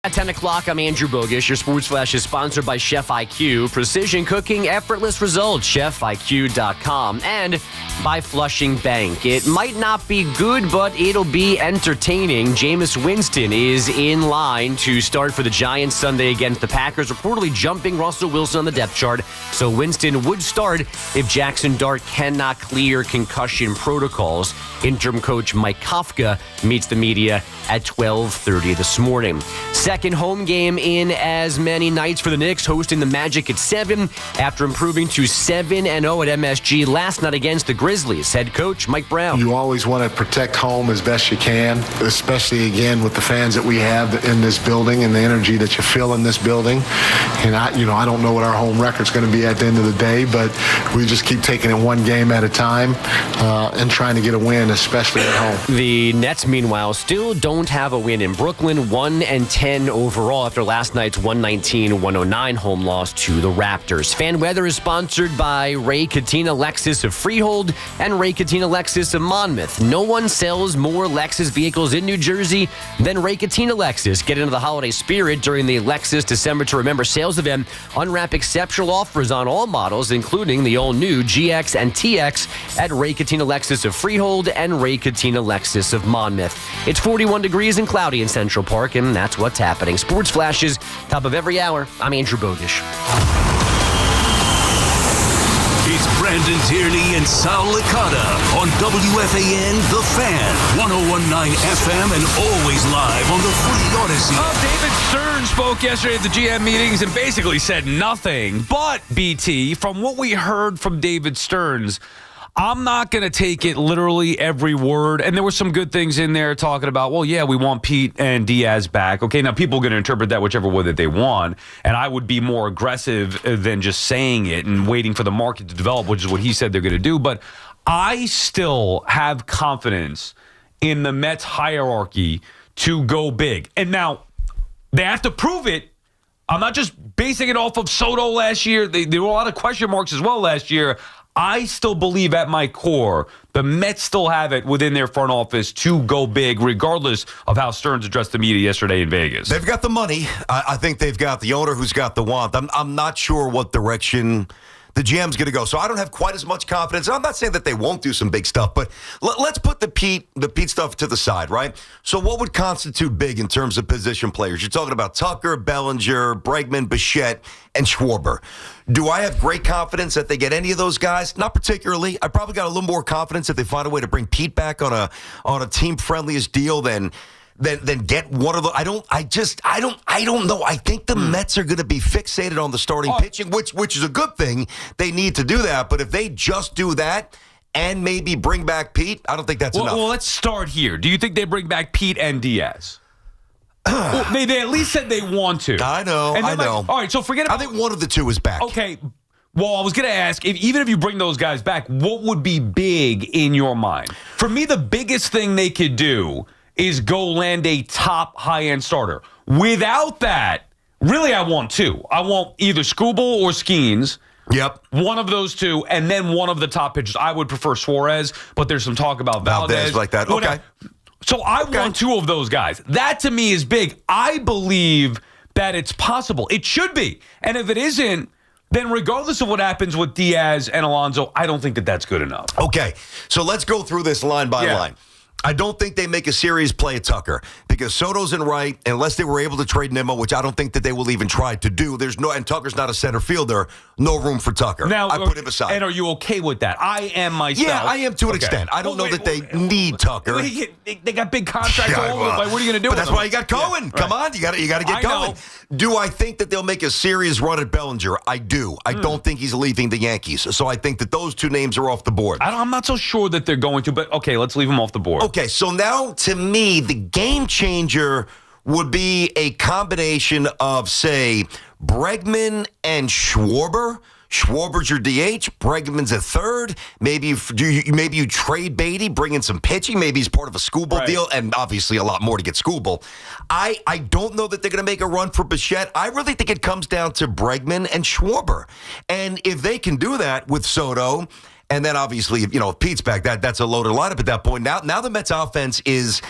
At 10 o'clock, I'm Andrew Bogish. Your Sports Flash is sponsored by Chef IQ. Precision cooking, effortless results. ChefIQ.com. And by Flushing Bank. It might not be good, but it'll be entertaining. Jameis Winston is in line to start for the Giants Sunday against the Packers, reportedly jumping Russell Wilson on the depth chart. So Winston would start if Jackson Dart cannot clear concussion protocols. Interim coach Mike Kafka meets the media at 12:30 this morning. Second home game in as many nights for the Knicks, hosting the Magic at 7 after improving to 7-0 at MSG last night against the Grizzlies. Head coach Mike Brown. You always want to protect home as best you can, especially, again, with the fans that we have in this building and the energy that you feel in this building. And I don't know what our home record's going to be at the end of the day, but we just keep taking it one game at a time and trying to get a win, especially at home. The Nets, meanwhile, still don't have a win in Brooklyn, 1-10 overall after last night's 119-109 home loss to the Raptors. Fan Weather is sponsored by Ray Cattina Lexus of Freehold and Ray Cattina Lexus of Monmouth. No one sells more Lexus vehicles in New Jersey than Ray Cattina Lexus. Get into the holiday spirit during the Lexus December to Remember sales event. Unwrap exceptional offers on all models, including the all-new GX and TX at Ray Cattina Lexus of Freehold and Ray Cattina Lexus of Monmouth. It's 41 degrees and cloudy in Central Park, and that's what's happening. Sports Flashes, top of every hour. I'm Andrew Bogish. It's Brandon Tierney and Sal Licata on WFAN The Fan, 101.9 FM, and always live on the free Odyssey. David Stern spoke yesterday at the GM meetings and basically said nothing. But, BT, from what we heard from David Stearns, I'm not going to take it literally every word. And there were some good things in there talking about, well, yeah, we want Pete and Diaz back. Okay, now people are going to interpret that whichever way that they want. And I would be more aggressive than just saying it and waiting for the market to develop, which is what he said they're going to do. But I still have confidence in the Mets hierarchy to go big. And now they have to prove it. I'm not just basing it off of Soto last year. There were a lot of question marks as well last year. I still believe at my core the Mets still have it within their front office to go big, regardless of how Stearns addressed the media yesterday in Vegas. They've got the money. I think they've got the owner who's got the want. I'm not sure what direction the GM's going to go. So I don't have quite as much confidence. I'm not saying that they won't do some big stuff, but let's put the Pete stuff to the side, right? So what would constitute big in terms of position players? You're talking about Tucker, Bellinger, Bregman, Bichette, and Schwarber. Do I have great confidence that they get any of those guys? Not particularly. I probably got a little more confidence if they find a way to bring Pete back on a team friendliest deal than get one of the. I don't know. I think the Mets are going to be fixated on the starting pitching, which is a good thing. They need to do that, but if they just do that and maybe bring back Pete, I don't think that's enough. Well, let's start here. Do you think they bring back Pete and Diaz? Well, they at least said they want to. I know. All right, so forget about. I think one of the two is back. Okay. Well, I was going to ask, even if you bring those guys back, what would be big in your mind? For me, the biggest thing they could do is go land a top high-end starter. Without that, really I want two. I want either Skubal or Skeens. Yep. One of those two, and then one of the top pitchers. I would prefer Suarez, but there's some talk about Valdez. like that. Okay. So I want two of those guys. That to me is big. I believe that it's possible. It should be. And if it isn't, then regardless of what happens with Diaz and Alonso, I don't think that that's good enough. Okay. So let's go through this line by line. I don't think they make a serious play at Tucker because Soto's in right, unless they were able to trade Nimmo, which I don't think that they will even try to do. And Tucker's not a center fielder. No room for Tucker. Now, I put him aside. And are you okay with that? I am myself. Yeah, I am to an extent. I don't know that they need Tucker. They got big contracts all over. What are you going to do? But that's why you got Cohen. Yeah, come on, you got to get going. Do I think that they'll make a serious run at Bellinger? I do. I don't think he's leaving the Yankees. So I think that those two names are off the board. I'm not so sure that they're going to, but okay, let's leave them off the board. Okay, so now to me, the game changer would be a combination of, say, Bregman and Schwarber. Schwarber's your DH. Bregman's a third. Maybe you trade Beatty, bring in some pitching. Maybe he's part of a Skubal deal, and obviously a lot more to get Skubal. I don't know that they're going to make a run for Bichette. I really think it comes down to Bregman and Schwarber. And if they can do that with Soto And then obviously, if Pete's back, that's a loaded lineup at that point. Now the Mets offense is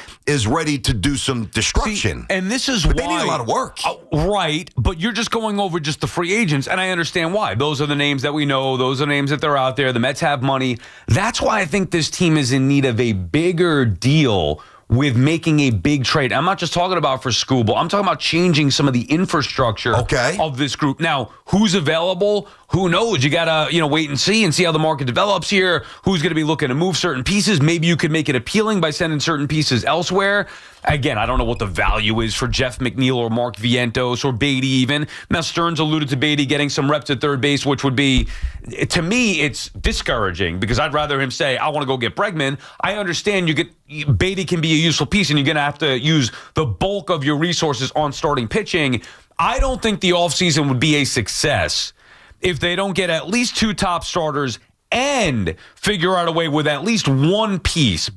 ready to do some destruction. See, and this is but why they need a lot of work. Right, but you're just going over just the free agents, and I understand why. Those are the names that we know. Those are the names that they're out there. The Mets have money. That's why I think this team is in need of a bigger deal with making a big trade. I'm not just talking about for Skubal. I'm talking about changing some of the infrastructure of this group. Now, who's available? Who knows? You got to wait and see how the market develops here. Who's going to be looking to move certain pieces? Maybe you could make it appealing by sending certain pieces elsewhere. Again, I don't know what the value is for Jeff McNeil or Mark Vientos or Beatty even. Now, Stearns alluded to Beatty getting some reps at third base, which would be, to me, it's discouraging because I'd rather him say, I want to go get Bregman. I understand Beatty can be a useful piece and you're going to have to use the bulk of your resources on starting pitching. I don't think the offseason would be a success if they don't get at least 2 top starters and figure out a way with at least one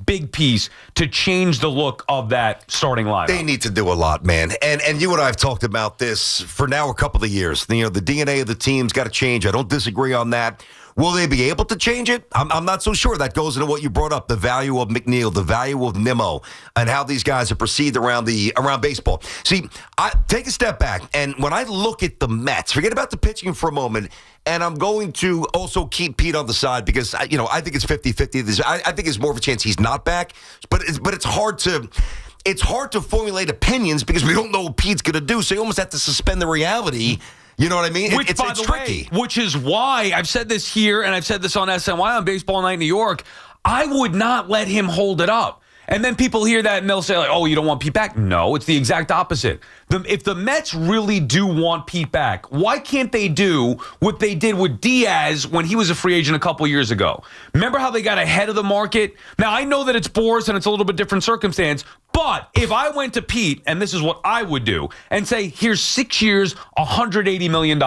big piece, to change the look of that starting lineup. They need to do a lot, man. And you and I have talked about this for now a couple of years. The DNA of the team's got to change. I don't disagree on that. Will they be able to change it? I'm not so sure. That goes into what you brought up, the value of McNeil, the value of Nimmo, and how these guys are perceived around baseball. See, I take a step back, and when I look at the Mets, forget about the pitching for a moment, and I'm going to also keep Pete on the side because, I think it's 50-50. I think there's more of a chance he's not back, but it's hard to formulate opinions because we don't know what Pete's going to do, so you almost have to suspend the reality. You know what I mean? It's tricky. Which is why I've said this here, and I've said this on SNY on Baseball Night in New York. I would not let him hold it up. And then people hear that and they'll say, oh, you don't want Pete back? No, it's the exact opposite. If the Mets really do want Pete back, why can't they do what they did with Diaz when he was a free agent a couple years ago? Remember how they got ahead of the market? Now, I know that it's Boras and it's a little bit different circumstance, but if I went to Pete, and this is what I would do, and say, here's 6 years, $180 million.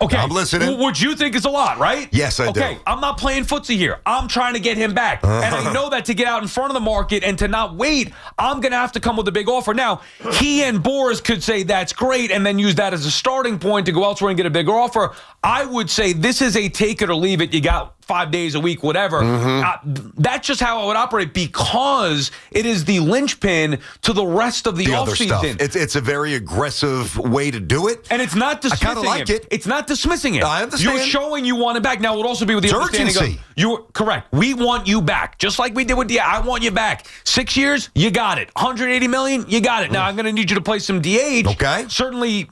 Okay, I'm listening. Would you think it's a lot, right? Yes, I do. Okay, I'm not playing footsie here. I'm trying to get him back. And I know that to get out in front of the market and to not wait, I'm going to have to come with a big offer. Now, he and Boras could say that's great and then use that as a starting point to go elsewhere and get a bigger offer. I would say this is a take it or leave it. You got 5 days a week, whatever. That's just how I would operate because it is the linchpin to the rest of the offseason. It's a very aggressive way to do it. And it's not dismissing I kind of like it. It's not dismissing it. I understand. You're showing you want it back. Now, it would also be with the understanding urgency. You're correct. We want you back. Just like we did with I want you back. 6 years, you got it. $180 million, you got it. Now, I'm going to need you to play some DH. Okay. Certainly,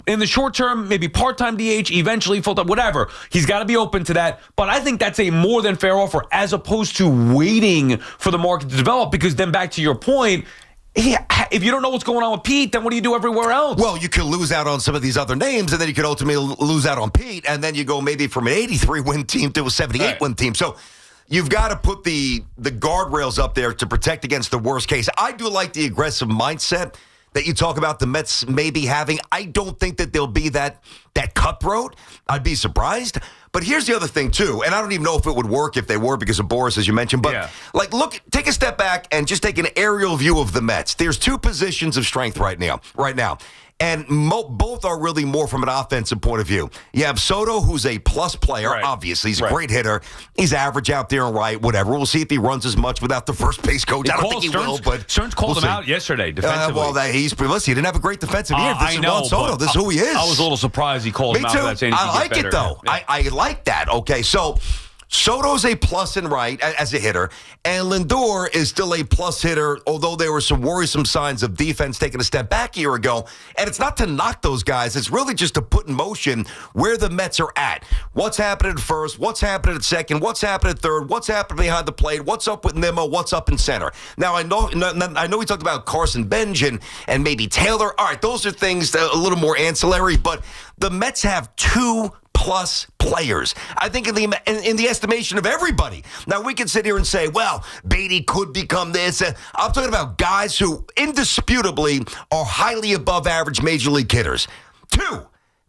in the short term, maybe part-time DH, eventually full-time, whatever. He's got to be open to that. But I think that's a more than fair offer as opposed to waiting for the market to develop because then back to your point, if you don't know what's going on with Pete, then what do you do everywhere else? Well, you could lose out on some of these other names, and then you could ultimately lose out on Pete, and then you go maybe from an 83-win team to a 78-win team. So you've got to put the guardrails up there to protect against the worst case. I do like the aggressive mindset that you talk about the Mets maybe having. I don't think that they'll be that cutthroat. I'd be surprised. But here's the other thing, too, and I don't even know if it would work if they were because of Boras, as you mentioned. But, take a step back and just take an aerial view of the Mets. There's 2 positions of strength right now. And both are really more from an offensive point of view. You have Soto, who's a plus player, obviously. He's a great hitter. He's average out there and right, whatever. We'll see if he runs as much without the first base coach. I don't think he will, but Stearns called him out yesterday defensively. He didn't have a great defensive year. This is Juan Soto. This is who he is. I was a little surprised he called him out. Me too. I like it, though. Yeah. I like that. Okay, so Soto's a plus and right as a hitter, and Lindor is still a plus hitter, although there were some worrisome signs of defense taking a step back a year ago. And it's not to knock those guys. It's really just to put in motion where the Mets are at. What's happening at first? What's happening at second? What's happening at third? What's happening behind the plate? What's up with Nimmo? What's up in center? Now, I know we talked about Carson Bench and maybe Taylor. All right, those are things that are a little more ancillary, but the Mets have 2+ players, I think, in the estimation of everybody. Now, we can sit here and say, well, Beatty could become this. I'm talking about guys who indisputably are highly above average major league hitters. 2.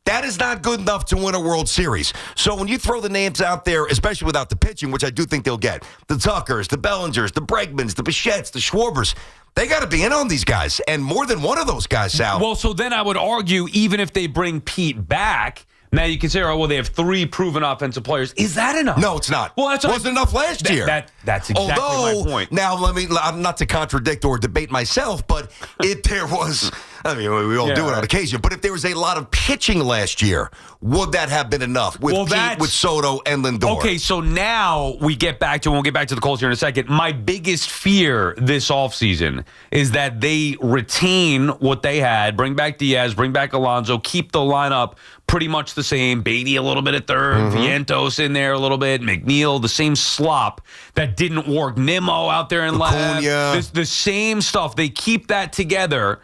That is not good enough to win a World Series. So when you throw the names out there, especially without the pitching, which I do think they'll get, the Tuckers, the Bellingers, the Bregmans, the Bichettes, the Schwarbers, they got to be in on these guys, and more than one of those guys, Sal. Well, so then I would argue, even if they bring Pete back, Now you can say, oh, well, they have 3 proven offensive players. Is that enough? No, it's not. Well, that's wasn't enough last year. That's exactly my point. Now, not to contradict or debate myself, but if there was, I mean, we all do it on occasion, but if there was a lot of pitching last year, would that have been enough with Pete, with Soto, and Lindor? Okay, so now we'll get back to the Colts here in a second. My biggest fear this offseason is that they retain what they had, bring back Diaz, bring back Alonso, keep the lineup pretty much the same. Beatty a little bit at third, Vientos in there a little bit, McNeil, the same slop that didn't work. Nimmo out there in left. The same stuff. They keep that together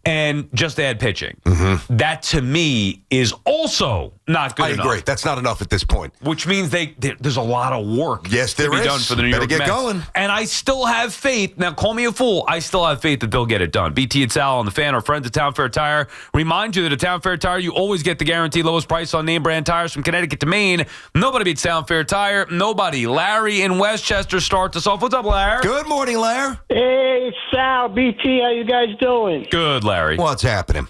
and just add pitching. That, to me, is also not good enough. I agree. That's not enough at this point. Which means there's a lot of work to be done for the New York Mets. Going. And I still have faith. Now, call me a fool. I still have faith that they'll get it done. BT and Sal on the Fan, our friends at Town Fair Tire. Remind you that at Town Fair Tire, you always get the guaranteed lowest price on name brand tires from Connecticut to Maine. Nobody beats Town Fair Tire. Nobody. Larry in Westchester starts us off. What's up, Larry? Good morning, Larry. Hey, Sal, BT, how you guys doing? Good, Larry. What's happening?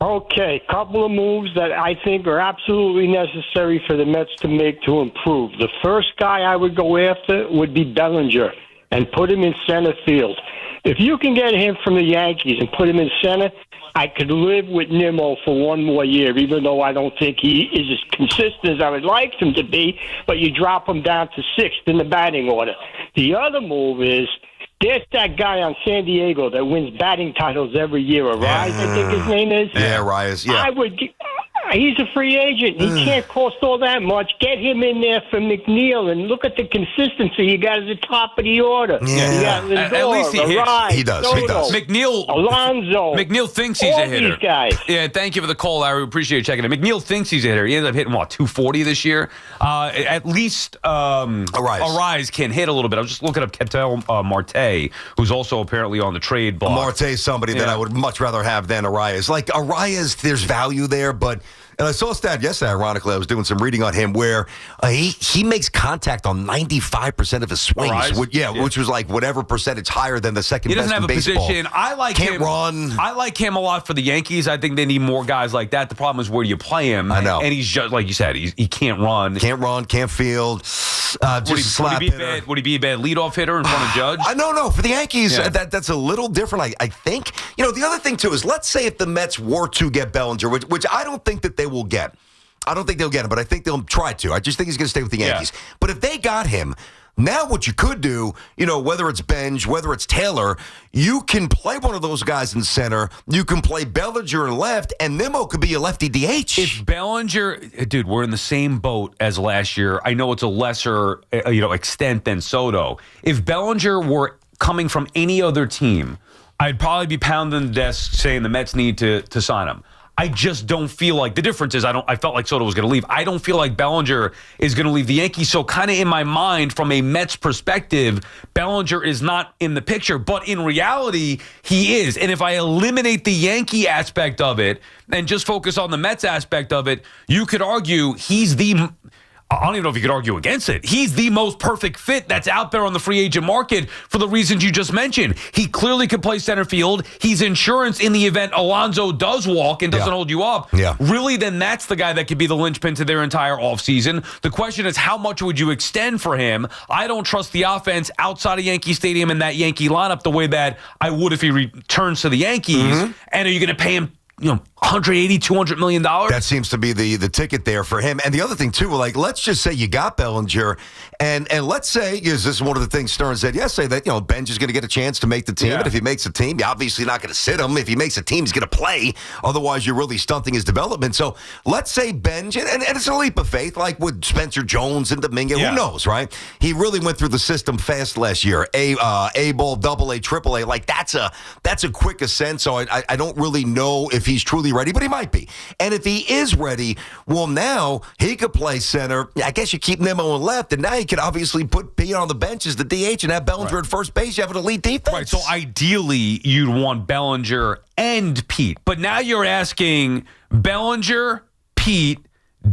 Okay, couple of moves that I think are absolutely necessary for the Mets to make to improve. The first guy I would go after would be Bellinger and put him in center field. If you can get him from the Yankees and put him in center, I could live with Nimmo for one more year, even though I don't think he is as consistent as I would like him to be, but you drop him down to 6th in the batting order. The other move is, there's that guy on San Diego that wins batting titles every year. Arise, I think his name is. Yeah, Arias. Yeah. He's a free agent. He can't cost all that much. Get him in there for McNeil, and look at the consistency he got at the top of the order. Yeah. Lindor, At least he hits. Arise, He does. Soto, He does. Alonso. McNeil thinks he's all a hitter. These guys. Yeah, thank you for the call, Larry. We appreciate you checking in. McNeil thinks he's a hitter. He ended up hitting, 240 this year? At least Arise can hit a little bit. I was just looking up Ketel Marte, who's also apparently on the trade block. Marte's somebody that I would much rather have than Arias. Like, Arias, there's value there, but... And I saw a stat yesterday, ironically, I was doing some reading on him, where he makes contact on 95% of his swings. Which was like whatever percentage higher than the second best in baseball. He doesn't have a position. I like him. Can't run. I like him a lot for the Yankees. I think they need more guys like that. The problem is, where do you play him? I know. And he's just, like you said, he can't run. Can't run, can't field. Would he be a bad leadoff hitter in front of Judge? No. For the Yankees, that's a little different, I think. The other thing, too, is let's say if the Mets were to get Bellinger, which I don't think that they will get. I don't think they'll get him, but I think they'll try to. I just think he's going to stay with the Yankees. But if they got him, now what you could do, whether it's Benj, whether it's Taylor, you can play one of those guys in center. You can play Bellinger in left, and Nimmo could be a lefty DH. If Bellinger, dude, we're in the same boat as last year. I know it's a lesser, extent than Soto. If Bellinger were coming from any other team, I'd probably be pounding the desk saying the Mets need to sign him. I just don't feel like, the difference is I felt like Soto was going to leave. I don't feel like Bellinger is going to leave the Yankees. So kind of in my mind, from a Mets perspective, Bellinger is not in the picture. But in reality, he is. And if I eliminate the Yankee aspect of it and just focus on the Mets aspect of it, you could argue he's I don't even know if you could argue against it. He's the most perfect fit that's out there on the free agent market for the reasons you just mentioned. He clearly can play center field. He's insurance in the event Alonso does walk and doesn't hold you up. Yeah. Really, then that's the guy that could be the linchpin to their entire offseason. The question is, how much would you extend for him? I don't trust the offense outside of Yankee Stadium in that Yankee lineup the way that I would if he returns to the Yankees. And are you going to pay him $180, $200 million? That seems to be the ticket there for him. And the other thing, too, let's just say you got Bellinger, and let's say, this is one of the things Stern said yesterday, that, Benj is going to get a chance to make the team, and if he makes a team, you're obviously not going to sit him. If he makes a team, he's going to play. Otherwise, you're really stunting his development. So let's say Benj, and it's a leap of faith, like with Spencer Jones and Dominguez. Who knows, right? He really went through the system fast last year. A-ball, AA, AAA. Like, that's a quick ascent, so I don't really know if he's truly ready, but he might be. And if he is ready, well, now he could play center. I guess you keep Nimmo in left, and now you could obviously put Pete on the bench as the DH and have Bellinger at first base. You have an elite defense. Right, so ideally, you'd want Bellinger and Pete. But now you're asking Bellinger, Pete,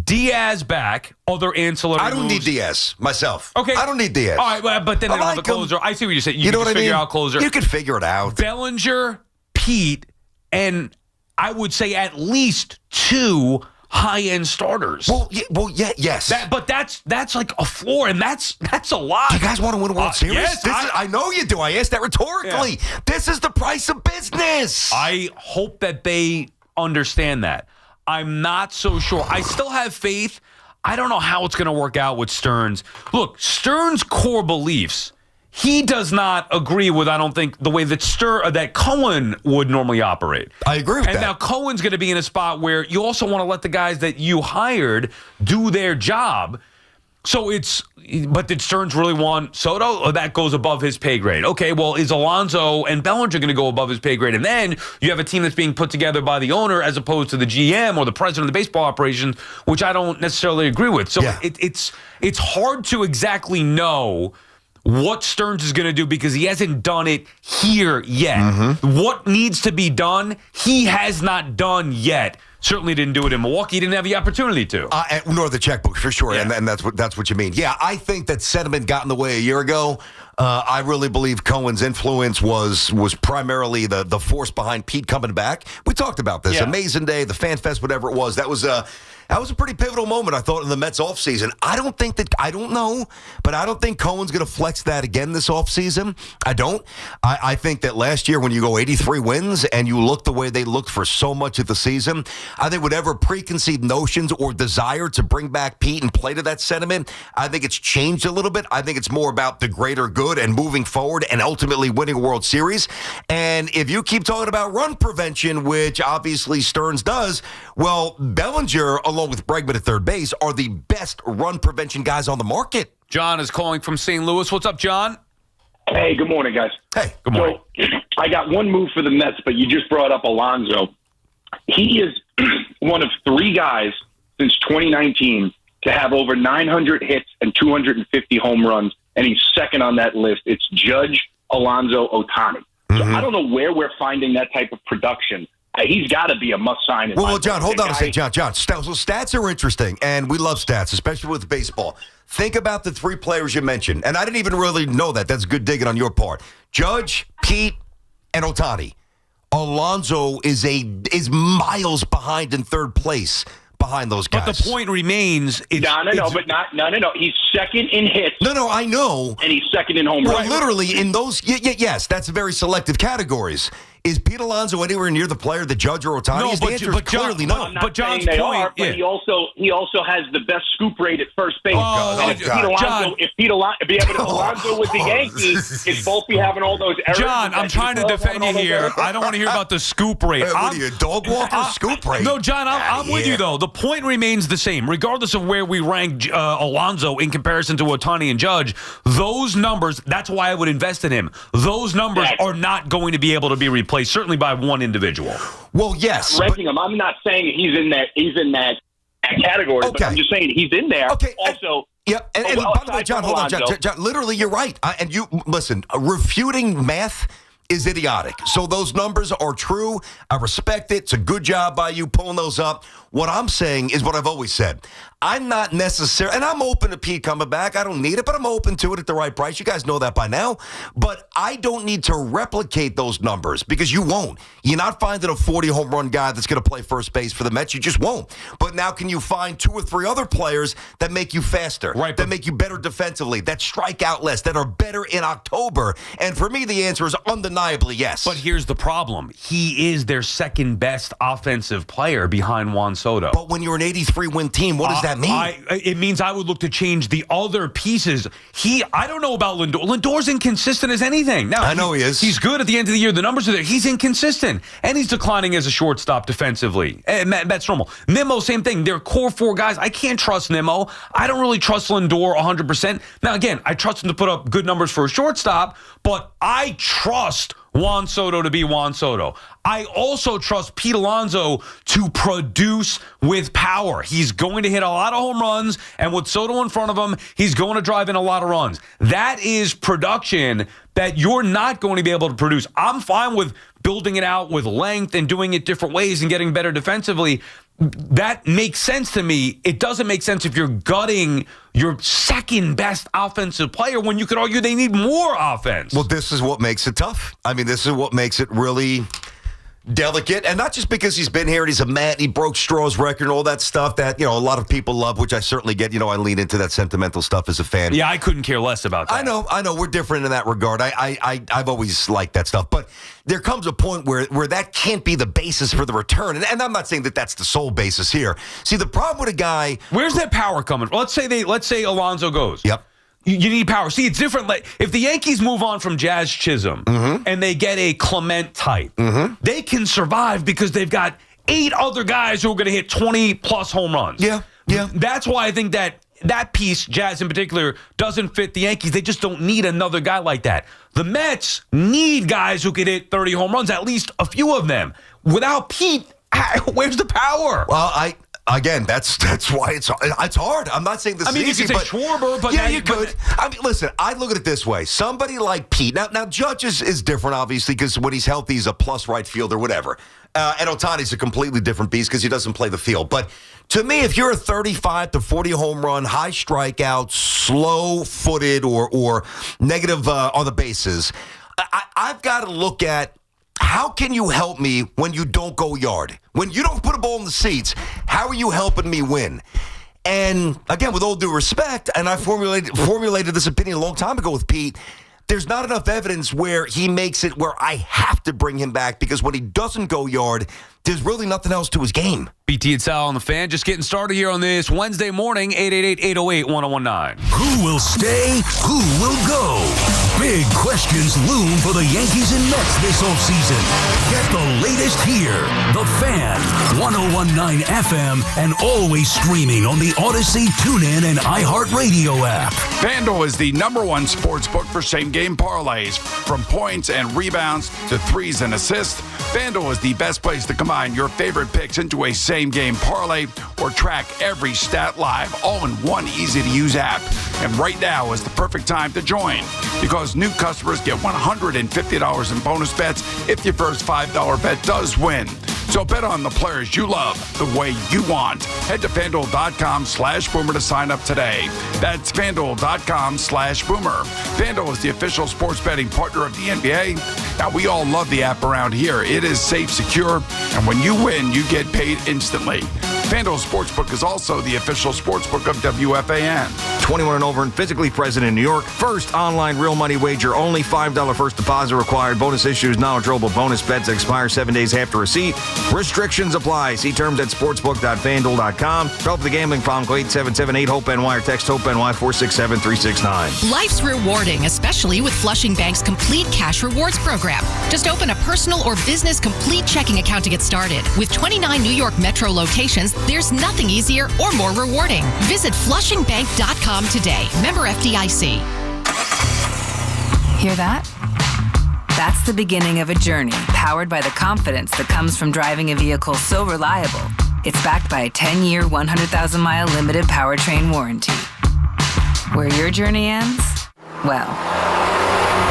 Diaz back, other ancillary I don't moves. need Diaz myself. Okay. I don't need Diaz. All right, but then they don't have a closer. I see what you're saying. You know what I mean? Figure out closer. You can figure it out. Bellinger, Pete, and I would say at least 2 high-end starters. Yes. But that's like a floor, and that's a lot. Do you guys want to win a World Series? Yes, I know you do. I asked that rhetorically. Yeah. This is the price of business. I hope that they understand that. I'm not so sure. I still have faith. I don't know how it's going to work out with Stearns. Look, Stearns' core beliefs, he does not agree with, I don't think, the way that Cohen would normally operate. I agree with that. And now Cohen's going to be in a spot where you also want to let the guys that you hired do their job. But did Stearns really want Soto? Or that goes above his pay grade? Okay, well, is Alonso and Bellinger going to go above his pay grade? And then you have a team that's being put together by the owner as opposed to the GM or the president of the baseball operations, which I don't necessarily agree with. So it's hard to exactly know what Stearns is going to do because he hasn't done it here yet. Mm-hmm. What needs to be done, he has not done yet. Certainly didn't do it in Milwaukee. He didn't have the opportunity to. Nor the checkbook, for sure. Yeah. And that's what you mean. Yeah, I think that sentiment got in the way a year ago. I really believe Cohen's influence was primarily the force behind Pete coming back. We talked about this. Yeah. Amazing Day, the Fan Fest, whatever it was. That was a pretty pivotal moment, I thought, in the Mets offseason. I don't know, but I don't think Cohen's going to flex that again this offseason. I don't. I think that last year when you go 83 wins and you look the way they looked for so much of the season, I think whatever preconceived notions or desire to bring back Pete and play to that sentiment, I think it's changed a little bit. I think it's more about the greater good and moving forward and ultimately winning a World Series. And if you keep talking about run prevention, which obviously Stearns does, well, Bellinger, along with Bregman at third base, are the best run prevention guys on the market. John is calling from St. Louis. What's up, John? Hey, good morning, guys. Hey, good morning. So, I got one move for the Mets, but you just brought up Alonso. He is one of three guys since 2019 to have over 900 hits and 250 home runs, and he's second on that list. It's Judge, Alonso, Ohtani. So I don't know where we're finding that type of production. He's got to be a must-sign. Well, John, hold on a second. John. So stats are interesting, and we love stats, especially with baseball. Think about the three players you mentioned, and I didn't even really know that. That's good digging on your part. Judge, Pete, and Ohtani. Alonso is miles behind in third place behind those guys. But the point remains. No. He's second in hits. No, I know. And he's second in home runs. Right, literally in those. Yes, that's very selective categories. Is Pete Alonso anywhere near the player that Judge or Ohtani is? The answer is clearly no. But John's point, but he also has the best scoop rate at first base. If Alonso was the Yankees, it'd both be having all those errors. John, I'm trying to defend you here. I don't want to hear about the scoop rate. What are you, a dog walker? Scoop rate? No, John, I'm with you, though. The point remains the same. Regardless of where we rank Alonso in comparison to Ohtani and Judge, those numbers, that's why I would invest in him. Those numbers are not going to be able to be replaced. Certainly by one individual. Well, yes. Ranking him. I'm not saying he's in that category, but I'm just saying he's in there. Okay. Also, yep. And by the way, John, hold on. John, literally, you're right. And you listen, refuting math is idiotic. So those numbers are true. I respect it. It's a good job by you pulling those up. What I'm saying is what I've always said. I'm not necessarily, and I'm open to Pete coming back. I don't need it, but I'm open to it at the right price. You guys know that by now. But I don't need to replicate those numbers because you won't. You're not finding a 40 home run guy that's going to play first base for the Mets. You just won't. But now can you find two or three other players that make you faster, that make you better defensively, that strike out less, that are better in October? And for me, the answer is undeniably yes. But here's the problem. He is their second best offensive player behind Juan Soto. But when you're an 83-win team, what does that mean? It means I would look to change the other pieces. I don't know about Lindor. Lindor's inconsistent as anything. Now, I know he is. He's good at the end of the year. The numbers are there. He's inconsistent. And he's declining as a shortstop defensively. And that's normal. Nimmo, same thing. They're core four guys. I can't trust Nimmo. I don't really trust Lindor 100%. Now, again, I trust him to put up good numbers for a shortstop, but I trust Juan Soto to be Juan Soto. I also trust Pete Alonso to produce with power. He's going to hit a lot of home runs, and with Soto in front of him, he's going to drive in a lot of runs. That is production that you're not going to be able to produce. I'm fine with building it out with length and doing it different ways and getting better defensively. That makes sense to me. It doesn't make sense if you're gutting your second best offensive player when you could argue they need more offense. Well, this is what makes it tough. I mean, this is what makes it really delicate, and not just because he's been here and he's a man, he broke Straw's record and all that stuff that, a lot of people love, which I certainly get. I lean into that sentimental stuff as a fan. Yeah, I couldn't care less about that. I know. We're different in that regard. I've always liked that stuff. But there comes a point where that can't be the basis for the return. And I'm not saying that that's the sole basis here. See, the problem with a guy... Where's that power coming from? Let's say Alonso goes. Yep. You need power. See, it's different. Like, if the Yankees move on from Jazz Chisholm and they get a Clement type, they can survive because they've got 8 other guys who are going to hit 20-plus home runs. Yeah. That's why I think that piece, Jazz in particular, doesn't fit the Yankees. They just don't need another guy like that. The Mets need guys who could hit 30 home runs, at least a few of them. Without Pete, where's the power? Well, Again, that's why it's hard. I'm not saying this is easy. You could say Schwarber, but... Yeah, you could. Listen, I look at it this way. Somebody like Pete... Now Judge is different, obviously, because when he's healthy, he's a plus right fielder, whatever. And Ohtani's a completely different beast because he doesn't play the field. But to me, if you're a 35 to 40 home run, high strikeout, slow-footed, or negative on the bases, I've got to look at how can you help me when you don't go yard? When you don't put a ball in the seats, how are you helping me win? And again, with all due respect, and I formulated this opinion a long time ago with Pete, there's not enough evidence where he makes it where I have to bring him back because when he doesn't go yard, there's really nothing else to his game. BT and Sal on the Fan, just getting started here on this Wednesday morning, 888-808-1019. Who will stay? Who will go? Big questions loom for the Yankees and Mets this offseason. Get the latest here. The Fan, 101.9 FM, and always streaming on the Odyssey, TuneIn, and iHeartRadio app. FanDuel is the #1 sports book for same-game parlays. From points and rebounds to threes and assists, FanDuel is the best place to combine your favorite picks into a same-game parlay or track every stat live, all in one easy-to-use app. And right now is the perfect time to join because new customers get $150 in bonus bets if your first $5 bet does win. So bet on the players you love the way you want. Head to FanDuel.com/Boomer to sign up today. That's FanDuel.com/Boomer. FanDuel is the official sports betting partner of the NBA. Now, we all love the app around here. It is safe, secure, and when you win, you get paid instantly. FanDuel Sportsbook is also the official sportsbook of WFAN. 21 and over and physically present in New York. First online real money wager only. $5 first deposit required. Bonus issues, non-withdrawable bonus bets that expire 7 days after receipt. Restrictions apply. See terms at sportsbook.fanduel.com. Help the gambling problem. Call 877-8-HOPE-NY or text HOPE-NY 467-369. Life's rewarding, especially with Flushing Bank's Complete Cash Rewards program. Just open a personal or business complete checking account to get started. With 29 New York Metro locations, there's nothing easier or more rewarding. Visit FlushingBank.com today. Member FDIC. Hear that? That's the beginning of a journey powered by the confidence that comes from driving a vehicle so reliable. It's backed by a 10-year, 100,000-mile limited powertrain warranty. Where your journey ends? Well,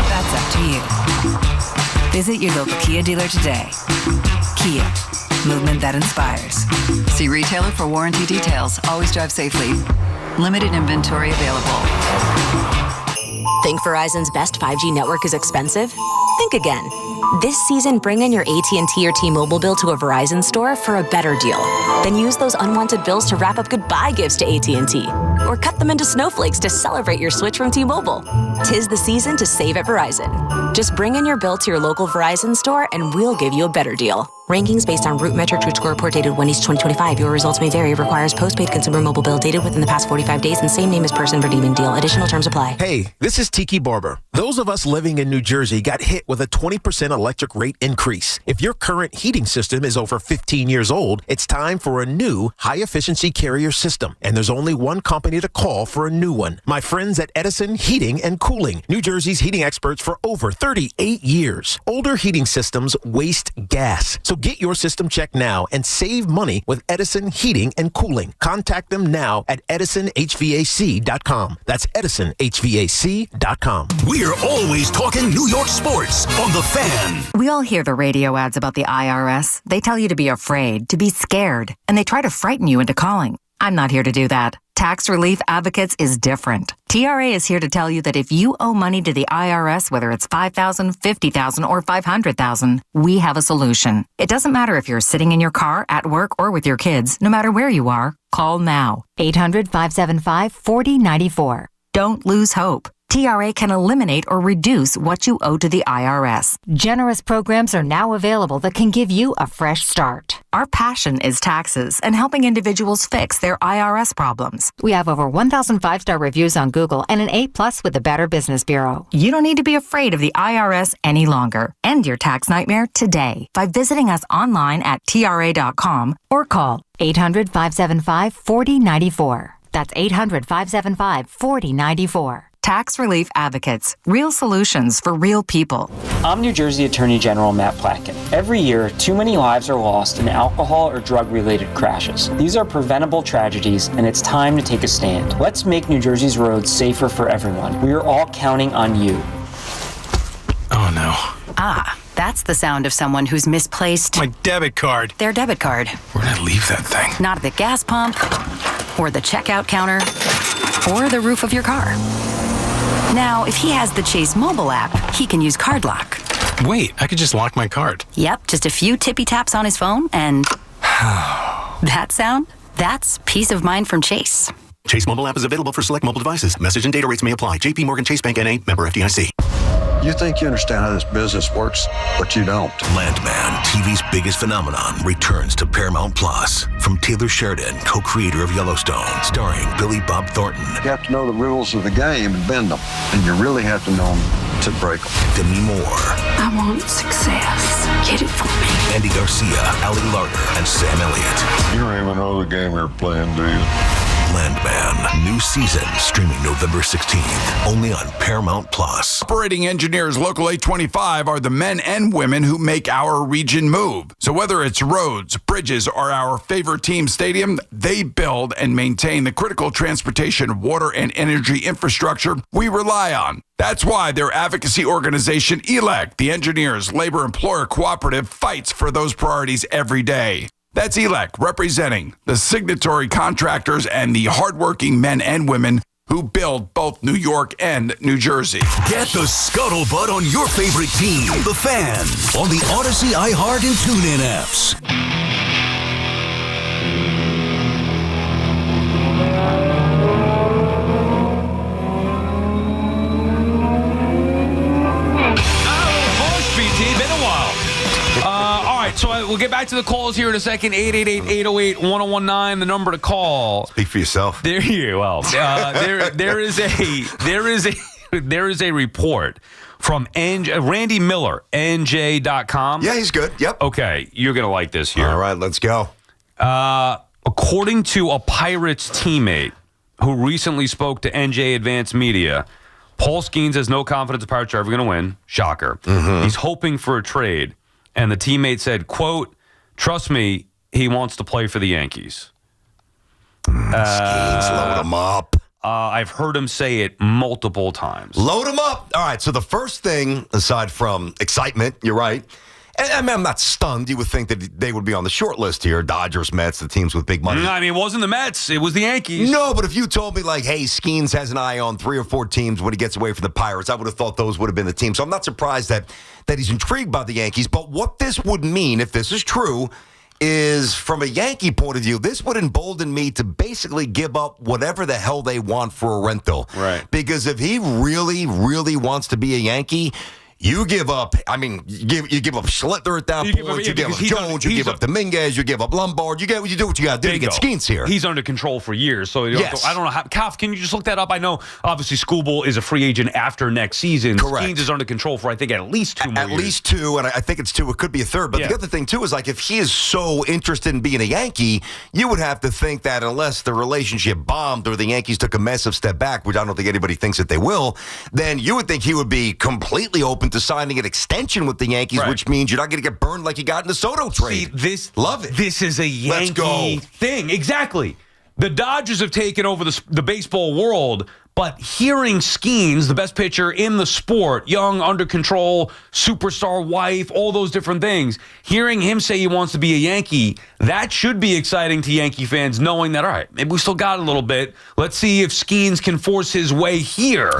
that's up to you. Visit your local Kia dealer today. Kia. Movement that inspires. See retailer for warranty details. Always drive safely. Limited inventory available. Think Verizon's best 5G network is expensive? Think again. This season, bring in your AT&T or T-Mobile bill to a Verizon store for a better deal. Then use those unwanted bills to wrap up goodbye gifts to AT&T. Or cut them into snowflakes to celebrate your switch from T-Mobile. 'Tis the season to save at Verizon. Just bring in your bill to your local Verizon store and we'll give you a better deal. Rankings based on Root Metric True Score report dated 1/2025. Your results may vary. Requires postpaid consumer mobile bill dated within the past 45 days and same name as person redeeming deal. Additional terms apply. Hey, this is Tiki Barber. Those of us living in New Jersey got hit with a 20% electric rate increase. If your current heating system is over 15 years old, it's time for a new high-efficiency Carrier system. And there's only one company to call for a new one. My friends at Edison Heating and Cooling, New Jersey's heating experts for over 38 years. Older heating systems waste gas. So get your system checked now and save money with Edison Heating and Cooling. Contact them now at EdisonHVAC.com. That's EdisonHVAC.com. We're always talking New York sports on The Fan. We all hear the radio ads about the IRS. They tell you to be afraid, to be scared, and they try to frighten you into calling. I'm not here to do that. Tax Relief Advocates is different. TRA is here to tell you that if you owe money to the IRS, whether it's $5,000, $50,000, or $500,000, we have a solution. It doesn't matter if you're sitting in your car, at work, or with your kids. No matter where you are, call now. 800-575-4094. Don't lose hope. TRA can eliminate or reduce what you owe to the IRS. Generous programs are now available that can give you a fresh start. Our passion is taxes and helping individuals fix their IRS problems. We have over 1,000 5-star reviews on Google and an A+ with the Better Business Bureau. You don't need to be afraid of the IRS any longer. End your tax nightmare today by visiting us online at TRA.com or call 800-575-4094. That's 800-575-4094. Tax Relief Advocates. Real solutions for real people. I'm New Jersey Attorney General Matt Platkin. Every year, too many lives are lost in alcohol or drug-related crashes. These are preventable tragedies, and it's time to take a stand. Let's make New Jersey's roads safer for everyone. We are all counting on you. Oh, no. Ah, that's the sound of someone who's misplaced my debit card. Their debit card. Where'd I leave that thing? Not at the gas pump, or the checkout counter, or the roof of your car. Now, if he has the Chase mobile app, he can use Card Lock. Wait, I could just lock my card. Yep, just a few tippy taps on his phone, and that sound? That's peace of mind from Chase. Chase mobile app is available for select mobile devices. Message and data rates may apply. JP Morgan Chase Bank N.A., member FDIC. You think you understand how this business works, but you don't. Landman, TV's biggest phenomenon, returns to Paramount Plus. From Taylor Sheridan, co-creator of Yellowstone, starring Billy Bob Thornton. You have to know the rules of the game and bend them, and you really have to know them to break them. Demi Moore. I want success. Get it for me. Andy Garcia, Ali Larter, and Sam Elliott. You don't even know the game you're playing, do you? Landman, new season, streaming November 16th, only on Paramount Plus. Operating engineers Local 825 are the men and women who make our region move. So whether it's roads, bridges, or our favorite team stadium, they build and maintain the critical transportation, water, and energy infrastructure we rely on. That's why their advocacy organization, ELEC, the Engineers Labor Employer Cooperative, fights for those priorities every day. That's ELEC, representing the signatory contractors and the hardworking men and women who build both New York and New Jersey. Get the scuttlebutt on your favorite team, the Fan, on the Odyssey, iHeart, and TuneIn apps. So we'll get back to the calls here in a second. 888-808-1019, the number to call. Speak for yourself. There is a report from Randy Miller, NJ.com. Yeah, he's good. Yep. Okay, you're going to like this here. All right, let's go. According to a Pirates teammate who recently spoke to NJ Advanced Media, Paul Skeens has no confidence the Pirates are ever going to win. Shocker. Mm-hmm. He's hoping for a trade. And the teammate said, quote, "Trust me, he wants to play for the Yankees." Skeens, load him up. I've heard him say it multiple times. Load him up. All right, so the first thing, aside from excitement, you're right. And I'm not stunned. You would think that they would be on the short list here. Dodgers, Mets, the teams with big money. I mean, it wasn't the Mets. It was the Yankees. No, but if you told me, like, hey, Skeens has an eye on 3 or 4 teams when he gets away from the Pirates, I would have thought those would have been the teams. So I'm not surprised that he's intrigued by the Yankees. But what this would mean, if this is true, is from a Yankee point of view, this would embolden me to basically give up whatever the hell they want for a rental. Right. Because if he really, really wants to be a Yankee, you give up, I mean, you give up Schlitter at that point, you give up Jones, you give up Dominguez, you give up Lombard, you do what you got to do to get Skeens here. He's under control for years, so yes. I don't know how. Kaf, can you just look that up? I know, obviously, Skubal is a free agent after next season. Correct. Skeens is under control for, I think, at least 2 more years. At least 2, and I think it's 2. It could be a third. But the other thing, too, is like if he is so interested in being a Yankee, you would have to think that unless the relationship bombed or the Yankees took a massive step back, which I don't think anybody thinks that they will, then you would think he would be completely open to signing an extension with the Yankees, right, which means you're not going to get burned like you got in the Soto trade. See, love it. This is a Yankee thing. Exactly. The Dodgers have taken over the baseball world, But hearing Skeens, the best pitcher in the sport, young, under control, superstar wife, all those different things, hearing him say he wants to be a Yankee, that should be exciting to Yankee fans, knowing that, all right, maybe we still got a little bit. Let's see if Skeens can force his way here.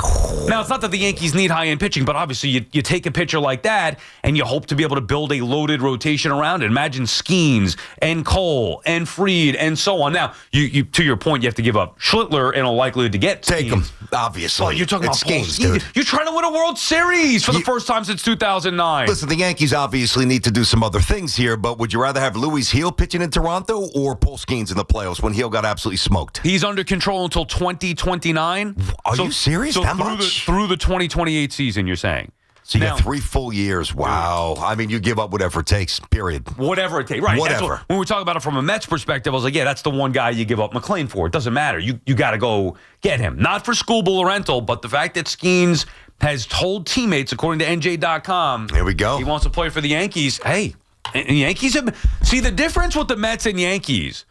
Now, it's not that the Yankees need high-end pitching, but obviously you take a pitcher like that and you hope to be able to build a loaded rotation around it. Imagine Skeens and Cole and Fried and so on. Now, you to your point, you have to give up Schlittler and a likelihood to get Take him. Skeens. Obviously. Well, you're talking it's about Paul Skeens, Skeens. dude. You're trying to win a World Series for the first time since 2009. Listen, the Yankees obviously need to do some other things here, but would you rather have Luis Heel pitching in Toronto or Paul Skeens in the playoffs when Heel got absolutely smoked? He's under control until 2029. Are you serious? So That through much? through the 2028 season, you're saying? So you Now- got 3 full years. Wow. I mean, you give up whatever it takes, period. Whatever it takes. Right. That's Whatever. when we talk about it from a Mets perspective, I was like, yeah, that's the one guy you give up McClain for. It doesn't matter. You got to go get him. Not for Skubal or rental, but the fact that Skeens has told teammates, according to NJ.com, here we go. He wants to play for the Yankees. Hey, and the Yankees have, see the difference with the Mets and Yankees.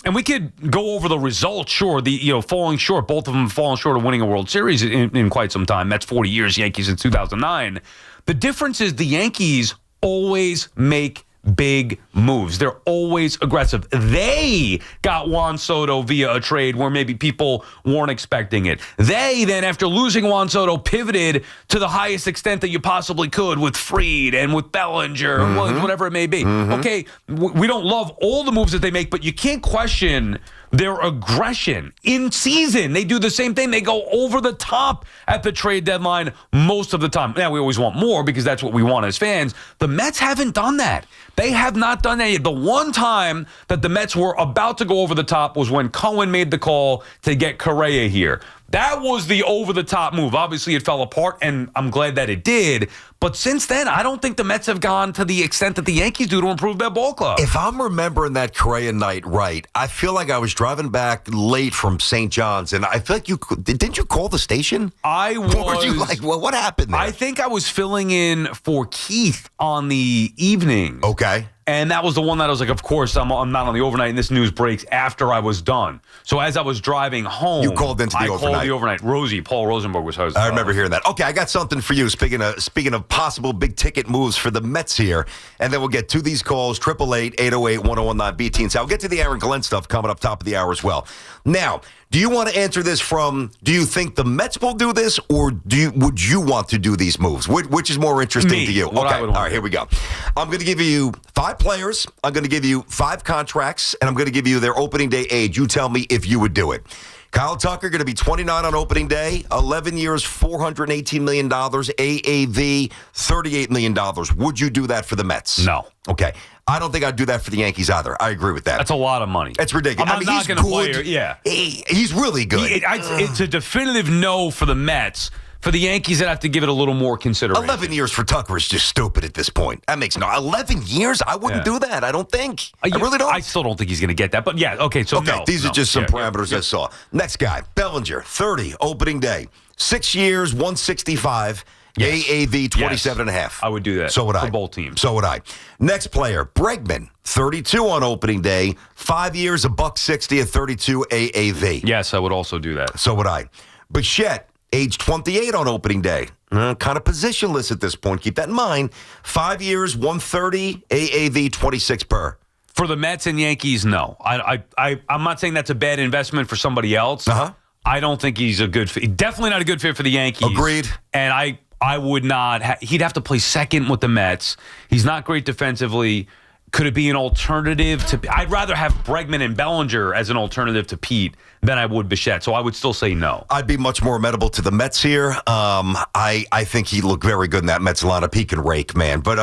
And we could go over the results, sure. Falling short, both of them falling short of winning a World Series in quite some time. Mets 40 years, Yankees in 2009. The difference is the Yankees always make big moves. They're always aggressive. They got Juan Soto via a trade where maybe people weren't expecting it. They then, after losing Juan Soto, pivoted to the highest extent that you possibly could with Fried and with Bellinger, whatever it may be. Okay, we don't love all the moves that they make, but you can't question their aggression. In season, they do the same thing. They go over the top at the trade deadline most of the time. Now, we always want more because that's what we want as fans. The Mets haven't done that. They have not done that yet. The one time that the Mets were about to go over the top was when Cohen made the call to get Correa here. That was the over-the-top move. Obviously, it fell apart, and I'm glad that it did. But since then, I don't think the Mets have gone to the extent that the Yankees do to improve their ball club. If I'm remembering that Correa night right, I feel like I was driving back late from St. John's, and I feel like didn't you call the station? I was. What were you like? Well, what happened there? I think I was filling in for Keith on the evening. Okay. And that was the one that I was like, of course, I'm not on the overnight, and this news breaks after I was done. So as I was driving home, You called into the I overnight. called the overnight. Paul Rosenberg was hosting. I remember hearing that. Okay, I got something for you. Speaking of possible big ticket moves for the Mets here, and then we'll get to these calls, 888-808-1019 BT. And so I'll get to the Aaron Glenn stuff coming up top of the hour as well. Now, do you want to answer this from, do you think the Mets will do this, or would you want to do these moves? Which is more interesting to you? What I would want all right, here we go. I'm going to give you 5 players. I'm going to give you 5 contracts, and I'm going to give you their opening day age. You tell me if you would do it. Kyle Tucker going to be 29 on opening day, 11 years, $418 million, AAV, $38 million. Would you do that for the Mets? No. Okay. I don't think I'd do that for the Yankees either. I agree with that. That's a lot of money. That's ridiculous. I'm not going to play it. Yeah. He's really good. It's a definitive no for the Mets. For the Yankees, I'd have to give it a little more consideration. 11 years for Tucker is just stupid at this point. That makes 11 years? I wouldn't do that. I don't think. I really don't. I still don't think he's going to get that. But yeah, okay, so no. These are just some parameters I saw. Next guy, Bellinger, 30, opening day. 6 years, 165. Yes. AAV 27.5. I would do that. So would I. For both teams. So would I. Next player, Bregman, 32 on opening day. 5 years, $160 at 32 AAV. Yes, I would also do that. So would I. Bichette, age 28 on opening day. Kind of positionless at this point. Keep that in mind. 5 years, 130 AAV 26 per. For the Mets and Yankees, no. I'm not saying that's a bad investment for somebody else. I don't think he's a good fit. Definitely not a good fit for the Yankees. Agreed. And I would not. He'd have to play second with the Mets. He's not great defensively. Could it be an alternative to? I'd rather have Bregman and Bellinger as an alternative to Pete than I would Bichette. So I would still say no. I'd be much more amenable to the Mets here. I think he looked very good in that Mets lineup. He can rake, man. But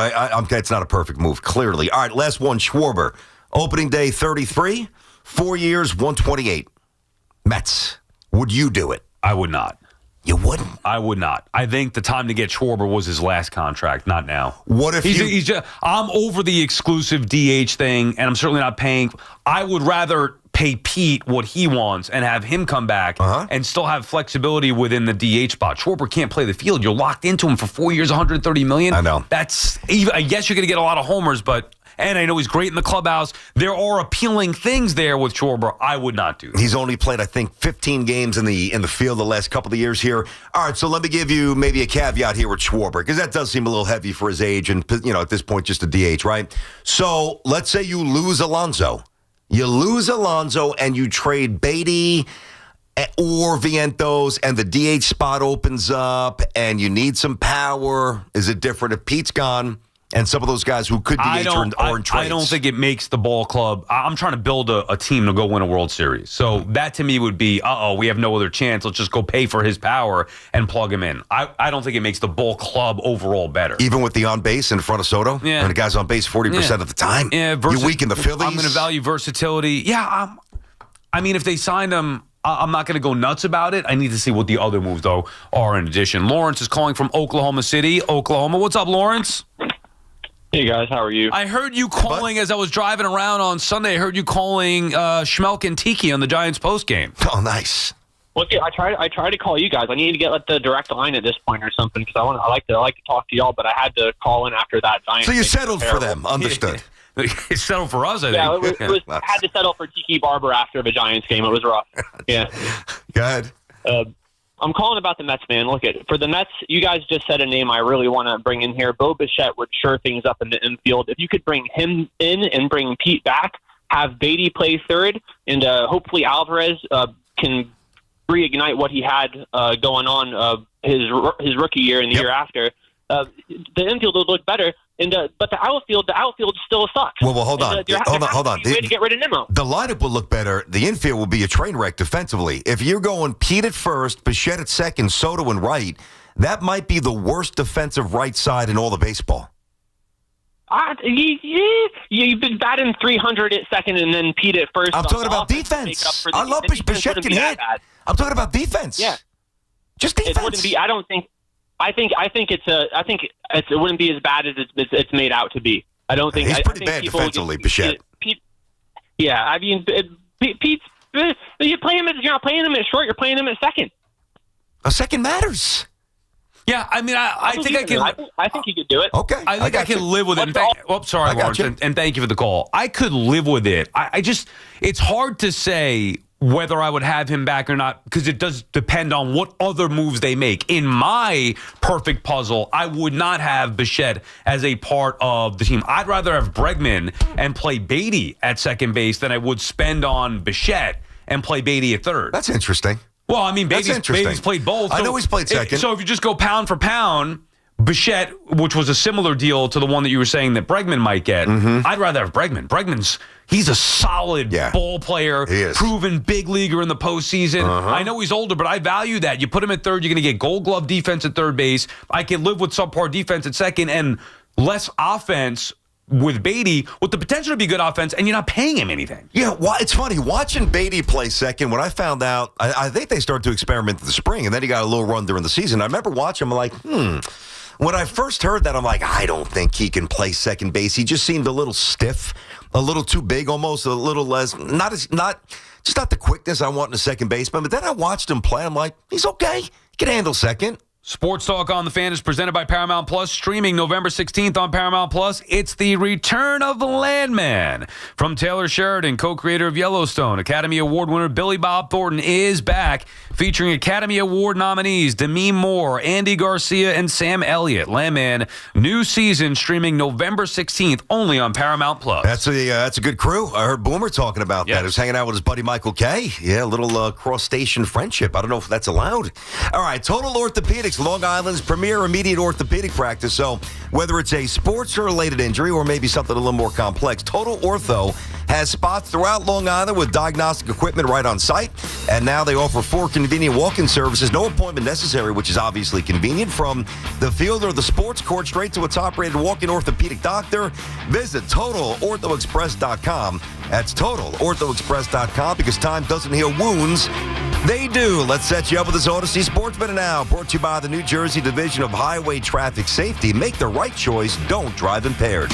it's not a perfect move, clearly. All right, last one, Schwarber. Opening day 33, 4 years, 128. Mets. Would you do it? I would not. You wouldn't? I would not. I think the time to get Schwarber was his last contract, not now. What if he's just, I'm over the exclusive DH thing, and I'm certainly not paying. I would rather pay Pete what he wants and have him come back and still have flexibility within the DH spot. Schwarber can't play the field. You're locked into him for 4 years, $130 million. I know. That's, I guess you're going to get a lot of homers, but and I know he's great in the clubhouse. There are appealing things there with Schwarber. I would not do that. He's only played, I think, 15 games in the field the last couple of years here. All right, so let me give you maybe a caveat here with Schwarber, because that does seem a little heavy for his age and, at this point, just a DH, right? So let's say you lose Alonso. You lose Alonso and you trade Beatty or Vientos, and the DH spot opens up, and you need some power. Is it different if Pete's gone and some of those guys who could DH are in trades? I don't think it makes the ball club. I'm trying to build a team to go win a World Series. So that to me would be, we have no other chance. Let's just go pay for his power and plug him in. I don't think it makes the ball club overall better. Even with the on base in front of Soto? Yeah. And the guy's on base 40% of the time? Yeah, you weaken the Phillies? I'm going to value versatility. Yeah, I mean, if they signed him, I'm not going to go nuts about it. I need to see what the other moves, though, are in addition. Lawrence is calling from Oklahoma City, Oklahoma. What's up, Lawrence? Hey, guys. How are you? I heard you calling as I was driving around on Sunday. I heard you calling Schmelk and Tiki on the Giants postgame. Oh, nice. Well, yeah, I tried to call you guys. I need to get the direct line at this point or something because I like to talk to y'all, but I had to call in after that Giants. So you settled for them. Understood. It settled for us, I think. Yeah, it was had to settle for Tiki Barber after the Giants game. It was rough. Yeah. Go ahead. I'm calling about the Mets, man. Look, for the Mets, you guys just said a name I really want to bring in here. Bo Bichette would sure things up in the infield. If you could bring him in and bring Pete back, have Beatty play third, and hopefully Alvarez can reignite what he had going on his rookie year and the year after. The infield would look better. But the outfield still sucks. Well, hold on. Hold on. Way to get rid of Nimmo. The lineup will look better. The infield will be a train wreck defensively. If you're going Pete at first, Bichette at second, Soto and right, that might be the worst defensive right side in all of baseball. You've been batting 300 at second and then Pete at first. I'm talking about defense. I love Bichette can hit. I'm talking about defense. Yeah. Just defense. It wouldn't be. I think it wouldn't be as bad as it's made out to be. I don't think he's pretty bad defensively, Bichette. Yeah, I mean, Pete's. You play him. You're not playing him at short. You're playing him at second. A second matters. Yeah, I mean, I think I can. I think he could do it. Okay, I think I can live with it. Sorry, Lawrence, and thank you for the call. I could live with it. It's hard to say whether I would have him back or not, because it does depend on what other moves they make. In my perfect puzzle, I would not have Bichette as a part of the team. I'd rather have Bregman and play Beatty at second base than I would spend on Bichette and play Beatty at third. That's interesting. Well, I mean, Beatty's played both. I know he's played second. So if you just go pound for pound, Bichette, which was a similar deal to the one that you were saying that Bregman might get, I'd rather have Bregman. He's a solid ball player, proven big leaguer in the postseason. I know he's older, but I value that. You put him at third, you're going to get Gold Glove defense at third base. I can live with subpar defense at second and less offense with Beatty with the potential to be good offense, and you're not paying him anything. Yeah, it's funny. Watching Beatty play second, when I found out, I think they started to experiment in the spring, and then he got a little run during the season. I remember watching him like, When I first heard that, I'm like, I don't think he can play second base. He just seemed a little stiff, a little too big, almost a little less, just not the quickness I want in a second baseman. But then I watched him play. I'm like, he's okay. He can handle second. Sports Talk on the Fan is presented by Paramount Plus, streaming November 16th on Paramount Plus. It's the return of the Landman. From Taylor Sheridan, co-creator of Yellowstone, Academy Award winner Billy Bob Thornton is back, featuring Academy Award nominees Demi Moore, Andy Garcia, and Sam Elliott. Landman, new season, streaming November 16th, only on Paramount Plus. That's a good crew. I heard Boomer talking about that. He was hanging out with his buddy Michael Kay. Yeah, a little cross-station friendship. I don't know if that's allowed. All right, Total Orthopedics, Long Island's premier immediate orthopedic practice. So whether it's a sports-related injury or maybe something a little more complex, Total Ortho has spots throughout Long Island with diagnostic equipment right on site. And now they offer 4 convenient walk-in services, no appointment necessary, which is obviously convenient. From the field or the sports court straight to a top-rated walk-in orthopedic doctor, visit TotalOrthoExpress.com. That's TotalOrthoExpress.com, because time doesn't heal wounds. They do. Let's set you up with this Odyssey Sports Minute now, brought to you by the New Jersey Division of Highway Traffic Safety. Make the right choice. Don't drive impaired.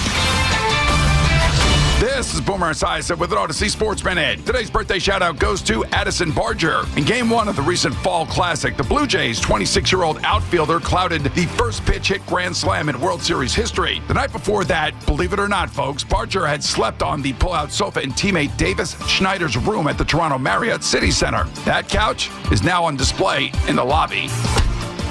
This is Boomer Esiason with an Odyssey Sports Minute. Today's birthday shout-out goes to Addison Barger. In Game 1 of the recent Fall Classic, the Blue Jays' 26-year-old outfielder clouded the first pitch hit grand slam in World Series history. The night before that, believe it or not, folks, Barger had slept on the pull-out sofa in teammate Davis Schneider's room at the Toronto Marriott City Center. That couch is now on display in the lobby.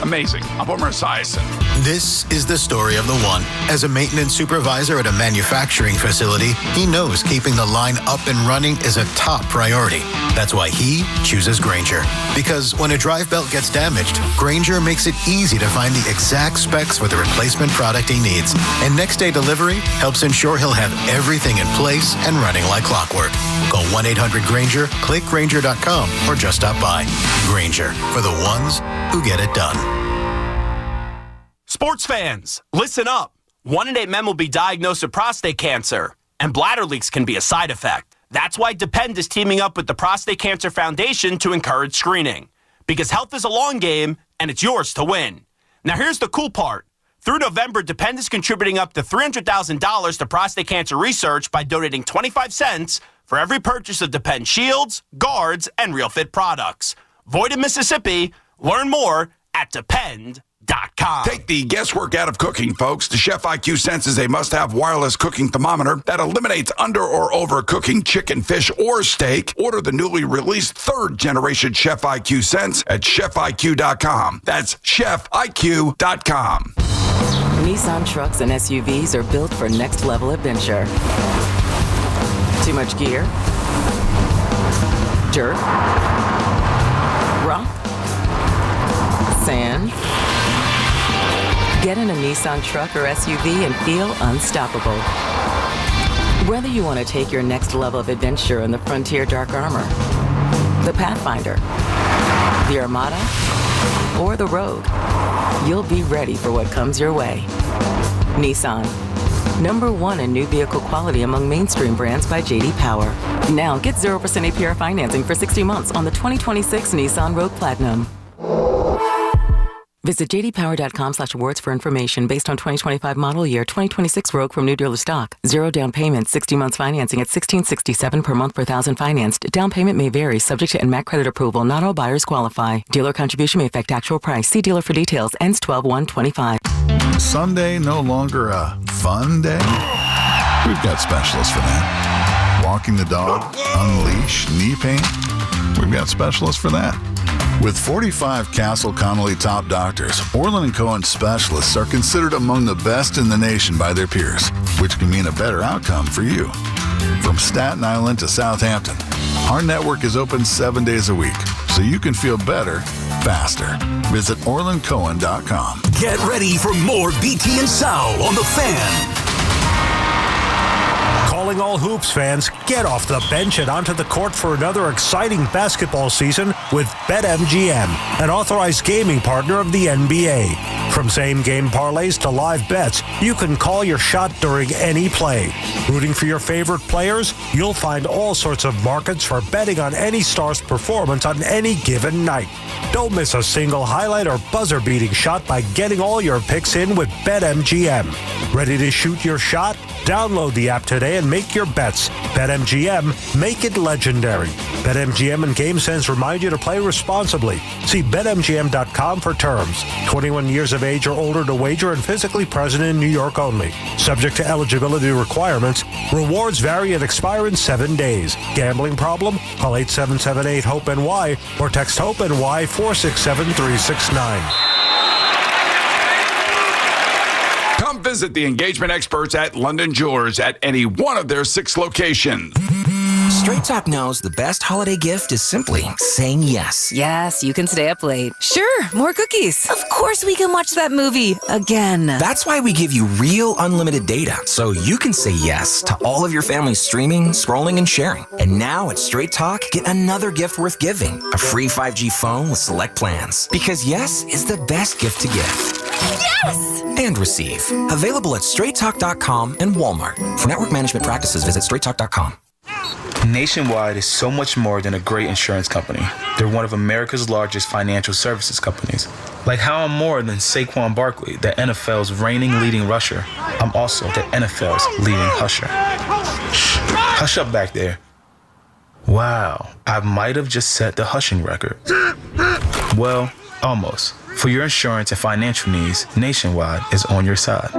Amazing. I'm Boomer Esiason. This is the story of the one. As a maintenance supervisor at a manufacturing facility, he knows keeping the line up and running is a top priority. That's why he chooses Grainger. Because when a drive belt gets damaged, Grainger makes it easy to find the exact specs for the replacement product he needs. And next day delivery helps ensure he'll have everything in place and running like clockwork. Call 1-800-GRAINGER, click Grainger.com, or just stop by. Grainger, for the ones who get it done. Sports fans, listen up. 1 in 8 men will be diagnosed with prostate cancer, and bladder leaks can be a side effect. That's why Depend is teaming up with the Prostate Cancer Foundation to encourage screening. Because health is a long game, and it's yours to win. Now here's the cool part. Through November, Depend is contributing up to $300,000 to prostate cancer research by donating 25 cents for every purchase of Depend shields, guards, and Real Fit products. Void in Mississippi. Learn more at Depend.com. Take the guesswork out of cooking, folks. The Chef IQ Sense is a must-have wireless cooking thermometer that eliminates under or over cooking chicken, fish, or steak. Order the newly released 3rd-generation Chef IQ Sense at chefiq.com. That's chefiq.com. Nissan trucks and SUVs are built for next-level adventure. Too much gear? Dirt? Rock? Sand? Get in a Nissan truck or SUV and feel unstoppable. Whether you want to take your next level of adventure in the Frontier Dark Armor, the Pathfinder, the Armada, or the Rogue, you'll be ready for what comes your way. Nissan, #1 in new vehicle quality among mainstream brands by J.D. Power. Now get 0% APR financing for 60 months on the 2026 Nissan Rogue Platinum. Visit jdpower.com/awards for information based on 2025 model year 2026 Rogue from new dealer stock. 0 down payment, 60 months financing at $1,667 per month per thousand financed. Down payment may vary, subject to NMAC credit approval. Not all buyers qualify. Dealer contribution may affect actual price. See dealer for details. Ends 12/1/25. Sunday no longer a fun day? We've got specialists for that. Walking the dog, unleash, knee pain? We've got specialists for that. With 45 Castle Connolly top doctors, Orland & Cohen specialists are considered among the best in the nation by their peers, which can mean a better outcome for you. From Staten Island to Southampton, our network is open 7 days a week, so you can feel better, faster. Visit OrlandCohen.com. Get ready for more BT and Sal on The Fan. Calling all Hoops fans, get off the bench and onto the court for another exciting basketball season with BetMGM, an authorized gaming partner of the NBA. From same-game parlays to live bets, you can call your shot during any play. Rooting for your favorite players? You'll find all sorts of markets for betting on any star's performance on any given night. Don't miss a single highlight or buzzer-beating shot by getting all your picks in with BetMGM. Ready to shoot your shot? Download the app today and make your bets. BetMGM, make it legendary. BetMGM and GameSense remind you to play responsibly. See BetMGM.com for terms. 21 years of age or older to wager and physically present in New York only. Subject to eligibility requirements. Rewards vary and expire in 7 days. Gambling problem? Call 877-8-HOPE-NY or text HOPE-NY 467-369. Come visit the engagement experts at London Jewelers at any one of their 6 locations. Straight Talk knows the best holiday gift is simply saying yes. Yes, you can stay up late. Sure, more cookies. Of course we can watch that movie again. That's why we give you real unlimited data, so you can say yes to all of your family's streaming, scrolling, and sharing. And now at Straight Talk, get another gift worth giving, a free 5G phone with select plans. Because yes is the best gift to give. Yes! And receive. Available at straighttalk.com and Walmart. For network management practices, visit straighttalk.com. Nationwide is so much more than a great insurance company. They're one of America's largest financial services companies. Like how I'm more than Saquon Barkley, the NFL's reigning leading rusher. I'm also the NFL's leading husher. Hush up back there. Wow, I might have just set the hushing record. Well, almost. For your insurance and financial needs, Nationwide is on your side.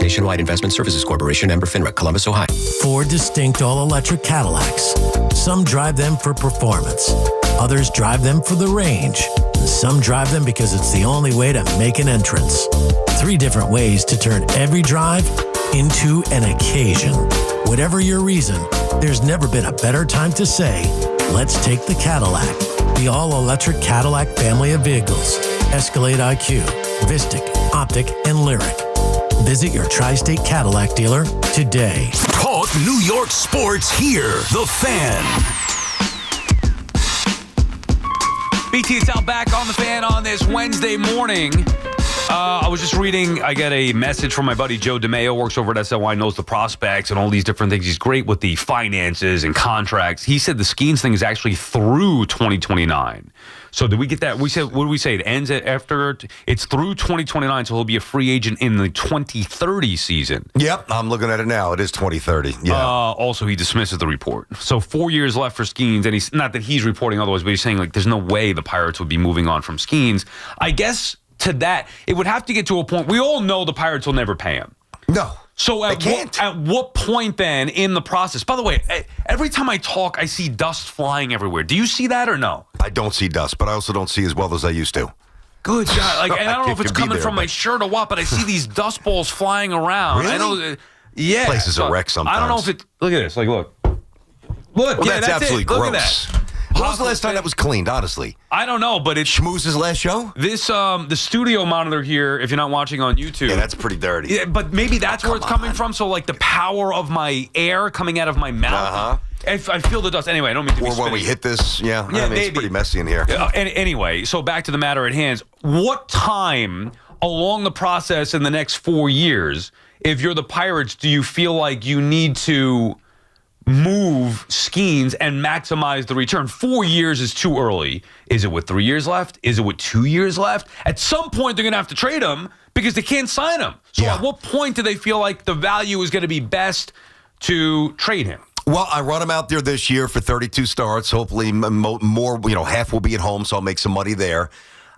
Nationwide Investment Services Corporation, member FINRA, Columbus, Ohio. 4 distinct all-electric Cadillacs. Some drive them for performance. Others drive them for the range. And some drive them because it's the only way to make an entrance. 3 different ways to turn every drive into an occasion. Whatever your reason, there's never been a better time to say, let's take the Cadillac. The all-electric Cadillac family of vehicles. Escalade IQ, Vistic, Optic, and Lyric. Visit your Tri-State Cadillac dealer today. Talk New York sports here. The Fan. BT, it's out back on the Fan on this Wednesday morning. I was just reading, I get a message from my buddy Joe DeMeo, works over at SLY, knows the prospects and all these different things. He's great with the finances and contracts. He said the Skeens thing is actually through 2029. So did we get that? We said, what did we say? It ends after, it's through 2029, so he'll be a free agent in the 2030 season. Yep, I'm looking at it now. It is 2030. Yeah. Also, he dismisses the report. So 4 years left for Skeens, and he's not that he's reporting otherwise, but he's saying like there's no way the Pirates would be moving on from Skeens. I guess to that, it would have to get to a point. We all know the Pirates will never pay him. No. So at what point then in the process? By the way, every time I talk, I see dust flying everywhere. Do you see that or no? I don't see dust, but I also don't see as well as I used to. Good God. Like, and I don't know if it's coming from my shirt or what, but I see these dust balls flying around. Really? I know, yeah. Place is a wreck sometimes. I don't know if it. Look at this. Like, look. Look, well, yeah, that's absolutely gross. Look at that. When was the last time that was cleaned, honestly? I don't know, but it's Schmooze's last show? This the studio monitor here, if you're not watching on YouTube. Yeah, that's pretty dirty. Yeah, but maybe that's where it's coming from. So like the power of my air coming out of my mouth. I feel the dust. Anyway, I don't mean to be when we hit this, I mean, it's pretty messy in here. Anyway, so back to the matter at hand. What time along the process in the next 4 years, if you're the Pirates, do you feel like you need to move Skeens and maximize the return? 4 years is too early. Is it with 3 years left? Is it with 2 years left? At some point, they're going to have to trade him because they can't sign him. So at what point do they feel like the value is going to be best to trade him? Well, I run him out there this year for 32 starts. Hopefully more, half will be at home, so I'll make some money there.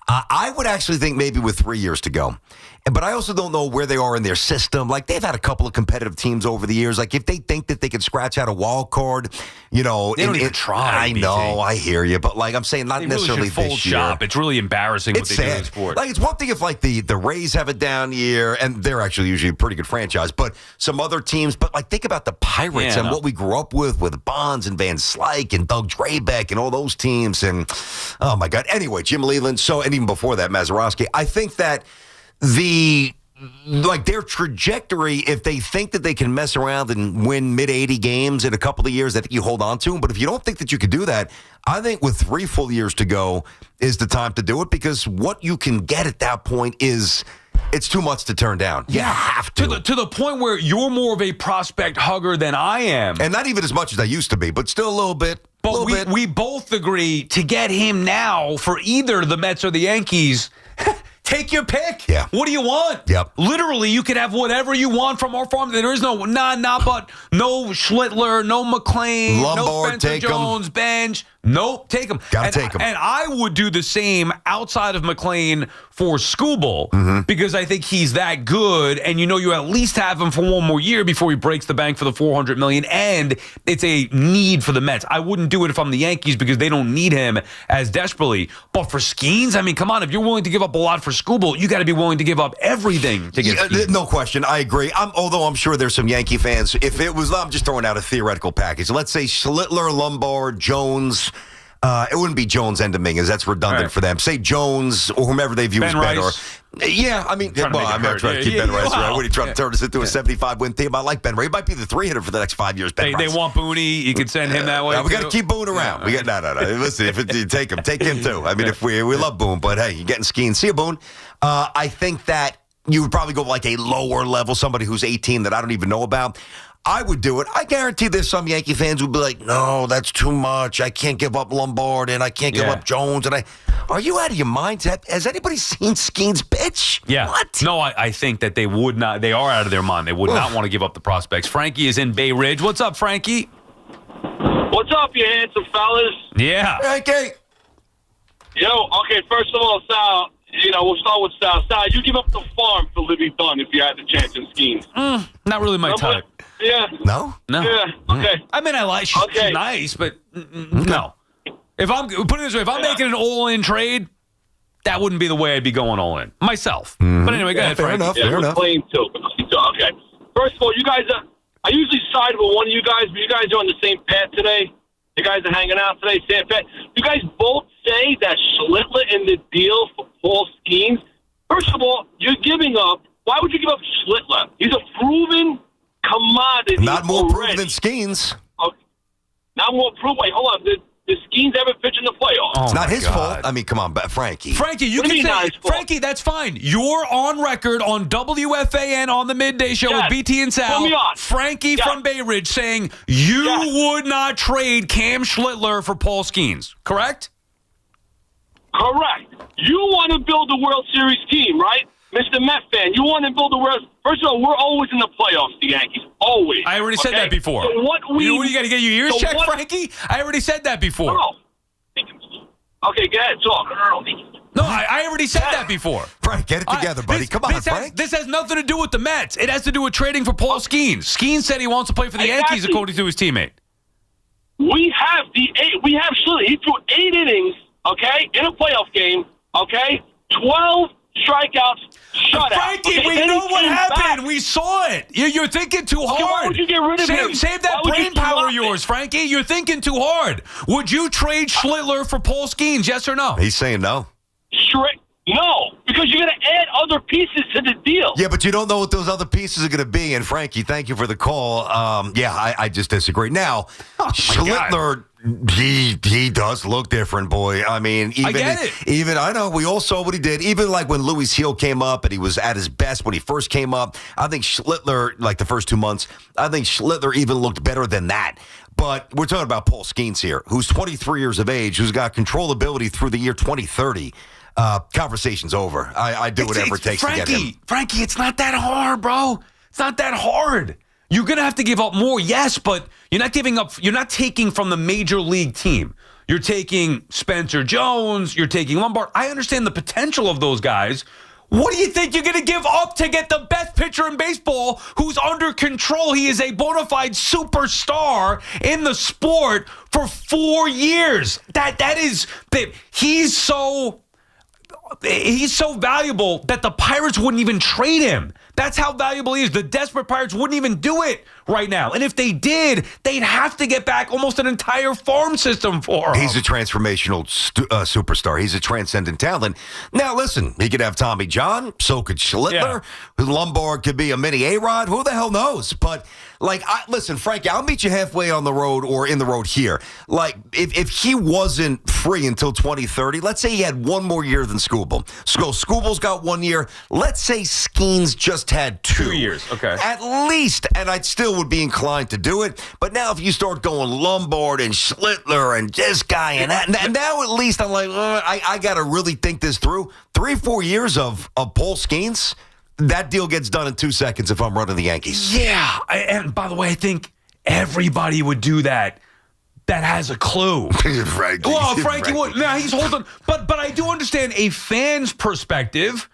I would actually think maybe with 3 years to go. But I also don't know where they are in their system. Like, they've had a couple of competitive teams over the years. Like, if they think that they can scratch out a wild card, they don't even try. I know, I hear you. But, like, I'm saying not necessarily this year. Fold shop. It's really embarrassing what they do in the sport. Like, it's one thing if, like, the Rays have a down year, and they're actually usually a pretty good franchise, but some other teams. But, like, think about the Pirates and what we grew up with Bonds and Van Slyke and Doug Drabeck and all those teams. And, oh, my God. Anyway, Jim Leland. And even before that, Mazeroski. I think that their trajectory, if they think that they can mess around and win mid-80 games in a couple of years, I think you hold on to them. But if you don't think that you could do that, I think with 3 full years to go is the time to do it, because what you can get at that point it's too much to turn down. You have to. To the point where you're more of a prospect hugger than I am. And not even as much as I used to be, but still a little bit. But we both agree to get him now for either the Mets or the Yankees. Take your pick. Yeah. What do you want? Yep. Literally, you could have whatever you want from our farm. There is no Schlittler, no McLean, no Spencer Jones, Bench. Nope, take him. Gotta take him. And I would do the same outside of McLean for Skubal, because I think he's that good, and you at least have him for one more year before he breaks the bank for the $400 million, and it's a need for the Mets. I wouldn't do it if I'm the Yankees because they don't need him as desperately. But for Skeens, I mean, come on, if you're willing to give up a lot for Skubal, you got to be willing to give up everything to get Skeens. No question, I agree. Although I'm sure there's some Yankee fans. If it was, I'm just throwing out a theoretical package. Let's say Schlittler, Lombard, Jones. It wouldn't be Jones and Dominguez. That's redundant for them. Say Jones or whomever they view as better. Yeah, I mean, I'm not trying to keep Ben Rice around. What are you trying to turn us into a 75-win team? I like Ben Rice. He might be the 3-hitter for the next 5 years. They want Booney. You can send him that way. We got to keep Boone around. We got no. Listen, if you take him too. I mean, if we love Boone, but hey, you're getting Skeens. See you, Boone. I think that you would probably go like a lower level, somebody who's 18 that I don't even know about. I would do it. I guarantee there's some Yankee fans who would be like, no, that's too much. I can't give up Lombard and I can't give up Jones. And Are you out of your mind? Has anybody seen Skeens pitch? Yeah. What? No, I think that they would not. They are out of their mind. They would not want to give up the prospects. Frankie is in Bay Ridge. What's up, Frankie? What's up, you handsome fellas? Yeah. Frankie. Yo, okay, first of all, Sal, we'll start with Sal. Sal, you give up the farm for Libby Dunn if you had the chance in Skeens. Not really my type. Yeah. No? No. Yeah, okay. I mean, I like she's nice, but no. If I'm put it this way, if I'm making an all-in trade, that wouldn't be the way I'd be going all-in myself. But anyway, go ahead, fair Frankie. enough. Fair enough. Playing too. Okay. First of all, you guys I usually side with one of you guys, but you guys are on the same path today. You guys are hanging out today, same path. You guys both say that Schlittler in the deal for Paul Skeens. First of all, you're giving up. Why would you give up Schlittler? He's a proven commodity. Not more already. proven than Skeens. Okay. Not more proven. Wait, hold on. Did Skeens ever pitch in the playoffs? It's not his fault. I mean, come on, Frankie. Frankie, you can say, Frankie, that's fine. You're on record on WFAN on the midday show with BT and Sal. Put me on. Frankie from Bay Ridge saying you would not trade Cam Schlittler for Paul Skeens, correct? Correct. You want to build a World Series team, right? Mr. Met fan, you want to build a World... First of all, we're always in the playoffs, the Yankees. Always. I already said that before. So what you got to get your ears checked, Frankie? I already said that before. Okay, go ahead, talk. No, I already said that before. Frank, get it together, buddy. Come on, Frank. This has nothing to do with the Mets. It has to do with trading for Paul Skeens. Skeens said he wants to play for the Yankees, according to his teammate. We have Schlittler. He threw 8 innings, okay, in a playoff game, okay, 12 strikeouts, shutout. Frankie, we know what happened. We saw it. You're thinking too hard. Why would you get rid of him? Save that brain power of yours, Frankie. You're thinking too hard. Would you trade Schlittler for Paul Skeens, yes or no? He's saying no. No, because you're going to add other pieces to the deal. Yeah, but you don't know what those other pieces are going to be. And Frankie, thank you for the call. I just disagree. Now, Schlittler, he does look different, boy. I mean, even I know we all saw what he did. Even like when Louis Hill came up and he was at his best when he first came up. I think Schlittler, like the first 2 months, I think Schlittler even looked better than that. But we're talking about Paul Skeens here, who's 23 years of age, who's got controllability through the year 2030. Conversation's over. I do whatever it takes to get him. Frankie, it's not that hard, bro. It's not that hard. You're going to have to give up more, yes, but you're not giving up. You're not taking from the major league team. You're taking Spencer Jones. You're taking Lombard. I understand the potential of those guys. What do you think you're going to give up to get the best pitcher in baseball who's under control? He is a bona fide superstar in the sport for 4 years. He's so valuable that the Pirates wouldn't even trade him. That's how valuable he is. The desperate Pirates wouldn't even do it right now. And if they did, they'd have to get back almost an entire farm system for him. He's a transformational superstar. He's a transcendent talent. Now, listen, he could have Tommy John. So could Schlittler. Yeah. Lombard could be a mini A-Rod. Who the hell knows? But, listen, Frankie, I'll meet you halfway on the road or in the road here. Like, if he wasn't free until 2030, let's say he had 1 more year than Skubal. So Skubal's got 1 year. Let's say Skeens just had 2 years. Okay. At least, and I still would be inclined to do it. But now if you start going Lombard and Schlittler and this guy and that, and now at least I'm like, I got to really think this through. 3-4 years of Paul Skeens, that deal gets done in 2 seconds if I'm running the Yankees. Yeah. And by the way, I think everybody would do that. That has a clue. Frankie would. Now he's holding. But I do understand a fan's perspective.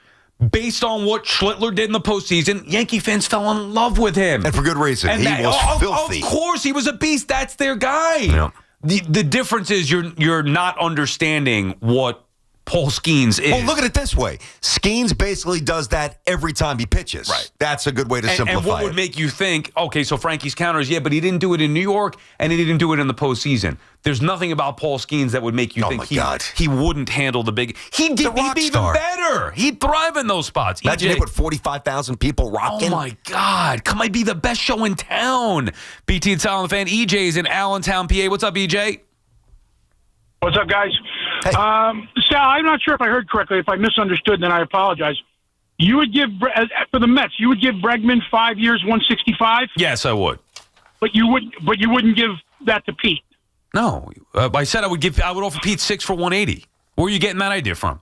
Based on what Schlittler did in the postseason, Yankee fans fell in love with him. And for good reason. And he was filthy. Of course, he was a beast. That's their guy. Yeah. The difference is you're not understanding what Paul Skeens is. Well, look at it this way. Skeens basically does that every time he pitches. Right. That's a good way to simplify it. And what would make you think, okay, so Frankie's counters, but he didn't do it in New York, and he didn't do it in the postseason. There's nothing about Paul Skeens that would make you think he wouldn't handle the big... He'd be even better. He'd thrive in those spots. Imagine it with 45,000 people rocking. Oh, my God. Come might be the best show in town. BT and Sal on the Fan. EJ's in Allentown, PA. What's up, EJ? What's up, guys? Hey. Sal, I'm not sure if I heard correctly. If I misunderstood, then I apologize. You would give, for the Mets, you would give Bregman 5 years, 165? Yes, I would. But you wouldn't give that to Pete. No. I said I would offer Pete 6 for 180. Where are you getting that idea from?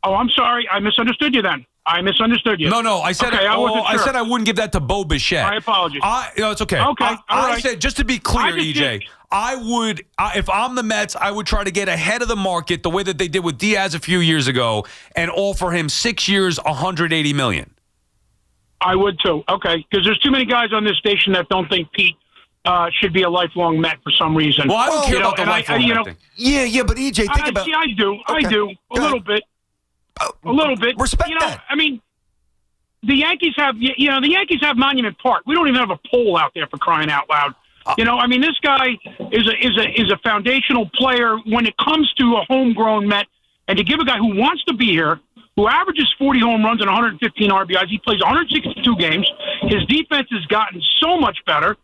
Oh, I'm sorry. I misunderstood you then. I misunderstood you. No. I said okay, I said I wouldn't give that to Bo Bichette. I apologize. It's okay. Okay, all I right. said, just to be clear, EJ, I would, if I'm the Mets, I would try to get ahead of the market the way that they did with Diaz a few years ago and offer him 6 years, $180 million. I would too. Okay, because there's too many guys on this station that don't think Pete should be a lifelong Met for some reason. Well, I don't care about the lifelong Met thing. Yeah, but EJ, think about. See, I do. Okay. I do a little bit. A little bit. Respect that. I mean, the Yankees have. The Yankees have Monument Park. We don't even have a pole out there, for crying out loud. I mean, this guy is a foundational player when it comes to a homegrown Met, and to give a guy who wants to be here, who averages 40 home runs and 115 RBIs, he plays 162 games. His defense has gotten so much better.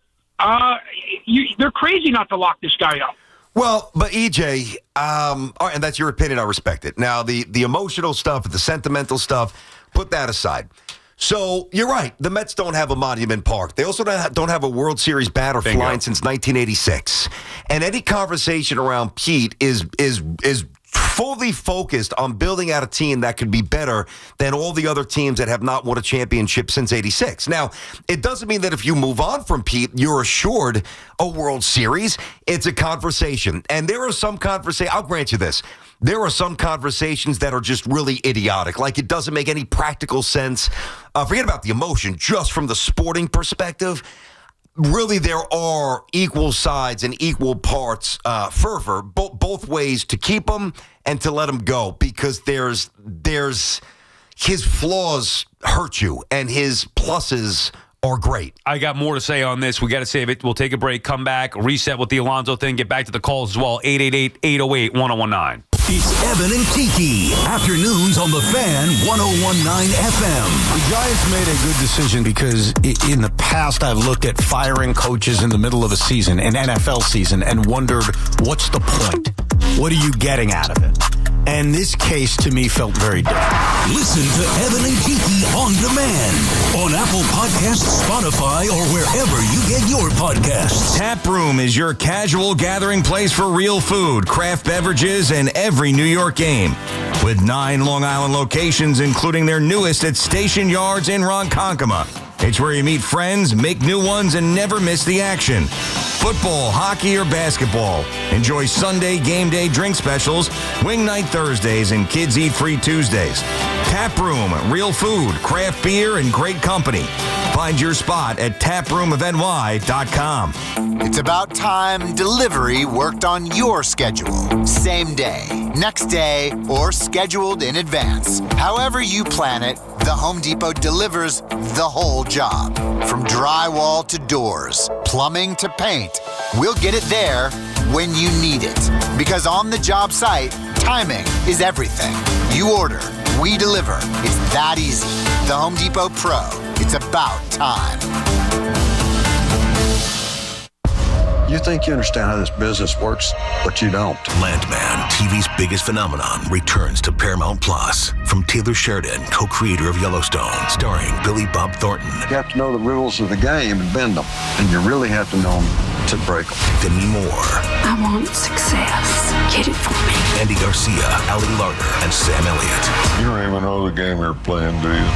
They're crazy not to lock this guy up. Well, but EJ, all right, and that's your opinion. I respect it. Now, the emotional stuff, the sentimental stuff, put that aside. So you're right. The Mets don't have a Monument Park. They also don't have a World Series banner flying since 1986. And any conversation around Pete is fully focused on building out a team that could be better than all the other teams that have not won a championship since 86. Now, it doesn't mean that if you move on from Pete, you're assured a World Series. It's a conversation. And there are some conversations, I'll grant you this, there are some conversations that are just really idiotic. Like, it doesn't make any practical sense. Forget about the emotion, just from the sporting perspective. Really, there are equal sides and equal parts, fervor, both ways to keep him and to let him go, because there's his flaws hurt you and his pluses are great. I got more to say on this. We got to save it. We'll take a break, come back, reset with the Alonso thing, get back to the calls as well. 888-808-1019. It's Evan and Kiki. Afternoons on the Fan 101.9 FM. The Giants made a good decision because in the past I've looked at firing coaches in the middle of a season, an NFL season, and wondered, what's the point? What are you getting out of it? And this case, to me, felt very different. Listen to Evan and Kiki on demand on Apple Podcasts, Spotify, or wherever you get your podcasts. Tap Room is your casual gathering place for real food, craft beverages, and every New York game. With 9 Long Island locations, including their newest at Station Yards in Ronkonkoma. It's where you meet friends, make new ones, and never miss the action. Football, hockey, or basketball. Enjoy Sunday game day drink specials, wing night Thursdays, and kids eat free Tuesdays. Tap Room, real food, craft beer, and great company. Find your spot at taproomofny.com. It's about time delivery worked on your schedule. Same day, next day, or scheduled in advance. However you plan it, the Home Depot delivers the whole job. From drywall to doors, plumbing to paint, we'll get it there when you need it. Because on the job site, timing is everything. You order, we deliver. It's that easy. The Home Depot Pro. It's about time. You think you understand how this business works, but you don't. Landman, TV's biggest phenomenon, returns to Paramount Plus. From Taylor Sheridan, co-creator of Yellowstone, starring Billy Bob Thornton. You have to know the rules of the game and bend them. And you really have to know them to break them. Demi Moore. I want success. Get it for me. Andy Garcia, Ali Larter, and Sam Elliott. You don't even know the game you're playing, do you?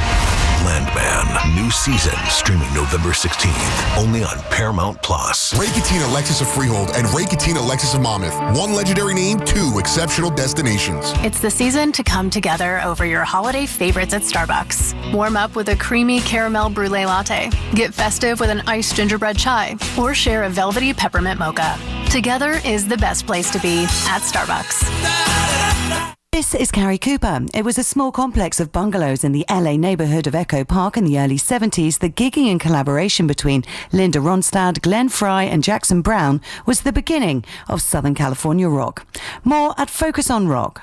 Landman, new season, streaming November 16th, only on Paramount Plus. Ray Cattina Lexus of Freehold and Ray Cattina Lexus of Monmouth. One legendary name, 2 exceptional destinations. It's the season to come together over your holiday favorites at Starbucks. Warm up with a creamy caramel brulee latte. Get festive with an iced gingerbread chai. Or share a velvety peppermint mocha. Together is the best place to be at Starbucks. This is Carrie Cooper. It was a small complex of bungalows in the LA neighborhood of Echo Park in the early 70s. The gigging and collaboration between Linda Ronstadt, Glenn Fry, and Jackson Browne was the beginning of Southern California rock. More at FocusOnRock.com.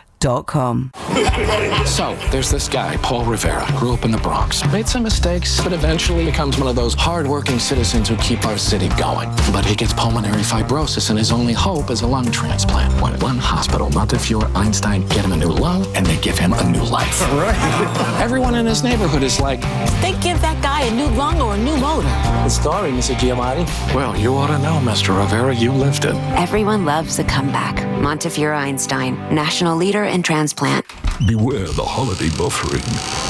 So, there's this guy, Paul Rivera, grew up in the Bronx, made some mistakes, but eventually becomes one of those hard-working citizens who keep our city going. But he gets pulmonary fibrosis, and his only hope is a lung transplant. When one hospital, Montefiore Einstein, get him a new lung, and they give him a new life. Right. Everyone in his neighborhood is like, they give that guy a new lung or a new motor. The story, Mr. Giamatti. Well, you ought to know, Mr. Rivera, you lived it. Everyone loves a comeback. Montefiore Einstein, national leader and transplant. Beware the holiday buffering.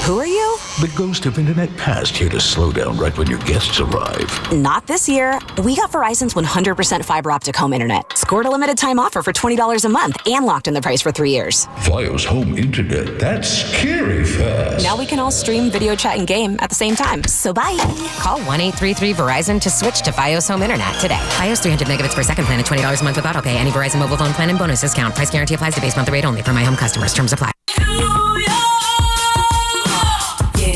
Who are you? The ghost of internet past here to slow down right when your guests arrive. Not this year. We got Verizon's 100% fiber optic home internet. Scored a limited time offer for $20 a month and locked in the price for 3 years. Fios home internet, that's scary fast. Now we can all stream, video chat, and game at the same time. So bye. Call 1-833-VERIZON to switch to Fios home internet today. Fios 300 megabits per second plan at $20 a month with autopay. Any Verizon mobile phone plan and bonus discount. Price guarantee applies to base monthly rate only for my home customers. Terms apply.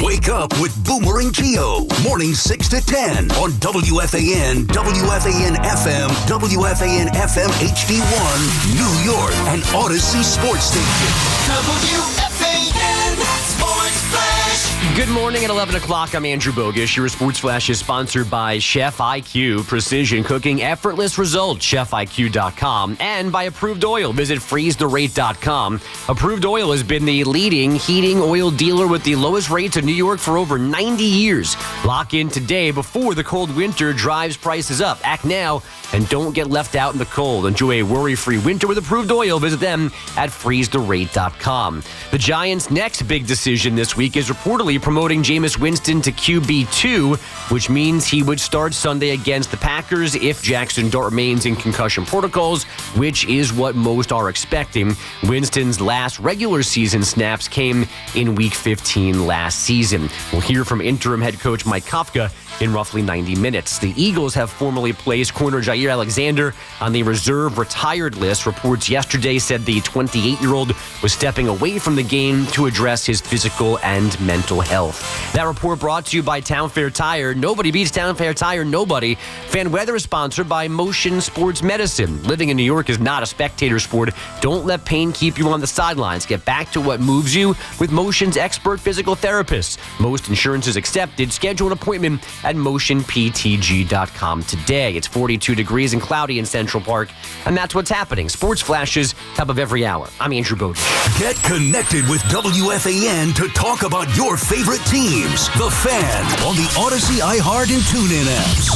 Wake up with Boomer and Geo. Mornings 6 to 10 on WFAN, WFAN FM, WFAN FM HD1, New York, and Odyssey Sports Station. WFAN Sports Flash. Good morning at 11 o'clock. I'm Andrew Bogish. Your Sports Flash is sponsored by Chef IQ. Precision cooking, effortless results. ChefIQ.com. And by Approved Oil. Visit freeztherate.com. Approved Oil has been the leading heating oil dealer with the lowest rates in New York for over 90 years. Lock in today before the cold winter drives prices up. Act now and don't get left out in the cold. Enjoy a worry-free winter with Approved Oil. Visit them at freeztherate.com. The Giants' next big decision this week is reportedly promoting Jameis Winston to QB2, which means he would start Sunday against the Packers if Jackson Dart remains in concussion protocols, which is what most are expecting. Winston's last regular season snaps came in Week 15 last season. We'll hear from interim head coach Mike Kafka in roughly 90 minutes. The Eagles have formally placed corner Jair Alexander on the reserve retired list. Reports yesterday said the 28-year-old was stepping away from the game to address his physical and mental health. That report brought to you by Town Fair Tire. Nobody beats Town Fair Tire, nobody. Fan weather is sponsored by Motion Sports Medicine. Living in New York is not a spectator sport. Don't let pain keep you on the sidelines. Get back to what moves you with Motion's expert physical therapists. Most insurances accepted. Schedule an appointment at motionptg.com today. It's 42 degrees and cloudy in Central Park, and that's what's happening. Sports flashes, top of every hour. I'm Andrew Bode. Get connected with WFAN to talk about your favorite teams. The Fan on the Odyssey, iHeart, and TuneIn apps.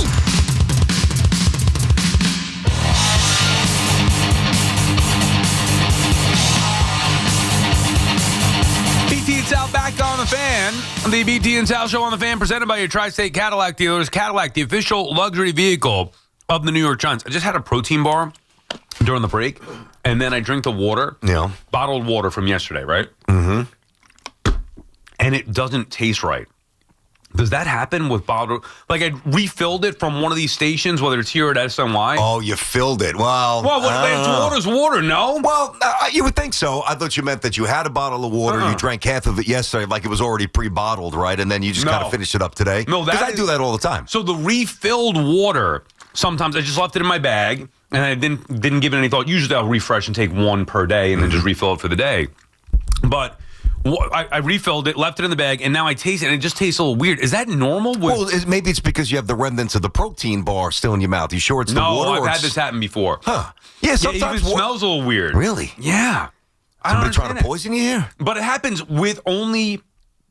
BT and Sal back on the Fan. The BT and Sal show on the Fan presented by your Tri-State Cadillac dealers. Cadillac, the official luxury vehicle of the New York Giants. I just had a protein bar during the break, and then I drink the water. Yeah. Bottled water from yesterday, right? Mm-hmm. And it doesn't taste right. Does that happen with bottled? Like I refilled it from one of these stations, whether it's here at SNY. Oh, you filled it. Well, water's water, no? Well, you would think so. I thought you meant that you had a bottle of water, you drank half of it yesterday like it was already pre-bottled, right? And then you just kind of finished it up today. No, because I do that all the time. So the refilled water, sometimes I just left it in my bag and I didn't give it any thought. Usually I'll refresh and take one per day and then just refill it for the day. But I refilled it, left it in the bag, and now I taste it, and it just tastes a little weird. Is that normal? Well, maybe it's because you have the remnants of the protein bar still in your mouth. You sure it's the water? No, I've had this happen before. Huh. Yeah, sometimes it even smells a little weird. Really? Yeah. Somebody trying to poison you here? But it happens with only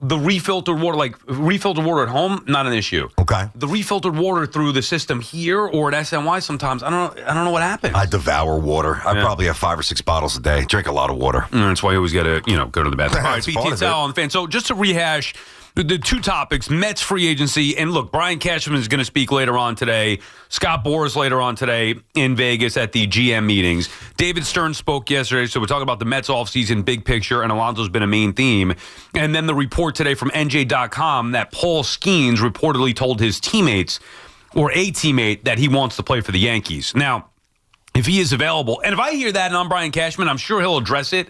the refiltered water, like refiltered water at home, not an issue. Okay. The refiltered water through the system here or at SNY sometimes, I don't know what happens. I devour water. I probably have 5 or 6 bottles a day. Drink a lot of water. That's why you always got to, go to the bathroom. All right, BT and Sal on the Fan. So just to rehash the two topics, Mets free agency, and look, Brian Cashman is going to speak later on today. Scott Boras later on today in Vegas at the GM meetings. David Stern spoke yesterday, so we're talking about the Mets offseason big picture, and Alonso's been a main theme. And then the report today from NJ.com that Paul Skeens reportedly told his teammates, or a teammate, that he wants to play for the Yankees. Now, if he is available, and if I hear that and I'm Brian Cashman, I'm sure he'll address it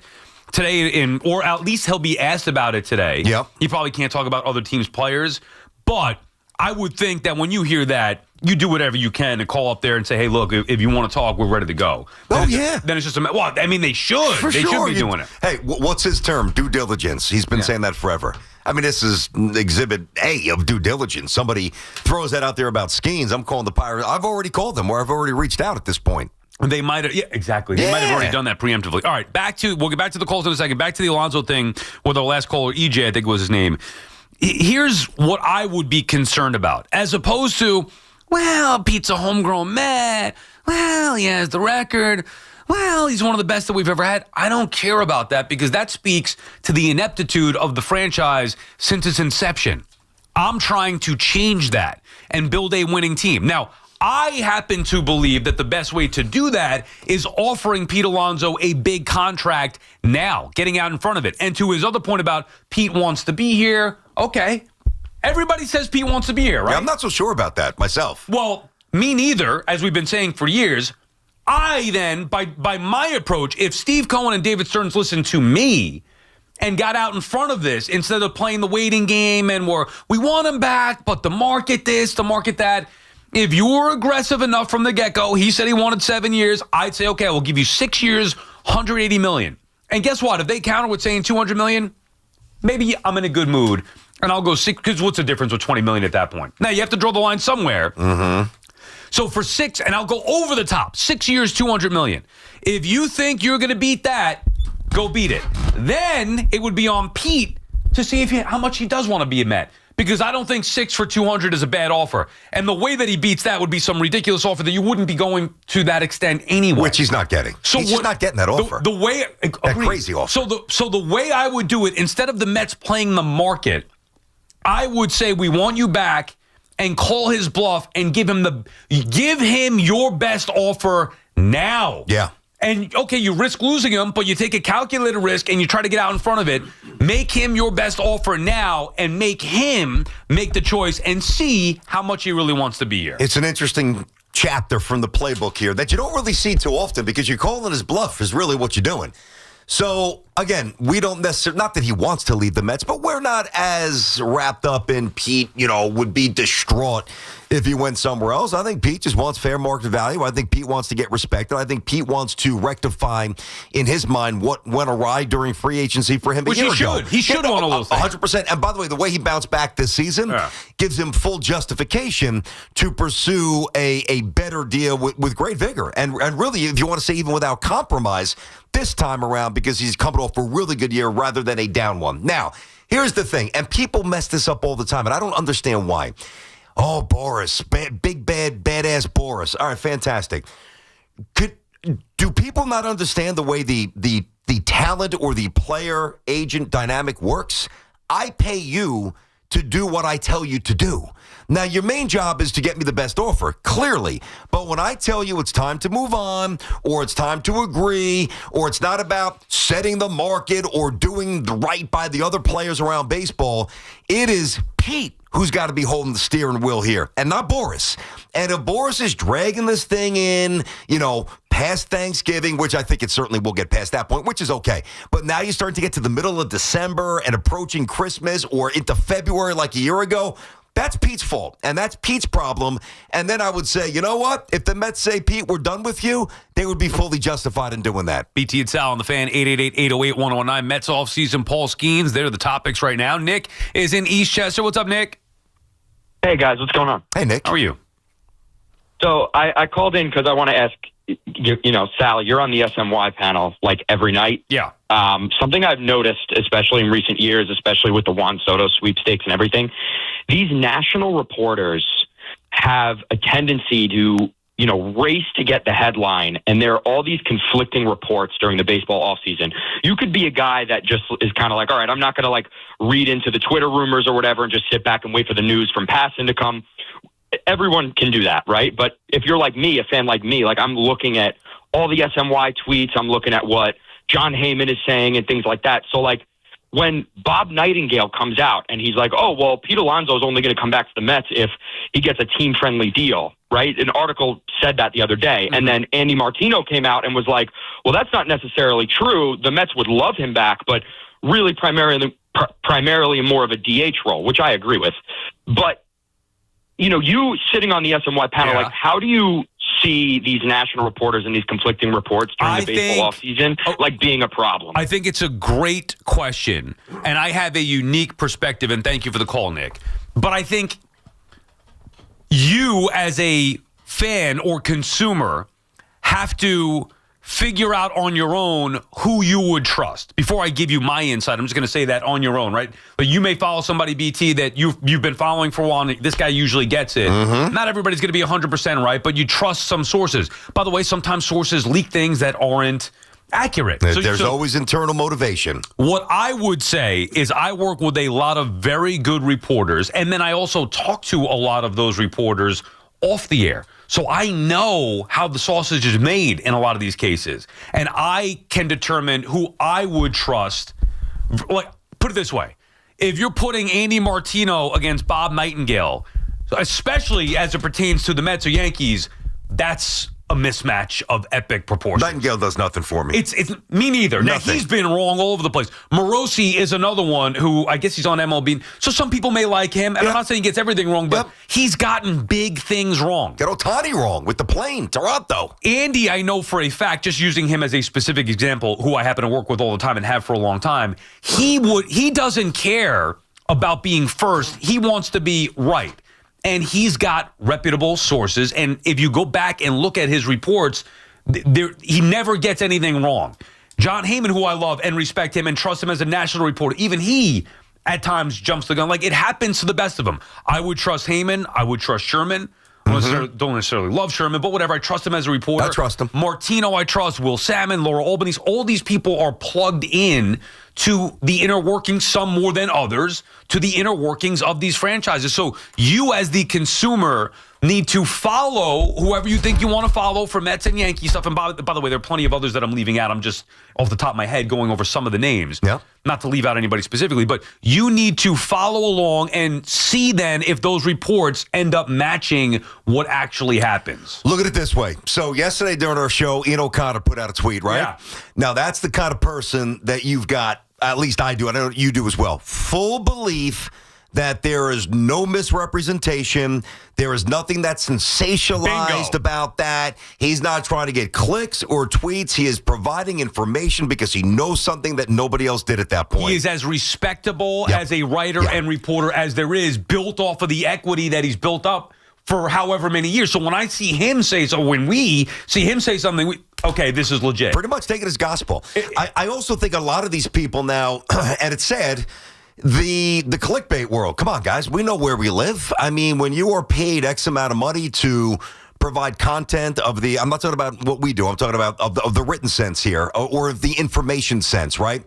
today, or at least he'll be asked about it today. Yep. He probably can't talk about other teams' players, but I would think that when you hear that, you do whatever you can to call up there and say, hey, look, if you want to talk, we're ready to go. Then it's just they should. For they sure. should be doing it. Hey, what's his term? Due diligence. He's been saying that forever. I mean, this is exhibit A of due diligence. Somebody throws that out there about Skeens. I'm calling the Pirates. I've already called them, or I've already reached out at this point. They might have, exactly. They might have already done that preemptively. All right, we'll get back to the calls in a second. Back to the Alonso thing with our last caller, EJ, I think was his name. Here's what I would be concerned about, as opposed to, well, Pete's a homegrown Met. Well, he has the record. well, he's one of the best that we've ever had. I don't care about that because that speaks to the ineptitude of the franchise since its inception. I'm trying to change that and build a winning team. Now, I happen to believe that the best way to do that is offering Pete Alonso a big contract now, getting out in front of it. And to his other point about Pete wants to be here, okay. Everybody says Pete wants to be here, right? Yeah, I'm not so sure about that myself. Well, me neither, as we've been saying for years. I then, by my approach, if Steve Cohen and David Stearns listened to me and got out in front of this instead of playing the waiting game and we want him back, but the market this, the market that. If you were aggressive enough from the get-go, he said he wanted 7 years, I'd say, okay, we'll give you 6 years, $180 million. And guess what? If they counter with saying $200 million, maybe I'm in a good mood, and I'll go 6, because what's the difference with $20 million at that point? Now, you have to draw the line somewhere. Mm-hmm. So for 6, and I'll go over the top, 6 years, $200 million. If you think you're going to beat that, go beat it. Then it would be on Pete to see how much he does want to be a Met. Because I don't think 6 for $200 is a bad offer. And the way that he beats that would be some ridiculous offer that you wouldn't be going to that extent anyway. Which he's not getting. He's just not getting that offer. The way that crazy offer. So the way I would do it, instead of the Mets playing the market, I would say we want you back and call his bluff and give him your best offer now. Yeah. And, okay, you risk losing him, but you take a calculated risk and you try to get out in front of it. Make him your best offer now and make him make the choice and see how much he really wants to be here. It's an interesting chapter from the playbook here that you don't really see too often because you're calling his bluff is really what you're doing. So, again, we don't necessarily, not that he wants to leave the Mets, but we're not as wrapped up in Pete, would be distraught if he went somewhere else. I think Pete just wants fair market value. I think Pete wants to get respected. I think Pete wants to rectify, in his mind, what went awry during free agency for him a year ago. He should want all those things. 100%. And by the way, the way he bounced back this season gives him full justification to pursue a better deal with great vigor. And really, if you want to say even without compromise, this time around, because he's coming off a really good year rather than a down one. Now, here's the thing, and people mess this up all the time, and I don't understand why. Oh, Boris, big, badass Boris. All right, fantastic. Do people not understand the way the talent or the player-agent dynamic works? I pay you to do what I tell you to do. Now, your main job is to get me the best offer, clearly. But when I tell you it's time to move on, or it's time to agree, or it's not about setting the market or doing the right by the other players around baseball, it is Pete who's got to be holding the steering wheel here, and not Boris. And if Boris is dragging this thing in, past Thanksgiving, which I think it certainly will get past that point, which is okay. But now you're starting to get to the middle of December and approaching Christmas or into February like a year ago. That's Pete's fault, and that's Pete's problem. And then I would say, you know what? If the Mets say, Pete, we're done with you, they would be fully justified in doing that. BT and Sal on the Fan, 888-808-1019. Mets offseason, Paul Skeens. They're the topics right now. Nick is in Eastchester. What's up, Nick? Hey, guys. What's going on? Hey, Nick. How are you? So I called in because I want to ask, Sal, you're on the SMY panel like every night. Yeah. Something I've noticed, especially in recent years, especially with the Juan Soto sweepstakes and everything, these national reporters have a tendency to, race to get the headline. And there are all these conflicting reports during the baseball offseason. You could be a guy that just is kind of like, all right, I'm not going to read into the Twitter rumors or whatever and just sit back and wait for the news from Passan to come. Everyone can do that, right? But if you're like me, a fan like me, I'm looking at all the SMY tweets, I'm looking at what John Heyman is saying and things like that. So when Bob Nightingale comes out and he's like, oh, well, Pete Alonso is only going to come back to the Mets if he gets a team-friendly deal, right? An article said that the other day. Mm-hmm. And then Andy Martino came out and was like, well, that's not necessarily true. The Mets would love him back, but really primarily more of a DH role, which I agree with. But, you sitting on the SMY panel, how do you see these national reporters and these conflicting reports during the baseball offseason being a problem? I think it's a great question, and I have a unique perspective, and thank you for the call, Nick. But I think you as a fan or consumer have to figure out on your own who you would trust. Before I give you my insight, I'm just going to say that on your own, right? But you may follow somebody, BT, that you've been following for a while, and this guy usually gets it. Not everybody's going to be 100% right, but you trust some sources. By the way, sometimes sources leak things that aren't accurate. There's always internal motivation. What I would say is I work with a lot of very good reporters, and then I also talk to a lot of those reporters off the air. So I know how the sausage is made in a lot of these cases. And I can determine who I would trust. Like, put it this way. If you're putting Andy Martino against Bob Nightingale, especially as it pertains to the Mets or Yankees, that's a mismatch of epic proportions. Nightingale does nothing for me. It's me neither. Now, Nothing. he's been wrong all over the place. Morosi is another one who I guess he's on MLB. So some people may like him. And I'm not saying he gets everything wrong, but he's gotten big things wrong. Got Ohtani wrong with the plane, Toronto. Andy, I know for a fact, just using him as a specific example, who I happen to work with all the time and have for a long time, he doesn't care about being first. He wants to be right. And he's got reputable sources. And if you go back and look at his reports, he never gets anything wrong. John Heyman, who I love and respect him and trust him as a national reporter, even he at times jumps the gun. Like, it happens to the best of them. I would trust Heyman. I would trust Sherman. Don't necessarily love Sherman, but whatever. I trust him as a reporter. I trust him. Martino, I trust. Will Salmon, Laura Albanese. All these people are plugged in to the inner workings, some more than others, to the inner workings of these franchises. So you as the consumer need to follow whoever you think you want to follow for Mets and Yankee stuff. And by the way, there are plenty of others that I'm leaving out. I'm just off the top of my head going over some of the names. Yeah. Not to leave out anybody specifically, but you need to follow along and see then if those reports end up matching what actually happens. Look at it this way. So yesterday during our show, Ian O'Connor put out a tweet, right? Yeah. Now, that's the kind of person that you've got, at least I do, I know you do as well, full belief that there is no misrepresentation. There is nothing that's sensationalized about that. He's not trying to get clicks or tweets. He is providing information because he knows something that nobody else did at that point. He is as respectable as a writer and reporter as there is, built off of the equity that he's built up for however many years. So when I see him say so, when we see him say something, okay, this is legit. Pretty much take it as gospel. I also think a lot of these people now, and it's sad, the clickbait world. Come on, guys. We know where we live. I mean, when you are paid X amount of money to provide content of the, I'm not talking about what we do. I'm talking about of the written sense here, or the information sense, right?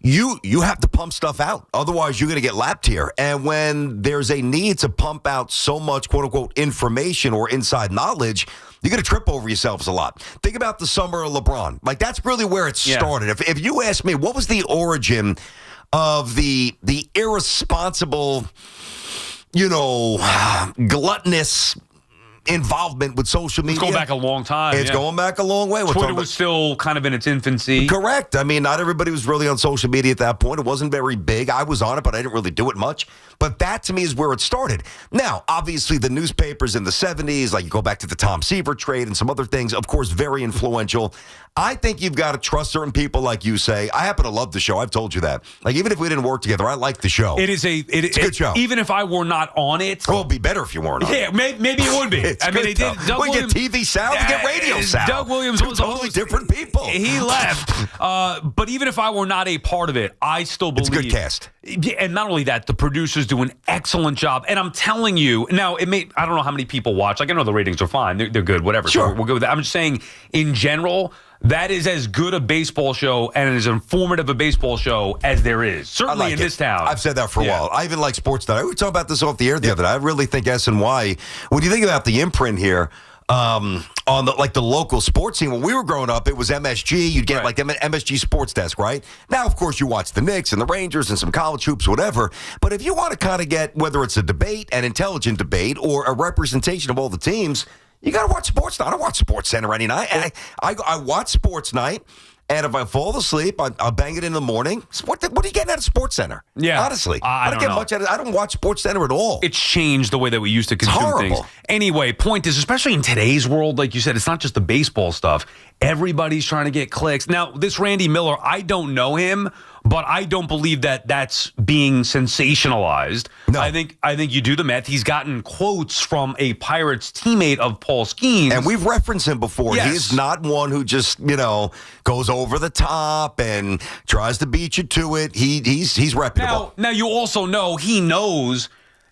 You have to pump stuff out. Otherwise, you're going to get lapped here. And when there's a need to pump out so much, quote unquote, information or inside knowledge, you're going to trip over yourselves a lot. Think about the summer of LeBron. Like, that's really where it started. If you ask me, what was the origin of the irresponsible, gluttonous involvement with social media? It's going back a long time. It's going back a long way. Twitter was still kind of in its infancy. Correct. I mean, not everybody was really on social media at that point. It wasn't very big. I was on it, but I didn't really do it much. But that, to me, is where it started. Now, obviously, the newspapers in the 70s, like you go back to the Tom Seaver trade and some other things, of course, very influential. I think you've got to trust certain people, like you say. I happen to love the show. I've told you that. Like, even if we didn't work together, I like the show. It's a good show. Even if I were not on it. Well, it'd be better if you weren't on it. Yeah, maybe it would be. It's good, they did. We get TV sound, we get radio sound. Doug Williams Two was totally different people. He left. But even if I were not a part of it, I still believe. It's a good cast. And not only that, the producers do an excellent job. And I'm telling you, now, I don't know how many people watch. Like, I know the ratings are fine. They're good, whatever. Sure. So we'll go with that. I'm just saying, in general, that is as good a baseball show and as informative a baseball show as there is. Certainly in this town. I've said that for a while. I even like Sportsnet. We were talking about this off the air the other day. I really think SNY, when you think about the imprint here, on the local sports scene, when we were growing up, it was MSG. You'd get like MSG Sports Desk, right? Now, of course, you watch the Knicks and the Rangers and some college hoops, whatever. But if you want to kind of get, whether it's a debate, an intelligent debate, or a representation of all the teams, you got to watch Sports Night. I don't watch Sports Center any night. I watch Sports Night, and if I fall asleep, I'll bang it in the morning. What are you getting out of Sports Center? Yeah. Honestly. I don't don't get know. much out of it. I don't watch Sports Center at all. It's changed the way that we used to consume things. Anyway, point is, especially in today's world, like you said, it's not just the baseball stuff. Everybody's trying to get clicks. Now, this Randy Miller, I don't know him, but I don't believe that that's being sensationalized. No. I think you do the math. He's gotten quotes from a Pirates teammate of Paul Skeens. And we've referenced him before. Yes. He's not one who just, goes over the top and tries to beat you to it. He's reputable. Now you also know he knows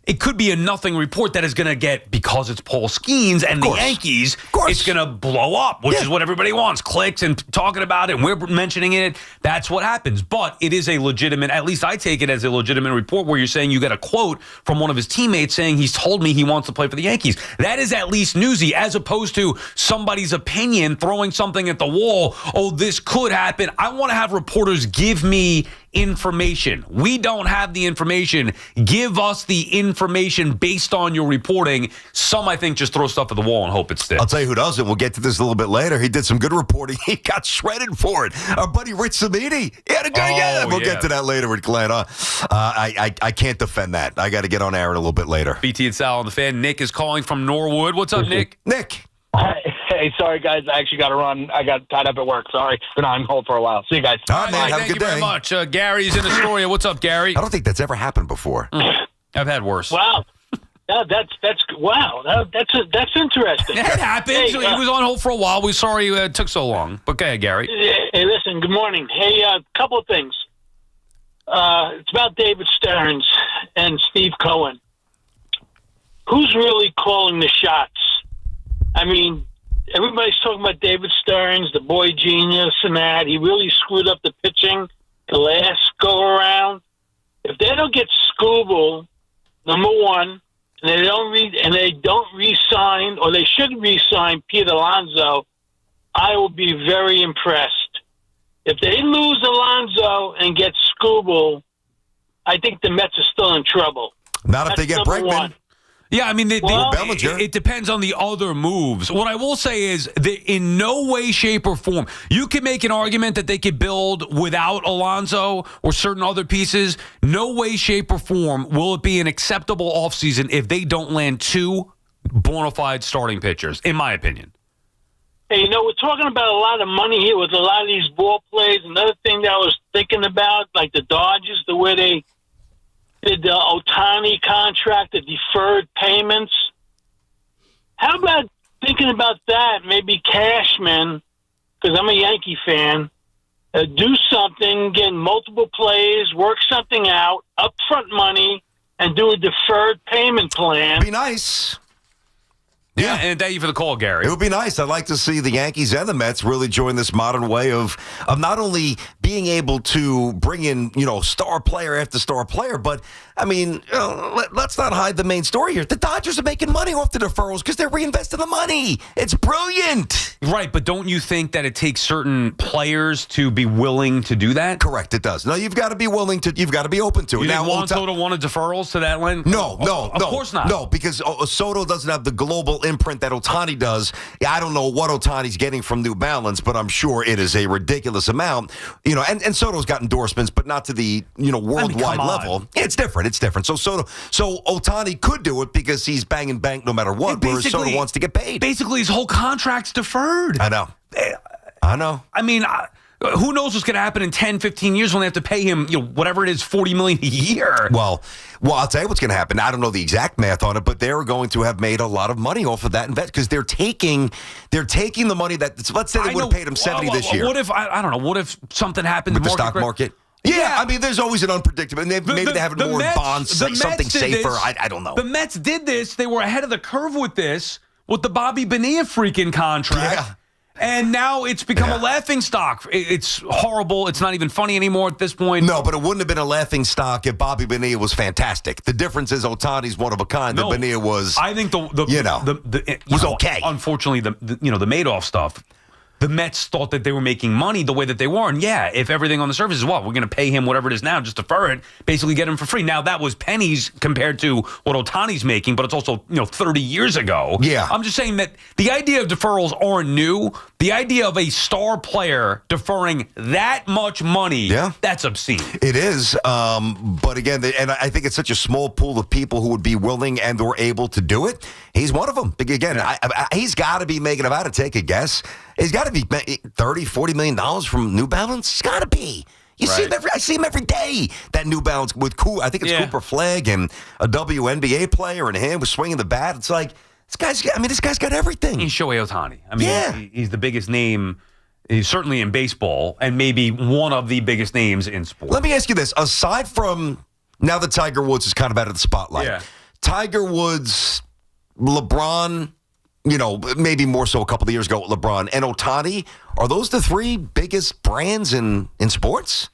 it could be a nothing report that is going to get, because it's Paul Skeens and the Yankees, it's going to blow up, which is what everybody wants. Clicks and talking about it, and we're mentioning it. That's what happens. But it is a legitimate, at least I take it as a legitimate report where you're saying you get a quote from one of his teammates saying he's told me he wants to play for the Yankees. That is at least newsy, as opposed to somebody's opinion throwing something at the wall. Oh, this could happen. I want to have reporters give me information. We don't have the information. Give us the information based on your reporting. Some, I think, just throw stuff at the wall and hope it sticks. I'll tell you who doesn't. We'll get to this a little bit later. He did some good reporting. He got shredded for it. Our buddy Rich Samiti. He had a good game. We'll get to that later with Glenn. I can't defend that. I got to get on air in a little bit later. BT and Sal on the Fan. Nick is calling from Norwood. What's up, Nick? Nick. Hey, sorry, guys. I actually got to run. I got tied up at work. Sorry. Been on hold for a while. See you guys. All right, man. Have a good day. Thank you very much. Gary's in Astoria. What's up, Gary? I don't think that's ever happened before. I've had worse. Wow. That's wow. That's interesting. It happens. Hey, He was on hold for a while. We're sorry it took so long. But go ahead, Gary. Hey, listen. Good morning. Hey, a couple of things. It's about David Stearns and Steve Cohen. Who's really calling the shots? I mean, everybody's talking about David Stearns, the boy genius, and that. He really screwed up the pitching the last go-around. If they don't get Scooble, number one, and they don't re-sign, or they should re-sign Pete Alonso, I will be very impressed. If they lose Alonso and get Scooble, I think the Mets are still in trouble. Not if they get Bregman. One. Yeah, I mean, it depends on the other moves. What I will say is that in no way, shape, or form, you can make an argument that they could build without Alonso or certain other pieces. No way, shape, or form will it be an acceptable offseason if they don't land two bona fide starting pitchers, in my opinion. Hey, we're talking about a lot of money here with a lot of these ball plays. Another thing that I was thinking about, like the Dodgers, the way they did the Ohtani contract, the deferred payments. How about thinking about that? Maybe Cashman, because I'm a Yankee fan, do something, get multiple plays, work something out, upfront money, and do a deferred payment plan. Be nice. Yeah, and thank you for the call, Gary. It would be nice. I'd like to see the Yankees and the Mets really join this modern way of not only being able to bring in, star player after star player, but, I mean, let's not hide the main story here. The Dodgers are making money off the deferrals because they're reinvesting the money. It's brilliant. Right, but don't you think that it takes certain players to be willing to do that? Correct, it does. No, you've got to be willing to, you've got to be open to it. You think Juan Soto wanted deferrals to that line? No. Of course not. No, because Soto doesn't have the global imprint that Ohtani does. I don't know what Ohtani's getting from New Balance, but I'm sure it is a ridiculous amount. And Soto's got endorsements, but not to the worldwide level. It's different. So Ohtani could do it because he's banging bank no matter what, whereas Soto wants to get paid. Basically, his whole contract's deferred. I know. I mean, who knows what's going to happen in 10, 15 years when they have to pay him, whatever it is, $40 million a year. Well, I'll tell you what's going to happen. I don't know the exact math on it, but they're going to have made a lot of money off of that investment because they're taking the money that, let's say they would have paid him 70 this year. What if, I don't know, what if something happened with the stock market? Yeah, I mean, there's always an unpredictable. And maybe they have more Mets, bonds, something safer. I don't know. The Mets did this. They were ahead of the curve with this, with the Bobby Bonilla freaking contract. Yeah. And now it's become a laughingstock. It's horrible. It's not even funny anymore at this point. No, but it wouldn't have been a laughingstock if Bobby Bonilla was fantastic. The difference is Ohtani's one of a kind. No, Bonilla was. I think was okay. Unfortunately, the Madoff stuff. The Mets thought that they were making money the way that they were. And yeah, if everything on the surface is, we're going to pay him whatever it is now, just defer it, basically get him for free. Now, that was pennies compared to what Ohtani's making, but it's also, 30 years ago. Yeah. I'm just saying that the idea of deferrals aren't new. The idea of a star player deferring that much money, that's obscene. It is. But again, and I think it's such a small pool of people who would be willing and or able to do it. He's one of them. Again, he's got to be making, if I had to take a guess, he's got to be $30, $40 million from New Balance. He's got to be. You see him I see him every day. That New Balance with I think it's Cooper Flagg and a WNBA player and him was swinging the bat. It's like this guy's got everything. He's Shohei Ohtani. I mean, he's the biggest name. He's certainly in baseball and maybe one of the biggest names in sports. Let me ask you this: aside from now that Tiger Woods is kind of out of the spotlight, Tiger Woods, LeBron. Maybe more so a couple of years ago with LeBron and Ohtani. Are those the three biggest brands in sports?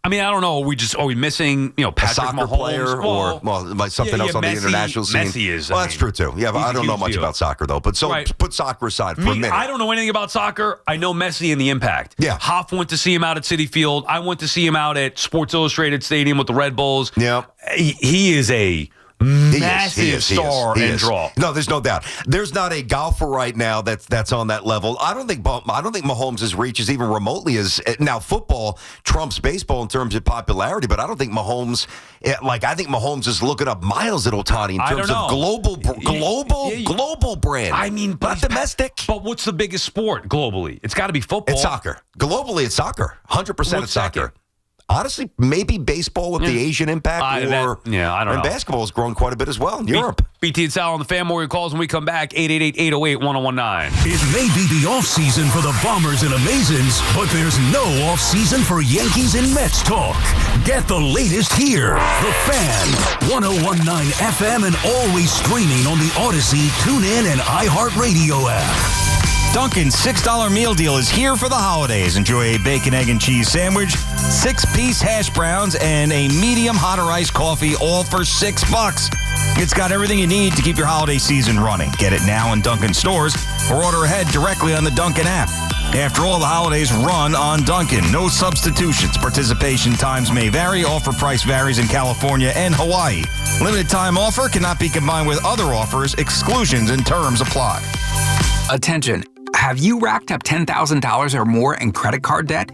I mean, I don't know. Are we missing, Patrick a soccer Mahomes? player or something else on the international scene? Messi is. Well, that's true, too. Yeah, but I don't know much about soccer, though. But put soccer aside for a minute. I don't know anything about soccer. I know Messi and the impact. Yeah. Hoff went to see him out at Citi Field. I went to see him out at Sports Illustrated Stadium with the Red Bulls. Yeah. He is a massive star and draw. No, there's no doubt. There's not a golfer right now that's on that level. I don't think Mahomes' reach is even remotely as now. Football trumps baseball in terms of popularity, but I don't think Mahomes. I think Mahomes is looking up miles at Ohtani in terms of global brand. I mean, not domestic. But what's the biggest sport globally? It's got to be football. It's soccer. Globally, it's soccer. 100% it's soccer. Second? Honestly, maybe baseball with the Asian impact, I don't know. And basketball has grown quite a bit as well in Europe. BT and Sal on the Fan Warrior calls when we come back. 888-808-1019. It may be the offseason for the Bombers and Amazons, but there's no offseason for Yankees and Mets talk. Get the latest here. The Fan, 101.9 FM, and always streaming on the Odyssey, TuneIn, and iHeartRadio app. Dunkin's $6 meal deal is here for the holidays. Enjoy a bacon, egg, and cheese sandwich, 6-piece hash browns, and a medium hot or iced coffee, all for $6. It's got everything you need to keep your holiday season running. Get it now in Dunkin' stores or order ahead directly on the Dunkin' app. After all, the holidays run on Dunkin'. No substitutions. Participation times may vary. Offer price varies in California and Hawaii. Limited time offer cannot be combined with other offers. Exclusions and terms apply. Attention. Have you racked up $10,000 or more in credit card debt?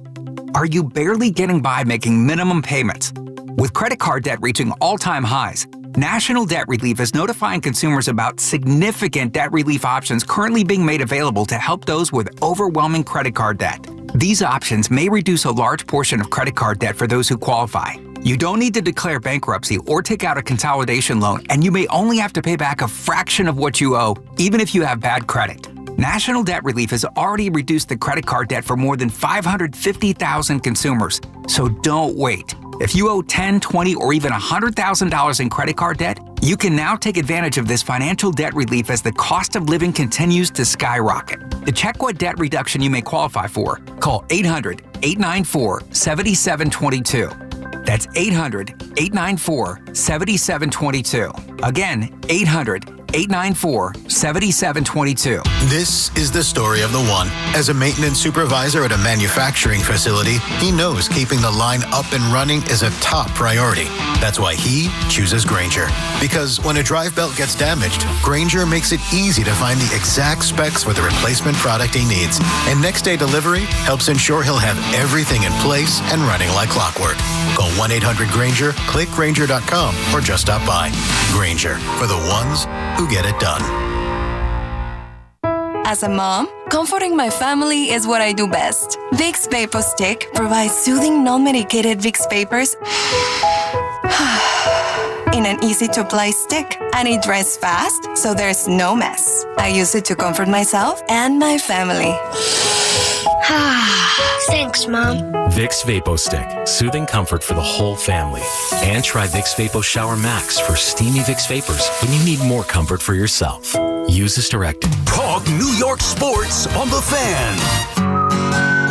Are you barely getting by making minimum payments? With credit card debt reaching all-time highs, National Debt Relief is notifying consumers about significant debt relief options currently being made available to help those with overwhelming credit card debt. These options may reduce a large portion of credit card debt for those who qualify. You don't need to declare bankruptcy or take out a consolidation loan, and you may only have to pay back a fraction of what you owe, even if you have bad credit. National Debt Relief has already reduced the credit card debt for more than 550,000 consumers. So don't wait. If you owe $10,000, $20,000, or even $100,000 in credit card debt, you can now take advantage of this financial debt relief as the cost of living continues to skyrocket. To check what debt reduction you may qualify for, call 800-894-7722. That's 800-894-7722. Again, 800-894-7722. This is the story of the one. As a maintenance supervisor at a manufacturing facility, he knows keeping the line up and running is a top priority. That's why he chooses Grainger. Because when a drive belt gets damaged, Grainger makes it easy to find the exact specs for the replacement product he needs. And next day delivery helps ensure he'll have everything in place and running like clockwork. Call 1-800-GRAINGER, click Grainger.com, or just stop by. Grainger, for the ones who get it done. As a mom, comforting my family is what I do best. Vicks Vapor Stick provides soothing, non-medicated Vicks vapors in an easy-to-apply stick, and it dries fast, so there's no mess. I use it to comfort myself and my family. Thanks, Mom. Vicks Vapo Stick, soothing comfort for the whole family. And try Vicks Vapo Shower Max for steamy Vicks Vapors when you need more comfort for yourself. Use as directed. Talk New York sports on The Fan.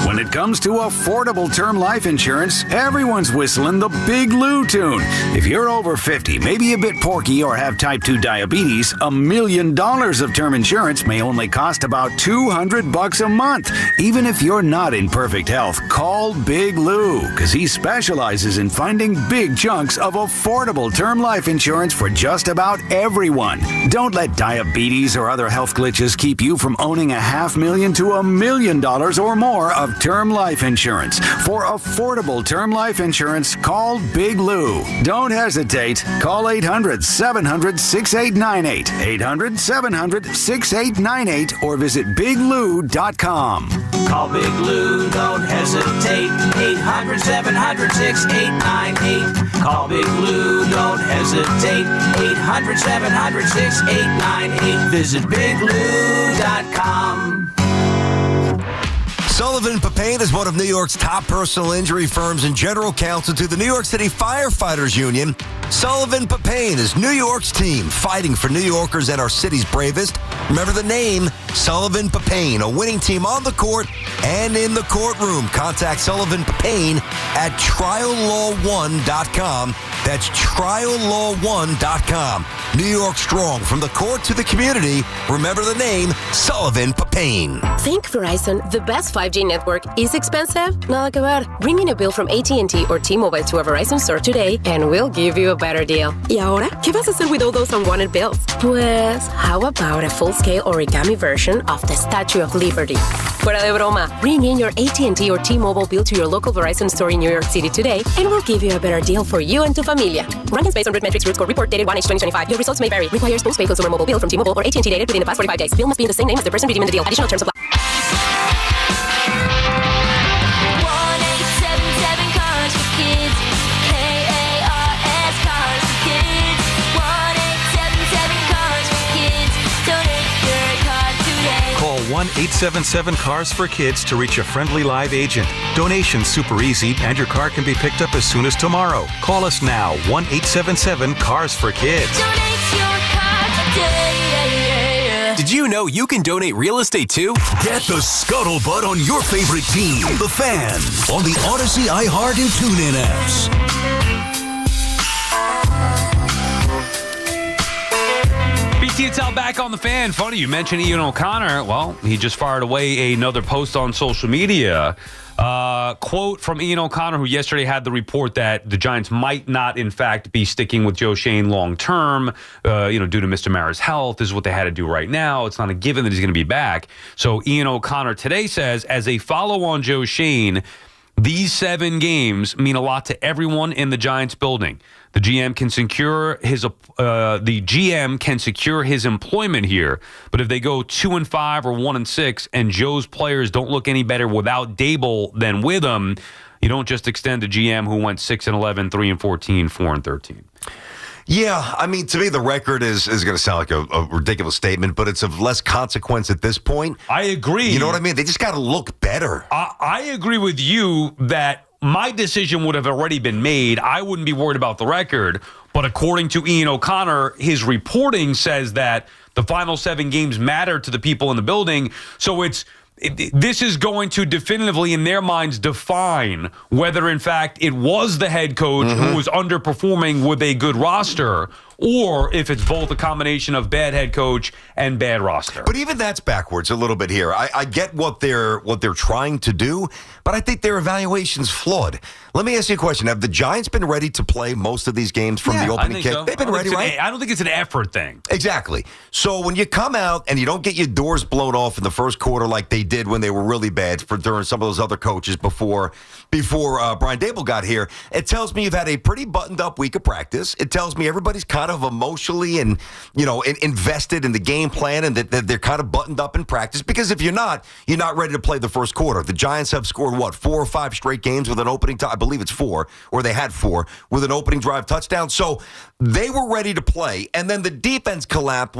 When it comes to affordable term life insurance, everyone's whistling the Big Lou tune. If you're over 50, maybe a bit porky, or have type 2 diabetes, $1 million of term insurance may only cost about $200 a month. Even if you're not in perfect health, call Big Lou, because he specializes in finding big chunks of affordable term life insurance for just about everyone. Don't let diabetes or other health glitches keep you from owning $500,000 to $1 million or more of term Term Life Insurance. For affordable term life insurance, call Big Lou. Don't hesitate. Call 800-700-6898. 800-700-6898 or visit biglou.com. Call Big Lou, don't hesitate. 800-700-6898. Call Big Lou, don't hesitate. 800-700-6898. Visit biglou.com. Sullivan Papain is one of New York's top personal injury firms and general counsel to the New York City Firefighters Union. Sullivan Papain is New York's team fighting for New Yorkers and our city's bravest. Remember the name, Sullivan Papain, a winning team on the court and in the courtroom. Contact Sullivan Papain at triallaw1.com. That's triallaw1.com. New York strong, from the court to the community. Remember the name, Sullivan Papain. Think Verizon, the best 5G network, is expensive? Nada que ver. Bring in a bill from AT&T or T-Mobile to a Verizon store today and we'll give you a better deal. ¿Y ahora? ¿Qué vas a hacer with all those unwanted bills? Pues, how about a full-scale origami version of the Statue of Liberty? Fuera de broma. Bring in your AT&T or T-Mobile bill to your local Verizon store in New York City today and we'll give you a better deal for you and tu familia. Rankings based on RIT root score report dated 1H2025. Your results may vary. Requires postpaid consumer mobile bill from T-Mobile or AT&T dated within the past 45 days. Bill must be in the same name as the person redeeming the deal. Additional terms apply. 1877 Cars for Kids. KARS Cars for Kids. 1877 Cars for Kids. Donate your car today. Call 1-877-CARS for Kids to reach a friendly live agent. Donation's super easy, and your car can be picked up as soon as tomorrow. Call us now, 1-877-CARS for Kids. Donate your car today. Did you know you can donate real estate too? Get the scuttlebutt on your favorite team, the Fan, on the Odyssey, iHeart, and TuneIn apps. BT, it's out back on the Fan. Funny, you mentioned Ian O'Connor. Well, he just fired away another post on social media. Quote from Ian O'Connor, who yesterday had the report that the Giants might not, in fact, be sticking with Joe Schoen long term, due to Mr. Mara's health. This is what they had to do right now. It's not a given that he's going to be back. So Ian O'Connor today says, as a follow-on Joe Schoen, these 7 games mean a lot to everyone in the Giants building. The GM can secure his employment here, but if they go 2-5 or 1-6, and Joe's players don't look any better without Daboll than with him, you don't just extend the GM who went 6-11, 3-14, 4-13. Yeah, I mean, to me, the record is going to sound like a ridiculous statement, but it's of less consequence at this point. I agree. You know what I mean? They just got to look better. I agree with you that my decision would have already been made. I wouldn't be worried about the record. But according to Ian O'Connor, his reporting says that the final 7 games matter to the people in the building. So this is going to definitively, in their minds, define whether, in fact, it was the head coach who was underperforming with a good roster, or if it's both a combination of bad head coach and bad roster. But even that's backwards a little bit here. I get what they're trying to do, but I think their evaluation's flawed. Let me ask you a question. Have the Giants been ready to play most of these games from the opening kick? So. They've been ready, right? I don't think it's an effort thing. Exactly. So when you come out and you don't get your doors blown off in the first quarter like they did when they were really bad during some of those other coaches before Brian Daboll got here, it tells me you've had a pretty buttoned-up week of practice. It tells me everybody's kind of emotionally and invested in the game plan, and that they're kind of buttoned up in practice. Because if you're not ready to play the first quarter. The Giants have scored 4 or 5 straight games with an opening time. I believe it's 4, or they had 4 with an opening drive touchdown. So they were ready to play, and then the defense collapsed,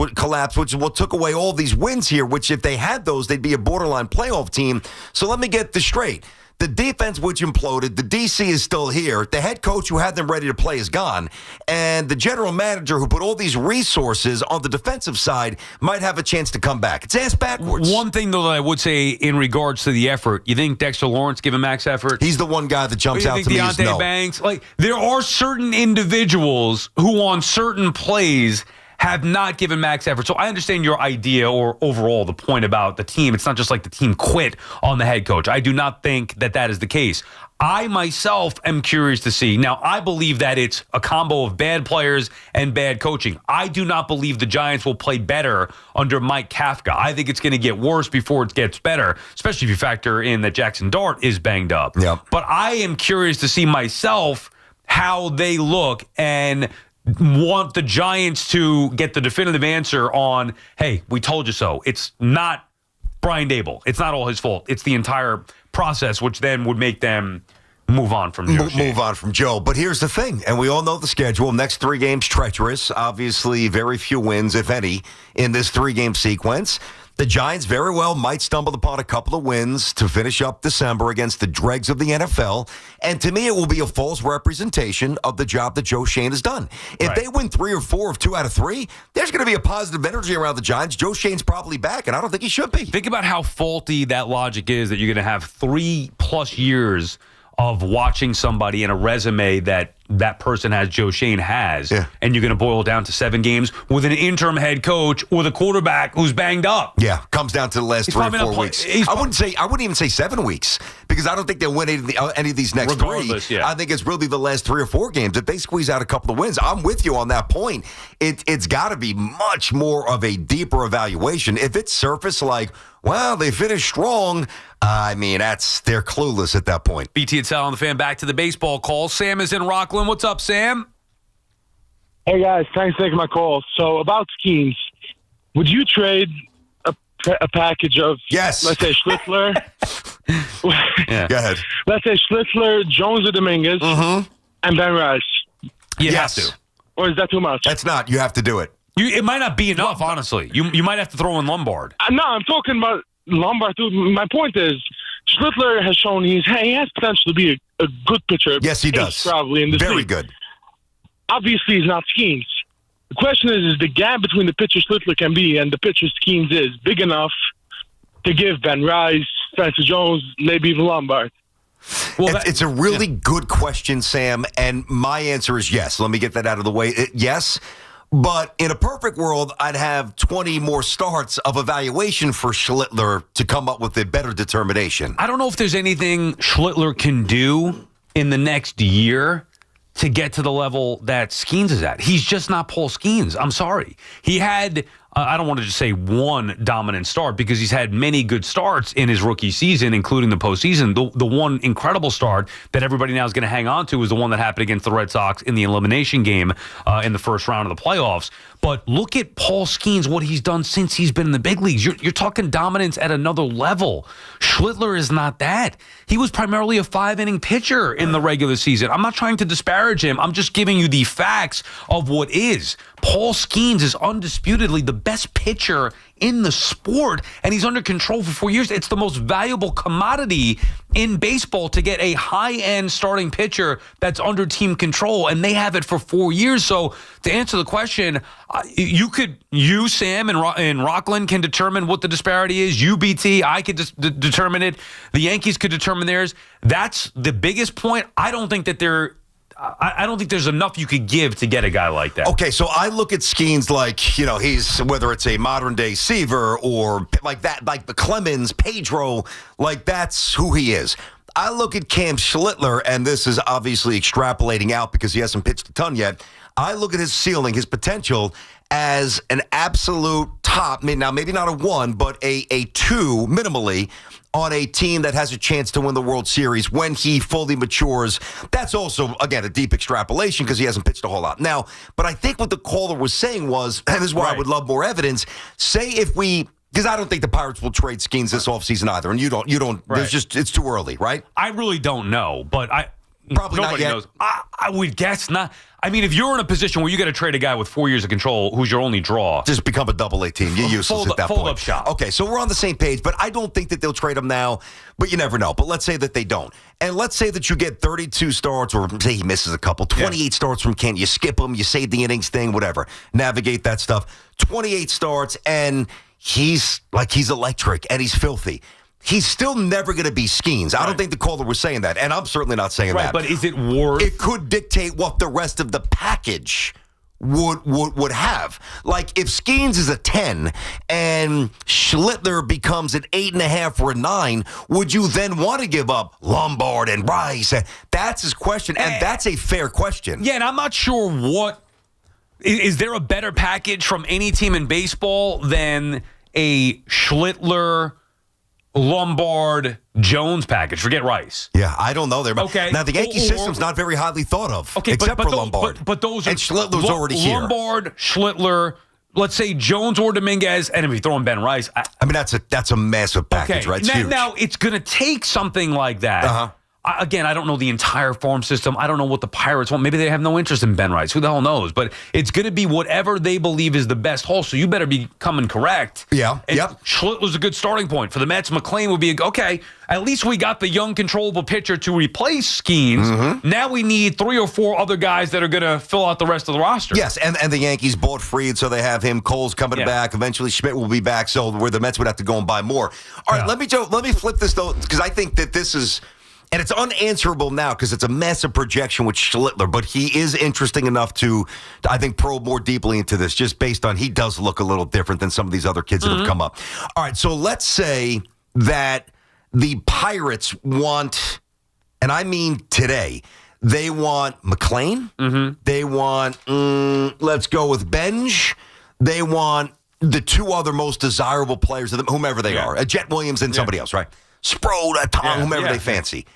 which is what took away all these wins here. Which if they had those, they'd be a borderline playoff team. So let me get this straight. The defense, which imploded, the DC is still here. The head coach who had them ready to play is gone. And the general manager who put all these resources on the defensive side might have a chance to come back. It's ass backwards. One thing, though, that I would say in regards to the effort, you think Dexter Lawrence given max effort? He's the one guy that jumps out to me as no. Banks? Like, there are certain individuals who on certain plays have not given max effort. So I understand your idea or overall the point about the team. It's not just like the team quit on the head coach. I do not think that is the case. I myself am curious to see. Now, I believe that it's a combo of bad players and bad coaching. I do not believe the Giants will play better under Mike Kafka. I think it's going to get worse before it gets better, especially if you factor in that Jackson Dart is banged up. Yep. But I am curious to see myself how they look and want the Giants to get the definitive answer on, hey, we told you so. It's not Brian Daboll. It's not all his fault. It's the entire process, which then would make them move on from Joe. Move on from Joe. But here's the thing, and we all know the schedule. Next 3 games, treacherous. Obviously, very few wins, if any, in this 3-game sequence. The Giants very well might stumble upon a couple of wins to finish up December against the dregs of the NFL. And to me, it will be a false representation of the job that Joe Schoen has done. If they win 3 or 4 of 2 out of 3, there's going to be a positive energy around the Giants. Joe Schoen's probably back, and I don't think he should be. Think about how faulty that logic is that you're going to have 3+ years of watching somebody in a resume that person has, Joe Schoen has, and you're going to boil down to 7 games with an interim head coach with a quarterback who's banged up. Yeah, comes down to the last 3 or 4 weeks. I wouldn't even say 7 weeks because I don't think they'll win any of these next 3. I think it's really the last 3 or 4 games. If they squeeze out a couple of wins, I'm with you on that point. It's got to be much more of a deeper evaluation. If it's surface like, well, they finished strong, I mean, they're clueless at that point. BT and Sal on the Fan, back to the baseball call. Sam is in Rockland. What's up, Sam? Hey, guys. Thanks for taking my call. So, about Skeens, would you trade a package of, let's say, Schlittler? Go ahead. Let's say Schlittler, Jones or Dominguez, and Ben Rice? You have to. Or is that too much? That's not. You have to do it. It might not be enough, honestly. You might have to throw in Lombard. No, I'm talking about Lombard, too. My point is, Schlittler has shown he has potential to be a good pitcher. Yes, he does. Probably in this Very league. good. Obviously, he's not Skeens. The question is the gap between the pitcher Schlittler can be and the pitcher Skeens is big enough to give Ben Rice, Spencer Jones, maybe even Lombard? Well, it's a really good question, Sam, and my answer is yes. Let me get that out of the way. Yes. But in a perfect world, I'd have 20 more starts of evaluation for Schlittler to come up with a better determination. I don't know if there's anything Schlittler can do in the next year to get to the level that Skeens is at. He's just not Paul Skeens. I'm sorry. He had, I don't want to just say one dominant start because he's had many good starts in his rookie season, including the postseason. The one incredible start that everybody now is going to hang on to is the one that happened against the Red Sox in the elimination game in the first round of the playoffs. But look at Paul Skeens, what he's done since he's been in the big leagues. You're talking dominance at another level. Schlittler is not that. He was primarily a 5-inning pitcher in the regular season. I'm not trying to disparage him. I'm just giving you the facts of what is. Paul Skeens is undisputedly the best pitcher in the sport, and he's under control for 4 years. It's the most valuable commodity in baseball to get a high-end starting pitcher that's under team control, and they have it for 4 years. So to answer the question, you, Sam, and Rockland can determine what the disparity is. You, BT, I could determine it. The Yankees could determine theirs. That's the biggest point. I don't think that I don't think there's enough you could give to get a guy like that. Okay, so I look at Skeens like, he's, whether it's a modern-day Seaver or like that, like the Clemens, Pedro, like that's who he is. I look at Cam Schlittler, and this is obviously extrapolating out because he hasn't pitched a ton yet. I look at his ceiling, his potential, as an absolute top, now maybe not a 1, but a 2 minimally on a team that has a chance to win the World Series when he fully matures. That's also, again, a deep extrapolation because he hasn't pitched a whole lot. Now, but I think what the caller was saying was, and this is why I would love more evidence, say if we, because I don't think the Pirates will trade Skeens this offseason either, and you don't, there's just, it's too early, right? I really don't know, but Probably nobody not yet. knows. I would guess not. I mean, if you're in a position where you got to trade a guy with 4 years of control, who's your only draw, just become a AA team. You're useless at that point. Fold up shop. Okay, so we're on the same page, but I don't think that they'll trade him now. But you never know. But let's say that they don't, and let's say that you get 32 starts, or say he misses a couple, 28 starts from Kent. You skip him, you save the innings thing, whatever. Navigate that stuff. 28 starts, and he's electric, and he's filthy. He's still never going to be Skeens. I don't think the caller was saying that, and I'm certainly not saying that. But is it worth? It could dictate what the rest of the package would have. Like if Skeens is a 10 and Schlittler becomes an 8.5 or a 9, would you then want to give up Lombard and Rice? That's his question, and that's a fair question. Yeah, and I'm not sure what is there a better package from any team in baseball than a Schlittler, Lombard, Jones package. Forget Rice. Yeah, I don't know there. But okay. Now, the Yankee system's not very highly thought of, except for Lombard. But those are... And Schlittler's already here. Lombard, Schlittler, let's say Jones or Dominguez, and if you throw in Ben Rice... I mean, that's a massive package, right? It's huge. Now, it's going to take something like that. Uh-huh. Again, I don't know the entire farm system. I don't know what the Pirates want. Maybe they have no interest in Ben Rice. Who the hell knows? But it's going to be whatever they believe is the best haul, so you better be coming correct. Yeah, yep. Schlittler's a good starting point. For the Mets, McClain would be, okay, at least we got the young, controllable pitcher to replace Skeens. Mm-hmm. Now we need 3 or 4 other guys that are going to fill out the rest of the roster. Yes, and the Yankees bought Fried, so they have him. Cole's coming back. Eventually, Schmidt will be back, so where the Mets would have to go and buy more. All right, let me flip this, though, because I think that this is... And it's unanswerable now because it's a massive projection with Schlittler, but he is interesting enough to, I think, probe more deeply into this just based on he does look a little different than some of these other kids that have come up. All right, so let's say that the Pirates want, and I mean today, they want McClain. Mm-hmm. They want, let's go with Benj. They want the 2 other most desirable players, whomever they are, Jet Williams and somebody else, right? Sproul, Tom, whomever they fancy.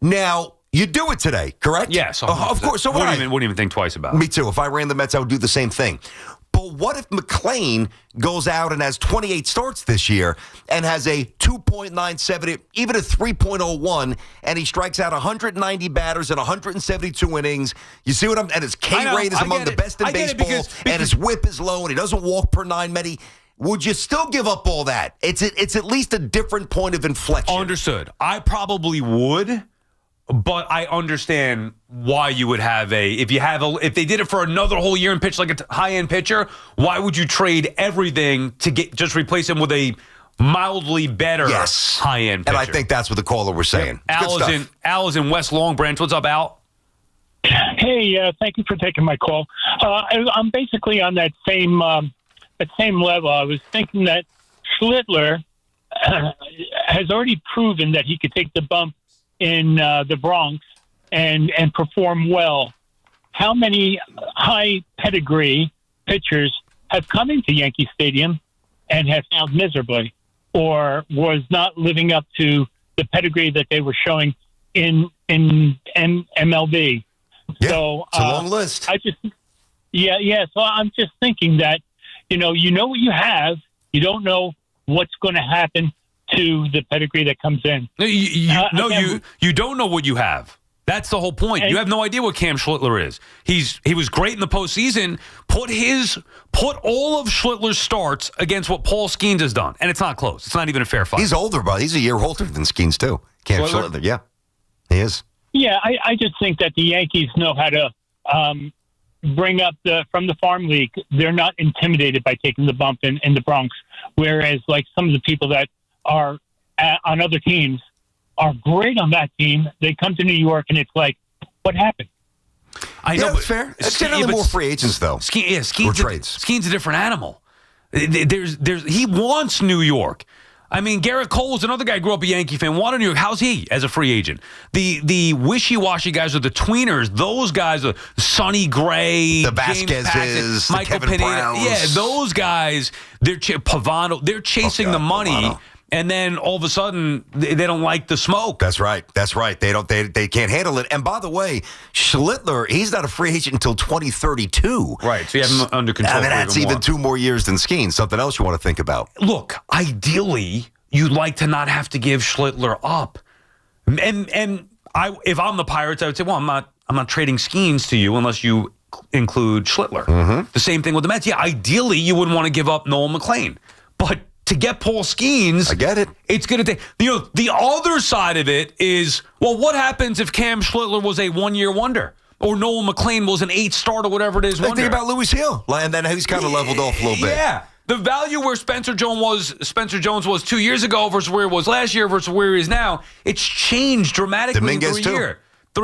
Now, you do it today, correct? Yes. Of course. So wouldn't even think twice about it. Me too. If I ran the Mets, I would do the same thing. But what if McClain goes out and has 28 starts this year and has a 2.97, even a 3.01, and he strikes out 190 batters in 172 innings? You see what I'm... And his K rate is among the best in baseball, because and his whip is low, and he doesn't walk per 9 many. Would you still give up all that? It's at least a different point of inflection. Understood. I probably would, but I understand why you would have if they did it for another whole year and pitch like a high-end pitcher, why would you trade everything to just replace him with a mildly better high-end pitcher? And I think that's what the caller was saying. Yeah. Al is in West Long Branch. What's up, Al? Hey, thank you for taking my call. I'm basically on that same level. I was thinking that Schlittler has already proven that he could take the bump in the Bronx and perform well. How many high pedigree pitchers have come into Yankee Stadium and have failed miserably or was not living up to the pedigree that they were showing in MLB? Yeah, so it's a long list. So I'm just thinking that, you know what you have. You don't know what's going to happen to the pedigree that comes in. You don't know what you have. That's the whole point. You have no idea what Cam Schlittler is. He was great in the postseason. Put all of Schlittler's starts against what Paul Skeens has done, and it's not close. It's not even a fair fight. He's older, bro. He's a year older than Skeens too. Cam Schlittler, yeah, he is. Yeah, I just think that the Yankees know how to bring up from the farm league. They're not intimidated by taking the bump in the Bronx, whereas like some of the people that are on other teams are great on that team. They come to New York and it's like, what happened? I know, it's fair. It's generally more free agents though. Skeen's a different animal. He wants New York. I mean, Garrett Cole's another guy who grew up a Yankee fan, wanted New York. How's he as a free agent? The wishy-washy guys are the tweeners. Those guys are Sonny Gray, the James Vasquezes, Paxton, Michael Kevin Pineda. Browns. Yeah, those guys, Pavano, they're chasing the money. Pavano. And then all of a sudden, they don't like the smoke. That's right. They can't handle it. And by the way, Schlittler, he's not a free agent until 2032. Right. So you have him under control. I mean, that's even 2 more years than Skeens. Something else you want to think about. Look, ideally, you'd like to not have to give Schlittler up. And if I'm the Pirates, I would say, well, I'm not trading Skeens to you unless you include Schlittler. Mm-hmm. The same thing with the Mets. Yeah, ideally, you wouldn't want to give up Noel McClain. But to get Paul Skeens, I get it. It's going to take, the other side of it is, well, what happens if Cam Schlittler was a 1-year wonder? Or Noel McClain was an 8-star or whatever it is. Think about Louis Hill. And then he's kind of leveled off a little bit. Yeah. The value where Spencer Jones was 2 years ago versus where it was last year versus where he is now, it's changed dramatically Dominguez through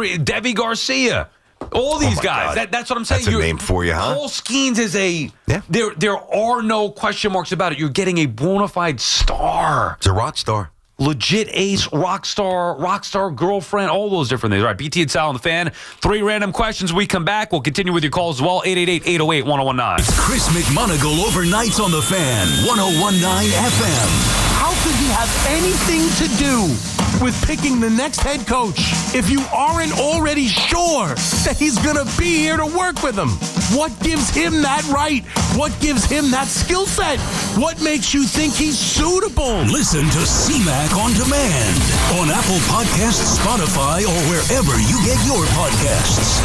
a year. Devi Garcia. All these my guys. God. That's what I'm saying. That's a name for you, huh? Paul Skeens is a. Yeah. There are no question marks about it. You're getting a bona fide star. It's a rock star. Legit ace, rock star girlfriend, all those different things. All right, BT and Sal on the Fan. 3 random questions. When we come back, we'll continue with your calls as well. 888-808-1019. It's Chris McMonagle overnights on the Fan, 1019 FM. How could he have anything to do with picking the next head coach if you aren't already sure that he's going to be here to work with him? What gives him that right? What gives him that skill set? What makes you think he's suitable? Listen to CMAC on demand on Apple Podcasts, Spotify, or wherever you get your podcasts.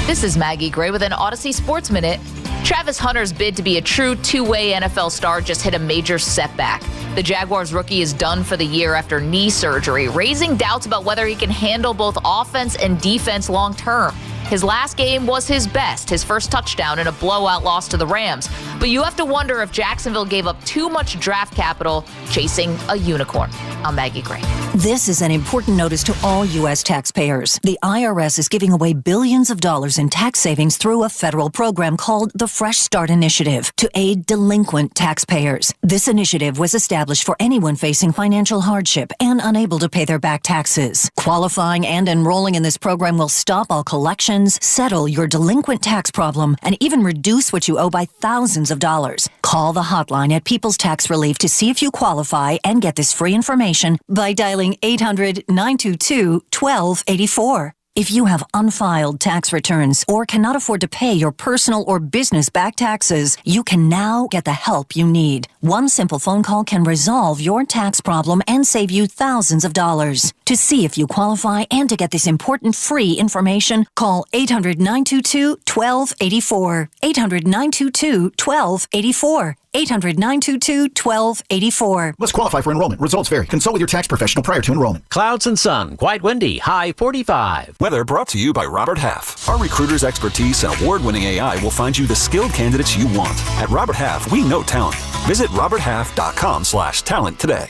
This is Maggie Gray with an Odyssey Sports Minute. Travis Hunter's bid to be a true two-way NFL star just hit a major setback. The Jaguars rookie is done for the year after knee surgery, raising doubts about whether he can handle both offense and defense long term. His last game was his best, his first touchdown in a blowout loss to the Rams. But you have to wonder if Jacksonville gave up too much draft capital chasing a unicorn. I'm Maggie Gray. This is an important notice to all U.S. taxpayers. The IRS is giving away billions of dollars in tax savings through a federal program called the Fresh Start Initiative to aid delinquent taxpayers. This initiative was established for anyone facing financial hardship and unable to pay their back taxes. Qualifying and enrolling in this program will stop all collections, settle your delinquent tax problem, and even reduce what you owe by thousands of dollars. Call the hotline at People's Tax Relief to see if you qualify and get this free information by dialing 800-922-1284. If you have unfiled tax returns or cannot afford to pay your personal or business back taxes, you can now get the help you need. One simple phone call can resolve your tax problem and save you thousands of dollars. To see if you qualify and to get this important free information, call 800-922-1284. 800-922-1284. 800-922-1284. Must qualify for enrollment. Results vary. Consult with your tax professional prior to enrollment. Clouds and sun. Quite windy. High 45. Weather brought to you by Robert Half. Our recruiters' expertise and award-winning AI will find you the skilled candidates you want. At Robert Half, we know talent. Visit roberthalf.com/talent today.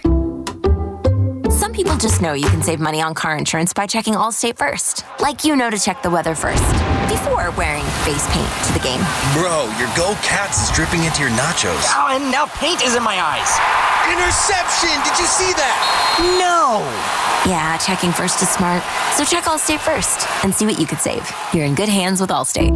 Some people just know you can save money on car insurance by checking Allstate first. Like you know to check the weather first, before wearing face paint to the game. Bro, your Go Cats is dripping into your nachos. Oh, and now paint is in my eyes. Interception! Did you see that? No! Yeah, checking first is smart. So check Allstate first and see what you could save. You're in good hands with Allstate.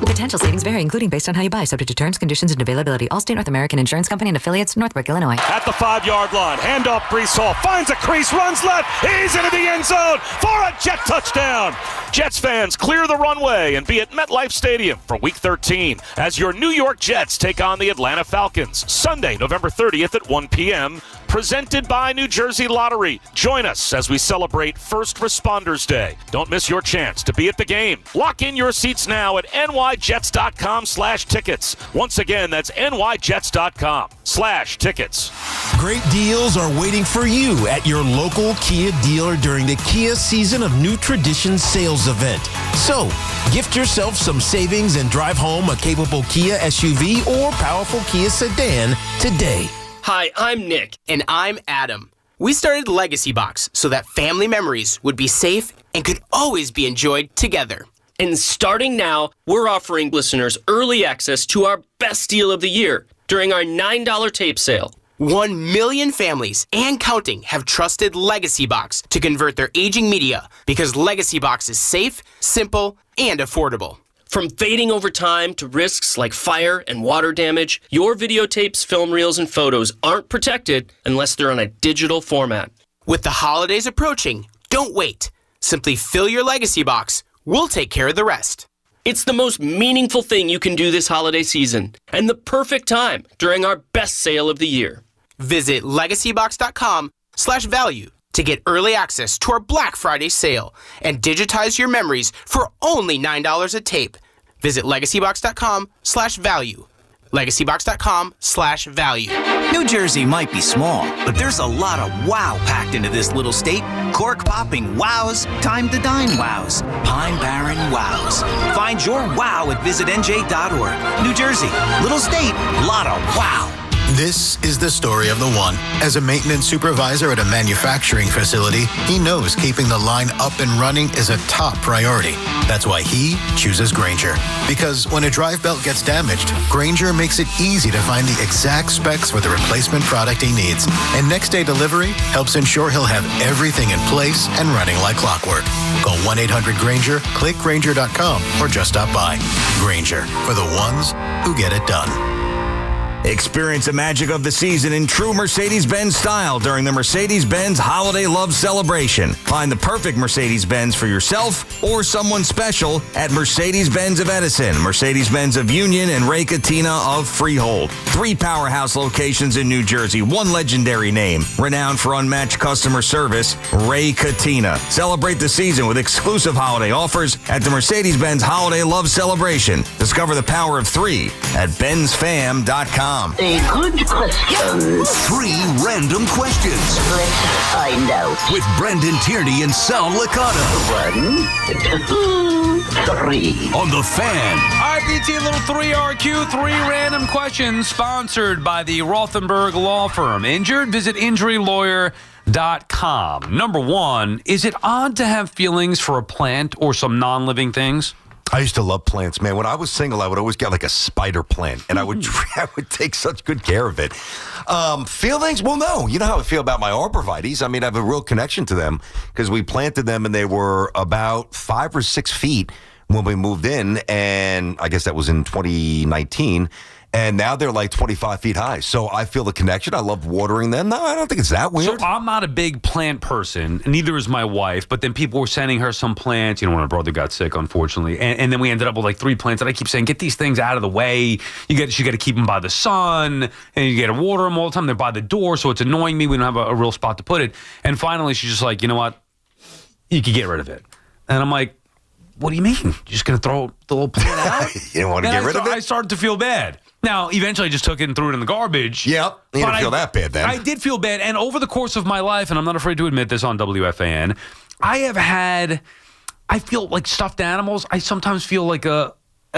Potential savings vary, including based on how you buy, subject to terms, conditions, and availability. Allstate North American Insurance Company and affiliates, Northbrook, Illinois. At the 5-yard line, handoff, Brees Hall finds a crease, runs left, he's into the end zone for a Jet touchdown. Jets fans, clear the runway and be at MetLife Stadium for Week 13 as your New York Jets take on the Atlanta Falcons. Sunday, November 30th at 1 p.m., presented by New Jersey Lottery. Join us as we celebrate First Responders Day. Don't miss your chance to be at the game. Lock in your seats now at nyjets.com/tickets. Once again, that's nyjets.com/tickets. Great deals are waiting for you at your local Kia dealer during the Kia Season of New Traditions sales event. So, gift yourself some savings and drive home a capable Kia SUV or powerful Kia sedan today. Hi, I'm Nick. And I'm Adam. We started Legacy Box so that family memories would be safe and could always be enjoyed together. And starting now, we're offering listeners early access to our best deal of the year during our $9 tape sale. 1 million families and counting have trusted Legacy Box to convert their aging media because Legacy Box is safe, simple, and affordable. From fading over time to risks like fire and water damage, your videotapes, film reels, and photos aren't protected unless they're on a digital format. With the holidays approaching, don't wait. Simply fill your Legacy Box. We'll take care of the rest. It's the most meaningful thing you can do this holiday season and the perfect time during our best sale of the year. Visit legacybox.com/value to get early access to our Black Friday sale and digitize your memories for only $9 a tape. Visit legacybox.com/value. legacybox.com/value. New Jersey might be small, but there's a lot of wow packed into this little state. Cork-popping wows, time to dine wows, Pine Barren wows. Find your wow at visitnj.org. New Jersey, little state, lot of wow. This is the story of the one. As a maintenance supervisor at a manufacturing facility, he knows keeping the line up and running is a top priority. That's why he chooses Grainger. Because when a drive belt gets damaged, Grainger makes it easy to find the exact specs for the replacement product he needs. And next day delivery helps ensure he'll have everything in place and running like clockwork. Call 1-800-GRAINGER, click Grainger.com, or just stop by. Grainger, for the ones who get it done. Experience the magic of the season in true Mercedes-Benz style during the Mercedes-Benz Holiday Love Celebration. Find the perfect Mercedes-Benz for yourself or someone special at Mercedes-Benz of Edison, Mercedes-Benz of Union, and Ray Catena of Freehold. 3 powerhouse locations in New Jersey, 1 legendary name, renowned for unmatched customer service, Ray Catena. Celebrate the season with exclusive holiday offers at the Mercedes-Benz Holiday Love Celebration. Discover the power of 3 at benzfam.com. A good question. 3 random questions. Let's find out. With Brendan Tierney and Sal Licata. 1, 2, 3. On the Fan. All right, BT, little 3RQ, 3 random questions, sponsored by the Rothenberg Law Firm. Injured? Visit injurylawyer.com. Number 1, is it odd to have feelings for a plant or some non-living things? I used to love plants, man. When I was single, I would always get like a spider plant, and I would take such good care of it. Feelings? Well, no. You know how I feel about my arborvitaes. I mean, I have a real connection to them because we planted them, and they were about 5 or 6 feet when we moved in, and I guess that was in 2019. And now they're like 25 feet high. So I feel the connection. I love watering them. No, I don't think it's that weird. So I'm not a big plant person. Neither is my wife. But then people were sending her some plants. You know, when her brother got sick, unfortunately. And then we ended up with like 3 plants. And I keep saying, get these things out of the way. You got to keep them by the sun. And you got to water them all the time. They're by the door. So it's annoying me. We don't have a real spot to put it. And finally, she's just like, you know what? You can get rid of it. And I'm like, what do you mean? You're just going to throw the little plant out? You don't want to get rid of it? I started to feel bad. Now, eventually I just took it and threw it in the garbage. Yep. You didn't feel that bad then. I did feel bad. And over the course of my life, and I'm not afraid to admit this on WFAN, I feel like stuffed animals, I sometimes feel like a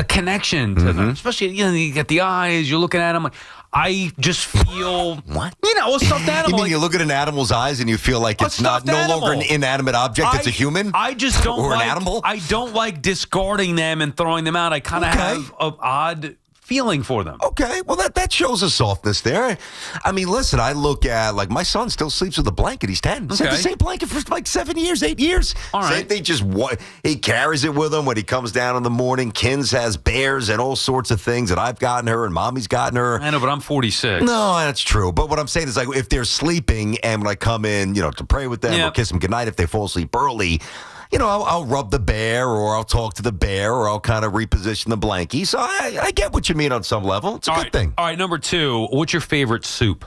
connection to them. Especially, you get the eyes, you're looking at them. I just feel, what? A stuffed animal. You mean you look at an animal's eyes and you feel like it's no longer an inanimate object, it's a human? I just don't or like, an animal? I don't like discarding them and throwing them out. I kind of have an odd feeling for them. Okay, well, that shows a softness there. I mean, listen, I look at, like, my son still sleeps with a blanket. He's 10. He's had the same blanket for like 7 years, 8 years. All right. Same thing, he carries it with him when he comes down in the morning. Kins has bears and all sorts of things that I've gotten her and Mommy's gotten her. I know, but I'm 46. No, that's true. But what I'm saying is, like, if they're sleeping and when I come in, to pray with them or kiss them goodnight if they fall asleep early, I'll rub the bear or I'll talk to the bear or I'll kind of reposition the blankie. So I get what you mean on some level. It's a good thing. All right, number 2, what's your favorite soup?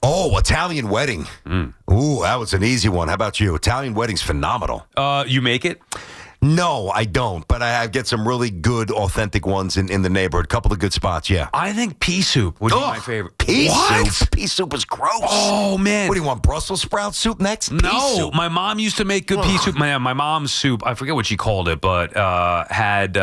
Oh, Italian wedding. Ooh, that was an easy one. How about you? Italian wedding's phenomenal. You make it? No, I don't. But I get some really good, authentic ones in the neighborhood. A couple of good spots, yeah. I think pea soup would be my favorite. Pea soup? Pea soup is gross. Oh, man. What do you want, Brussels sprout soup next? No, pea soup. My mom used to make good pea soup. My mom's soup, I forget what she called it, but had,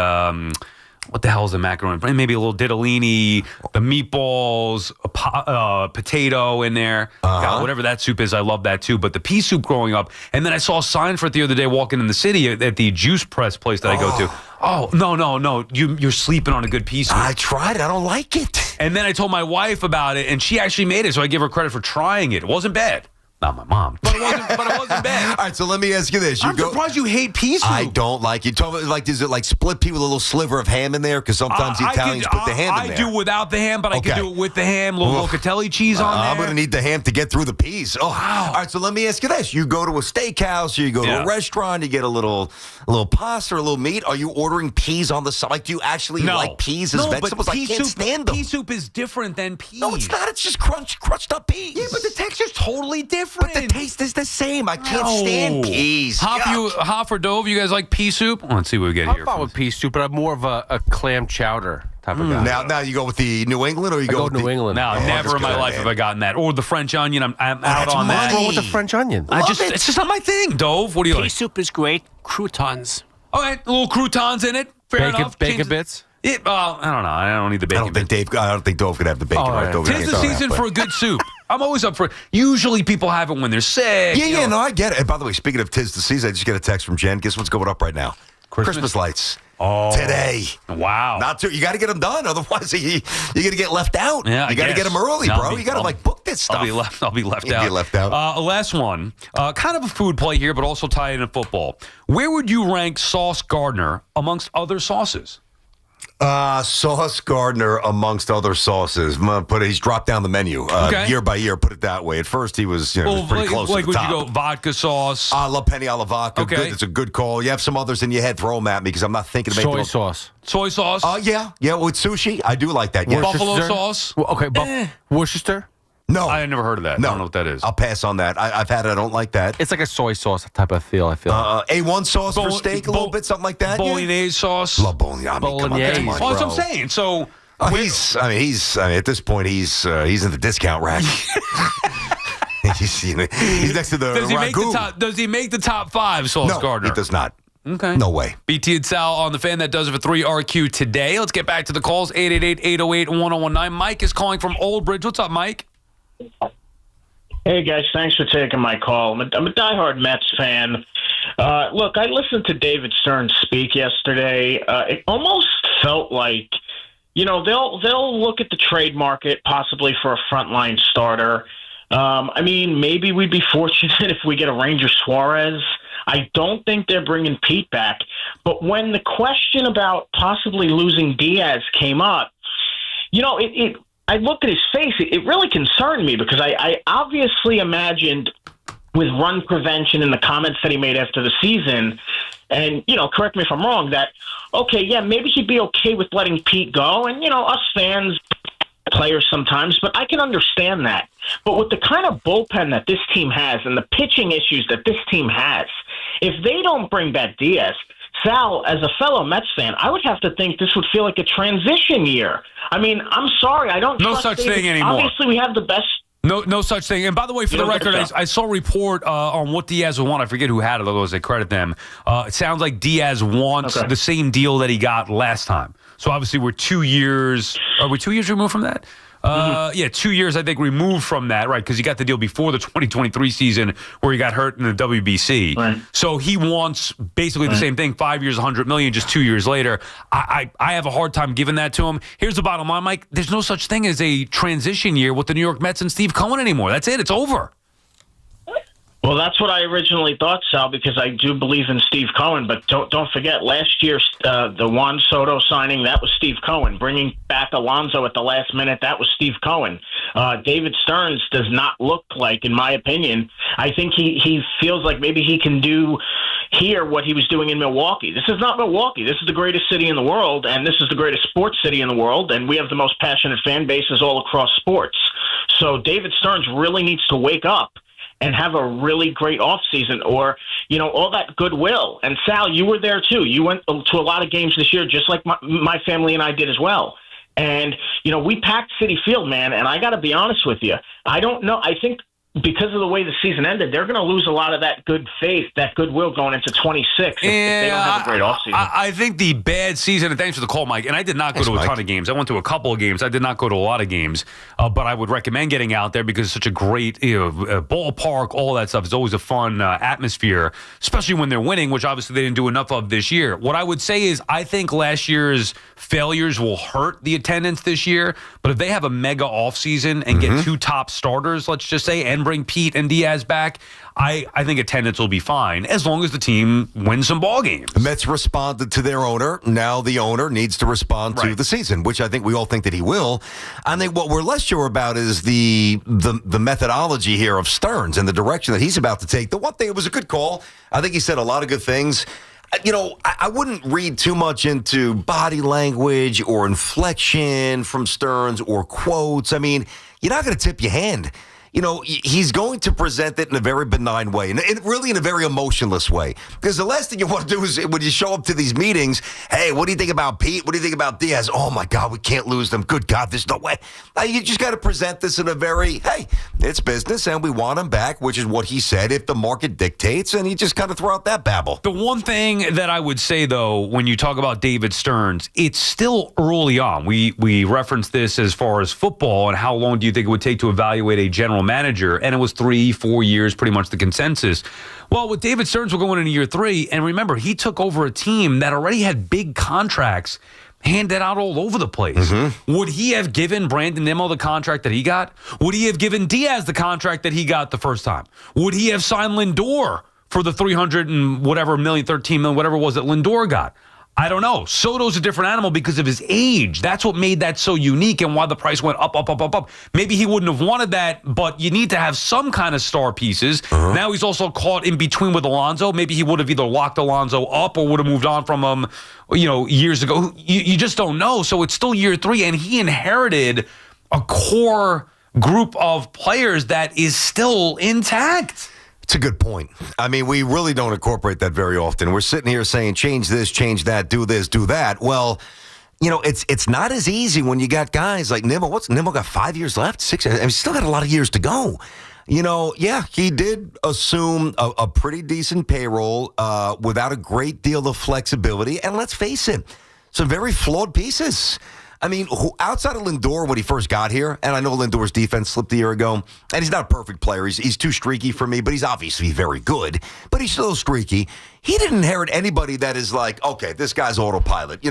what the hell is the macaroni? Maybe a little ditalini, the meatballs, a potato in there. God, whatever that soup is, I love that too. But the pea soup growing up, and then I saw a sign for it the other day walking in the city at the juice press place that I go to. Oh, no. You're sleeping on a good pea soup. I tried it. I don't like it. And then I told my wife about it, and she actually made it, so I give her credit for trying it. It wasn't bad. Not my mom. But it wasn't bad. All right, so let me ask you this. I'm surprised you hate pea soup. I don't like it. Is it like split pea with a little sliver of ham in there? Because sometimes the Italians put the ham in there. I do without the ham, but I can do it with the ham, little locatelli cheese on there. I'm going to need the ham to get through the peas. Oh, wow. All right, so let me ask you this. You go to a steakhouse, or you go to a restaurant, you get a little pasta or a little meat. Are you ordering peas on the side? Like, do you actually like peas as vegetables? I can't stand them. Pea soup is different than peas. No, it's not. It's just crushed up peas. Yeah, but the texture's totally different. But the taste is the same. I can't stand peas. Hoff or Dove, you guys like pea soup? Let's see what we get here. I'm fine with pea soup, but I'm more of a clam chowder type of guy. Now you go with the New England, or you go with New England? No, never in my life have I gotten that. Or the French onion. I'm out on that. What's wrong with the French onion? It's just not my thing, Dove. What do you like? Pea soup is great. Croutons. All right, little croutons in it. Fair enough. Bacon bits. I don't know. I don't need the bacon. I don't think Dove could have the bacon right over there. Tis the season for a good soup. I'm always up for it. Usually people have it when they're sick. Yeah, no, I get it. And by the way, speaking of tis the season, I just get a text from Jen. Guess what's going up right now? Christmas lights. Oh, today. Wow. You got to get them done. Otherwise, you're going to get left out. Yeah, you got to get them early, bro. You got to book this stuff. I'll be left out. You'll be left out. Last one. Kind of a food play here, but also tied into football. Where would you rank Sauce Gardner amongst other sauces? Sauce Gardner amongst other sauces. He's dropped down the menu year by year. Put it that way. At first, he was, was pretty close to the top. Would you go vodka sauce? La Penny alla vodka. Okay. Good. It's a good call. You have some others in your head. Throw them at me because I'm not thinking of making soy sauce. Soy sauce? Yeah. With sushi, I do like that. Yeah. Buffalo sauce? Well, okay, Worcester? No. I never heard of that. No. I don't know what that is. I'll pass on that. I've had it. I don't like that. It's like a soy sauce type of feel, I feel. A1 sauce for steak, a little bit, something like that. Bolognese sauce. Love bolognese. I mean, come on, that's what I'm saying. So he's at this point he's in the discount rack. he's next to the ragu. Does he make the top 5, Sauce Gardner? No, he does not. Okay. No way. BT and Sal on the Fan. That does it for 3RQ today. Let's get back to the calls. 888-808-1019. Mike is calling from Old Bridge. What's up, Mike? Hey, guys. Thanks for taking my call. I'm a diehard Mets fan. Look, I listened to David Stern speak yesterday. It almost felt like, they'll look at the trade market possibly for a frontline starter. Maybe we'd be fortunate if we get a Ranger Suarez. I don't think they're bringing Pete back. But when the question about possibly losing Diaz came up, I looked at his face. It really concerned me because I obviously imagined with run prevention and the comments that he made after the season, and, correct me if I'm wrong, that, maybe he'd be okay with letting Pete go. And, us fans, players sometimes, but I can understand that. But with the kind of bullpen that this team has and the pitching issues that this team has, if they don't bring back Diaz, Sal, as a fellow Mets fan, I would have to think this would feel like a transition year. I'm sorry, I don't. No such thing anymore. Obviously, we have the best. No such thing. And by the way, for the record, I saw a report on what Diaz would want. I forget who had it, otherwise I credit them. It sounds like Diaz wants the same deal that he got last time. So obviously we're 2 years. Are we 2 years removed from that? 2 years, I think, removed from that, right? Because he got the deal before the 2023 season where he got hurt in the WBC. Right. So he wants basically the same thing, 5 years, $100 million, just 2 years later. I have a hard time giving that to him. Here's the bottom line, Mike. There's no such thing as a transition year with the New York Mets and Steve Cohen anymore. That's it. It's over. Well, that's what I originally thought, Sal, because I do believe in Steve Cohen. But don't forget, last year, the Juan Soto signing, that was Steve Cohen. Bringing back Alonso at the last minute, that was Steve Cohen. David Stearns does not look like, in my opinion, I think he feels like maybe he can do here what he was doing in Milwaukee. This is not Milwaukee. This is the greatest city in the world, and this is the greatest sports city in the world, and we have the most passionate fan bases all across sports. So David Stearns really needs to wake up and have a really great offseason or, all that goodwill. And Sal, you were there too. You went to a lot of games this year, just like my family and I did as well. And, we packed Citi Field, man. And I got to be honest with you. I don't know. I think because of the way the season ended, they're going to lose a lot of that good faith, that goodwill going into 26 if they don't have a great offseason. I think the bad season, and thanks for the call, Mike, and I did not go to a ton of games. I went to a couple of games. I did not go to a lot of games, but I would recommend getting out there because it's such a great ballpark, all that stuff. It's always a fun atmosphere, especially when they're winning, which obviously they didn't do enough of this year. What I would say is I think last year's failures will hurt the attendance this year, but if they have a mega offseason and get 2 top starters, let's just say, and bring Pete and Diaz back, I think attendance will be fine as long as the team wins some ball games. The Mets responded to their owner. Now the owner needs to respond to the season, which I think we all think that he will. I think what we're less sure about is the methodology here of Stearns and the direction that he's about to take. The one thing, it was a good call. I think he said a lot of good things. I wouldn't read too much into body language or inflection from Stearns or quotes. I mean, you're not going to tip your hand. he's going to present it in a very benign way, and really in a very emotionless way. Because the last thing you want to do is when you show up to these meetings, hey, what do you think about Pete? What do you think about Diaz? Oh, my God, we can't lose them. Good God, there's no way. You just got to present this in a very, hey, it's business, and we want him back, which is what he said, if the market dictates, and he just kind of throw out that babble. The one thing that I would say, though, when you talk about David Stearns, it's still early on. We referenced this as far as football and how long do you think it would take to evaluate a general manager, and it was 3-4 years, pretty much the consensus. Well, with David Stearns, we're going into year 3, and remember, he took over a team that already had big contracts handed out all over the place. Mm-hmm. Would he have given Brandon Nimmo the contract that he got? Would he have given Diaz the contract that he got the first time? Would he have signed Lindor for the 300 and whatever million, 13 million, whatever it was that Lindor got? I don't know. Soto's a different animal because of his age. That's what made that so unique and why the price went up. Maybe he wouldn't have wanted that, but you need to have some kind of star pieces. Uh-huh. Now he's also caught in between with Alonso. Maybe he would have either locked Alonso up or would have moved on from him, years ago. You just don't know. So it's still year 3, and he inherited a core group of players that is still intact. It's a good point. I mean, we really don't incorporate that very often. We're sitting here saying, change this, change that, do this, do that. Well, it's not as easy when you got guys like Nimmo. What's Nimmo got 5 years left? 6 years? I mean, he's still got a lot of years to go. He did assume a pretty decent payroll without a great deal of flexibility. And let's face it, some very flawed pieces. I mean, outside of Lindor when he first got here, and I know Lindor's defense slipped a year ago, and he's not a perfect player. He's too streaky for me, but he's obviously very good. But he's still streaky. He didn't inherit anybody that is like, okay, this guy's autopilot.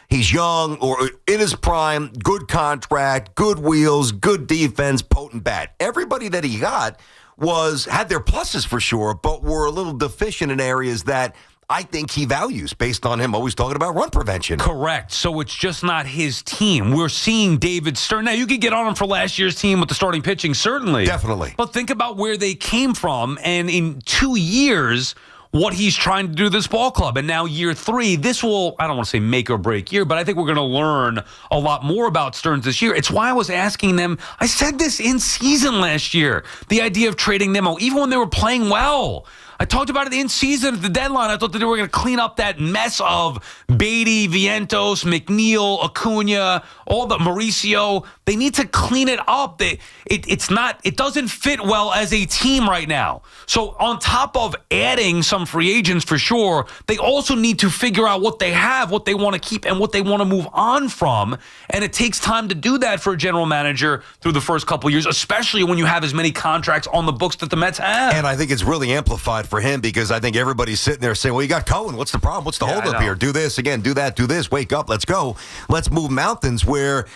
He's young or in his prime, good contract, good wheels, good defense, potent bat. Everybody that he got had their pluses for sure, but were a little deficient in areas that I think he values based on him always talking about run prevention. Correct. So it's just not his team. We're seeing David Stearns. Now, you could get on him for last year's team with the starting pitching, certainly. Definitely. But think about where they came from, and in 2 years, what he's trying to do to this ball club. And now year 3, this will, I don't want to say make or break year, but I think we're going to learn a lot more about Stearns this year. It's why I was asking them, I said this in season last year, the idea of trading Nimmo, even when they were playing well. I talked about it in season at the deadline. I thought that they were going to clean up that mess of Beatty, Vientos, McNeil, Acuna, all the Mauricio. They need to clean it up. It doesn't fit well as a team right now. So on top of adding some free agents for sure, they also need to figure out what they have, what they want to keep, and what they want to move on from. And it takes time to do that for a general manager through the first couple of years, especially when you have as many contracts on the books that the Mets have. And I think it's really amplified for him because I think everybody's sitting there saying, well, you got Cohen. What's the problem? What's the holdup here? Do this again, do that, do this. Wake up. Let's go. Let's move mountains where,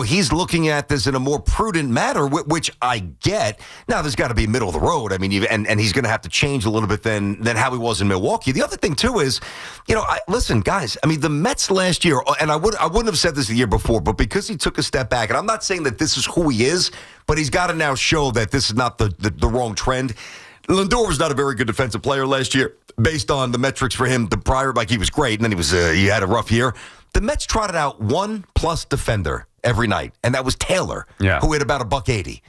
he's looking at this in a more prudent manner, which I get. Now, there's got to be middle of the road. I mean, and he's going to have to change a little bit than how he was in Milwaukee. The other thing, too, is, listen, guys, I mean, the Mets last year, and I wouldn't have said this the year before, but because he took a step back, and I'm not saying that this is who he is, but he's got to now show that this is not the wrong trend. Lindor was not a very good defensive player last year based on the metrics for him. The prior, he was great, and then he had a rough year. The Mets trotted out 1+ defender every night, and that was Taylor, who hit about $180.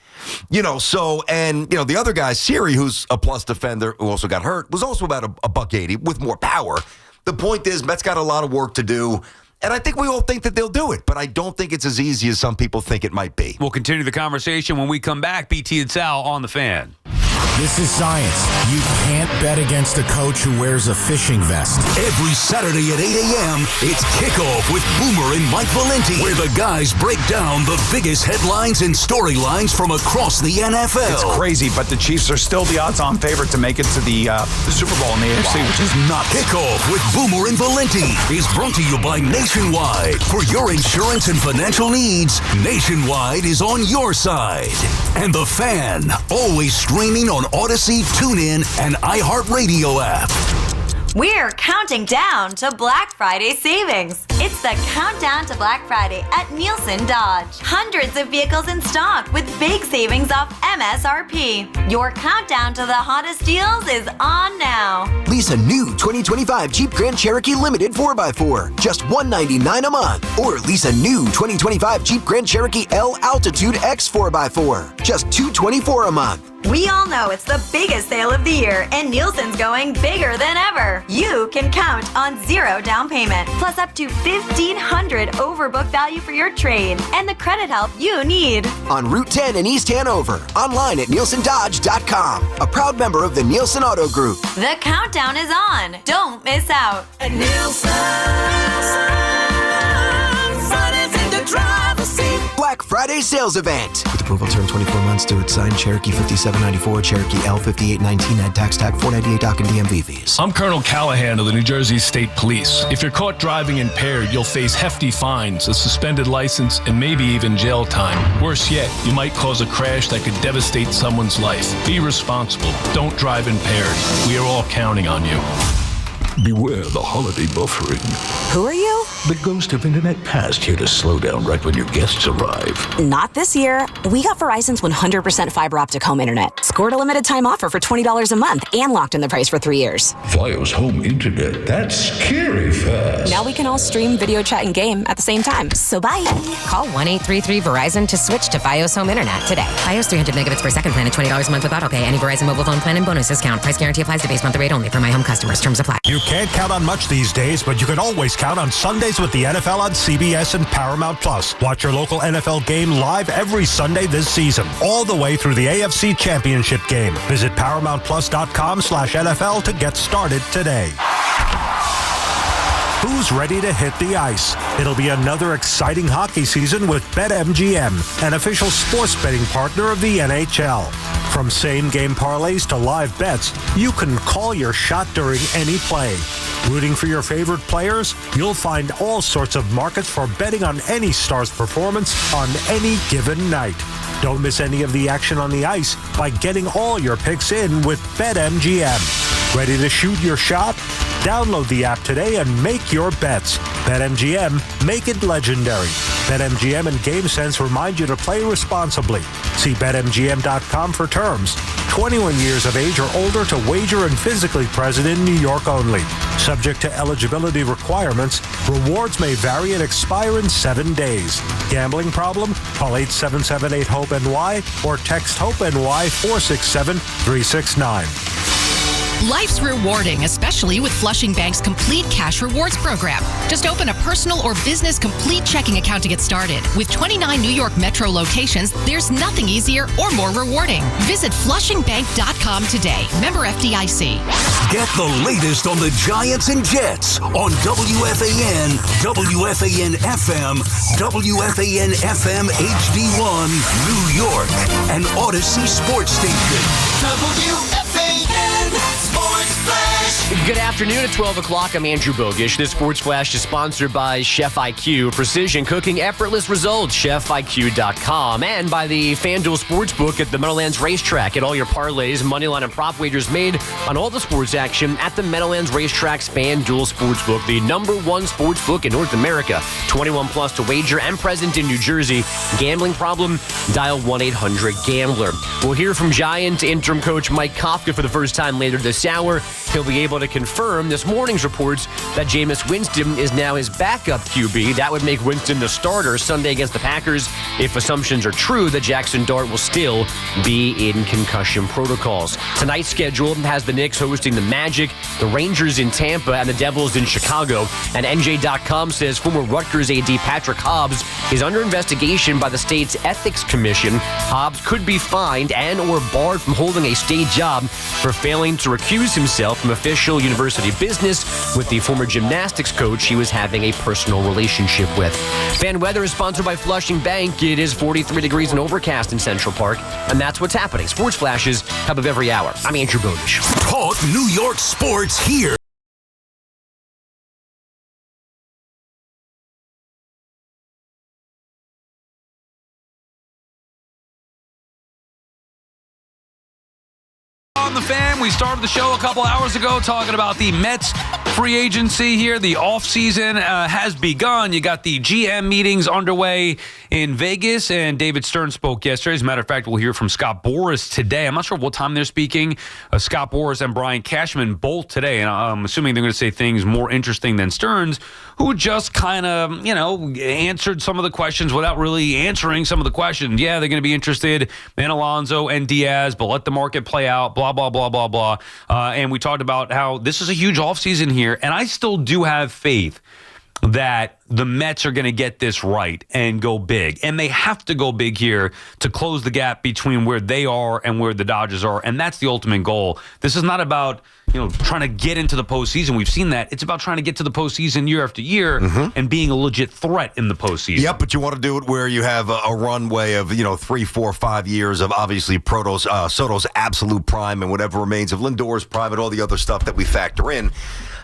The other guy, Siri, who's a plus defender, who also got hurt, was also about $180 with more power. The point is, Mets got a lot of work to do. And I think we all think that they'll do it, but I don't think it's as easy as some people think it might be. We'll continue the conversation when we come back. BT and Sal on The Fan. This is science. You can't bet against a coach who wears a fishing vest. Every Saturday at 8 a.m., it's Kickoff with Boomer and Mike Valenti, where the guys break down the biggest headlines and storylines from across the NFL. It's crazy, but the Chiefs are still the odds-on favorite to make it to the Super Bowl in the AFC, which is nuts. Kickoff with Boomer and Valenti is brought to you by Nationwide. For your insurance and financial needs, Nationwide is on your side. And The Fan, always streaming on Odyssey, TuneIn, and iHeartRadio app. We're counting down to Black Friday savings. It's the countdown to Black Friday at Nielsen Dodge. Hundreds of vehicles in stock with big savings off MSRP. Your countdown to the hottest deals is on now. Lease a new 2025 Jeep Grand Cherokee Limited 4x4, just $199 a month. Or lease a new 2025 Jeep Grand Cherokee L Altitude X 4x4, just $224 a month. We all know it's the biggest sale of the year, and Nielsen's going bigger than ever. You can count on 0 down payment, plus up to $1,500 overbook value for your trade, and the credit help you need. On Route 10 in East Hanover, online at nielsendodge.com. A proud member of the Nielsen Auto Group. The countdown is on. Don't miss out. At Nielsen, Friday's in the driver's seat. Black Friday sales event. With approval term 24 months to its signed Cherokee 5794, Cherokee L 5819, add tax tag $498 dock and DMV fees. I'm Colonel Callahan of the New Jersey State Police. If you're caught driving impaired, you'll face hefty fines, a suspended license, and maybe even jail time. Worse yet, you might cause a crash that could devastate someone's life. Be responsible. Don't drive impaired. We are all counting on you. Beware the holiday buffering. Who are you? The ghost of Internet Past here to slow down right when your guests arrive. Not this year. We got Verizon's 100% fiber optic home internet. Scored a limited time offer for $20 a month and locked in the price for 3 years. Fios home internet, that's scary fast. Now we can all stream, video chat, and game at the same time. So bye. Call 1-833-VERIZON to switch to Fios Home Internet today. Fios 300 megabits per second plan at $20 a month with auto-pay. Any Verizon mobile phone plan and bonus discount. Price guarantee applies to base monthly rate only for my home customers. Terms apply. You can't count on much these days, but you can always count on Sundays with the NFL on CBS and Paramount Plus. Watch your local NFL game live every Sunday this season, all the way through the AFC Championship game. Visit ParamountPlus.com/NFL to get started today. Who's ready to hit the ice? It'll be another exciting hockey season with BetMGM, an official sports betting partner of the NHL. From same-game parlays to live bets, you can call your shot during any play. Rooting for your favorite players? You'll find all sorts of markets for betting on any star's performance on any given night. Don't miss any of the action on the ice by getting all your picks in with BetMGM. Ready to shoot your shot? Download the app today and make your bets. BetMGM, make it legendary. BetMGM and GameSense remind you to play responsibly. See BetMGM.com for terms. 21 years of age or older to wager and physically present in New York only. Subject to eligibility requirements, rewards may vary and expire in 7 days. Gambling problem? Call 877-8-HOPE-NY or text HOPE-NY 467-369. Life's rewarding, especially with Flushing Bank's Complete Cash Rewards program. Just open a personal or business complete checking account to get started. With 29 New York Metro locations, there's nothing easier or more rewarding. Visit flushingbank.com today. Member FDIC. Get the latest on the Giants and Jets on WFAN, WFAN FM, WFAN FM HD1, New York, and Odyssey Sports Station. WFAN Sports Flash. Good afternoon at 12 o'clock. I'm Andrew Bogish. This Sports Flash is sponsored by Chef IQ. Precision cooking, effortless results. ChefIQ.com. And by the FanDuel Sportsbook at the Meadowlands Racetrack. Get all your parlays, moneyline, and prop wagers made on all the sports action at the Meadowlands Racetrack's FanDuel Sportsbook, the #1 sportsbook in North America. 21 plus to wager and present in New Jersey. Gambling problem? Dial 1-800-GAMBLER. We'll hear from Giant interim coach Mike Kafka for the first time later this hour. He'll be able to confirm this morning's reports that Jameis Winston is now his backup QB. That would make Winston the starter Sunday against the Packers if assumptions are true that Jackson Dart will still be in concussion protocols. Tonight's schedule has the Knicks hosting the Magic, the Rangers in Tampa, and the Devils in Chicago. And NJ.com says former Rutgers AD Patrick Hobbs is under investigation by the state's Ethics Commission. Hobbs could be fined and or barred from holding a state job for failing to recuse himself from official university business with the former gymnastics coach he was having a personal relationship with. Fan weather is sponsored by Flushing Bank. It is 43 degrees and overcast in Central Park, and that's what's happening. Sports Flashes, top of every hour. I'm Andrew Bogish. Talk New York sports here. On the Fan, we started the show a couple hours ago talking about the Mets free agency here. The offseason has begun. You got the GM meetings underway in Vegas, and David Stern spoke yesterday. As a matter of fact, we'll hear from Scott Boras today. I'm not sure what time they're speaking. Scott Boras and Brian Cashman both today, and I'm assuming they're going to say things more interesting than Stearns, who just kind of, answered some of the questions without really answering some of the questions. Yeah, they're going to be interested in Alonso and Diaz, but let the market play out, blah, blah, blah, blah, blah. And we talked about how this is a huge offseason here, and I still do have faith that the Mets are going to get this right and go big. And they have to go big here to close the gap between where they are and where the Dodgers are. And that's the ultimate goal. This is not about, trying to get into the postseason. We've seen that. It's about trying to get to the postseason year after year and being a legit threat in the postseason. Yep, but you want to do it where you have a runway of, 3, 4, 5 years of obviously Soto's absolute prime and whatever remains of Lindor's prime and all the other stuff that we factor in.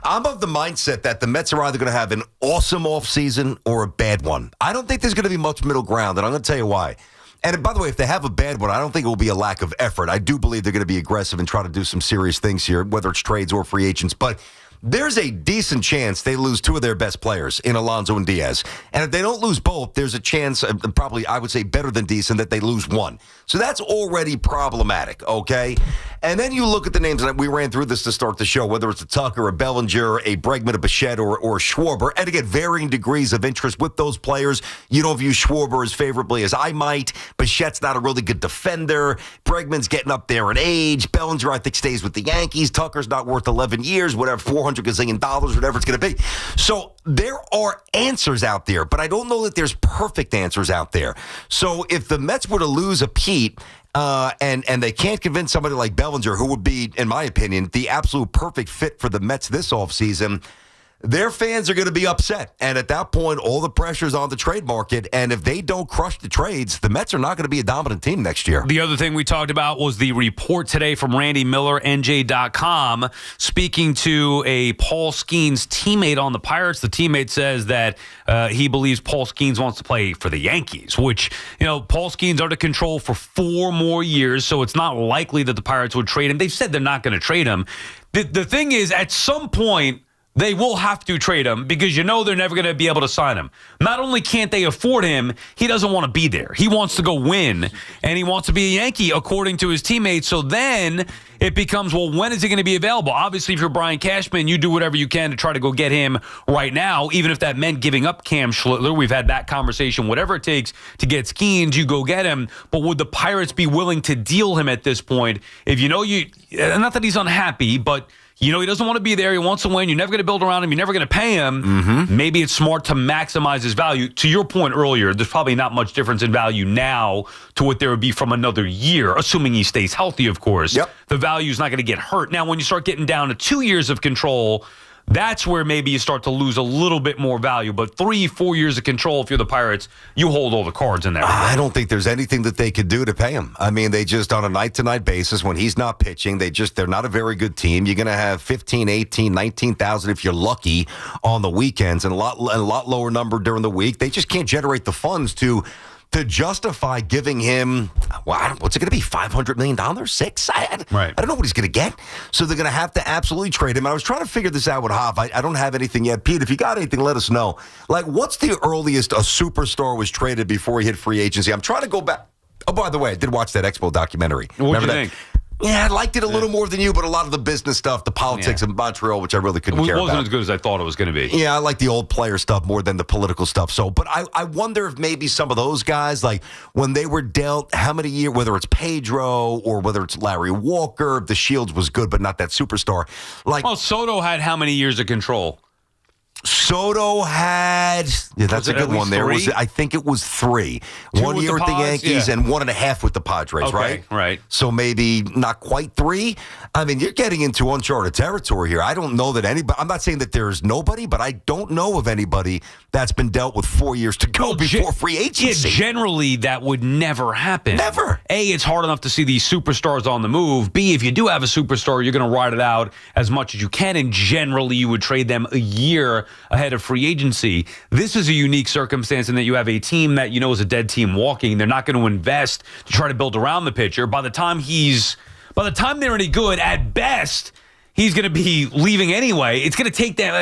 I'm of the mindset that the Mets are either going to have an awesome offseason or a bad one. I don't think there's going to be much middle ground, and I'm going to tell you why. And by the way, if they have a bad one, I don't think it will be a lack of effort. I do believe they're going to be aggressive and try to do some serious things here, whether it's trades or free agents. But there's a decent chance they lose two of their best players in Alonso and Diaz. And if they don't lose both, there's a chance, probably I would say better than decent, that they lose one. So that's already problematic, okay? And then you look at the names, and we ran through this to start the show, whether it's a Tucker, a Bellinger, a Bregman, a Bichette, or a Schwarber, and again, varying degrees of interest with those players. You don't view Schwarber as favorably as I might. Bichette's not a really good defender. Bregman's getting up there in age. Bellinger, I think, stays with the Yankees. Tucker's not worth 11 years, whatever, $400 gazillion, whatever it's going to be. So there are answers out there, but I don't know that there's perfect answers out there. So if the Mets were to lose a Pete, and they can't convince somebody like Bellinger, who would be, in my opinion, the absolute perfect fit for the Mets this offseason, their fans are going to be upset. And at that point, all the pressure's on the trade market. And if they don't crush the trades, the Mets are not going to be a dominant team next year. The other thing we talked about was the report today from Randy Miller, NJ.com, speaking to a Paul Skeens teammate on the Pirates. The teammate says that he believes Paul Skeens wants to play for the Yankees, which, Paul Skeens under control for 4 more years, so it's not likely that the Pirates would trade him. They've said they're not going to trade him. The thing is, at some point, they will have to trade him because they're never going to be able to sign him. Not only can't they afford him, he doesn't want to be there. He wants to go win, and he wants to be a Yankee, according to his teammates. So then it becomes, well, when is he going to be available? Obviously, if you're Brian Cashman, you do whatever you can to try to go get him right now, even if that meant giving up Cam Schlittler. We've had that conversation. Whatever it takes to get Skeens, you go get him. But would the Pirates be willing to deal him at this point? If not that he's unhappy, but he doesn't want to be there. He wants to win. You're never going to build around him. You're never going to pay him. Maybe it's smart to maximize his value. To your point earlier, there's probably not much difference in value now to what there would be from another year, assuming he stays healthy, of course. Yep. The value is not going to get hurt. Now, when you start getting down to 2 years of control, that's where maybe you start to lose a little bit more value. But 3-4 years of control, if you're the Pirates, you hold all the cards in there. I don't think there's anything that they could do to pay him. I mean, they just, on a night-to-night basis, when he's not pitching, they're not a very good team. You're going to have 15, 18, 19,000 if you're lucky on the weekends, and a lot lower number during the week. They just can't generate the funds to justify giving him, what's it going to be, $500 million? $6? I don't know what he's going to get. So they're going to have to absolutely trade him. I was trying to figure this out with Hoff. I don't have anything yet. Pete, if you got anything, let us know. What's the earliest a superstar was traded before he hit free agency? I'm trying to go back. Oh, by the way, I did watch that Expo documentary. What did you think? Yeah, I liked it a little more than you, but a lot of the business stuff, the politics of Montreal, which I really couldn't care about. It wasn't as good as I thought it was going to be. Yeah, I like the old player stuff more than the political stuff. So, but I wonder if maybe some of those guys, when they were dealt, how many years, whether it's Pedro or whether it's Larry Walker, the Shields was good, but not that superstar. Soto had how many years of control? Soto had, that's a good one there. I think it was 3. 1 year with the Yankees and 1.5 with the Padres, right? Right. So maybe not quite 3. I mean, you're getting into uncharted territory here. I don't know that anybody, I'm not saying that there's nobody, but I don't know of anybody that's been dealt with 4 years to go before free agency. Yeah, generally, that would never happen. Never. A, it's hard enough to see these superstars on the move. B, if you do have a superstar, you're going to ride it out as much as you can, and generally you would trade them a year ahead of free agency. This is a unique circumstance in that you have a team that is a dead team walking. They're not going to invest to try to build around the pitcher. By the time they're any good, at best, he's going to be leaving anyway. It's going to take them.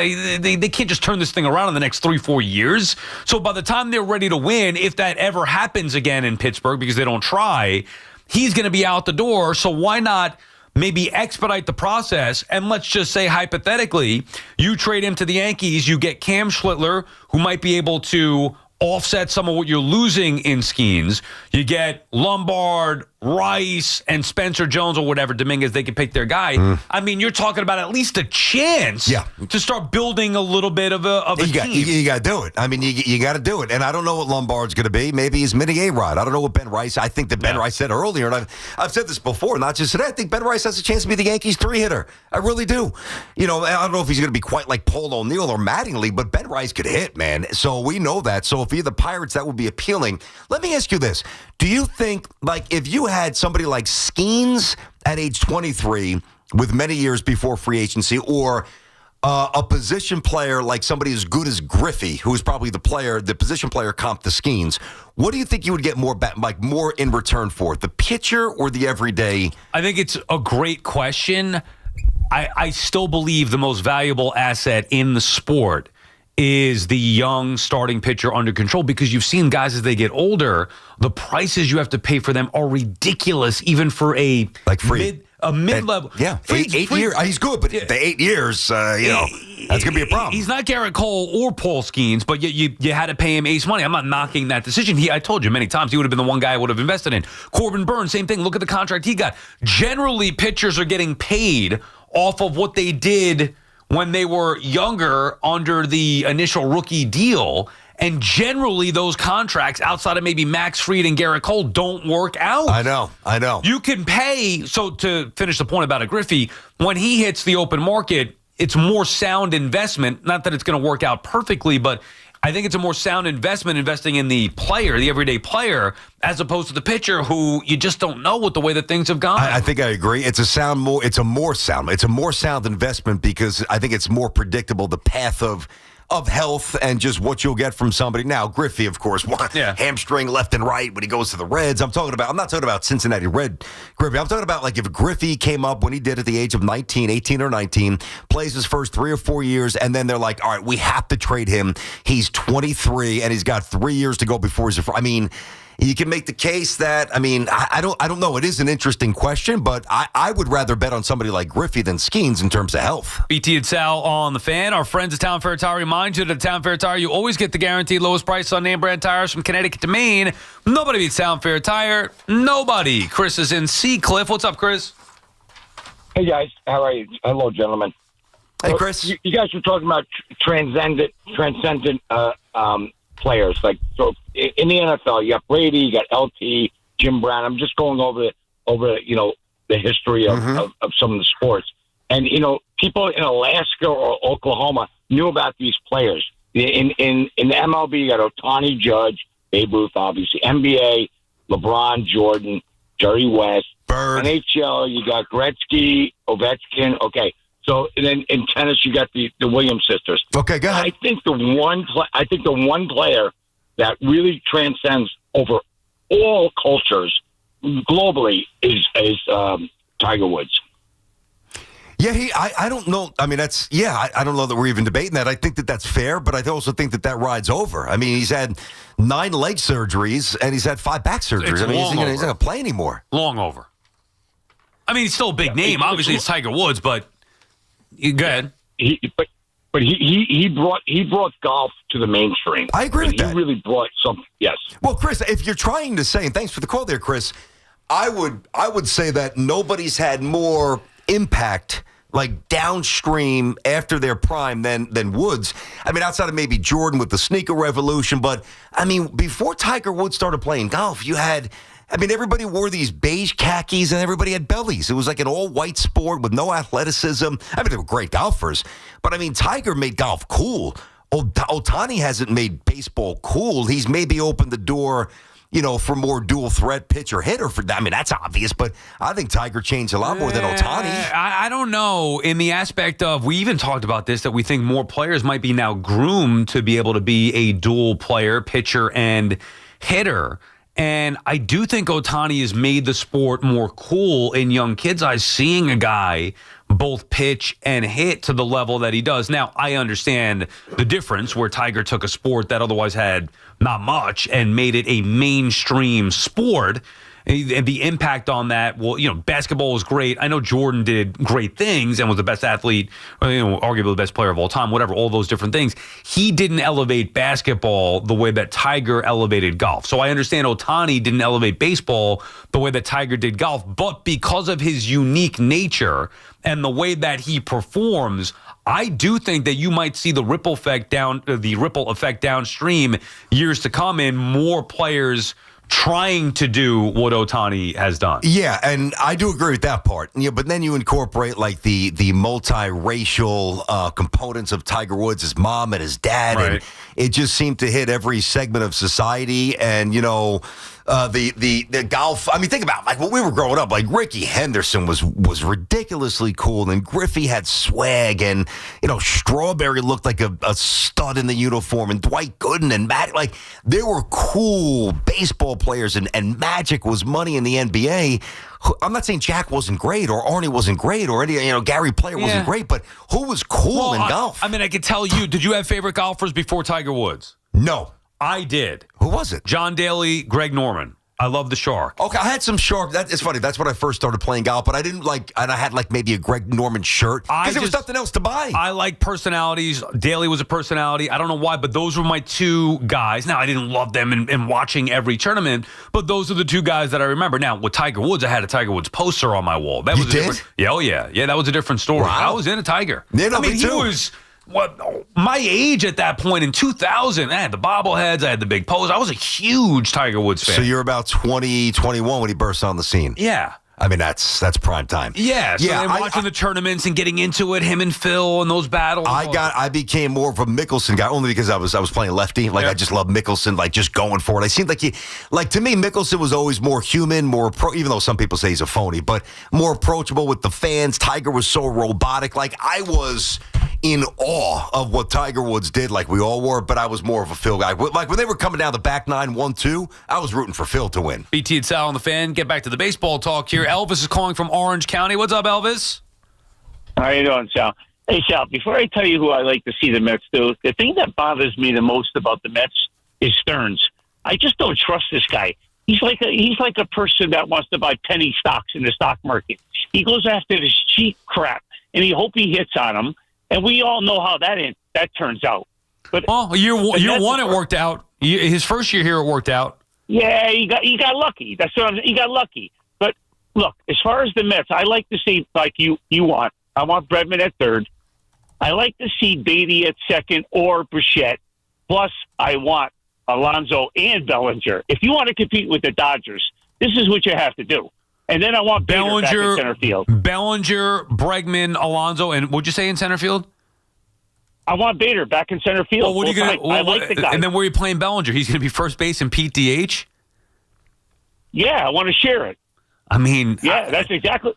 They can't just turn this thing around in the next 3-4 years. So by the time they're ready to win, if that ever happens again in Pittsburgh, because they don't try, he's going to be out the door. So why not maybe expedite the process? And let's just say, hypothetically, you trade him to the Yankees, you get Cam Schlittler, who might be able to offset some of what you're losing in Skeens. You get Lombard, Rice, and Spencer Jones, or whatever, Dominguez, they can pick their guy. I mean, you're talking about at least a chance to start building a little bit of a team. You got to do it. I mean, you got to do it. And I don't know what Lombard's going to be. Maybe he's mini A-Rod. I don't know what Ben Rice. I think that Ben Rice said earlier, and I've said this before, not just today. I think Ben Rice has a chance to be the Yankees 3-hitter. I really do. You know, I don't know if he's going to be quite like Paul O'Neill or Mattingly, but Ben Rice could hit, man. So we know that. So if you're the Pirates, that would be appealing. Let me ask you this. Do you think, like, if you had somebody like Skeens at age 23 with many years before free agency, or a position player like somebody as good as Griffey, who is probably the position player comp to Skeens, what do you think you would get more in return for, the pitcher or the everyday? I think it's a great question. I still believe the most valuable asset in the sport is the young starting pitcher under control, because you've seen guys as they get older, the prices you have to pay for them are ridiculous, even for a mid-level. Yeah, 8 years. He's good, but the 8 years, that's going to be a problem. He's not Garrett Cole or Paul Skeens, but you had to pay him ace money. I'm not knocking that decision. I told you many times he would have been the one guy I would have invested in. Corbin Burns, same thing. Look at the contract he got. Generally, pitchers are getting paid off of what they did when they were younger under the initial rookie deal. And generally, those contracts outside of maybe Max Fried and Garrett Cole don't work out. I know. You can pay. So to finish the point about a Griffey, when he hits the open market, it's more sound investment. Not that it's going to work out perfectly, but I think it's a more sound investment investing in the player, the everyday player, as opposed to the pitcher who you just don't know with the way that things have gone. I think I agree. It's a more sound investment, because I think it's more predictable, the path of health and just what you'll get from somebody. Now, Griffey, of course, hamstring left and right when he goes to the Reds. I'm not talking about Cincinnati Red Griffey. I'm talking about like if Griffey came up when he did at the age of 18 or 19, plays his first 3 or 4 years, and then they're like, all right, we have to trade him. He's 23 and he's got 3 years to go before he's I mean, you can make the case that, I don't know. It is an interesting question, but I would rather bet on somebody like Griffey than Skeens in terms of health. BT and Sal on the Fan. Our friends at Town Fair Tire remind you that at Town Fair Tire, you always get the guaranteed lowest price on name brand tires from Connecticut to Maine. Nobody beats Town Fair Tire. Nobody. Chris is in Seacliff. What's up, Chris? Hey, guys. How are you? Hello, gentlemen. Hey, Chris. You guys were talking about transcendent players. Like, so in the NFL, you got Brady, you got LT, Jim Brown. I'm just going over the history of some of the sports. And, people in Alaska or Oklahoma knew about these players. In the MLB, you got Ohtani, Judge, Babe Ruth, obviously. NBA, LeBron, Jordan, Jerry West. Bird. NHL, you got Gretzky, Ovechkin. Okay. So then in tennis, you got the Williams sisters. Okay, go ahead. I think the one player that really transcends over all cultures globally is Tiger Woods. Yeah, I don't know. I don't know that we're even debating that. I think that that's fair, but I also think that rides over. I mean, he's had 9 leg surgeries and he's had 5 back surgeries. He's not going to play anymore. Long over. I mean, he's still a big name. Obviously, it's Tiger Woods, but go ahead. But he brought golf to the mainstream. I agree with that. He really brought something. Yes. Well, Chris, if you're trying to say, and thanks for the call there, Chris, I would say that nobody's had more impact, like downstream after their prime than Woods. I mean, outside of maybe Jordan with the sneaker revolution, but I mean, before Tiger Woods started playing golf, you had. Everybody wore these beige khakis and everybody had bellies. It was like an all-white sport with no athleticism. They were great golfers. But, Tiger made golf cool. Ohtani hasn't made baseball cool. He's maybe opened the door, for more dual-threat pitcher-hitter. That's obvious, but I think Tiger changed a lot more than Ohtani. I don't know. In the aspect of, we even talked about this, that we think more players might be now groomed to be able to be a dual player, pitcher and hitter. And I do think Ohtani has made the sport more cool in young kids' eyes, seeing a guy both pitch and hit to the level that he does. Now, I understand the difference where Tiger took a sport that otherwise had not much and made it a mainstream sport. And the impact on that, well, basketball was great. I know Jordan did great things and was the best athlete, arguably the best player of all time, whatever, all those different things. He didn't elevate basketball the way that Tiger elevated golf. So I understand Ohtani didn't elevate baseball the way that Tiger did golf, but because of his unique nature and the way that he performs, I do think that you might see the ripple effect downstream years to come in more players trying to do what Ohtani has done. Yeah, and I do agree with that part. Yeah, but then you incorporate like the multiracial components of Tiger Woods, his mom and his dad, Right. and it just seemed to hit every segment of society. And the golf. I mean, think about like when we were growing up. Like Ricky Henderson was ridiculously cool, and Griffey had swag, and Strawberry looked like a stud in the uniform, and Dwight Gooden and Matt. Like they were cool baseball players, and Magic was money in the NBA. I'm not saying Jack wasn't great or Arnie wasn't great or any Gary Player wasn't great, but who was cool in golf? I mean, I could tell you. Did you have favorite golfers before Tiger Woods? No. I did. Who was it? John Daly, Greg Norman. I love the Shark. Okay, I had some Shark. It's funny. That's when I first started playing golf, but I didn't and I had maybe a Greg Norman shirt because there was nothing else to buy. I like personalities. Daly was a personality. I don't know why, but those were my two guys. Now, I didn't love them in watching every tournament, but those are the two guys that I remember. Now, with Tiger Woods, I had a Tiger Woods poster on my wall. That was different. Yeah, oh yeah. Yeah, that was a different story. Wow. I was into Tiger. Yeah, no, I mean, me he too. was my age at that point in 2000. I had the bobbleheads. I had the big pose. I was a huge Tiger Woods fan. So you're about 20, 21 when he burst on the scene. Yeah. I mean, that's prime time. Yeah, so then watching the tournaments and getting into it, him and Phil and those battles. I became more of a Mickelson guy only because I was playing lefty. I just love Mickelson, just going for it. I seemed like to me, Mickelson was always more human, even though some people say he's a phony, but more approachable with the fans. Tiger was so robotic. I was in awe of what Tiger Woods did, like we all were, but I was more of a Phil guy. Like when they were coming down the back nine, 1-2, I was rooting for Phil to win. BT and Sal on the Fan. Get back to the baseball talk here. Elvis is calling from Orange County. What's up, Elvis? How you doing, Sal? Hey, Sal, before I tell you who I like to see the Mets do, the thing that bothers me the most about the Mets is Stearns. I just don't trust this guy. He's like a person that wants to buy penny stocks in the stock market. He goes after this cheap crap, and he hope he hits on him. And we all know how that turns out. But year one, it worked out. His first year here, it worked out. Yeah, he got lucky. That's what he got lucky. But look, as far as the Mets, I like to see like you want. I want Bregman at third. I like to see Beatty at second or Bichette. Plus, I want Alonso and Bellinger. If you want to compete with the Dodgers, this is what you have to do. And then I want Bellinger back in center field. Bellinger, Bregman, Alonso, and what'd you say in center field? I want Bader back in center field. Well, what are you gonna? I like the guy. And then where are you playing Bellinger? He's going to be first base and Pete DH. Yeah, I want to share it. I mean, yeah, that's exactly.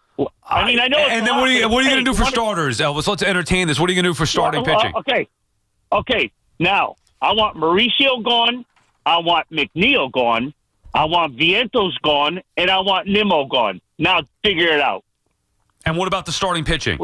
I mean, I know. And then what are you going to do for starters, Elvis? Let's entertain this. What are you going to do for starting pitching? Okay. Now I want Mauricio gone. I want McNeil gone. I want Vientos gone, and I want Nimmo gone. Now figure it out. And what about the starting pitching?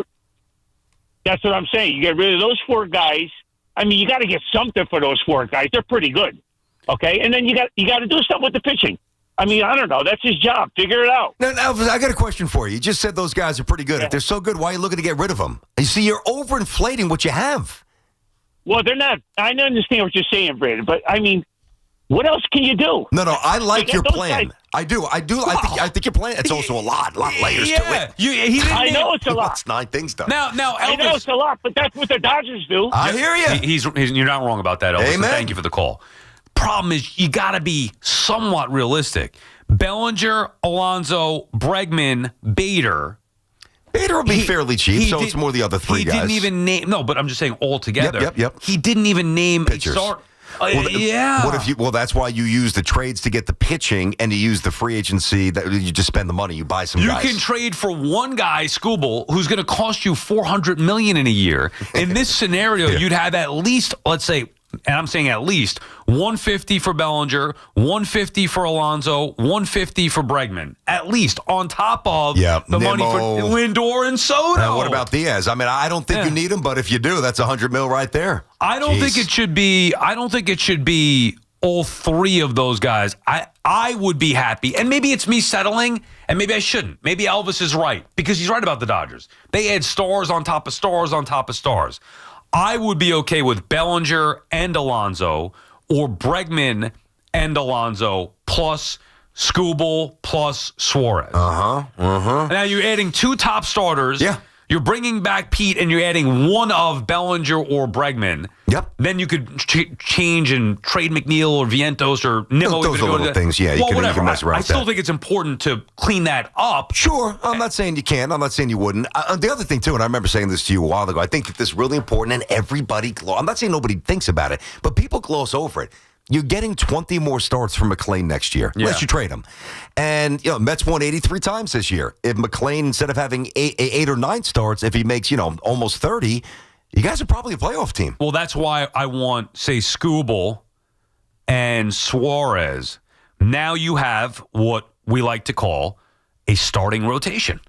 That's what I'm saying. You get rid of those four guys. I mean, you got to get something for those four guys. They're pretty good. Okay, and then you got to do something with the pitching. I mean, I don't know. That's his job. Figure it out. Now, Elvis, I got a question for you. You just said those guys are pretty good. Yeah. If they're so good, why are you looking to get rid of them? You see, you're overinflating what you have. Well, they're not. I understand what you're saying, Brandon, but I mean, what else can you do? No, I like your plan. Guys. I do. I think your plan. It's also a lot of layers to it. I know it's a lot. That's 9 things done. Now, Elvis, I know it's a lot, but that's what the Dodgers do. I hear you. You're not wrong about that, Elvis. Amen. So thank you for the call. Problem is, you got to be somewhat realistic. Bellinger, Alonso, Bregman, Bader. Bader will be fairly cheap, so it's more the other three guys. He didn't even name. No, but I'm just saying all together. Yep. He didn't even name pitchers. Yeah. What if you? Well, that's why you use the trades to get the pitching, and you use the free agency that you just spend the money. You buy some guys. You can trade for one guy, Scooble, who's going to cost you $400 million in a year. In this scenario, you'd have at least, let's say, and I'm saying at least 150 for Bellinger, 150 for Alonso, 150 for Bregman, at least on top of the money for Lindor and Soto. Now, what about Diaz? I mean, I don't think you need him, but if you do, that's $100 million right there. I don't think it should be. I don't think it should be all three of those guys. I would be happy, and maybe it's me settling, and maybe I shouldn't. Maybe Elvis is right because he's right about the Dodgers. They add stars on top of stars on top of stars. I would be okay with Bellinger and Alonso, or Bregman and Alonso plus Skubal plus Suarez. Now you're adding two top starters. Yeah. You're bringing back Pete, and you're adding one of Bellinger or Bregman. Yep. Then you could change and trade McNeil or Vientos or Nimmo. Those are little things, yeah. You can mess around I still think it's important to clean that up. Sure. I'm not saying you can't. I'm not saying you wouldn't. The other thing, too, and I remember saying this to you a while ago, I think that this is really important, and everybody, I'm not saying nobody thinks about it, but people gloss over it. You're getting 20 more starts from McClain next year, unless you trade him. And, Mets won 83 times this year. If McClain, instead of having 8 or 9 starts, if he makes, almost 30, you guys are probably a playoff team. Well, that's why I want, say, Skubal and Suarez. Now you have what we like to call a starting rotation.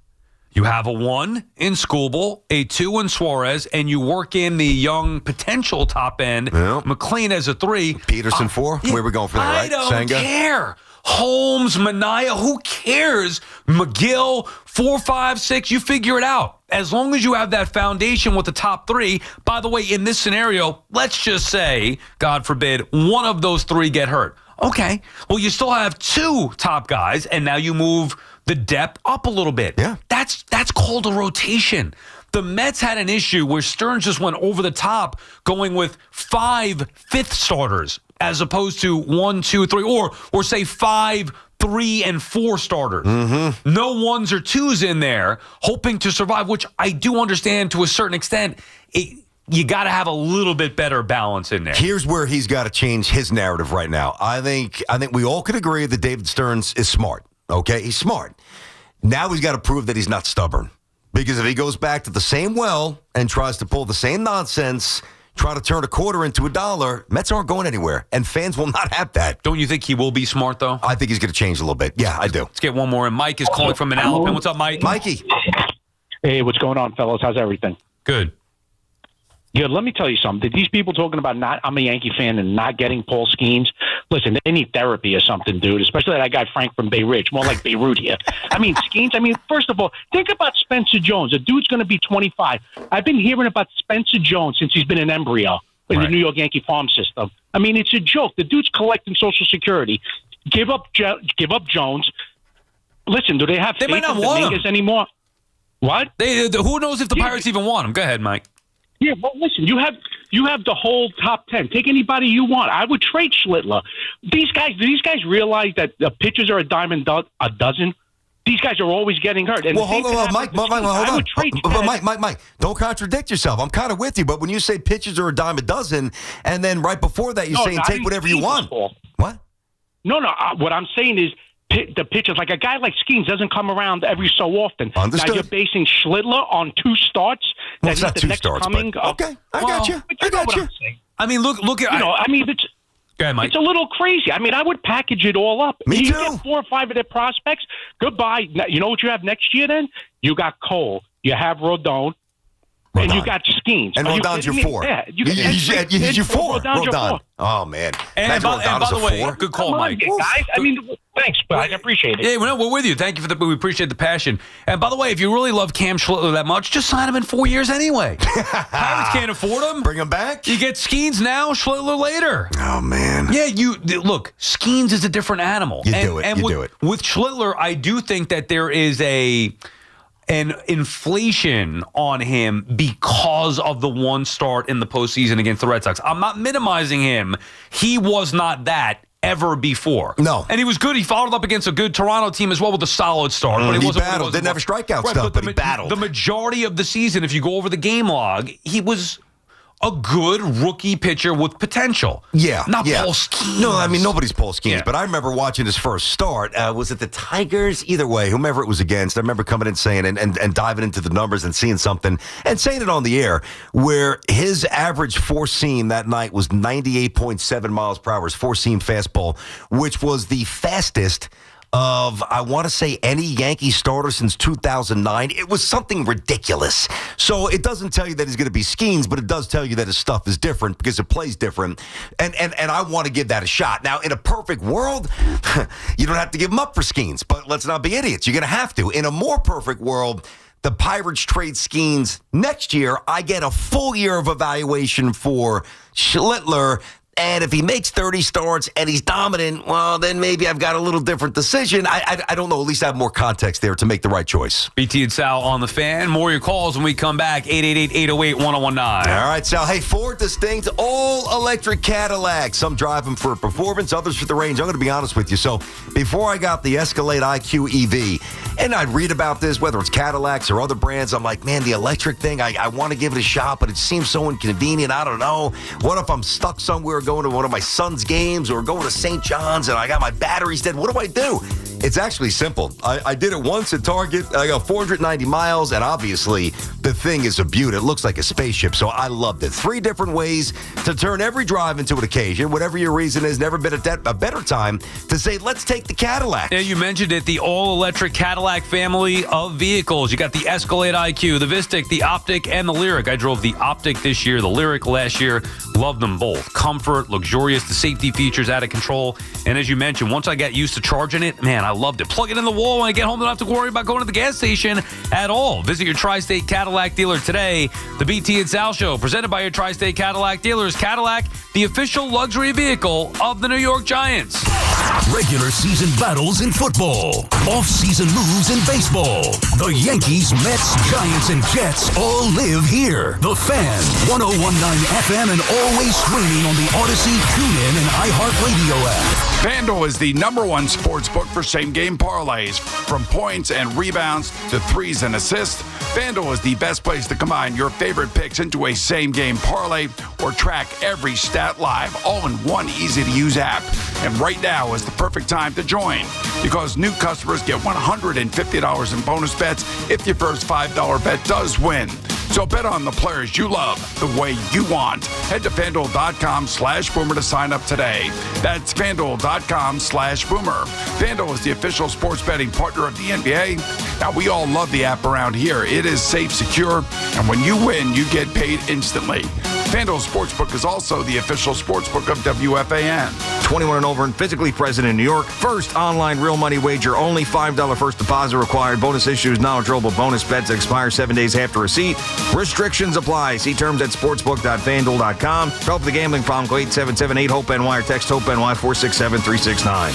You have a 1 in Skubal, a 2 in Suarez, and you work in the young potential top end. McClain as a 3. Peterson 4. Where we going from there, right? I don't Senga? care. Holmes, Manaea, who cares? McGill, 4, 5, 6. You figure it out. As long as you have that foundation with the top 3. By the way, in this scenario, let's just say, God forbid, one of those 3 get hurt. Okay. Well, you still have 2 top guys, and now you move the depth up a little bit. Yeah. That's called a rotation. The Mets had an issue where Stearns just went over the top going with 5 fifth starters as opposed to 1, 2, 3, or say 5, 3, and 4 starters. No 1s or 2s in there hoping to survive, which I do understand to a certain extent. You got to have a little bit better balance in there. Here's where he's got to change his narrative right now. I think we all could agree that David Stearns is smart. Okay, he's smart. Now he's got to prove that he's not stubborn. Because if he goes back to the same well and tries to pull the same nonsense, try to turn a quarter into $1, Mets aren't going anywhere. And fans will not have that. Don't you think he will be smart, though? I think he's going to change a little bit. Yeah, I do. Let's get one more in. Mike is calling from Manalapan. What's up, Mike? Mikey. Hey, what's going on, fellas? How's everything? Good. Good. Let me tell you something. These people talking about I'm a Yankee fan and not getting Paul Skeens. Listen, they need therapy or something, dude. Especially that guy Frank from Bay Ridge, more like Beirut here. I mean, Skeens. First of all, think about Spencer Jones. The dude's going to be 25. I've been hearing about Spencer Jones since he's been an embryo in the New York Yankee farm system. I mean, it's a joke. The dude's collecting Social Security. Give up Jones. Listen, do they have faith in Dominguez anymore? What? Who knows if the Pirates even want him? Go ahead, Mike. Yeah, well, listen, you have the whole top 10. Take anybody you want. I would trade Schlittler. Do these guys realize that the pitchers are a dime a dozen? These guys are always getting hurt. And well, hold on, Mike, hold on. But Mike, don't contradict yourself. I'm kind of with you, but when you say pitchers are a dime a dozen, and then right before that you're saying take whatever you want. What? No. What I'm saying is the pitchers, like a guy like Skeens doesn't come around every so often. Understood. Now you're basing Schlittler on 2 starts. Well, it's not 2 starts, but okay. I got you. I mean, look at... it's... Go ahead, Mike. It's a little crazy. I mean, I would package it all up. Me you too. get 4 or 5 of their prospects. Goodbye. You know what you have next year then? You got Cole. You have Rodon. And you got Skeens. And Rodon's your 4. Yeah. He's your 4. Rodon. Oh, man. And by the way, good call, Mike. Guys, thanks, but I appreciate it. Yeah, we're with you. Thank you we appreciate the passion. And by the way, if you really love Cam Schlittler that much, just sign him in 4 years anyway. Pirates can't afford him. Bring him back. You get Skeens now, Schlittler later. Oh, man. Yeah, look, Skeens is a different animal. You do it. With Schlittler, I do think that there is an inflation on him because of the 1 start in the postseason against the Red Sox. I'm not minimizing him. He was not that ever before. No. And he was good. He followed up against a good Toronto team as well with a solid start. But he battled. Didn't have a strikeout stuff, but he battled. The majority of the season, if you go over the game log, he was a good rookie pitcher with potential. Yeah. Not yeah. Paul Skeens. No, I mean, nobody's Paul Skeens, Yeah. but I remember watching his first start. Was it the Tigers? Either way, whomever it was against, I remember coming in saying and diving into the numbers and seeing something and saying it on the air where his average four-seam that night was 98.7 miles per hour, his four-seam fastball, which was the fastest of, I want to say, any Yankee starter since 2009. It was something ridiculous. So it doesn't tell you that he's going to be Skeens, but it does tell you that his stuff is different because it plays different. And I want to give that a shot. Now, in a perfect world, you don't have to give him up for Skeens, but let's not be idiots. You're going to have to. In a more perfect world, the Pirates trade Skeens next year. I get a full year of evaluation for Schlittler. And if he makes 30 starts and he's dominant, well, then maybe I've got a little different decision. I don't know. At least I have more context there to make the right choice. BT and Sal on the Fan. More of your calls when we come back. 888-808-1019. All right, Sal. Hey, 4 distinct all-electric Cadillacs. Some drive them for performance, others for the range. I'm going to be honest with you. So before I got the Escalade IQ EV, and I'd read about this, whether it's Cadillacs or other brands, I'm like, man, the electric thing, I want to give it a shot, but it seems so inconvenient. I don't know. What if I'm stuck somewhere going to one of my son's games or going to St. John's and I got my batteries dead? What do I do? It's actually simple. I did it once at Target. I got 490 miles, and obviously the thing is a beaut. It looks like a spaceship, so I loved it. 3 different ways to turn every drive into an occasion. Whatever your reason is, never been a better time to say, let's take the Cadillac. Yeah, you mentioned it, the all-electric Cadillac family of vehicles. You got the Escalade IQ, the Vistic, the Optic, and the Lyric. I drove the Optic this year, the Lyric last year. Loved them both. Comfort, luxurious, the safety features out of control. And as you mentioned, once I got used to charging it, man, I loved it. Plug it in the wall when I get home. Don't have to worry about going to the gas station at all. Visit your Tri-State Cadillac dealer today. The BT and Sal Show, presented by your Tri-State Cadillac dealers. Cadillac, the official luxury vehicle of the New York Giants. Regular season battles in football. Off-season moves in baseball. The Yankees, Mets, Giants, and Jets all live here. The Fan, 1019 FM, and always streaming on the Odyssey, TuneIn, and iHeartRadio app. FanDuel is the #1 sports book for same-game parlays. From points and rebounds to threes and assists, FanDuel is the best place to combine your favorite picks into a same-game parlay or track every stat live, all in one easy-to-use app. And right now is the perfect time to join because new customers get $150 in bonus bets if your first $5 bet does win. So bet on the players you love the way you want. Head to FanDuel.com/Boomer to sign up today. That's FanDuel.com/Boomer. FanDuel is the official sports betting partner of the NBA. Now, we all love the app around here. It is safe, secure, and when you win, you get paid instantly. FanDuel Sportsbook is also the official sportsbook of WFAN. 21 and over and physically present in New York. First online real money wager only. $5 first deposit required. Bonus issues, non-withdrawable bonus bets that expire 7 days after receipt. Restrictions apply. See terms at sportsbook.fanduel.com. Help with the gambling problem. Call 877-8-HOPE-NY or text HOPE-NY 467-369.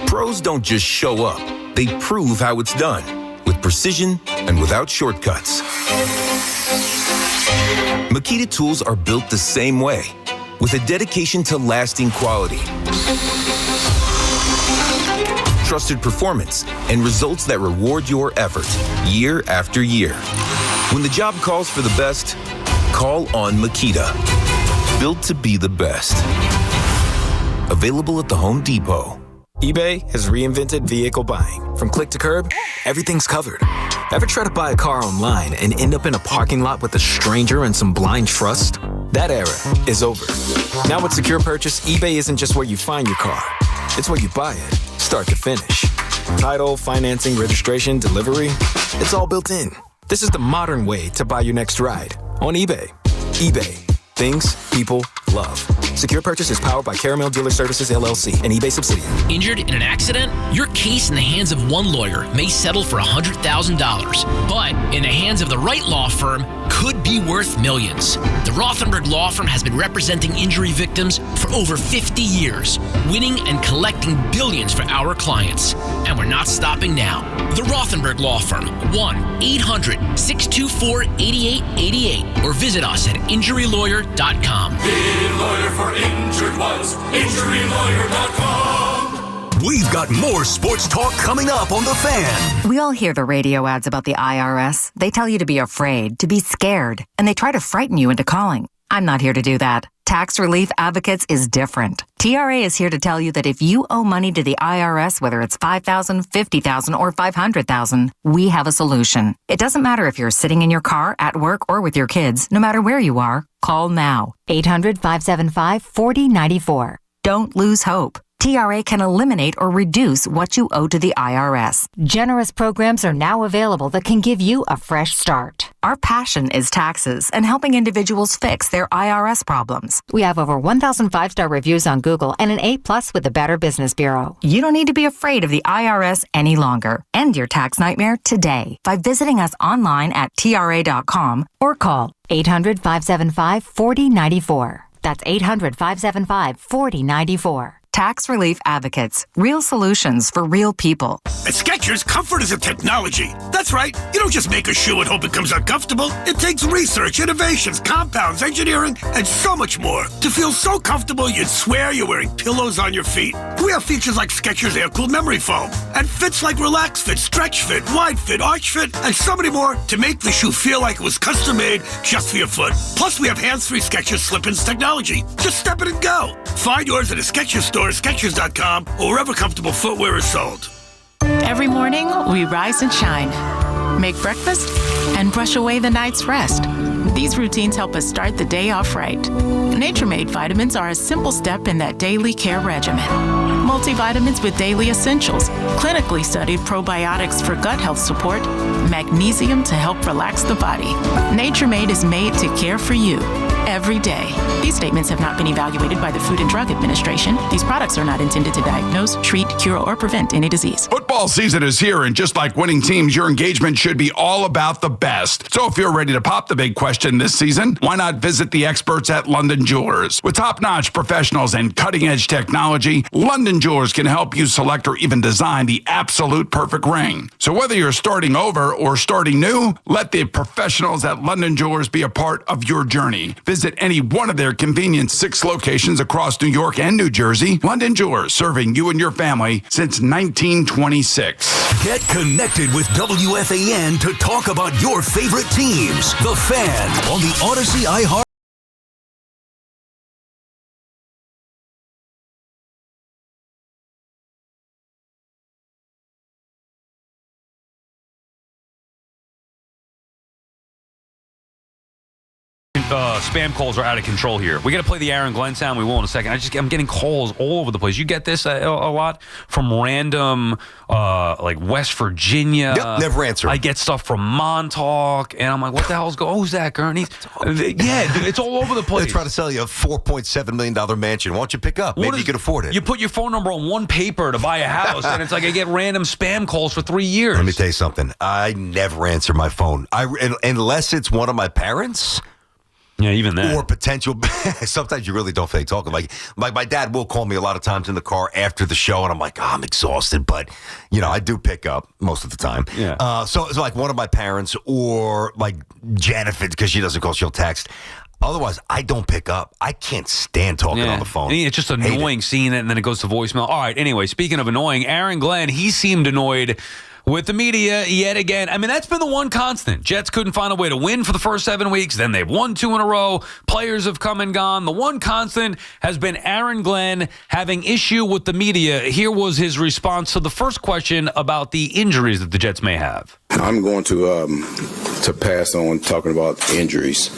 Pros don't just show up. They prove how it's done. With precision and without shortcuts. Makita tools are built the same way, with a dedication to lasting quality, trusted performance, and results that reward your effort year after year. When the job calls for the best, call on Makita. Built to be the best. Available at the Home Depot. eBay has reinvented vehicle buying. From click to curb, everything's covered. Ever try to buy a car online and end up in a parking lot with a stranger and some blind trust? That era is over. Now with Secure Purchase, eBay isn't just where you find your car. It's where you buy it, start to finish. Title, financing, registration, delivery, it's all built in. This is the modern way to buy your next ride on eBay. eBay. Things people love. Secure Purchase is powered by Caramel Dealer Services, LLC, an eBay subsidiary. Injured in an accident? Your case in the hands of one lawyer may settle for $100,000, but in the hands of the right law firm could be worth millions. The Rothenberg Law Firm has been representing injury victims for over 50 years, winning and collecting billions for our clients. And we're not stopping now. The Rothenberg Law Firm, 1-800-624-8888, or visit us at injurylawyer.com. Be a lawyer for injured ones. Injurylawyer.com. We've got more sports talk coming up on The Fan. We all hear the radio ads about the IRS. They tell you to be afraid, to be scared, and they try to frighten you into calling. I'm not here to do that. Tax Relief Advocates is different. TRA is here to tell you that if you owe money to the IRS, whether it's $5,000, $50,000, or $500,000, we have a solution. It doesn't matter if you're sitting in your car, at work, or with your kids. No matter where you are, call now. 800-575-4094. Don't lose hope. TRA can eliminate or reduce what you owe to the IRS. Generous programs are now available that can give you a fresh start. Our passion is taxes and helping individuals fix their IRS problems. We have over 1,000 5-star reviews on Google and an A+ with the Better Business Bureau. You don't need to be afraid of the IRS any longer. End your tax nightmare today by visiting us online at TRA.com or call 800-575-4094. That's 800-575-4094. Tax Relief Advocates. Real solutions for real people. At Skechers, comfort is a technology. That's right. You don't just make a shoe and hope it comes out comfortable. It takes research, innovations, compounds, engineering, and so much more to feel so comfortable you'd swear you're wearing pillows on your feet. We have features like Skechers Air-Cooled Memory Foam and fits like Relax Fit, Stretch Fit, Wide Fit, Arch Fit, and so many more to make the shoe feel like it was custom-made just for your foot. Plus, we have hands-free Skechers Slip-ins technology. Just step in and go. Find yours at a Skechers store, Skechers.com, or wherever comfortable footwear is sold. Every morning, we rise and shine, make breakfast, and brush away the night's rest. These routines help us start the day off right. Nature-Made vitamins are a simple step in that daily care regimen. Multivitamins with daily essentials, clinically studied probiotics for gut health support, magnesium to help relax the body. Nature-Made is made to care for you every day. These statements have not been evaluated by the Food and Drug Administration. These products are not intended to diagnose, treat, cure, or prevent any disease. Football season is here, and just like winning teams, your engagement should be all about the best. So if you're ready to pop the big question this season, why not visit the experts at London Jewelers? With top-notch professionals and cutting-edge technology, London Jewelers can help you select or even design the absolute perfect ring. So whether you're starting over or starting new, let the professionals at London Jewelers be a part of your journey. Visit any one of their convenient 6 locations across New York and New Jersey. London Jewelers, serving you and your family since 1926. Get connected with WFAN to talk about your favorite teams. The Fan on the Odyssey iHeart. Spam calls are out of control here. We got to play the Aaron Glenn sound. We will in a second. I'm getting calls all over the place. You get this a lot from random, like West Virginia. Yep, never answer. I get stuff from Montauk, and I'm like, what the hell's going on? Who's that, Gurney? Yeah, it's all over the place. They're trying to sell you a $4.7 million mansion. Why don't you pick up? Maybe you can afford it. You put your phone number on one paper to buy a house, and it's like I get random spam calls for 3 years. Let me tell you something. I never answer my phone. Unless it's one of my parents. Yeah, even that. Or potential. Sometimes you really don't fake talking. Like my dad will call me a lot of times in the car after the show, and I'm like, I'm exhausted, but I do pick up most of the time. Yeah. So it's like one of my parents or like Janet, because she doesn't call, she'll text. Otherwise, I don't pick up. I can't stand talking on the phone. It's just annoying seeing it, and then it goes to voicemail. All right. Anyway, speaking of annoying, Aaron Glenn, he seemed annoyed with the media yet again. I mean, that's been the one constant. Jets couldn't find a way to win for the first 7 weeks. Then they've won 2 in a row. Players have come and gone. The one constant has been Aaron Glenn having issue with the media. Here was his response to the first question about the injuries that the Jets may have. I'm going to pass on talking about injuries.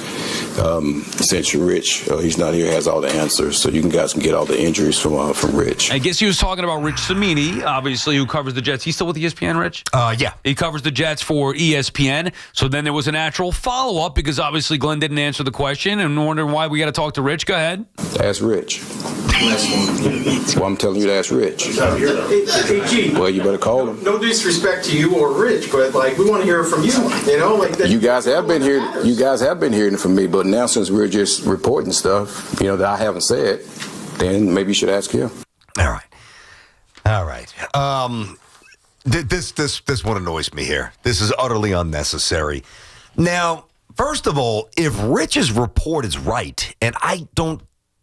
Since Rich, he's not here, has all the answers, so you guys can get all the injuries from Rich. I guess he was talking about Rich Cimini, obviously, who covers the Jets. He's still with ESPN, Rich? Yeah. He covers the Jets for ESPN. So then there was a natural follow-up because obviously Glenn didn't answer the question and wondering why we got to talk to Rich. Go ahead. Ask Rich. Well, I'm telling you to ask Rich. Well, you better call him. No disrespect to you or Rich, but we want to hear from you. You guys have been here. You guys have been hearing from me, but now since we're just reporting stuff, that I haven't said, then maybe you should ask him. All right. This one annoys me here. This is utterly unnecessary. Now, first of all, if Rich's report is right, and I don't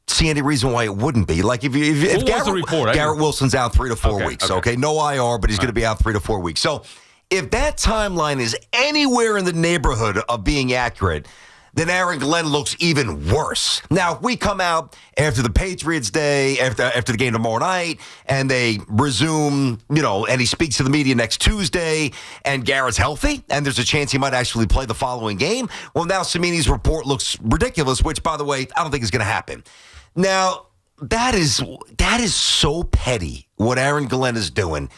see any reason why it wouldn't be. Like if Garrett Wilson's out 3 to 4 weeks, okay? No IR, but he's going to be out 3 to 4 weeks. So if that timeline is anywhere in the neighborhood of being accurate, then Aaron Glenn looks even worse. Now, if we come out after the Patriots day, after the game tomorrow night, and they resume, and he speaks to the media next Tuesday, and Garrett's healthy, and there's a chance he might actually play the following game, well, now Cimini's report looks ridiculous, which, by the way, I don't think is going to happen. Now, that is so petty, what Aaron Glenn is doing.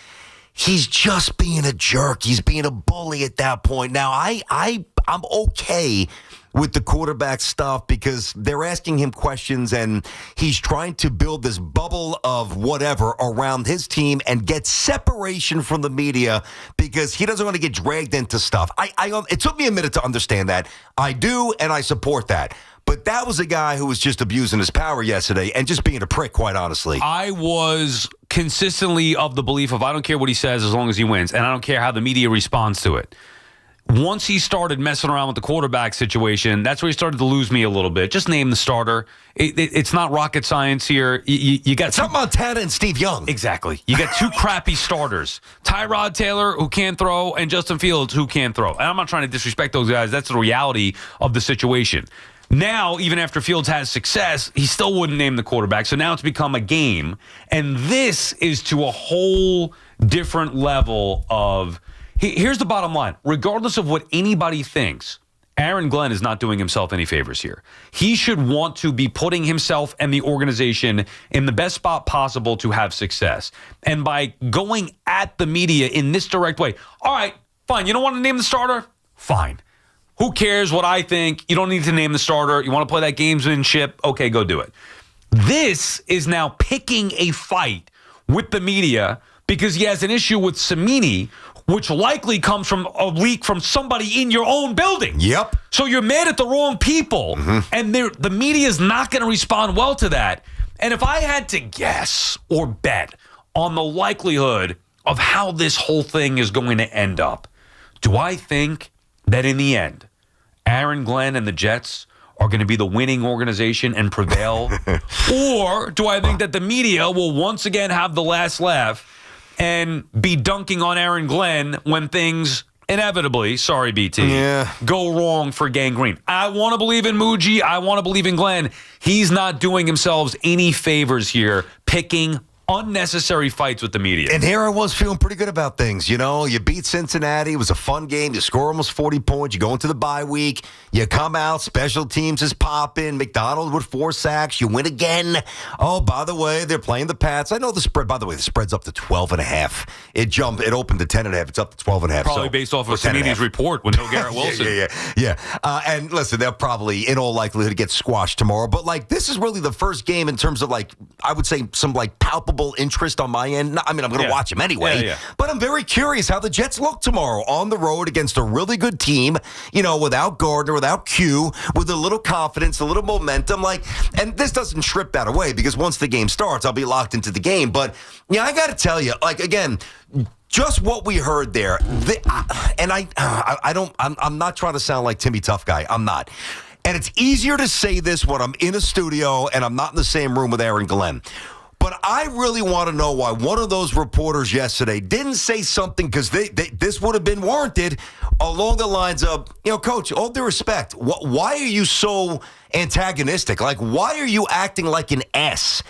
He's just being a jerk. He's being a bully at that point. Now, I'm okay with the quarterback stuff because they're asking him questions and he's trying to build this bubble of whatever around his team and get separation from the media because he doesn't want to get dragged into stuff. It took me a minute to understand that. I do, and I support that. But that was a guy who was just abusing his power yesterday and just being a prick, quite honestly. I was consistently of the belief of I don't care what he says as long as he wins, and I don't care how the media responds to it. Once he started messing around with the quarterback situation, that's where he started to lose me a little bit. Just name the starter. It's not rocket science here. You got It's Montana and Steve Young. Exactly. You got two crappy starters. Tyrod Taylor, who can't throw, and Justin Fields, who can't throw. And I'm not trying to disrespect those guys. That's the reality of the situation. Now, even after Fields has success, he still wouldn't name the quarterback. So now it's become a game. And this is to a whole different level of... Here's the bottom line. Regardless of what anybody thinks, Aaron Glenn is not doing himself any favors here. He should want to be putting himself and the organization in the best spot possible to have success. And by going at the media in this direct way, all right, fine, you don't want to name the starter? Fine. Who cares what I think? You don't need to name the starter. You want to play that gamesmanship? Okay, go do it. This is now picking a fight with the media because he has an issue with Cimini, which likely comes from a leak from somebody in your own building. Yep. So you're mad at the wrong people, and the media is not going to respond well to that. And if I had to guess or bet on the likelihood of how this whole thing is going to end up, do I think that in the end, Aaron Glenn and the Jets are going to be the winning organization and prevail? Or do I think that the media will once again have the last laugh and be dunking on Aaron Glenn when things inevitably, sorry, BT, go wrong for Gang Green? I want to believe in Muji. I want to believe in Glenn. He's not doing himself any favors here, picking unnecessary fights with the media. And here I was feeling pretty good about things. You beat Cincinnati. It was a fun game. You score almost 40 points. You go into the bye week. You come out. Special teams is popping. McDonald with 4 sacks. You win again. Oh, by the way, they're playing the Pats. I know the spread. By the way, the spread's up to 12.5. It opened to 10.5. It's up to 12.5. Probably based off of Cimini's report with no Garrett Wilson. Yeah. And listen, they'll probably, in all likelihood, get squashed tomorrow. But, this is really the first game in terms of, I would say some, palpable interest on my end. I'm going to watch them anyway. But I'm very curious how the Jets look tomorrow on the road against a really good team, without Gardner, without Q, with a little confidence, a little momentum. And this doesn't strip that away because once the game starts, I'll be locked into the game. But, I got to tell you, again, just what we heard there, I'm not trying to sound like Timmy Tough Guy. I'm not. And it's easier to say this when I'm in a studio and I'm not in the same room with Aaron Glenn. But I really want to know why one of those reporters yesterday didn't say something, because this would have been warranted, along the lines of, Coach, all due respect, why are you so antagonistic? Why are you acting like an S?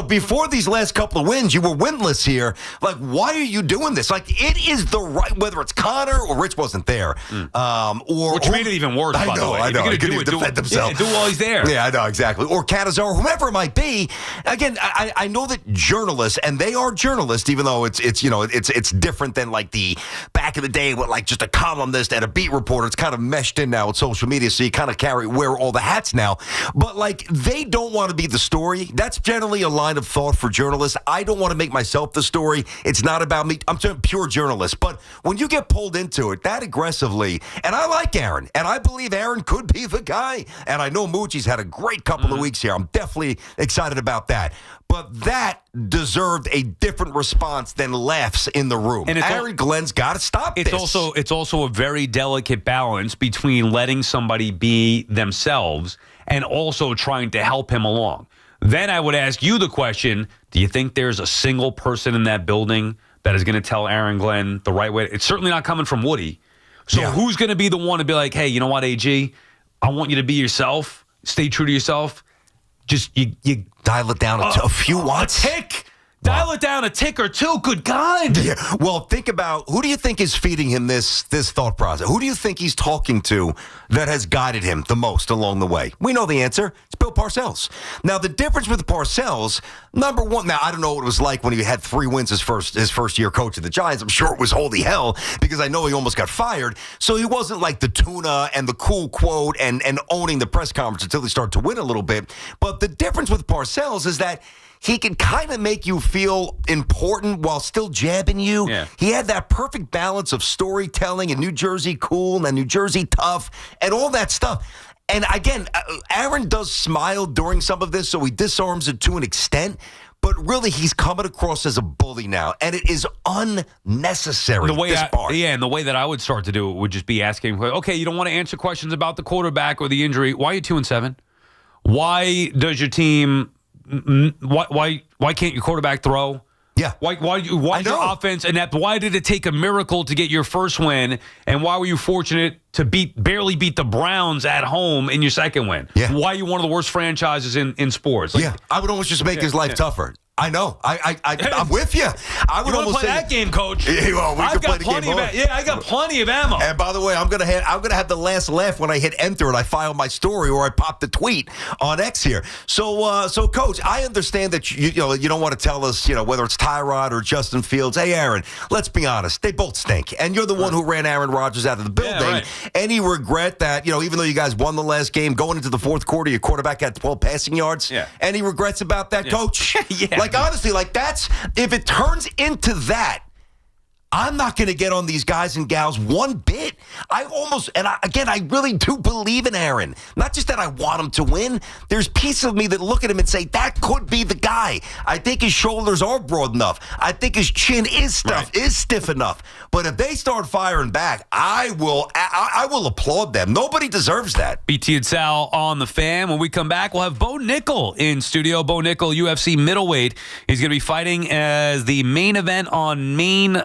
Before these last couple of wins, you were winless here. Why are you doing this? It is the right, whether it's Connor or Rich wasn't there. Which made it even worse, by the way. I know. He couldn't even defend himself. Yeah, do while he's there. Yeah, I know, exactly. Or Canizaro, whomever it might be. Again, I know that journalists, and they are journalists, even though it's different than the back in the day with just a columnist and a beat reporter. It's kind of meshed in now with social media, so you kind of wear all the hats now. But they don't want to be the story. That's generally a line of thought for journalists. I don't want to make myself the story. It's not about me. I'm a pure journalist. But when you get pulled into it that aggressively, and I like Aaron, and I believe Aaron could be the guy, and I know Moochie's had a great couple of weeks here. I'm definitely excited about that. But that deserved a different response than laughs in the room. And Aaron Glenn's got to stop this. It's also a very delicate balance between letting somebody be themselves and also trying to help him along. Then I would ask you the question, do you think there's a single person in that building that is going to tell Aaron Glenn the right way? It's certainly not coming from Woody. So who's going to be the one to be like, hey, you know what, AG? I want you to be yourself. Stay true to yourself. Just you dial it down a few watts. A tick. Dial it down a tick or two. Good God. Yeah. Well, think about who do you think is feeding him this thought process? Who do you think he's talking to that has guided him the most along the way? We know the answer. It's Bill Parcells. Now, the difference with Parcells, number one, now I don't know what it was like when he had 3 wins his first year coach of the Giants. I'm sure it was holy hell because I know he almost got fired. So he wasn't like the tuna and the cool quote and owning the press conference until he started to win a little bit. But the difference with Parcells is that he can kind of make you feel important while still jabbing you. Yeah. He had that perfect balance of storytelling and New Jersey cool and New Jersey tough and all that stuff. And again, Aaron does smile during some of this, so he disarms it to an extent. But really, he's coming across as a bully now, and it is unnecessary. And the way that I would start to do it would just be asking, okay, you don't want to answer questions about the quarterback or the injury. Why are you 2-7? Why does your team... Why can't your quarterback throw? Yeah. Why your offense inept? Why did it take a miracle to get your first win? And why were you fortunate to barely beat the Browns at home in your second win? Yeah. Why are you one of the worst franchises in sports? I would almost just make his life tougher. I know. I'm with you. I would you almost play that game, Coach. Well, I got plenty of ammo. And by the way, I'm gonna have the last laugh when I hit enter and I file my story or I pop the tweet on X here. So Coach, I understand that you don't want to tell us whether it's Tyrod or Justin Fields. Hey, Aaron, let's be honest. They both stink, and you're the one who ran Aaron Rodgers out of the building. Yeah, right. Any regret that even though you guys won the last game, going into the fourth quarter, your quarterback had 12 passing yards? Yeah. Any regrets about that, Coach? Yeah. Honestly, that's if it turns into that, I'm not going to get on these guys and gals one bit. I really do believe in Aaron. Not just that I want him to win. There's pieces of me that look at him and say, that could be the guy. I think his shoulders are broad enough. I think his chin is stiff enough. But if they start firing back, I will applaud them. Nobody deserves that. BT and Sal on the Fan. When we come back, we'll have Bo Nickel in studio. Bo Nickel, UFC middleweight. He's going to be fighting as the main event on main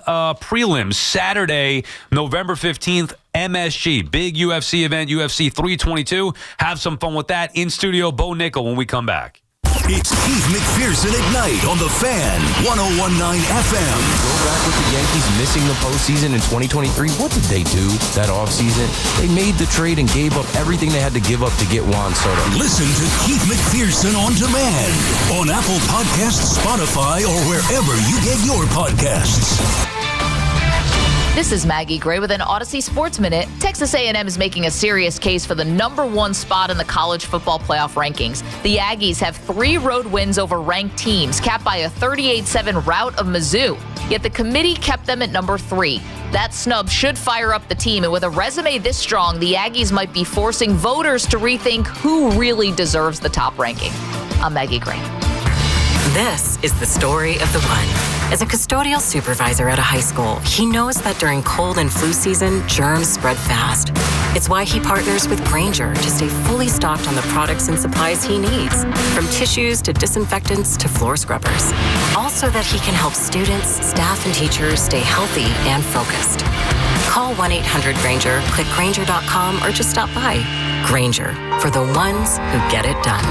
prelims Saturday, November 15th, MSG. Big UFC event, UFC 322. Have some fun with that. In studio, Bo Nickel when we come back. It's Keith McPherson at night on The Fan, 101.9 FM. Go back with the Yankees missing the postseason in 2023. What did they do that offseason? They made the trade and gave up everything they had to give up to get Juan Soto. Listen to Keith McPherson on demand on Apple Podcasts, Spotify, or wherever you get your podcasts. This is Maggie Gray with an Odyssey Sports Minute. Texas A&M is making a serious case for the #1 spot in the college football playoff rankings. The Aggies have 3 road wins over ranked teams, capped by a 38-7 rout of Mizzou. Yet the committee kept them at number 3. That snub should fire up the team, and with a resume this strong, the Aggies might be forcing voters to rethink who really deserves the top ranking. I'm Maggie Gray. This is the story of the one. As a custodial supervisor at a high school, he knows that during cold and flu season, germs spread fast. It's why he partners with Grainger to stay fully stocked on the products and supplies he needs, from tissues to disinfectants to floor scrubbers. Also that he can help students, staff, and teachers stay healthy and focused. Call 1-800-GRAINGER, click Grainger.com, or just stop by. Grainger, for the ones who get it done.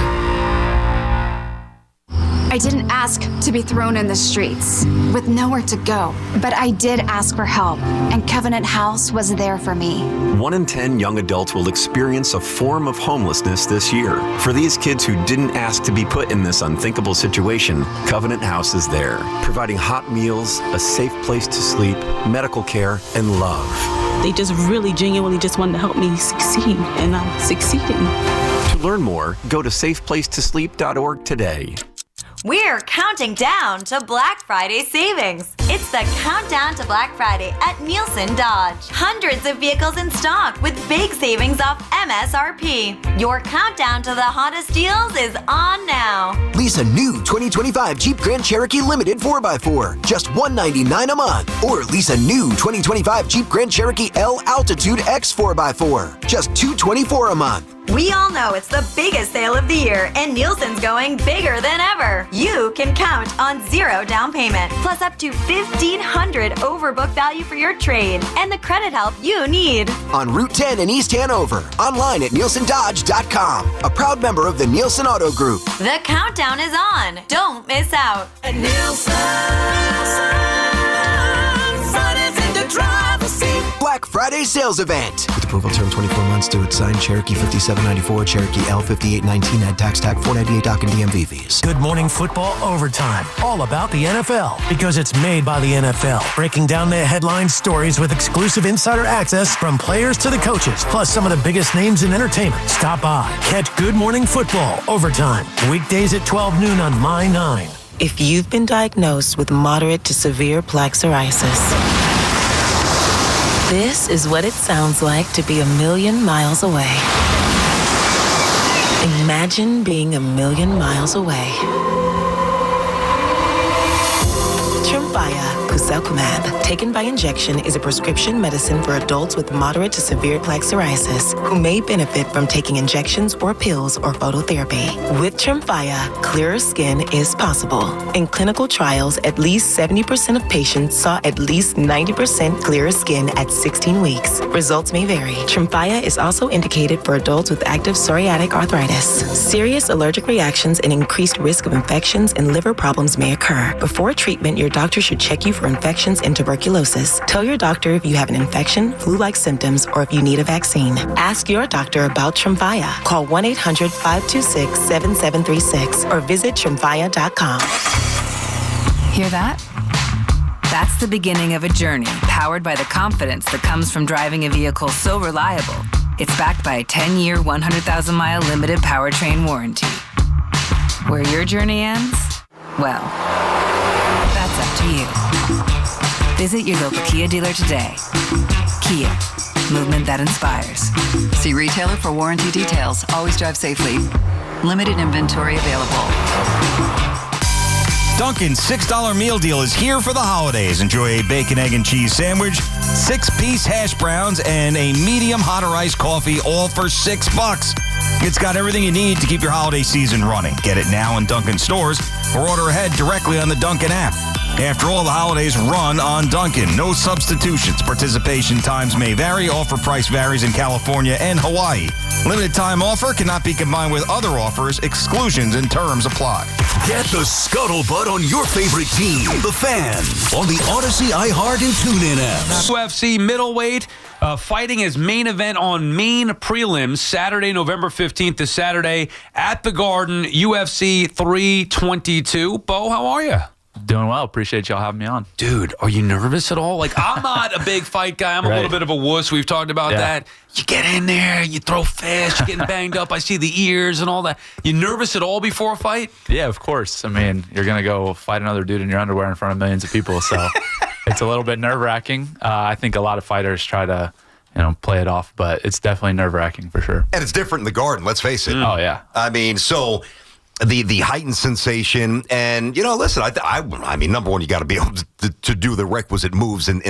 I didn't ask to be thrown in the streets with nowhere to go, but I did ask for help, and Covenant House was there for me. 1 in 10 young adults will experience a form of homelessness this year. For these kids who didn't ask to be put in this unthinkable situation, Covenant House is there, providing hot meals, a safe place to sleep, medical care, and love. They just really genuinely just wanted to help me succeed, and I'm succeeding. To learn more, go to safeplacetosleep.org today. We're counting down to Black Friday savings. It's the countdown to Black Friday at Nielsen Dodge. Hundreds of vehicles in stock with big savings off MSRP. Your countdown to the hottest deals is on now. Lease a new 2025 Jeep Grand Cherokee Limited 4x4, just $199 a month. Or lease a new 2025 Jeep Grand Cherokee L Altitude X 4x4, just $224 a month. We all know it's the biggest sale of the year, and Nielsen's going bigger than ever. You can count on 0 down payment, plus up to $1,500 overbook value for your trade, and the credit help you need. On Route 10 in East Hanover. Online at NielsenDodge.com. A proud member of the Nielsen Auto Group. The countdown is on. Don't miss out. At Nielsen, Friday's in the driver's seat. Black Friday sales event. With approval term 24 months to its signed Cherokee 5794, Cherokee L 5819, add tax tag 498 dock and DMV fees. Good Morning Football Overtime. All about the NFL because it's made by the NFL. Breaking down their headline stories with exclusive insider access from players to the coaches, plus some of the biggest names in entertainment. Stop by. Catch Good Morning Football Overtime. Weekdays at 12 noon on My 9. If you've been diagnosed with moderate to severe plaque psoriasis, this is what it sounds like to be 1,000,000 miles away. Imagine being 1,000,000 miles away. Tremfya Guselkumab, taken by injection, is a prescription medicine for adults with moderate to severe plaque psoriasis who may benefit from taking injections or pills or phototherapy. With Tremfya, clearer skin is possible. In clinical trials, at least 70% of patients saw at least 90% clearer skin at 16 weeks. Results may vary. Tremfya is also indicated for adults with active psoriatic arthritis. Serious allergic reactions and increased risk of infections and liver problems may occur. Before treatment, your doctor should check you for infections and tuberculosis. Tell your doctor if you have an infection, flu-like symptoms, or if you need a vaccine. Ask your doctor about Tremfya. Call 1-800-526-7736 or visit Tremfya.com. Hear that? That's the beginning of a journey powered by the confidence that comes from driving a vehicle so reliable. It's backed by a 10-year, 100,000-mile limited powertrain warranty. Where your journey ends? Well, that's up to you. Visit your local Kia dealer today. Kia, movement that inspires. See retailer for warranty details. Always drive safely. Limited inventory available. Dunkin's $6 meal deal is here for the holidays. Enjoy a bacon, egg, and cheese sandwich, 6-piece hash browns, and a medium hot or iced coffee, all for $6. It's got everything you need to keep your holiday season running. Get it now in Dunkin' stores or order ahead directly on the Dunkin' app. After all, the holidays run on Dunkin'. No substitutions. Participation times may vary. Offer price varies in California and Hawaii. Limited time offer cannot be combined with other offers. Exclusions and terms apply. Get the scuttlebutt on your favorite team, the Fan, on the Odyssey, iHeart, and TuneIn apps. UFC middleweight fighting his main event on main prelims Saturday, November 15th this Saturday at the Garden, UFC 322. Bo, how are you? Doing well. Appreciate y'all having me on. Dude, are you nervous at all? Like, I'm not a big fight guy. I'm a little bit of a wuss. We've talked about that. You get in there, you throw fast, you're getting banged up. I see the ears and all that. You nervous at all before a fight? Yeah, of course. I mean, you're going to go fight another dude in your underwear in front of millions of people, so it's a little bit nerve-wracking. I think a lot of fighters try to, play it off, but it's definitely nerve-wracking for sure. And it's different in the Garden, let's face it. Oh, yeah. I mean, so the heightened sensation, and listen, I mean, number one, you got to be able to do the requisite moves in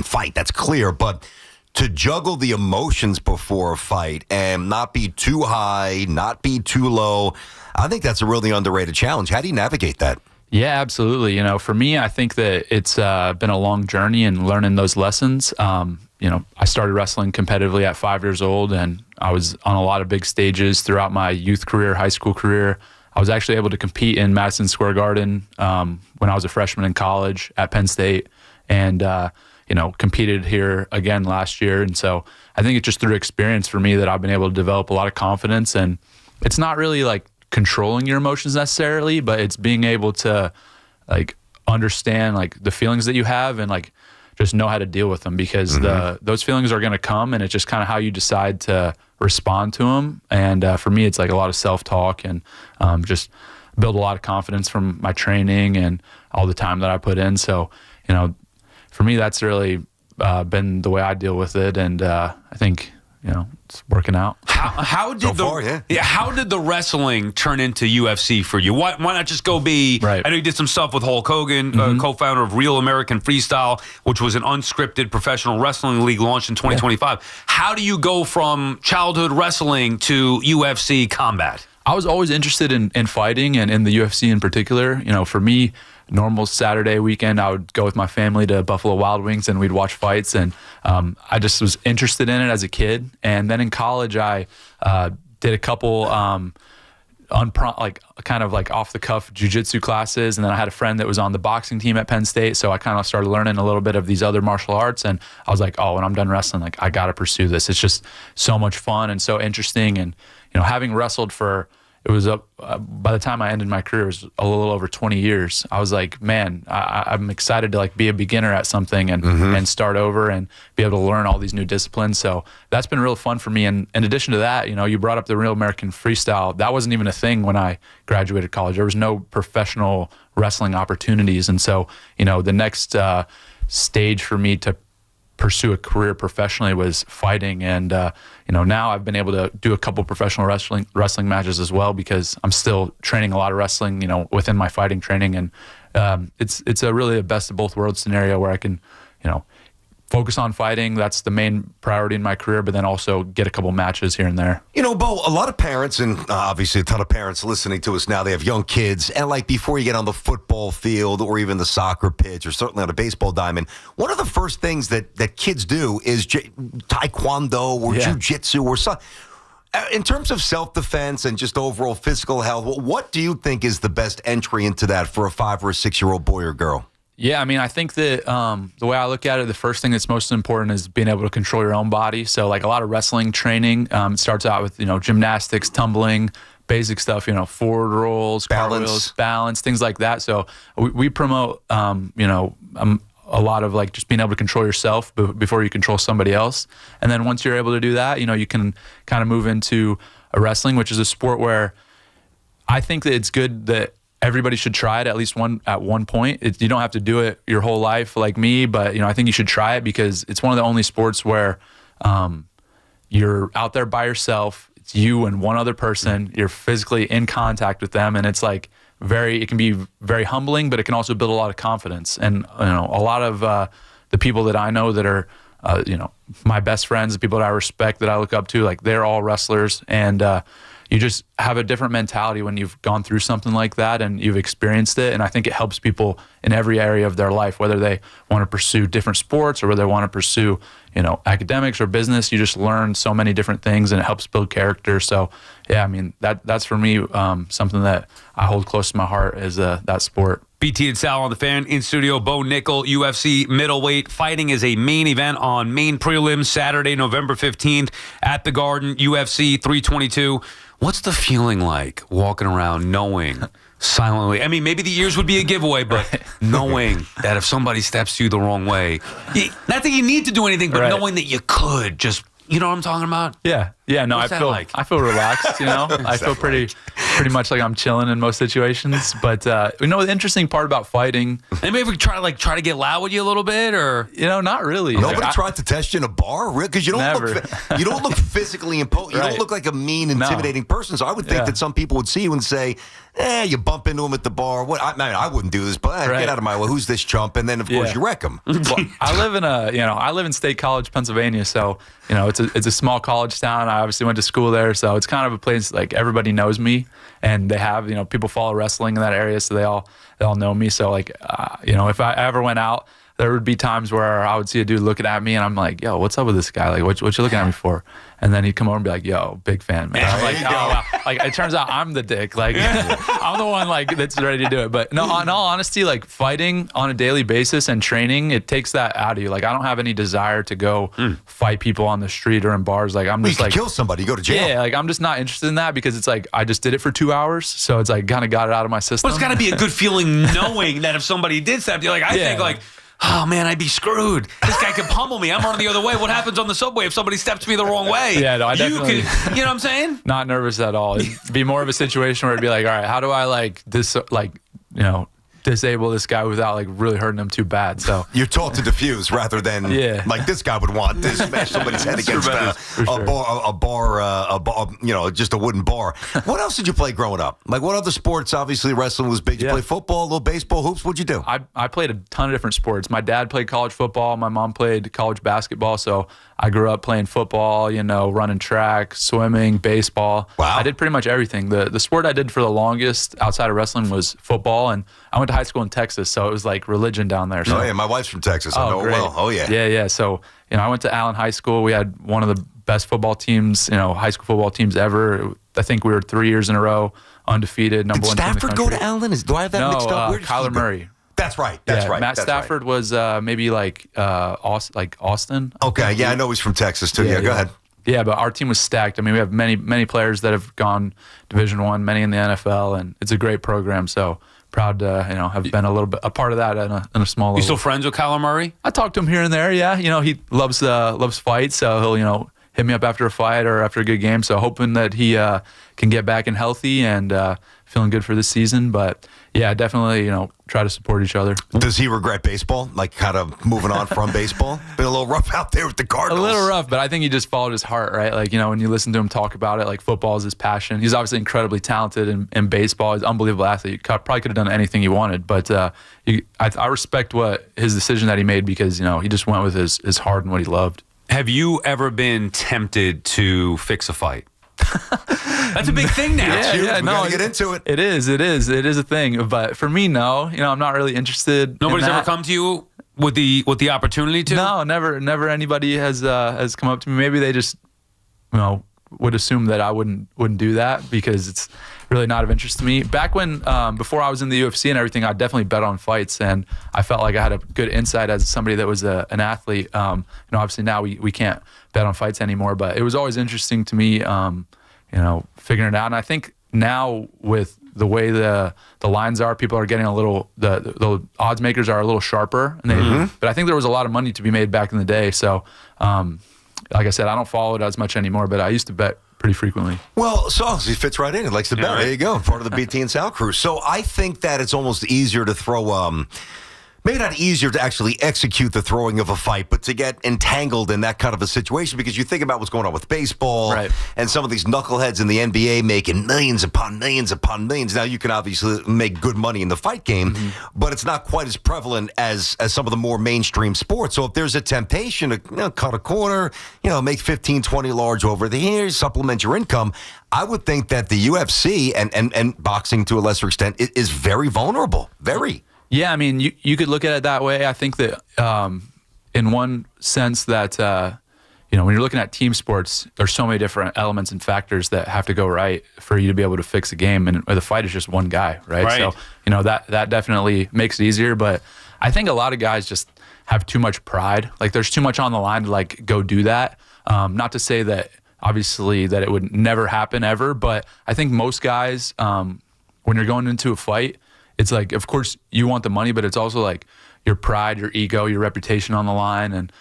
fight. That's clear, but to juggle the emotions before a fight and not be too high, not be too low, I think that's a really underrated challenge. How do you navigate that? Yeah, absolutely. For me, I think that it's been a long journey in learning those lessons. I started wrestling competitively at 5 years old, and I was on a lot of big stages throughout my youth career, high school career. I was actually able to compete in Madison Square Garden when I was a freshman in college at Penn State, and competed here again last year. And so I think it's just through experience for me that I've been able to develop a lot of confidence. And it's not really like controlling your emotions necessarily, but it's being able to like understand like the feelings that you have and like just know how to deal with them, because those feelings are going to come, and it's just kind of how you decide to respond to them. And for me, it's like a lot of self-talk and just build a lot of confidence from my training and all the time that I put in. So, for me, that's really been the way I deal with it. And I think, it's working out. How did how did the wrestling turn into UFC for you? Why not just go be? Right. I know you did some stuff with Hulk Hogan, co-founder of Real American Freestyle, which was an unscripted professional wrestling league launched in 2025. Yeah. How do you go from childhood wrestling to UFC combat? I was always interested in fighting and in the UFC in particular. For me, normal Saturday weekend, I would go with my family to Buffalo Wild Wings and we'd watch fights. And I just was interested in it as a kid. And then in college, I did a couple kind of off the cuff jiu-jitsu classes. And then I had a friend that was on the boxing team at Penn State. So I kind of started learning a little bit of these other martial arts. And I was like, when I'm done wrestling, I got to pursue this. It's just so much fun and so interesting. And, having wrestled by the time I ended my career, it was a little over 20 years. I was like, man, I'm excited to be a beginner at something and start over and be able to learn all these new disciplines. So that's been real fun for me. And in addition to that, you brought up the Real American Freestyle. That wasn't even a thing when I graduated college. There was no professional wrestling opportunities. And so, the next stage for me to pursue a career professionally was fighting. And, now I've been able to do a couple professional wrestling matches as well because I'm still training a lot of wrestling, within my fighting training. And it's really a best of both worlds scenario where I can, focus on fighting. That's the main priority in my career, but then also get a couple matches here and there. Bo, a lot of parents, and obviously a ton of parents listening to us now, they have young kids. And before you get on the football field or even the soccer pitch or certainly on a baseball diamond, one of the first things that kids do is taekwondo or jiu-jitsu or something. In terms of self-defense and just overall physical health, what do you think is the best entry into that for a 5 or a 6-year-old boy or girl? Yeah, I think that the way I look at it, the first thing that's most important is being able to control your own body. So a lot of wrestling training starts out with, gymnastics, tumbling, basic stuff, forward rolls, cartwheels, balance, things like that. So we promote, a lot of just being able to control yourself before you control somebody else. And then once you're able to do that, you can kind of move into a wrestling, which is a sport where I think that it's good that everybody should try it at least at one point. You don't have to do it your whole life like me, but I think you should try it because it's one of the only sports where you're out there by yourself. It's you and one other person. You're physically in contact with them, and it's it can be very humbling, but it can also build a lot of confidence. And a lot of the people that I know that are my best friends, the people that I respect, that I look up to, they're all wrestlers, and you just have a different mentality when you've gone through something like that and you've experienced it. And I think it helps people in every area of their life, whether they want to pursue different sports or whether they want to pursue, academics or business. You just learn so many different things and it helps build character. So, yeah, that's for me something that I hold close to my heart is that sport. BT and Sal on the Fan in studio. Bo Nickel, UFC middleweight. Fighting is a main event on main prelims Saturday, November 15th at the Garden, UFC 322. What's the feeling like walking around knowing silently? Maybe the ears would be a giveaway, but knowing that if somebody steps you the wrong way, not that you need to do anything, but knowing that you could just, you know what I'm talking about? Yeah. No, I feel relaxed, I feel pretty much like I'm chilling in most situations. But the interesting part about fighting. Anybody ever try to get loud with you a little bit, or not really. Nobody tried to test you in a bar, because you don't look physically imposing. You don't look like a mean, intimidating person. So I would think that some people would see you and say, you bump into him at the bar. What? I wouldn't do this, but get out of my way. Who's this chump? And then of course you wreck him. Well, I live in State College, Pennsylvania, so it's a small college town. I obviously went to school there, so it's kind of a place everybody knows me, and they have people follow wrestling in that area, so they all know me. So if I ever went out, there would be times where I would see a dude looking at me and I'm like, yo, what's up with this guy? What you looking at me for? And then he'd come over and be like, yo, big fan, man. I'm like, oh, wow. It turns out I'm the dick. I'm the one that's ready to do it. But no, in all honesty, fighting on a daily basis and training, it takes that out of you. I don't have any desire to go fight people on the street or in bars. I'm just you kill somebody, you go to jail. Yeah, I'm just not interested in that because it's I just did it for 2 hours. So it's kind of got it out of my system. But it's got to be a good feeling knowing that if somebody did stab you, I think oh man, I'd be screwed. This guy could pummel me. I'm running the other way. What happens on the subway if somebody steps me the wrong way? Yeah, no, I definitely. You know what I'm saying? Not nervous at all. It'd be more of a situation where it'd be all right, how do I disable this guy without like really hurting him too bad. So you're taught to diffuse rather than like this guy would want to smash somebody's head against a bar, just a wooden bar. What else did you play growing up? Like what other sports? Obviously wrestling was big. You play football, a little baseball, hoops. What'd you do? I played a ton of different sports. My dad played college football. My mom played college basketball. So I grew up playing football, running track, swimming, baseball. Wow. I did pretty much everything. The sport I did for the longest outside of wrestling was football, and I went to high school in Texas, so it was like religion down there. So. Oh, yeah, my wife's from Texas. I know it well. Oh, yeah. Yeah. So, I went to Allen High School. We had one of the best football teams, high school football teams ever. I think we were 3 years in a row undefeated, number one team in the country. Did Stafford go to Allen? Do I have that mixed up? Kyler Murray. That's right. That's right. Matt Stafford was maybe like Austin. Okay, yeah, I know he's from Texas too. Yeah, go ahead. Yeah, but our team was stacked. I mean, we have many players that have gone Division I, many in the NFL, and it's a great program. So proud to have been a part of that in a small level. You still friends with Kyler Murray? I talk to him here and there. Yeah, he loves fights, so he'll hit me up after a fight or after a good game. So hoping that he can get back and healthy and feeling good for this season. But yeah, definitely try to support each other. Does he regret baseball? Like kind of moving on from baseball? Been a little rough out there with the Cardinals. A little rough, but I think he just followed his heart, right? Like, when you listen to him talk about it, like football is his passion. He's obviously incredibly talented in baseball. He's an unbelievable athlete. Probably could have done anything he wanted, but I respect his decision that he made because, he just went with his heart and what he loved. Have you ever been tempted to fix a fight? That's a big thing now. We gotta get into it. It is a thing. But for me, no. I'm not really interested. Nobody's ever come to you with the opportunity to? No, never anybody has come up to me. Maybe they just would assume that I wouldn't do that because it's really not of interest to me. Back when before I was in the UFC and everything, I definitely bet on fights, and I felt like I had a good insight as somebody that was an athlete. Obviously now we can't bet on fights anymore, but it was always interesting to me, figuring it out. And I think now with the way the lines are, people are getting a little, the odds makers are a little sharper. And but I think there was a lot of money to be made back in the day. So, like I said, I don't follow it as much anymore, but I used to bet pretty frequently. Well, so he fits right in. He likes to bet. Right. There you go. Part of the BT and Sal crew. So I think that it's almost easier to throw, maybe not easier to actually execute the throwing of a fight, but to get entangled in that kind of a situation because you think about what's going on with baseball and some of these knuckleheads in the NBA making millions upon millions upon millions. Now, you can obviously make good money in the fight game, but it's not quite as prevalent as some of the more mainstream sports. So if there's a temptation to cut a corner, make 15, 20 large over the here, supplement your income, I would think that the UFC and boxing to a lesser extent is very vulnerable. Very. Yeah, I mean, you could look at it that way. I think that in one sense that, when you're looking at team sports, there's so many different elements and factors that have to go right for you to be able to fix a game. And the fight is just one guy, right? So, that definitely makes it easier. But I think a lot of guys just have too much pride. Like, there's too much on the line to, go do that. Not to say that, obviously, that it would never happen ever. But I think most guys, when you're going into a fight, it's like, of course, you want the money, but it's also like your pride, your ego, your reputation on the line. And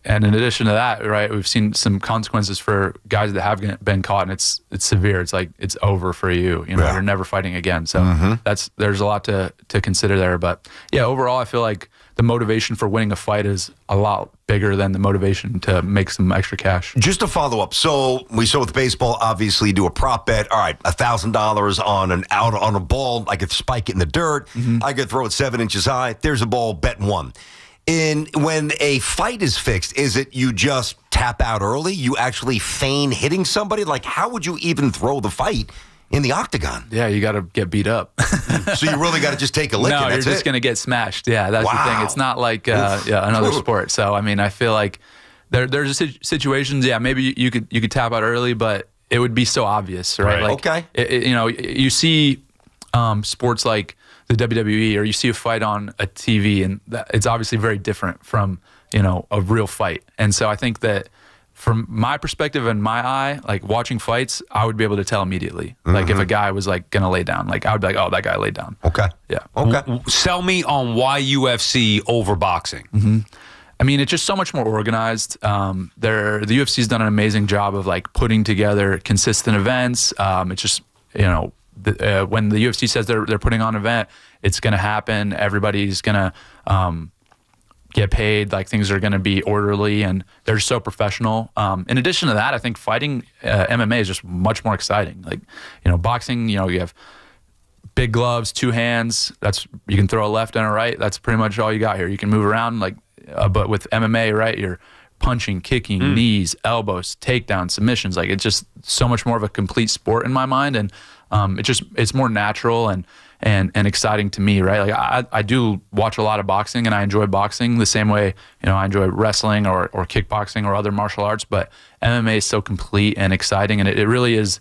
in addition to that, right, we've seen some consequences for guys that have been caught, and it's severe. It's like it's over for you. You're never fighting again. So there's a lot to consider there. But yeah, overall, I feel like the motivation for winning a fight is a lot bigger than the motivation to make some extra cash. Just to follow up, so we saw with baseball, obviously do a prop bet. All right, $1,000 on a ball. I could spike it in the dirt. I could throw it 7 inches high. There's a ball, bet one. When a fight is fixed, is it you just tap out early? You actually feign hitting somebody? Like, how would you even throw the fight in the octagon? Yeah, you got to get beat up. So you really got to just take a lick. No, and that's you're just going to get smashed. Yeah, that's the thing. It's not like another sport. So I mean, I feel like there's situations. Yeah, maybe you could tap out early, but it would be so obvious, right? Like, you see sports like the WWE, or you see a fight on a TV, and it's obviously very different from a real fight. And so I think that, from my perspective and my eye, like watching fights, I would be able to tell immediately. Like if a guy was like gonna lay down, like I would be like, oh, that guy laid down. Okay. Yeah. Okay. Sell me on why UFC over boxing. I mean, it's just so much more organized. The UFC's done an amazing job of like putting together consistent events. It's just when the UFC says they're putting on an event, it's going to happen. Everybody's going to get paid. Like, things are going to be orderly, and they're so professional. In addition to that, I think fighting MMA is just much more exciting. Like, boxing, you have big gloves, 2 hands. You can throw a left and a right. That's pretty much all you got here. You can move around, but with MMA, right, you're punching, kicking, knees, elbows, takedowns, submissions. Like, it's just so much more of a complete sport in my mind, and it's more natural and exciting to me, right? Like, I do watch a lot of boxing, and I enjoy boxing the same way, I enjoy wrestling or kickboxing or other martial arts, but MMA is so complete and exciting, and it really is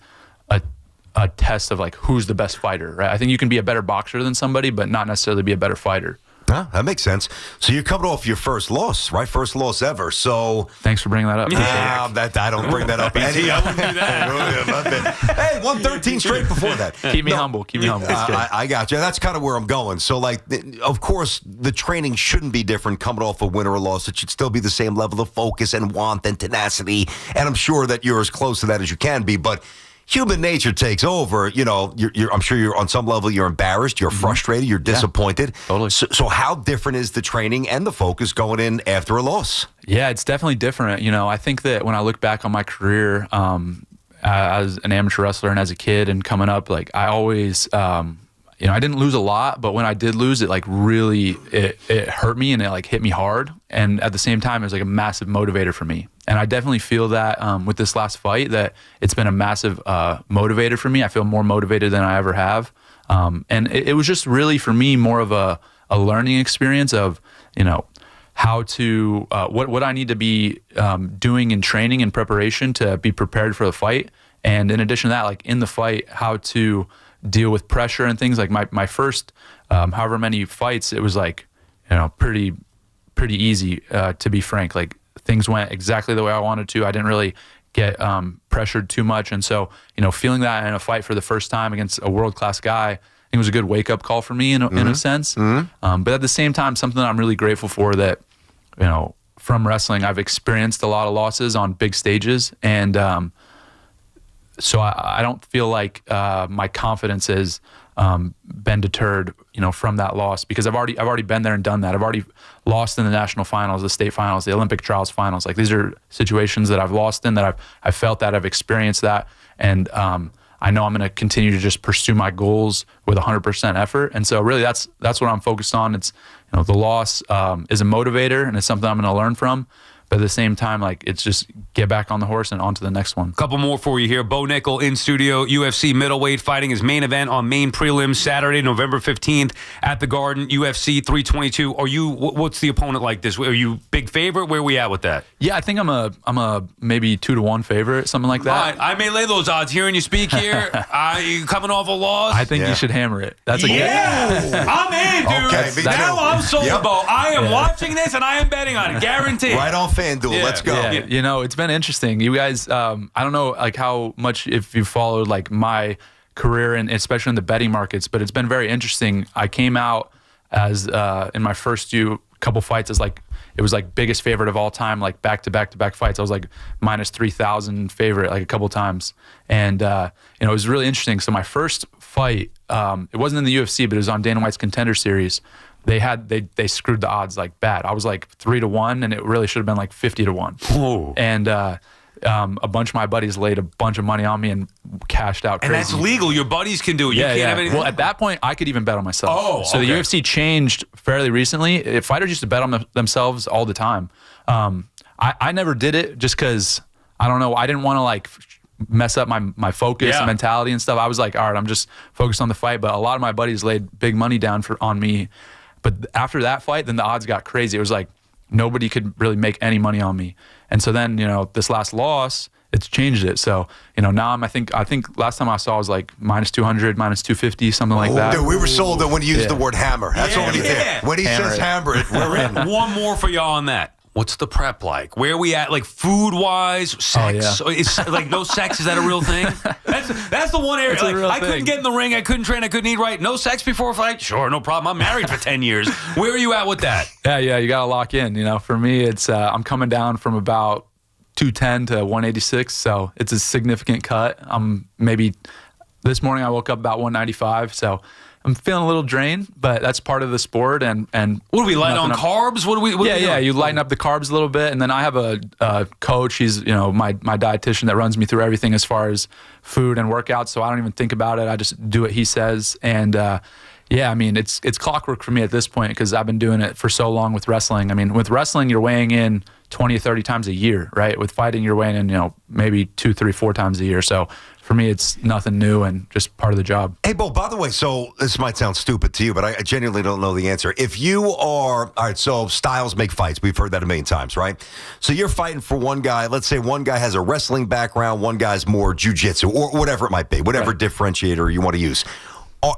a test of, like, who's the best fighter, right? I think you can be a better boxer than somebody, but not necessarily be a better fighter. Huh, that makes sense. So you're coming off your first loss, right? First loss ever. So thanks for bringing that up. I don't bring that up. I wouldn't do that. Hey, 113 straight before that. Keep me humble. Keep me humble. I got you. That's kind of where I'm going. So, like, of course, the training shouldn't be different coming off a win or a loss. It should still be the same level of focus and want and tenacity. And I'm sure that you're as close to that as you can be. But human nature takes over. I'm sure you're on some level, you're embarrassed, you're frustrated, you're disappointed. Totally. So how different is the training and the focus going in after a loss? Yeah, it's definitely different. I think that when I look back on my career as an amateur wrestler and as a kid and coming up, like, I always, I didn't lose a lot, but when I did lose, it like really, it hurt me and it like hit me hard. And at the same time, it was like a massive motivator for me. And I definitely feel that with this last fight, that it's been a massive motivator for me. I feel more motivated than I ever have. And it was just really, for me, more of a learning experience of, how to, what I need to be doing in training and preparation to be prepared for the fight. And in addition to that, like, in the fight, how to deal with pressure and things. Like, my first however many fights, it was like, pretty easy, to be frank. Like, things went exactly the way I wanted to. I didn't really get pressured too much. And so, feeling that in a fight for the first time against a world-class guy, I think it was a good wake-up call for me in a sense. But at the same time, something that I'm really grateful for, that, from wrestling, I've experienced a lot of losses on big stages. And so I don't feel like my confidence has been deterred, from that loss, because I've already been there and done that. I've already lost in the national finals, the state finals, the Olympic trials finals. Like, these are situations that I've lost in, that I've felt that, I've experienced that, and I know I'm going to continue to just pursue my goals with 100% effort. And so really, that's what I'm focused on. It's, the loss is a motivator, and it's something I'm going to learn from. But at the same time, like, it's just get back on the horse and on to the next one. Couple more for you here. Bo Nickel in studio, UFC middleweight, fighting his main event on main prelims Saturday, November 15th at the Garden, UFC 322. What's the opponent like this? Are you big favorite? Where are we at with that? Yeah, I think I'm a maybe 2-1 favorite, something like that. I may lay those odds hearing you speak here. You coming off a loss? I think you should hammer it. That's a good. I'm in, dude. Okay, now I'm sold, Bo. I am watching this and I am betting on it, guaranteed. Right on FanDuel. Let's go. Yeah. It's been interesting. You guys, I don't know like how much, if you followed like my career, and especially in the betting markets, but it's been very interesting. I came out as in my first couple fights as like, it was like biggest favorite of all time, like back-to-back fights. I was like minus 3,000 favorite like a couple times. And, it was really interesting. So my first fight, it wasn't in the UFC, but it was on Dana White's Contender Series. They screwed the odds like bad. I was like 3-1, and it really should have been like 50-1. Whoa. And a bunch of my buddies laid a bunch of money on me and cashed out crazy. And that's legal. Your buddies can do it. You can't have anything. Well, at that point, I could even bet on myself. Oh, so the UFC changed fairly recently. Fighters used to bet on themselves all the time. I never did it just because, I don't know, I didn't want to like mess up my focus and mentality and stuff. I was like, all right, I'm just focused on the fight. But a lot of my buddies laid big money down on me. But after that fight, then the odds got crazy. It was like nobody could really make any money on me. And so then, this last loss, it's changed it. So, now I think last time I saw was like minus 200, minus 250, something like that. Dude, we were sold that when you used the word hammer. That's what we did. When he says hammer it, we're in. One more for y'all on that. What's the prep like? Where are we at, like food-wise, sex? It's like no sex. Is that a real thing? That's the one area. Like, I couldn't get in the ring. I couldn't train. I couldn't eat right. No sex before a fight? Sure, no problem. I'm married for 10 years. Where are you at with that? Yeah. You got to lock in. For me, it's I'm coming down from about 210 to 186, so it's a significant cut. I'm maybe This morning I woke up about 195, so I'm feeling a little drained, but that's part of the sport. And what do we light on carbs? What do we? You lighten up the carbs a little bit, and then I have a coach. He's my dietitian that runs me through everything as far as food and workouts. So I don't even think about it. I just do what he says, and it's clockwork for me at this point because I've been doing it for so long with wrestling. I mean, with wrestling, you're weighing in 20 or 30 times a year, right? With fighting, you're weighing in maybe 2, 3, 4 times a year. So for me, it's nothing new and just part of the job. Hey, Bo, by the way, so this might sound stupid to you, but I genuinely don't know the answer. If you are, all right, so styles make fights. We've heard that a million times, right? So you're fighting for one guy. Let's say one guy has a wrestling background, one guy's more jiu-jitsu or whatever it might be, whatever differentiator you want to use.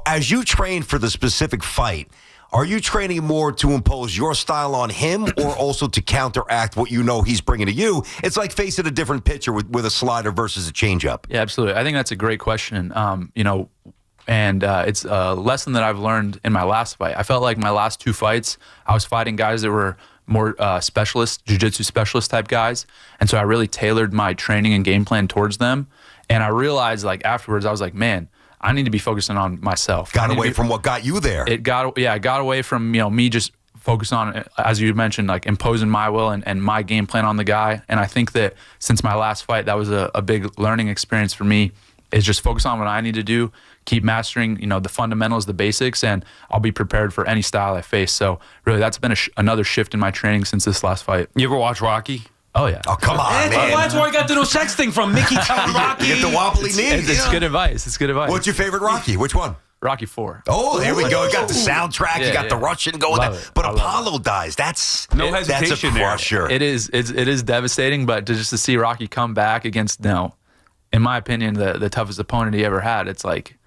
As you train for the specific fight, are you training more to impose your style on him or also to counteract what you know he's bringing to you? It's like facing a different pitcher with a slider versus a changeup. Yeah, absolutely. I think that's a great question. It's a lesson that I've learned in my last fight. I felt like my last 2 fights, I was fighting guys that were more specialist, jiu-jitsu specialist type guys. And so I really tailored my training and game plan towards them. And I realized afterwards, I was like, man, I need to be focusing on myself. Got away from what got you there. I got away from me just focusing on, as you mentioned, like imposing my will and my game plan on the guy. And I think that since my last fight, that was a big learning experience for me. Is just focus on what I need to do, keep mastering the fundamentals, the basics, and I'll be prepared for any style I face. So really, that's been another shift in my training since this last fight. You ever watch Rocky? Oh, yeah. Oh, come on, man. That's where I got the no sex thing from. Mickey telling Rocky. You get the wobbly knee. It's good advice. What's your favorite Rocky? Which one? Rocky 4. Oh, there we go. You got the soundtrack. You got the Russian going there. But Apollo dies. That's no hesitation. That's a crusher. It is devastating, but to see Rocky come back against, in my opinion, the toughest opponent he ever had, it's like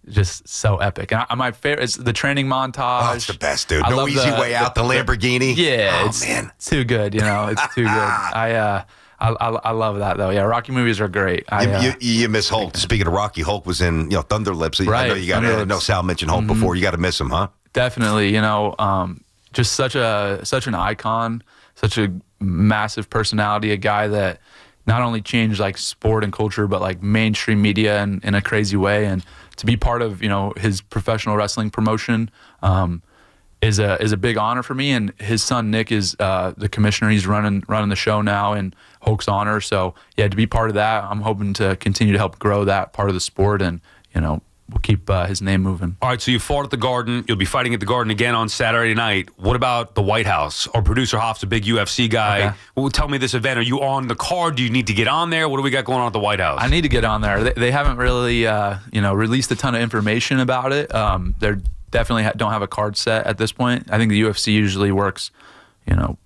just so epic. And my favorite is the training montage. Oh, it's the best, dude. No easy way out, the Lamborghini. Yeah, man. It's too good. It's too good. I love that though. Yeah, Rocky movies are great. You miss Hulk. Speaking of Rocky, Hulk was in Thunder Lips. Right, I know you got to know Sal mentioned Hulk before. You got to miss him, huh? Definitely. Just such an icon, such a massive personality, a guy that not only changed like sport and culture, but like mainstream media in a crazy way. And to be part of his professional wrestling promotion is a big honor for me. And his son Nick is the commissioner. He's running the show now in Hulk's honor. So yeah, to be part of that, I'm hoping to continue to help grow that part of the sport, and we'll keep his name moving. All right, so you fought at the Garden. You'll be fighting at the Garden again on Saturday night. What about the White House? Our producer Hoff's a big UFC guy. Okay. Well, tell me this event. Are you on the card? Do you need to get on there? What do we got going on at the White House? I need to get on there. They haven't really, released a ton of information about it. They're definitely don't have a card set at this point. I think the UFC usually works,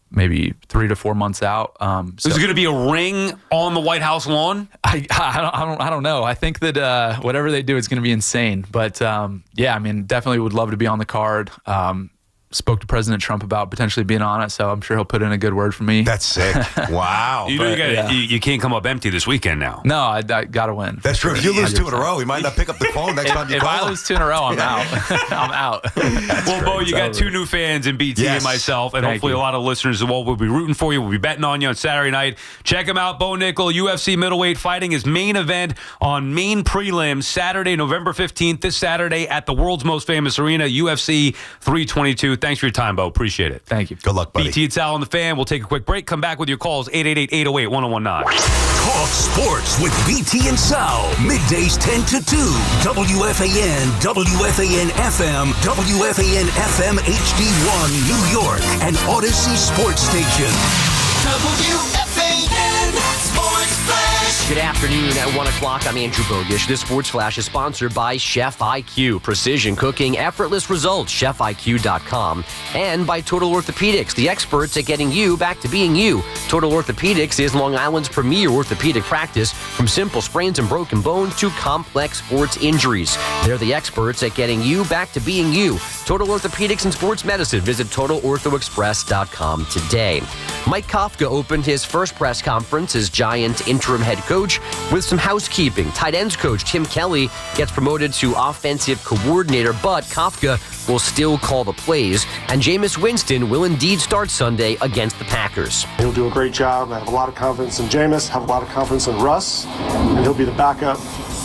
maybe 3 to 4 months out. Is it going to be a ring on the White House lawn? I don't know. I think that whatever they do, it's going to be insane. But definitely would love to be on the card. Spoke to President Trump about potentially being on it, so I'm sure he'll put in a good word for me. That's sick. Wow. You can't come up empty this weekend now. No, I got to win. That's true. If you lose 2 in a row, he might not pick up the phone next time you call him. If I lose 2 in a row, I'm out. I'm out. Well, Bo, you got 2 new fans in BT and myself, and hopefully a lot of listeners as well will be rooting for you. We'll be betting on you on Saturday night. Check him out, Bo Nickel, UFC middleweight, fighting his main event on main prelims Saturday, November 15th, this Saturday at the world's most famous arena, UFC 322. Thanks for your time, Bo. Appreciate it. Thank you. Good luck, buddy. BT and Sal on the Fan. We'll take a quick break. Come back with your calls, 888-808-1019. Talk sports with BT and Sal. Middays 10 to 2. WFAN, WFAN FM, WFAN FM HD1, New York, and Odyssey Sports Station. WFAN Sports Flash. Good afternoon. At 1 o'clock, I'm Andrew Bogish. This Sports Flash is sponsored by Chef IQ. Precision cooking, effortless results. ChefIQ.com. And by Total Orthopedics, the experts at getting you back to being you. Total Orthopedics is Long Island's premier orthopedic practice. From simple sprains and broken bones to complex sports injuries, they're the experts at getting you back to being you. Total Orthopedics and Sports Medicine. Visit TotalOrthoExpress.com today. Mike Kafka opened his first press conference as Giant interim head coach with some housekeeping. Tight ends coach Tim Kelly gets promoted to offensive coordinator, but Kafka will still call the plays, and Jameis Winston will indeed start Sunday against the Packers. He'll do a great job. I have a lot of confidence in Jameis, have a lot of confidence in Russ, and he'll be the backup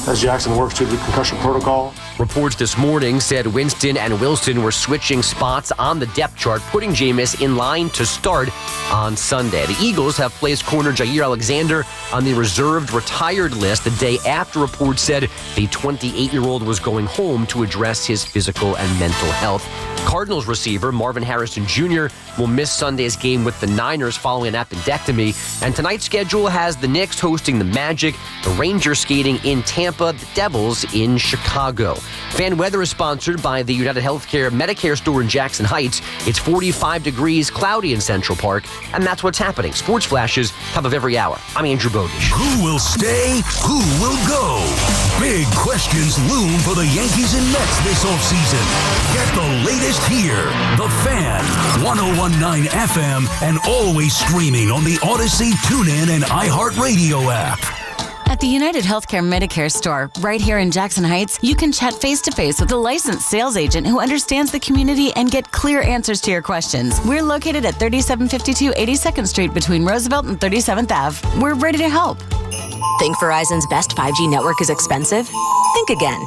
as Jackson works through the concussion protocol. Reports this morning said Winston and Wilson were switching spots on the depth chart, putting Jameis in line to start on Sunday. The Eagles have placed corner Jair Alexander on the reserved retired list the day after reports said the 28-year-old was going home to address his physical and mental health. Cardinals receiver Marvin Harrison Jr. will miss Sunday's game with the Niners following an appendectomy. And tonight's schedule has the Knicks hosting the Magic, the Rangers skating in Tampa, the Devils in Chicago. Fan weather is sponsored by the United Healthcare Medicare store in Jackson Heights. It's 45 degrees, cloudy in Central Park, and that's what's happening. Sports flashes, top of every hour. I'm Andrew Bogish. Who will stay? Who will go? Big questions loom for the Yankees and Mets this offseason. Get the latest here. The Fan, 101.9 FM, and always streaming on the Odyssey, TuneIn, and iHeartRadio app. At the United Healthcare Medicare store, right here in Jackson Heights, you can chat face-to-face with a licensed sales agent who understands the community and get clear answers to your questions. We're located at 3752 82nd Street between Roosevelt and 37th Ave. We're ready to help. Think Verizon's best 5G network is expensive? Think again.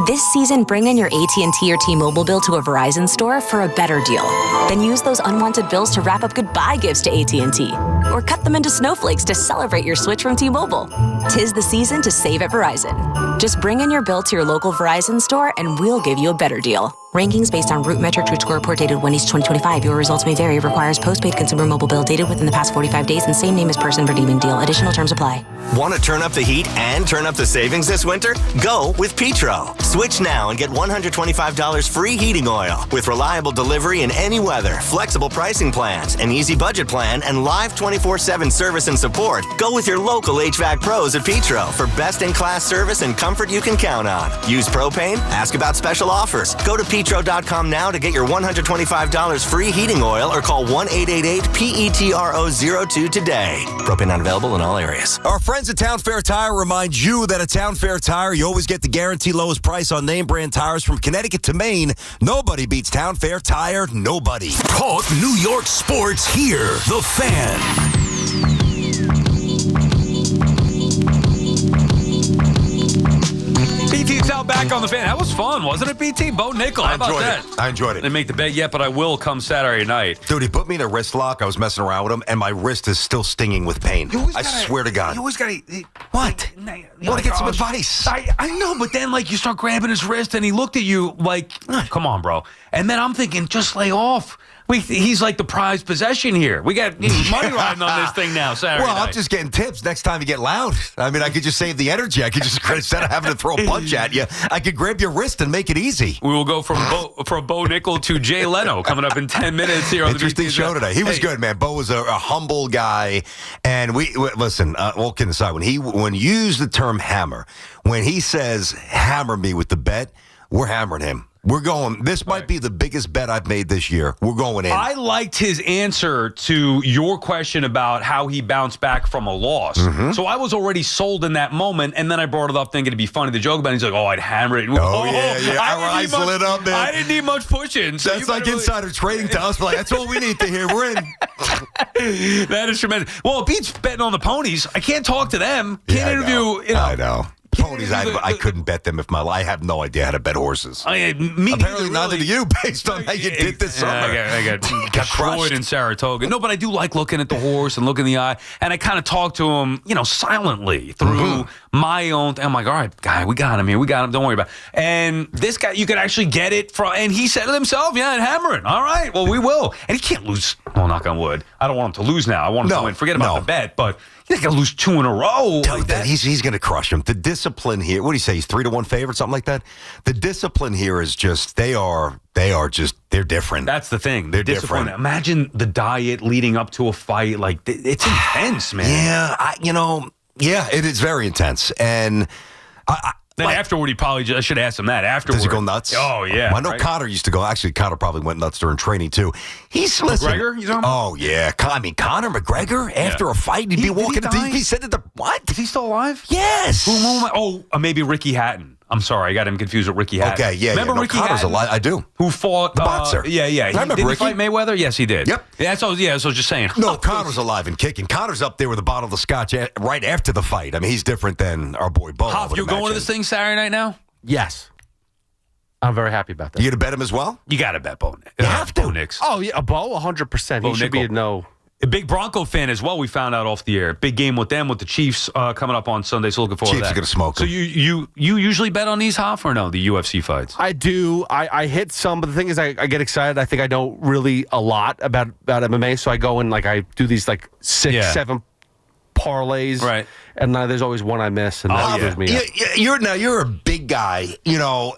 This season, bring in your AT&T or T-Mobile bill to a Verizon store for a better deal. Then use those unwanted bills to wrap up goodbye gifts to AT&T. Or cut them into snowflakes to celebrate your switch from T-Mobile. 'Tis the season to save at Verizon. Just bring in your bill to your local Verizon store and we'll give you a better deal. Rankings based on Root Metric True Score report dated 1/2025. Your results may vary. Requires postpaid consumer mobile bill dated within the past 45 days and same name as person redeeming deal. Additional terms apply. Want to turn up the heat and turn up the savings this winter? Go with Petro. Switch now and get $125 free heating oil with reliable delivery in any weather, flexible pricing plans, an easy budget plan, and live 24/7 service and support. Go with your local HVAC pros at Petro for best-in-class service and comfort you can count on. Use propane? Ask about special offers. Go to Petro.com now to get your $125 free heating oil or call 1-888-PETRO02 today. Propane not available in all areas. Our friends at Town Fair Tire remind you that at Town Fair Tire, you always get the guaranteed lowest price on name brand tires from Connecticut to Maine. Nobody beats Town Fair Tire. Nobody. Talk New York sports here. The Fan. BT's out back on the Fan. That was fun, wasn't it, BT? Bo Nickel. How about that? I enjoyed it. Didn't make the bed yet, but I will come Saturday night. Dude, he put me in a wrist lock. I was messing around with him, and my wrist is still stinging with pain. I swear to God. You always got to... What? You want to get some advice? I know, but then, like, you start grabbing his wrist, and he looked at you like, come on, bro. And then I'm thinking, just lay off. He's like the prized possession here. We got money riding on this thing now, Saturday night. I'm just getting tips next time you get loud. I mean, I could just save the energy. I could just, instead of having to throw a punch at you, I could grab your wrist and make it easy. We will go from Bo Nickel to Jay Leno coming up in 10 minutes here on the Interesting show today. He was good, man. Bo was a humble guy. And listen, all kidding aside, when you use the term hammer, when he says hammer me with the bet, we're hammering him. We're going. This might be the biggest bet I've made this year. We're going in. I liked his answer to your question about how he bounced back from a loss. Mm-hmm. So I was already sold in that moment, and then I brought it up thinking it'd be funny to joke about it. He's like, "Oh, I'd hammer it." Yeah. Our eyes lit up, man. I didn't need much pushing. So that's like insider trading to us. We're like, that's all we need to hear. We're in. That is tremendous. Well, it beats betting on the ponies. I can't talk to them. Can't interview. I know. Ponies, I couldn't bet them I have no idea how to bet horses. Apparently neither do you, based on how you did this summer. I got destroyed in Saratoga. No, but I do like looking at the horse and looking in the eye, and I kind of talk to him, silently through my own. I'm like, all right, guy, we got him here. We got him. Don't worry about it. And this guy, you could actually get it from, and he said it himself, and hammer it. All right, well, we will. And he can't lose. Well, knock on wood. I don't want him to lose now. I want him to win. Forget about the bet, but he's not going to lose 2 in a row. Tell you that he's going to crush him. The discipline here, what do you say? He's 3-1 favorite, something like that. The discipline here is just they're different. That's the thing. They're different. Imagine the diet leading up to a fight. Like it's intense, man. Yeah, it is very intense. And then afterward, I should ask him that. Afterward, does he go nuts? Oh yeah. I know Connor used to go. Actually, Connor probably went nuts during training too. McGregor. You talking about? Oh yeah. Connor McGregor after a fight, he'd be walking. He said that what? Is he still alive? Yes. Maybe Ricky Hatton. I'm sorry, I got him confused with Ricky Hatton. Okay, yeah. Remember No, Ricky Connor's Hatton? I do. Who fought the boxer? Yeah. I remember Did he Ricky. fight Mayweather? Yes, he did. Yep. Yeah, so I was just saying. No, Connor's alive and kicking. Connor's up there with a bottle of scotch right after the fight. I mean, he's different than our boy Bo. Hoff, you're going to this thing Saturday night now? Yes. I'm very happy about that. You going to bet him as well? You got to bet Bo. You have to. Bo Nix. Oh, yeah, Bo, 100%. He should be a no. A big Bronco fan as well, we found out off the air. Big game with them, with the Chiefs coming up on Sunday, so looking forward to that. Chiefs are going to smoke So them. you usually bet on these, Hoff, or no, the UFC fights? I do. I hit some, but the thing is I get excited. I think I know really a lot about MMA, so I go and I do these 6, 7 parlays. Right. And there's always one I miss, and that screws me up. You're a big guy. You know,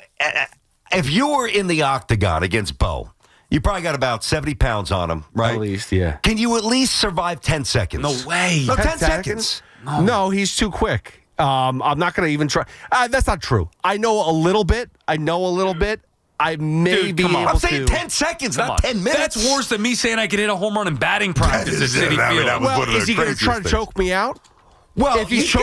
if you were in the octagon against Bo, you probably got about 70 pounds on him, right? At least, yeah. Can you at least survive 10 seconds? No way. No, 10 seconds. No, he's too quick. I'm not going to even try. That's not true. I know a little bit. I may be able to. I'm saying 10 seconds, not 10 minutes. That's worse than me saying I could hit a home run in batting practice at City Field. Well, is he going to try to choke me out? Well, if he's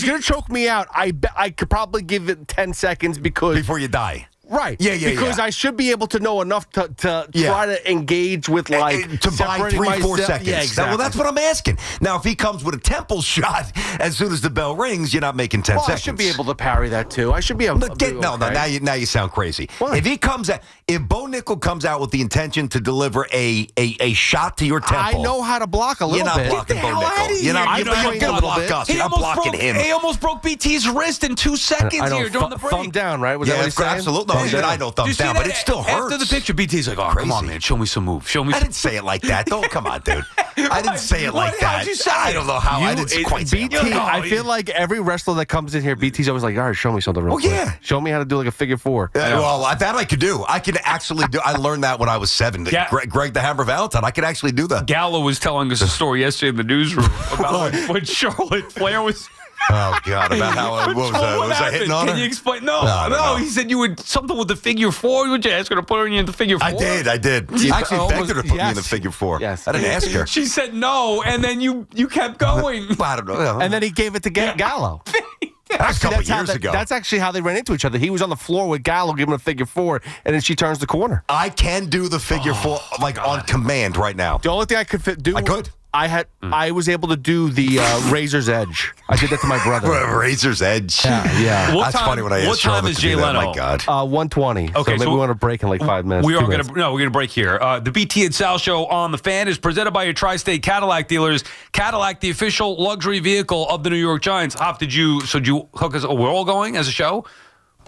going to choke me out, I could probably give it 10 seconds before you die. Right. Yeah. Because I should be able to know enough to try to engage with to buy 3-4 seconds. Yeah, exactly. Well, that's what I'm asking. Now, if he comes with a temple shot as soon as the bell rings, you're not making 10 seconds. I should be able to parry that too. I should be able to. No. Now you sound crazy. Why? If Bo Nickel comes out with the intention to deliver a shot to your temple, I know how to block a little bit. You're not blocking Bo Nickel. You're not gonna block us. You're not blocking him. He almost broke BT's wrist in 2 seconds here during the break. Thumb down, right? Was that what he's saying? Absolutely. I know thumb down, but it still hurts. After the picture, BT's like, "Oh, come on, man, show me some moves. Show me." I didn't say it like that. Don't come on, dude. I didn't say it like that. How'd you say I don't know how. I didn't quite say it. BT, I feel like every wrestler that comes in here, BT's always like, "All right, show me something real quick. Yeah. Show me how to do a figure 4." Well, that I could do. I could actually do. I learned that when I was 7. Greg the Hammer Valentine. I could actually do that. Gallo was telling us a story yesterday in the newsroom about when Charlotte Flair was. Oh God! About how was I hitting on her? Can you explain? No. He said you would something with the figure 4. Would you ask her to put her in the figure 4? I did. I actually begged her to put me in the figure 4. Yes. I didn't ask her. She said no, and then you kept going. I don't know. And then he gave it to Gallo. That's a couple years ago. That's actually how they ran into each other. He was on the floor with Gallo giving him a figure 4, and then she turns the corner. I can do the figure 4 on command right now. The only thing I could do. I could. I was able to do the Razor's Edge. I did that to my brother. Razor's Edge. Yeah. That's funny when I asked What time Charlotte is to do Jay that. Leno? My God. 1:20. Okay, so maybe we want to break in 5 minutes. We're gonna break here. The BT and Sal show on the Fan is presented by your Tri-State Cadillac dealers. Cadillac, the official luxury vehicle of the New York Giants. Hoff, did you hook us? We're all going as a show.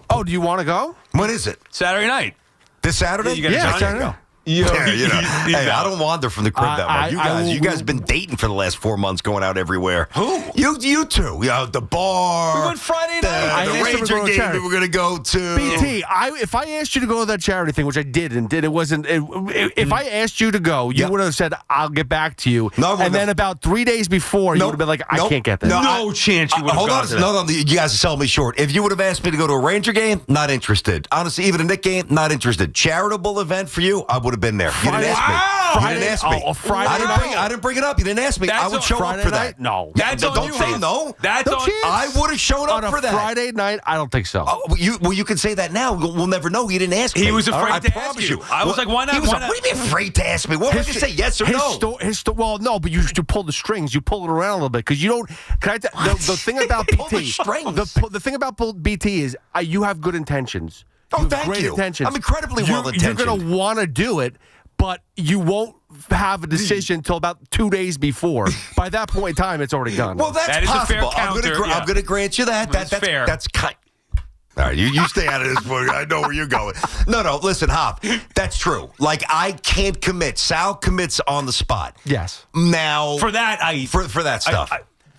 Oh, do you want to go? When is it? Saturday night. This Saturday? Saturday. Go. Hey, I don't wander from the crib that much. You guys been dating for the last 4 months, going out everywhere. Who? You two. The bar. We went Friday night. The Ranger game we were going to go to. BT, if I asked you to go to that charity thing, which I did and did, it wasn't. If I asked you to go, you would have said, "I'll get back to you." No, then about 3 days before, you would have been like, "I can't get that." No chance you would have gone to that. No, you guys are selling me short. If you would have asked me to go to a Ranger game, not interested. Honestly, even a Knick game, not interested. Charitable event for you, I would have been there. You didn't ask me. You didn't ask me. I didn't bring it up. You didn't ask me. I would show up for that. No. Don't say no. I would have shown up for that. On a Friday night, I don't think so. You can say that now. We'll never know. You didn't ask me. He was afraid to ask you. I was like, why not? What do you mean afraid to ask me? What would you say, yes or no? Well, no, but you pull the strings. You pull it around a little bit because you don't. The thing about BT, the thing about BT is you have good intentions. Oh, thank you. Intentions. I'm incredibly well-intentioned. You're going to want to do it, but you won't have a decision until about 2 days before. By that point in time, it's already done. Well, that's possible. I'm going to grant you that. That's fair. That's kind. All right, you stay out of this one. I know where you're going. No, listen, Hop. That's true. I can't commit. Sal commits on the spot. Yes. Now for that, for that stuff.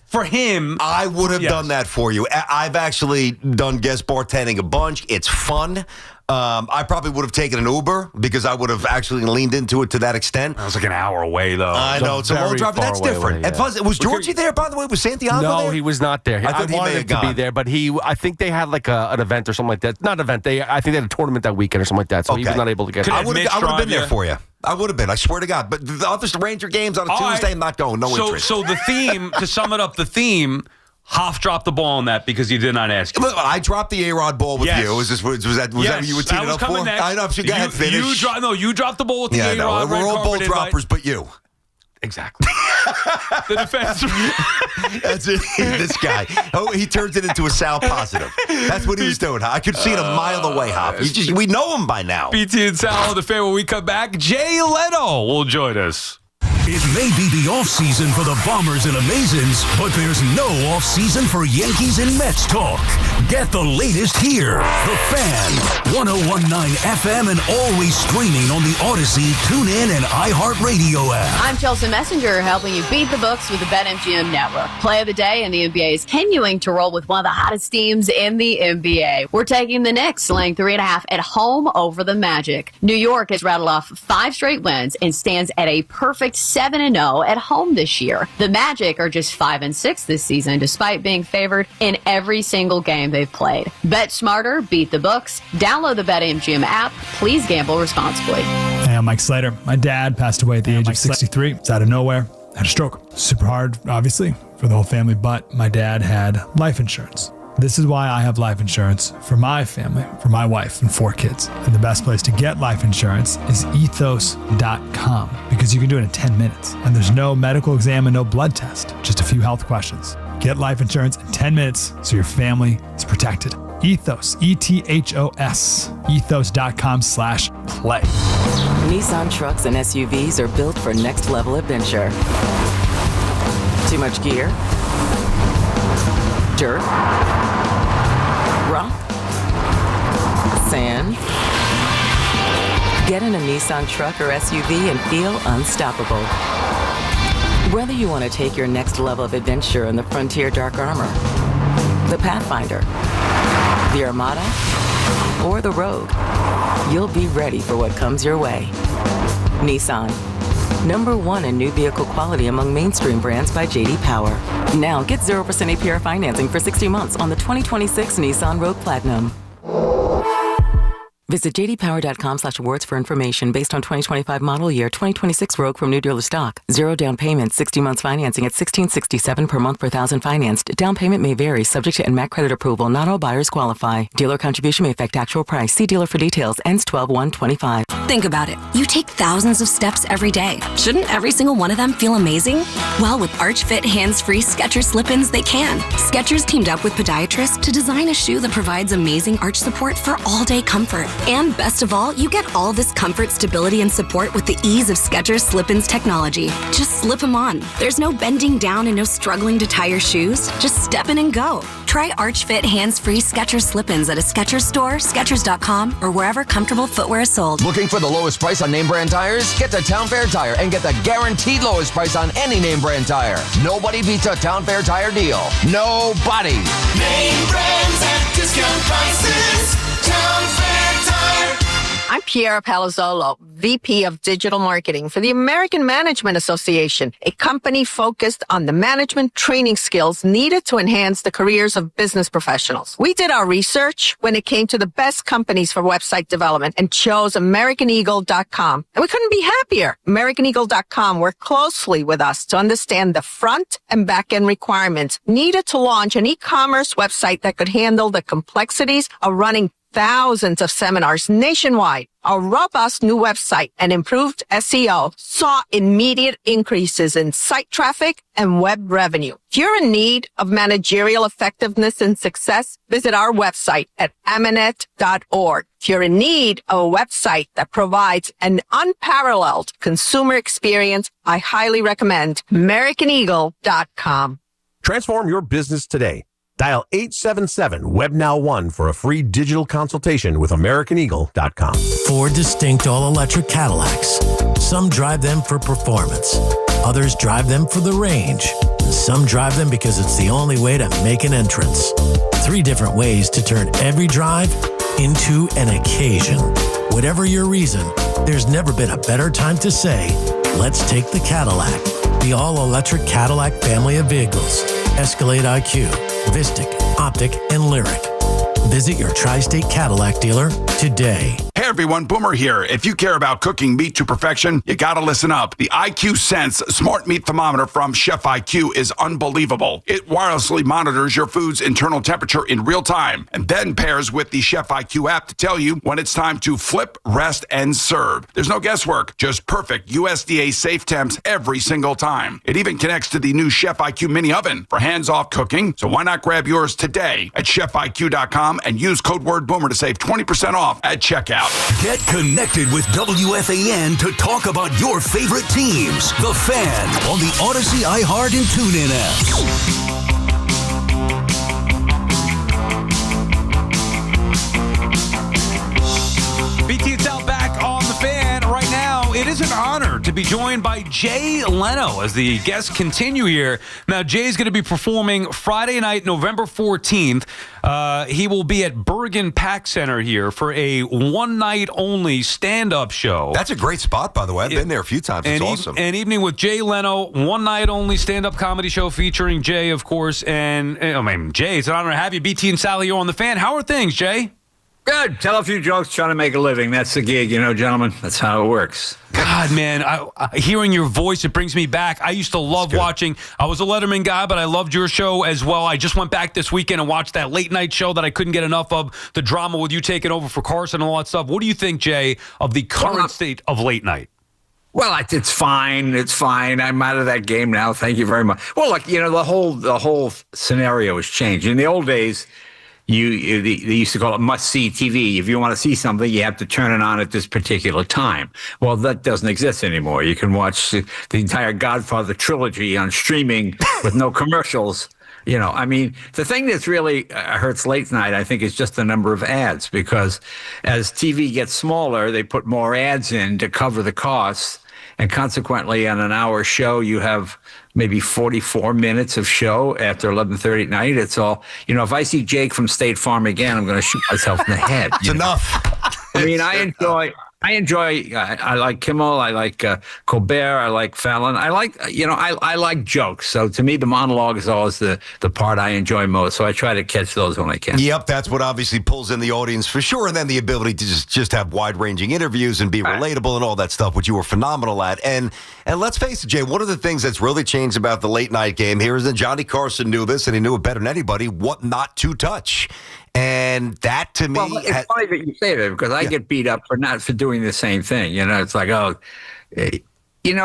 For him, I would have done that for you. I've actually done guest bartending a bunch. It's fun. I probably would have taken an Uber because I would have actually leaned into it to that extent. That was like an hour away, though. I know. It's a long drive, but that's different. And plus, was Georgie there, by the way? Was Santiago there? No, he was not there. I thought he wanted may him have to be there, but I think they had an event or something like that. Not an event. I think they had a tournament that weekend or something like that, so he was not able to get there. I would have been there for you. I would have been. I swear to God. But the other Ranger games on a Tuesday, I'm not going. No interest. So the theme, to sum it up, the theme Hoff dropped the ball on that because he did not ask you. I dropped the A-Rod ball with you. Was that what you were teeing it up for? Next. I know. Go ahead, finish. You dropped the ball with the A-Rod. No, we're all ball droppers, but you. Exactly. The defense. That's it. This guy. Oh, he turns it into a Sal positive. That's what he was doing. I could see it a mile away, Hop. We know him by now. BT and Sal on the Fan. When we come back, Jay Leno will join us. It may be the offseason for the Bombers and Amazons, but there's no offseason for Yankees and Mets talk. Get the latest here. The Fan, 101.9 FM, and always streaming on the Odyssey, TuneIn, and iHeartRadio app. I'm Chelsea Messenger, helping you beat the books with the BetMGM Network. Play of the day, and the NBA is continuing to roll with one of the hottest teams in the NBA. We're taking the Knicks, laying 3.5 at home over the Magic. New York has rattled off 5 straight wins and stands at a perfect 7-0 at home this year. The Magic are just 5-6 this season, despite being favored in every single game they've played. Bet smarter, beat the books. Download the BetMGM app. Please gamble responsibly. Hey, I'm Mike Slater. My dad passed away at the age of 63. It's out of nowhere. Had a stroke. Super hard, obviously, for the whole family, but my dad had life insurance. This is why I have life insurance for my family, for my wife and 4 kids. And the best place to get life insurance is ethos.com, because you can do it in 10 minutes. And there's no medical exam and no blood test, just a few health questions. Get life insurance in 10 minutes so your family is protected. Ethos, ETHOS, ethos.com/play. Nissan trucks and SUVs are built for next level adventure. Too much gear? Dirt? Rock? Sand? Get in a Nissan truck or SUV and feel unstoppable. Whether you want to take your next level of adventure in the Frontier Dark Armor, the Pathfinder, the Armada, or the Rogue, you'll be ready for what comes your way. Nissan. #1 in new vehicle quality among mainstream brands by J.D. Power. Now get 0% APR financing for 60 months on the 2026 Nissan Rogue Platinum. Visit jdpower.com/awards for information based on 2025 model year 2026 Rogue from new dealer stock. 0 down payment, 60 months financing at $1,667 per month per thousand financed. Down payment may vary, subject to NMAC credit approval. Not all buyers qualify. Dealer contribution may affect actual price. See dealer for details. Ends 12/1/25. Think about it. You take thousands of steps every day. Shouldn't every single one of them feel amazing? Well, with Arch Fit hands-free Skechers slip-ins, they can. Skechers teamed up with podiatrists to design a shoe that provides amazing arch support for all-day comfort. And best of all, you get all this comfort, stability, and support with the ease of Skechers slip-ins technology. Just slip them on. There's no bending down and no struggling to tie your shoes. Just step in and go. Try Arch Fit hands-free Skechers slip-ins at a Skechers store, Skechers.com, or wherever comfortable footwear is sold. Looking for the lowest price on name brand tires? Get to Town Fair Tire and get the guaranteed lowest price on any name brand tire. Nobody beats a Town Fair Tire deal. Nobody. Name brands at discount prices. Town Fair Tire. I'm Piera Palazzolo, VP of Digital Marketing for the American Management Association, a company focused on the management training skills needed to enhance the careers of business professionals. We did our research when it came to the best companies for website development and chose AmericanEagle.com. And we couldn't be happier. AmericanEagle.com worked closely with us to understand the front and back end requirements needed to launch an e-commerce website that could handle the complexities of running thousands of seminars nationwide. Our robust new website and improved SEO saw immediate increases in site traffic and web revenue. If you're in need of managerial effectiveness and success, visit our website at amanet.org. If you're in need of a website that provides an unparalleled consumer experience, I highly recommend AmericanEagle.com. Transform your business today. Dial 877-WebNow1 for a free digital consultation with AmericanEagle.com. 4 distinct all-electric Cadillacs. Some drive them for performance. Others drive them for the range. And some drive them because it's the only way to make an entrance. 3 different ways to turn every drive into an occasion. Whatever your reason, there's never been a better time to say, let's take the Cadillac. The all-electric Cadillac family of vehicles. Escalade IQ, Vistic, Optic, and Lyric. Visit your Tri-State Cadillac dealer today. everyone, Boomer here. If you care about cooking meat to perfection, you gotta listen up. The IQ Sense Smart Meat Thermometer from Chef IQ is unbelievable. It wirelessly monitors your food's internal temperature in real time and then pairs with the Chef IQ app to tell you when it's time to flip, rest, and serve. There's no guesswork, just perfect USDA safe temps every single time. It even connects to the new Chef IQ mini oven for hands-off cooking, so why not grab yours today at chefiq.com and use code word Boomer to save 20% off at checkout. Get connected with WFAN to talk about your favorite teams. The Fan on the Odyssey, iHeart, and TuneIn apps. BT, it's out back on the Fan right now. It is an honor to be joined by Jay Leno as the guests continue here. Now, Jay's going to be performing Friday night, November 14th. He will be at Bergen Pack Center here for a one-night-only stand-up show. That's a great spot, by the way. I've been there a few times. It's awesome. An evening with Jay Leno, one-night-only stand-up comedy show featuring Jay, of course. And, Jay, it's an honor to have you. BT and Sally here on the Fan. How are things, Jay? Good. Tell a few jokes, trying to make a living. That's the gig, gentlemen. That's how it works. God, man, hearing your voice, it brings me back. I used to love watching. I was a Letterman guy, but I loved your show as well. I just went back this weekend and watched that late night show that I couldn't get enough of, the drama with you taking over for Carson and all that stuff. What do you think, Jay, of the current state of late night? Well, it's fine. It's fine. I'm out of that game now. Thank you very much. Well, the whole scenario has changed. In the old days, they used to call it must-see TV. If you want to see something, you have to turn it on at this particular time. Well, that doesn't exist anymore. You can watch the entire Godfather trilogy on streaming with no commercials. The thing that's really hurts late night, I think, is just the number of ads, because as TV gets smaller, they put more ads in to cover the costs. And consequently, on an hour show, you have maybe 44 minutes of show after 11:30 at night. It's all, if I see Jake from State Farm again, I'm going to shoot myself in the head. It's enough. I like Kimmel. I like Colbert. I like Fallon. I like jokes. So to me, the monologue is always the part I enjoy most. So I try to catch those when I can. Yep, that's what obviously pulls in the audience for sure. And then the ability to just have wide-ranging interviews and be relatable and all that stuff, which you were phenomenal at. And let's face it, Jay, one of the things that's really changed about the late night game here is that Johnny Carson knew this, and he knew it better than anybody, what not to touch. And that, to me... Well, it's funny that you say that, because I get beat up for doing the same thing. It's like, in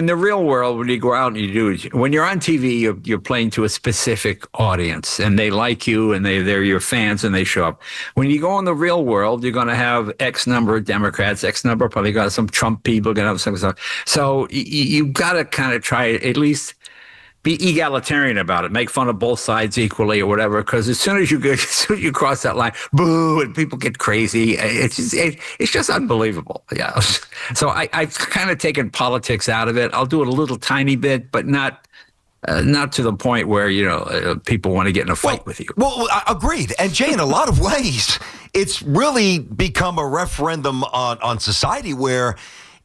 the real world, when you go out and you do it, when you're on TV, you're playing to a specific audience, and they like you, and they're your fans, and they show up. When you go in the real world, you're going to have X number of Democrats, X number, probably got some Trump people, going to have some stuff. So you've got to kind of try at least... be egalitarian about it. Make fun of both sides equally or whatever. Because as soon as you cross that line, boo, and people get crazy. It's just unbelievable. Yeah. So I've kind of taken politics out of it. I'll do it a little tiny bit, but not to the point where people want to get in a fight with you. Well, agreed. And Jay, in a lot of ways, it's really become a referendum on society where.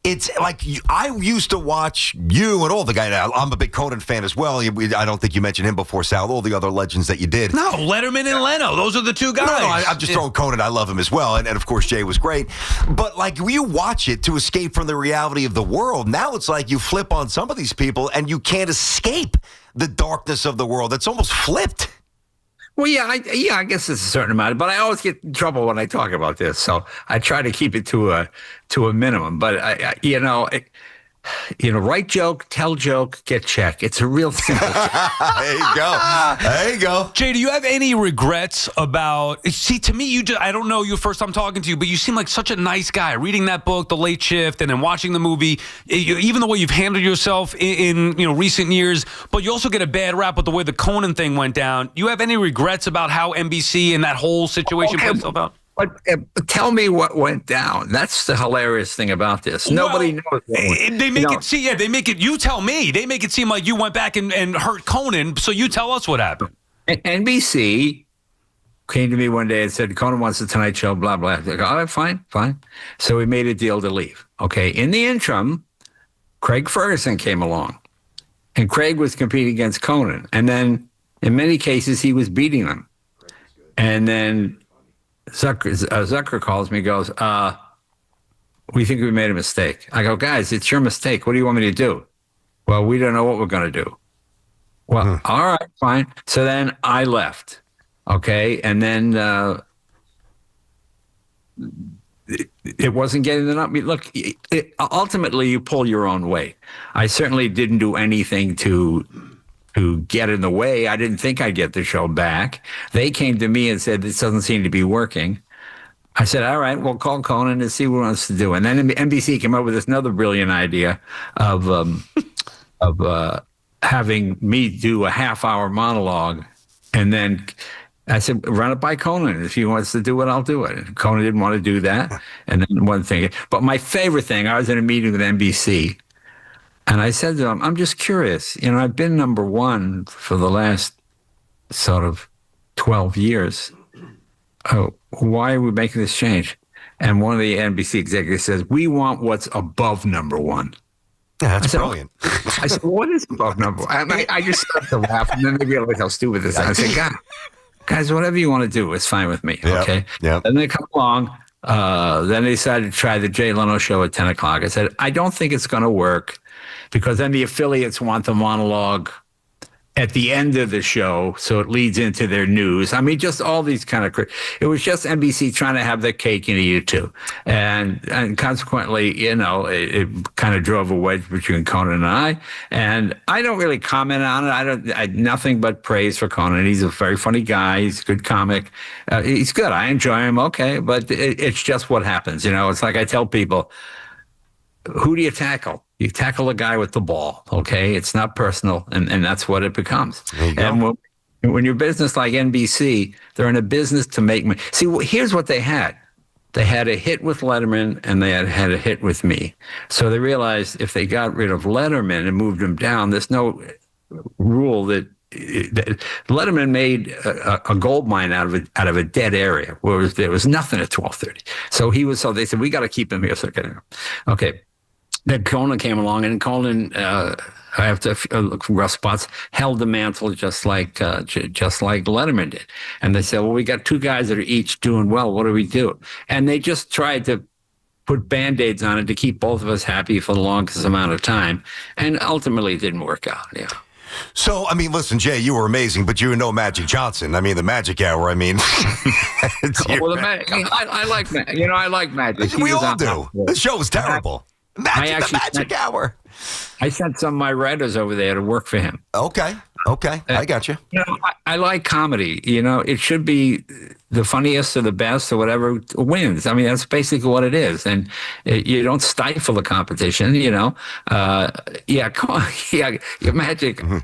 It's like I used to watch you and all the guys. I'm a big Conan fan as well. I don't think you mentioned him before, Sal. All the other legends that you did. No, Letterman and Leno. Those are the two guys. No, I'm just throwing Conan. I love him as well. And of course, Jay was great. But like you watch it to escape from the reality of the world. Now it's like you flip on some of these people and you can't escape the darkness of the world. It's almost flipped. Well, I guess it's a certain amount, but I always get in trouble when I talk about this, so I try to keep it to a minimum. But write joke, tell joke, get check. It's a real simple. There you go. Jay, do you have any regrets about? See, to me, I don't know you first time talking to you, but you seem like such a nice guy. Reading that book, The Late Shift, and then watching the movie, even the way you've handled yourself in recent years, but you also get a bad rap with the way the Conan thing went down. You have any regrets about how NBC and that whole situation played itself out? But tell me what went down. That's the hilarious thing about this. Nobody knows. They make it see. Yeah, they make it. You tell me. They make it seem like you went back and hurt Conan. So you tell us what happened. NBC came to me one day and said, Conan wants the Tonight Show, blah, blah. I go, all right, fine. So we made a deal to leave. Okay. In the interim, Craig Ferguson came along. And Craig was competing against Conan. And then in many cases, he was beating them. And then Zucker calls me, goes, we think we made a mistake. I go, guys, it's your mistake. What do you want me to do? Well, we don't know what we're going to do. Well, all right, fine. So then I left. Okay. And then it wasn't getting enough. Look, ultimately, you pull your own weight. I certainly didn't do anything to get in the way. I didn't think I'd get the show back. They came to me and said, this doesn't seem to be working. I said, all right, we'll call Conan and see what he wants to do. And then NBC came up with this another brilliant idea of having me do a half-hour monologue. And then I said, run it by Conan. If he wants to do it, I'll do it. And Conan didn't want to do that. And then one thing. But my favorite thing, I was in a meeting with NBC, and I said to them, I'm just curious. You know, I've been number one for the last sort of 12 years. Why are we making this change? And one of the NBC executives says, we want what's above number one. Yeah, that's brilliant. I said, what is above number one? I just started to laugh, and then they realized how stupid this is. I said, guys, whatever you want to do is fine with me, okay? Yep. And they come along. Then they decided to try the Jay Leno show at 10 o'clock. I said, I don't think it's going to work because then the affiliates want the monologue at the end of the show, so it leads into their news. I mean, just all these kind of... It was just NBC trying to have their cake and eat it too. And consequently, you know, it kind of drove a wedge between Conan and I. And I don't really comment on it. I nothing but praise for Conan. He's a very funny guy. He's a good comic. He's good. I enjoy him, okay. But it's just what happens, you know. It's like I tell people, who do you tackle? You tackle a guy with the ball, okay? It's not personal, and that's what it becomes. And when you're business like NBC, they're in a business to make money. See, here's what they had. They had a hit with Letterman, and they had a hit with me. So they realized if they got rid of Letterman and moved him down, there's no rule that Letterman made a gold mine out of a dead area where there was nothing at 12:30. So they said, we got to keep him here. So okay. Then Conan came along, and Conan, I have to look for rough spots, held the mantle just like Letterman did. And they said, well, we got two guys that are each doing well. What do we do? And they just tried to put Band-Aids on it to keep both of us happy for the longest amount of time. And ultimately, it didn't work out. Yeah. So, I mean, listen, Jay, you were amazing, but you were no Magic Johnson. I mean, the Magic Hour, I mean. I like Magic. You know, I like Magic. We all do. The show was terrible. The Magic Hour. I sent some of my writers over there to work for him. Okay. I got you. You know, I like comedy. You know, it should be the funniest or the best or whatever wins. I mean, that's basically what it is. And you don't stifle the competition, you know. Magic was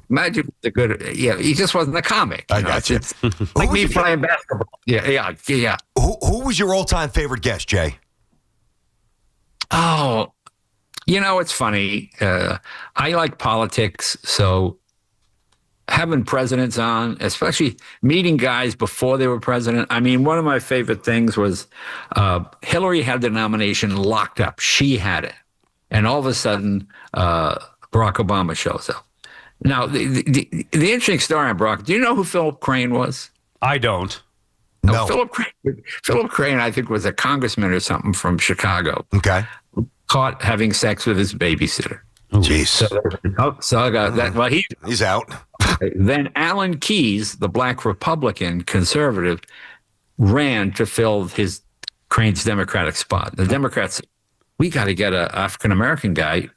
a good, he just wasn't a comic. I got you. It's like me playing basketball. Yeah. Who was your all-time favorite guest, Jay? Oh, you know, it's funny. I like politics, so having presidents on, especially meeting guys before they were president. I mean, one of my favorite things was Hillary had the nomination locked up. She had it. And all of a sudden, Barack Obama shows up. Now, the interesting story on Barack, do you know who Philip Crane was? I don't. No. Philip Crane, I think, was a congressman or something from Chicago. Okay. Caught having sex with his babysitter. Jeez. So I got that. Well, he's out. Then Alan Keyes, the black Republican conservative, ran to fill Crane's Democratic spot. The Democrats, we got to get an African-American guy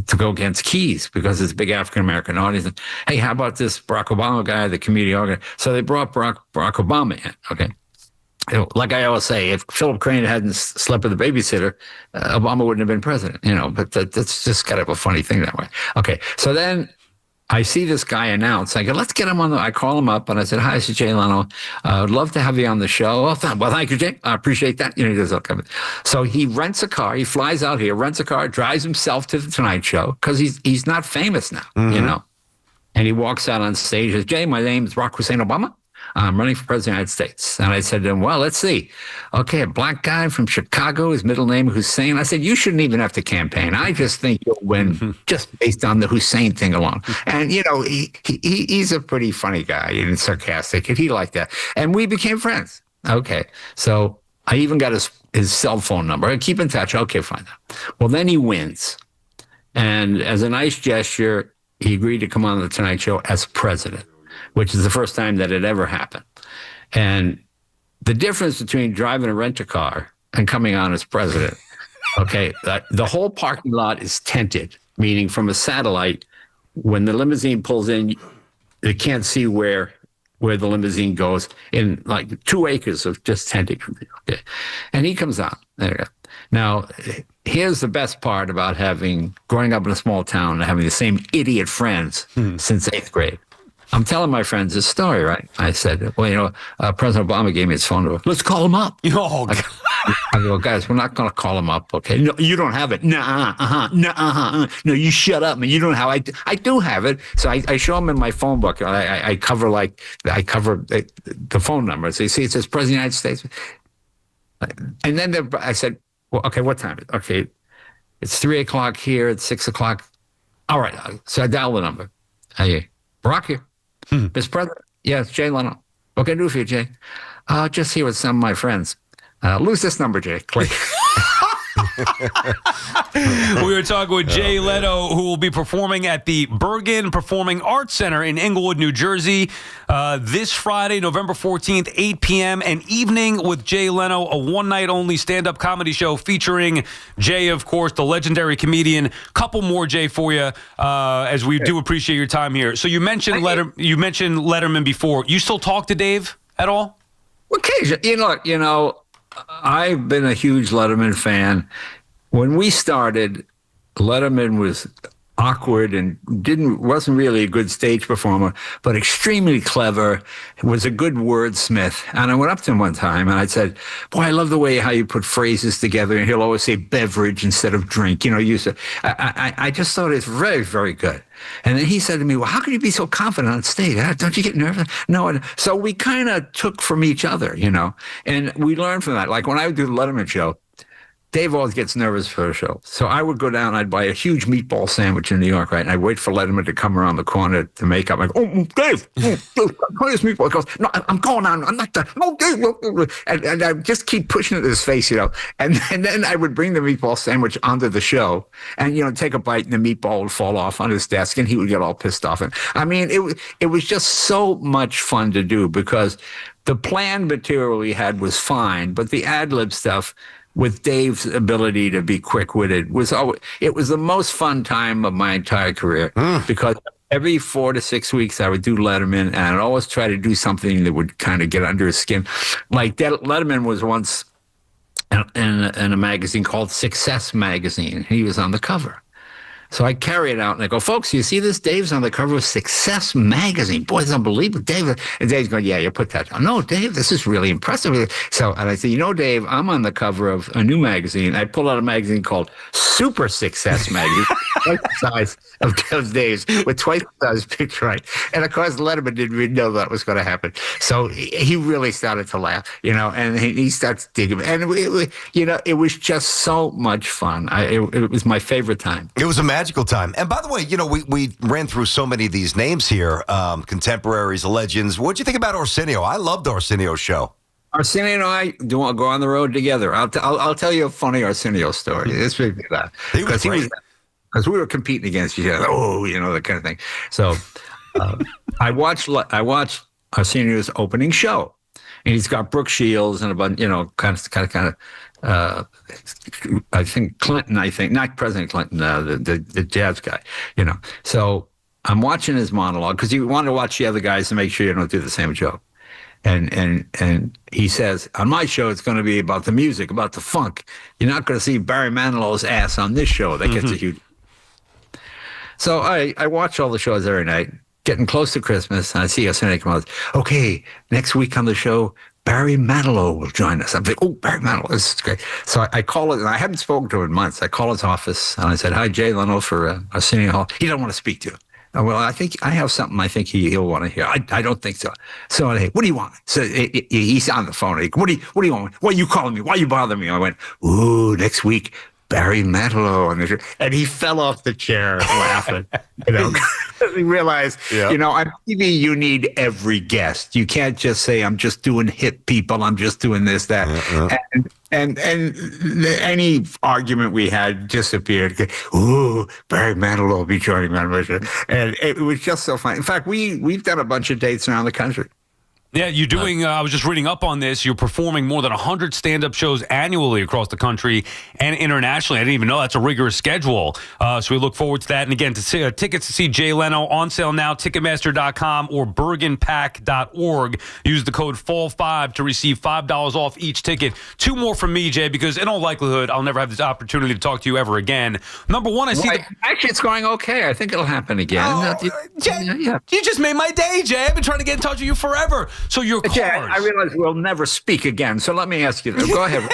to go against Keyes because it's a big African-American audience. And, hey, how about this Barack Obama guy, the community organizer? So they brought Barack Obama in, okay? Like I always say, if Philip Crane hadn't slept with the babysitter, Obama wouldn't have been president, you know, but that's just kind of a funny thing that way. Okay, so then I see this guy announce. I go, let's get him on I call him up, and I said, hi, this is Jay Leno. I'd love to have you on the show. Well, thank you, Jay. I appreciate that. You know, he goes, okay. So he rents a car. He flies out here, rents a car, drives himself to the Tonight Show because he's not famous now, you know. And he walks out on stage and says, Jay, my name is Barack Hussein Obama. I'm running for president of the United States. And I said to him, well, let's see. Okay, a black guy from Chicago, his middle name Hussein. I said, you shouldn't even have to campaign. I just think you'll win just based on the Hussein thing alone. And, you know, he's a pretty funny guy and sarcastic, and he liked that. And we became friends. Okay. So I even got his cell phone number. I keep in touch. Okay, fine. Well, then he wins. And as a nice gesture, he agreed to come on the Tonight Show as president, which is the first time that it ever happened. And the difference between driving a rent-a-car and coming on as president, okay, the whole parking lot is tented, meaning from a satellite, when the limousine pulls in, you can't see where the limousine goes in like 2 acres of just tenting. Okay. And he comes on. There you go. Now, here's the best part about growing up in a small town and having the same idiot friends since 8th grade. I'm telling my friends this story, right? I said, well, President Obama gave me his phone number. Let's call him up. Oh, God. I go, guys, we're not going to call him up, okay? No, you don't have it. No, you shut up, man. You don't have it. I do have it. So I show him in my phone book. I cover the phone number. So you see, it says President of the United States. And then I said, well, okay, what time is it? Okay, it's 3:00 here. It's 6:00. All right. So I dial the number. Hey, Barack here. Mr. President. Yeah, it's Jay Leno. What can I do for you, Jay? Just here with some of my friends. Lose this number, Jay. Click. We were talking with Jay Leno, who will be performing at the Bergen Performing Arts Center in Englewood, New Jersey, this Friday, November 14th, 8 p.m. An Evening with Jay Leno, a one-night-only stand-up comedy show featuring Jay, of course, the legendary comedian. Couple more, Jay, for you, as we do appreciate your time here. So you mentioned Letterman before. You still talk to Dave at all? Occasionally. You know, I've been a huge Letterman fan. When we started, Letterman was awkward and wasn't really a good stage performer, but extremely clever, was a good wordsmith. And I went up to him one time and I said, boy, I love the way how you put phrases together. And he'll always say beverage instead of drink. You know, I just thought it's very, very good. And then he said to me, well, how can you be so confident on stage? Don't you get nervous? No. So we kind of took from each other, you know, and we learned from that. Like when I would do the Letterman show, Dave always gets nervous for a show. So I would go down, I'd buy a huge meatball sandwich in New York, right? And I'd wait for Letterman to come around the corner to make up. I go, Dave, try this meatball. He goes, no, I'm going on. I'm not done. No, Dave. And I just keep pushing it in his face, you know. And then I would bring the meatball sandwich onto the show and, you know, take a bite and the meatball would fall off on his desk and he would get all pissed off. And I mean, it was just so much fun to do because the planned material we had was fine, but the ad-lib stuff with Dave's ability to be quick-witted it was the most fun time of my entire career because every 4 to 6 weeks I would do Letterman and I'd always try to do something that would kind of get under his skin. Like Letterman was once in a magazine called Success Magazine. He was on the cover. So I carry it out and I go, folks, you see this? Dave's on the cover of Success Magazine. Boy, it's unbelievable. Dave, and Dave's going, yeah, you put that down. No, Dave, this is really impressive. So, and I say, you know, Dave, I'm on the cover of a new magazine. I pull out a magazine called Super Success Magazine, twice the size of Dave's, with twice the size picture, right? And of course, Letterman didn't really know that was going to happen. So he really started to laugh, you know, and he starts digging. And, it was just so much fun. It was my favorite time. It was a magical time. And by the way, you know, we ran through so many of these names here, contemporaries, legends. What'd you think about Arsenio? I loved Arsenio's show. Arsenio and I do want to go on the road together. I'll tell you a funny Arsenio story. This would be that because we were competing against each other. Oh, you know, that kind of thing. So I watched Arsenio's opening show, and he's got Brooke Shields and a bunch, you know, kind of. I think Clinton, not President Clinton, the jazz guy, you know. So I'm watching his monologue because you want to watch the other guys to make sure you don't do the same joke. And he says, on my show, it's going to be about the music, about the funk. You're not going to see Barry Manilow's ass on this show. That gets a huge. So I watch all the shows every night, getting close to Christmas, and I see Arsenio come out. Okay, next week on the show, Barry Manilow will join us. I'm like, oh, Barry Manilow, this is great. So I call it, and I haven't spoken to him in months. I call his office, and I said, hi, Jay Leno for Arsenio Hall. He don't want to speak to you. Well, I think I have something I think he'll want to hear. I don't think so. So, hey, what do you want? So he's on the phone. What do you want? Why are you calling me? Why are you bothering me? I went, ooh, next week, Barry Manilow on the show. And he fell off the chair laughing, because he realized, on TV, you need every guest. You can't just say, I'm just doing hit people. I'm just doing this, that. And any argument we had disappeared. Ooh, Barry Manilow will be joining me on my show. And it was just so fun. In fact, we've done a bunch of dates around the country. Yeah, you're doing, I was just reading up on this, you're performing more than 100 stand-up shows annually across the country and internationally. I didn't even know that's a rigorous schedule. So we look forward to that. And again, to see, tickets to see Jay Leno on sale now, Ticketmaster.com or BergenPack.org. Use the code FALL5 to receive $5 off each ticket. 2 more from me, Jay, because in all likelihood, I'll never have this opportunity to talk to you ever again. Number one, Actually, it's going okay. I think it'll happen again. Jay, you just made my day, Jay. I've been trying to get in touch with you forever. So your cars. Yeah, I realize we'll never speak again. So let me ask you this. Go ahead.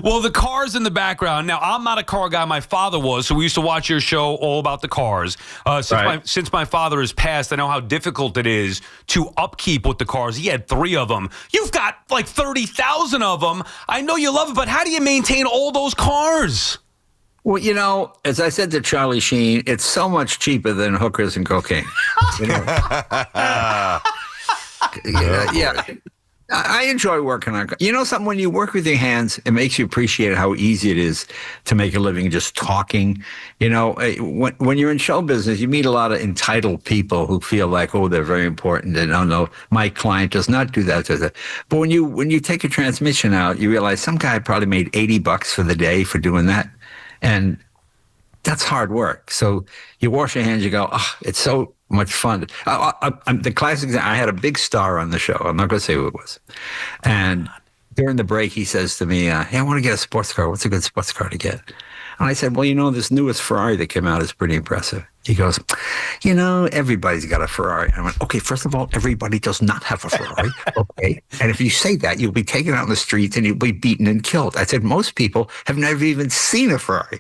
Well, the cars in the background. Now, I'm not a car guy. My father was, so we used to watch your show all about the cars. Since my father has passed, I know how difficult it is to upkeep with the cars. He had 3 of them. You've got like 30,000 of them. I know you love it, but how do you maintain all those cars? Well, as I said to Charlie Sheen, it's so much cheaper than hookers and cocaine. Yeah. I enjoy working on cars. You know something? When you work with your hands, it makes you appreciate how easy it is to make a living just talking. When you're in show business, you meet a lot of entitled people who feel like, oh, they're very important. And, oh, no, my client does not do that. But when you take a transmission out, you realize some guy probably made $80 for the day for doing that. And that's hard work. So you wash your hands, you go, oh, it's so much fun. The classic example, I had a big star on the show. I'm not going to say who it was. And during the break, he says to me, hey, I want to get a sports car. What's a good sports car to get? And I said, well, this newest Ferrari that came out is pretty impressive. He goes, everybody's got a Ferrari. I went, okay, first of all, everybody does not have a Ferrari. Okay. And if you say that, you'll be taken out in the streets and you'll be beaten and killed. I said, most people have never even seen a Ferrari.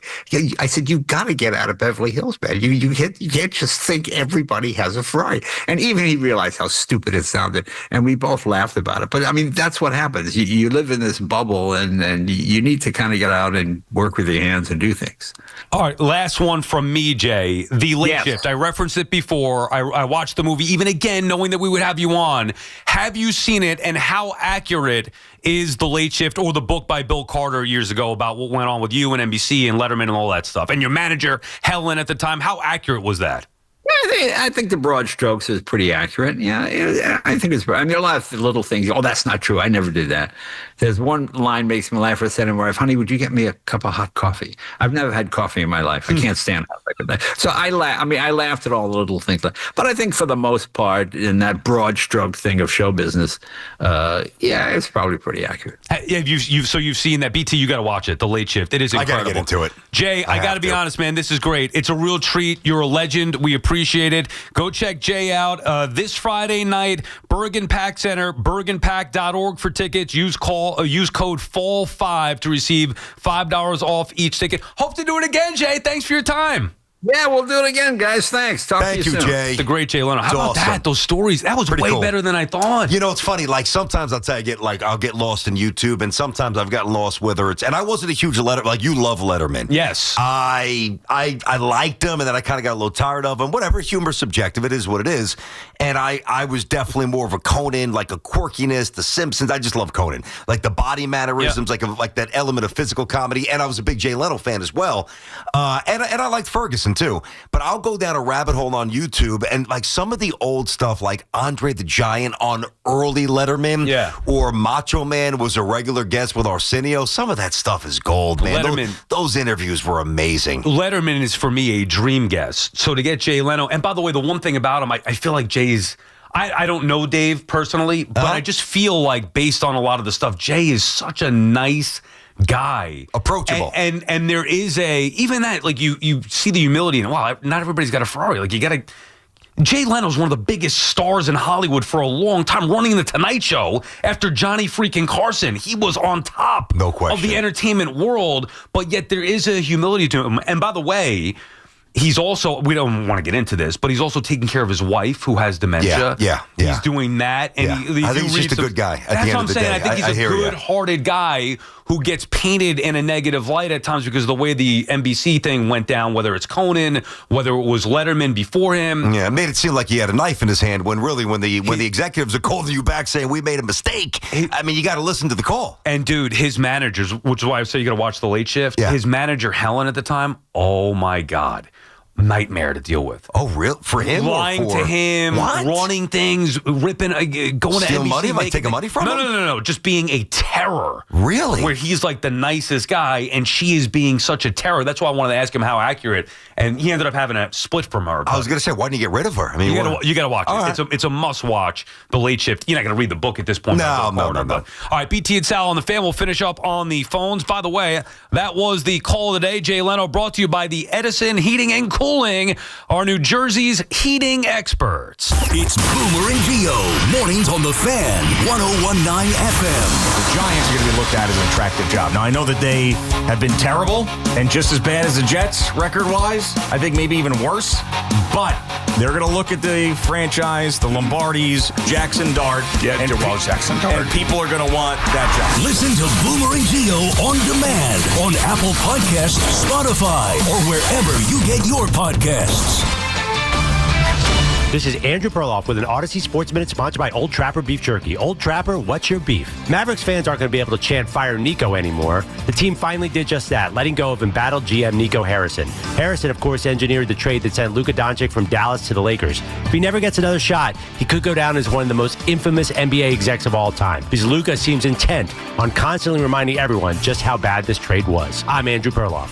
I said, you got to get out of Beverly Hills, man. You can't just think everybody has a Ferrari. And even he realized how stupid it sounded. And we both laughed about it. But I mean, that's what happens. You live in this bubble and you need to kind of get out and work with your hands and do things. All right, last one from me, Jay. The Late Shift. I referenced it before. I watched the movie, even again, knowing that we would have you on. Have you seen it, and how accurate is The Late Shift, or the book by Bill Carter years ago about what went on with you and NBC and Letterman and all that stuff? And your manager, Helen, at the time, how accurate was that? I think the broad strokes is pretty accurate. Yeah, I think it's. I mean, there are a lot of little things. Oh, that's not true. I never did that. There's one line makes me laugh. I said to my wife, "Honey, would you get me a cup of hot coffee?" I've never had coffee in my life. I can't stand hot coffee. So I laughed at all the little things. But I think for the most part, in that broad stroke thing of show business, it's probably pretty accurate. Yeah, you've seen that. BT, you got to watch it. The Late Shift. It is incredible. I got to get into it. Jay, I got to be honest, man. This is great. It's a real treat. You're a legend. We appreciate it. Go check Jay out this Friday night, Bergen Pack Center, BergenPack.org for tickets. Use code FALL5 to receive $5 off each ticket. Hope to do it again, Jay. Thanks for your time. Yeah, we'll do it again, guys. Thanks. Talk to you soon. Thank you, Jay. The great Jay Leno. How about awesome. that? Those stories. That was way better than I thought. It's funny. Like sometimes I'll get lost in YouTube, and sometimes I've gotten lost whether it's. And I wasn't a huge you love Letterman. Yes. I liked him, and then I kind of got a little tired of him. Whatever, humor's subjective. It is what it is. And I was definitely more of a Conan, like a quirkiness, The Simpsons. I just love Conan, like the body mannerisms, like that element of physical comedy. And I was a big Jay Leno fan as well. And I liked Ferguson too. But I'll go down a rabbit hole on YouTube, and like some of the old stuff, like Andre the Giant on early Letterman, or Macho Man was a regular guest with Arsenio. Some of that stuff is gold, man. Those interviews were amazing. Letterman is, for me, a dream guest. So to get Jay Leno, and by the way, the one thing about him, I feel like Jay's, I don't know Dave personally, but I just feel like based on a lot of the stuff, Jay is such a nice guy, approachable, and there is even that, like you see the humility, and wow, not everybody's got a Ferrari. Like you got to. Jay Leno's one of the biggest stars in Hollywood for a long time, running the Tonight Show after Johnny freaking Carson. He was on top, no question, of the entertainment world, but yet there is a humility to him. And by the way, he's also, we don't want to get into this, but he's also taking care of his wife who has dementia. Yeah. He's doing that. And I think he's just a good guy. That's what I'm saying. I think he's a good-hearted guy who gets painted in a negative light at times because of the way the NBC thing went down, whether it's Conan, whether it was Letterman before him. Yeah, it made it seem like he had a knife in his hand when really when the executives are calling you back saying we made a mistake. I mean, you got to listen to the call. And dude, his managers, which is why I say you got to watch The Late Shift. Yeah. His manager Helen at the time, oh my God. Nightmare to deal with. Oh, real? For him? Lying to him, running things, ripping, going Steal to NBC. money? Like taking money from him? No. Just being a terror. Really? Where he's like the nicest guy, and she is being such a terror. That's why I wanted to ask him how accurate. And he ended up having a split from her. I was going to say, why didn't you get rid of her? I mean, you got to watch it. Right. It's a must watch. The Late Shift. You're not going to read the book at this point. No. All right, BT and Sal on the fan. We'll finish up on the phones. By the way, that was the call of the day. Jay Leno brought to you by the Edison Heating and Cooling, our New Jersey's heating experts. It's Boomer and Gio, mornings on the Fan, 101.9 FM. The Giants are going to be looked at as an attractive job. Now, I know that they have been terrible and just as bad as the Jets record-wise. I think maybe even worse. But they're going to look at the franchise, the Lombardis, Jackson Dart. Yeah, and Jackson Dart. And people are going to want that job. Listen to Boomer and Gio on demand on Apple Podcasts, Spotify, or wherever you get your podcasts. This is Andrew Perloff with an Odyssey Sports Minute sponsored by Old Trapper Beef Jerky. Old Trapper, what's your beef? Mavericks fans aren't going to be able to chant Fire Nico anymore. The team finally did just that, letting go of embattled GM Nico Harrison. Harrison, of course, engineered the trade that sent Luka Doncic from Dallas to the Lakers. If he never gets another shot, he could go down as one of the most infamous NBA execs of all time, because Luka seems intent on constantly reminding everyone just how bad this trade was. I'm Andrew Perloff.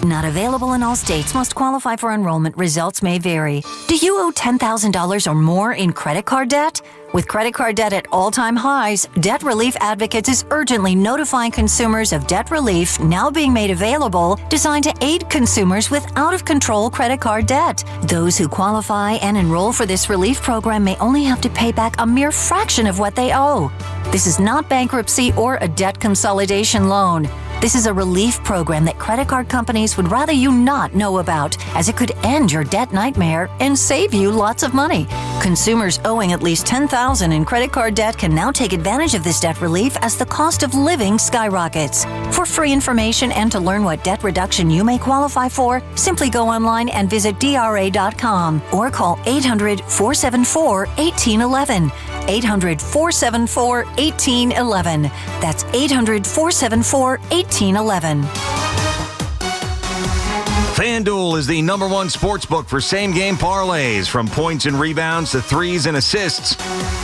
Not available in all states. Must qualify for enrollment. Results may vary. Do you owe $10,000 or more in credit card debt? With credit card debt at all-time highs, Debt Relief Advocates is urgently notifying consumers of debt relief now being made available, designed to aid consumers with out-of-control credit card debt. Those who qualify and enroll for this relief program may only have to pay back a mere fraction of what they owe. This is not bankruptcy or a debt consolidation loan. This is a relief program that credit card companies would rather you not know about, as it could end your debt nightmare and save you lots of money. Consumers owing at least $10,000 in credit card debt can now take advantage of this debt relief as the cost of living skyrockets. For free information and to learn what debt reduction you may qualify for, simply go online and visit DRA.com or call 800-474-1811. 800-474-1811. That's 800-474-1811. FanDuel is the #1 sportsbook for same-game parlays, from points and rebounds to threes and assists.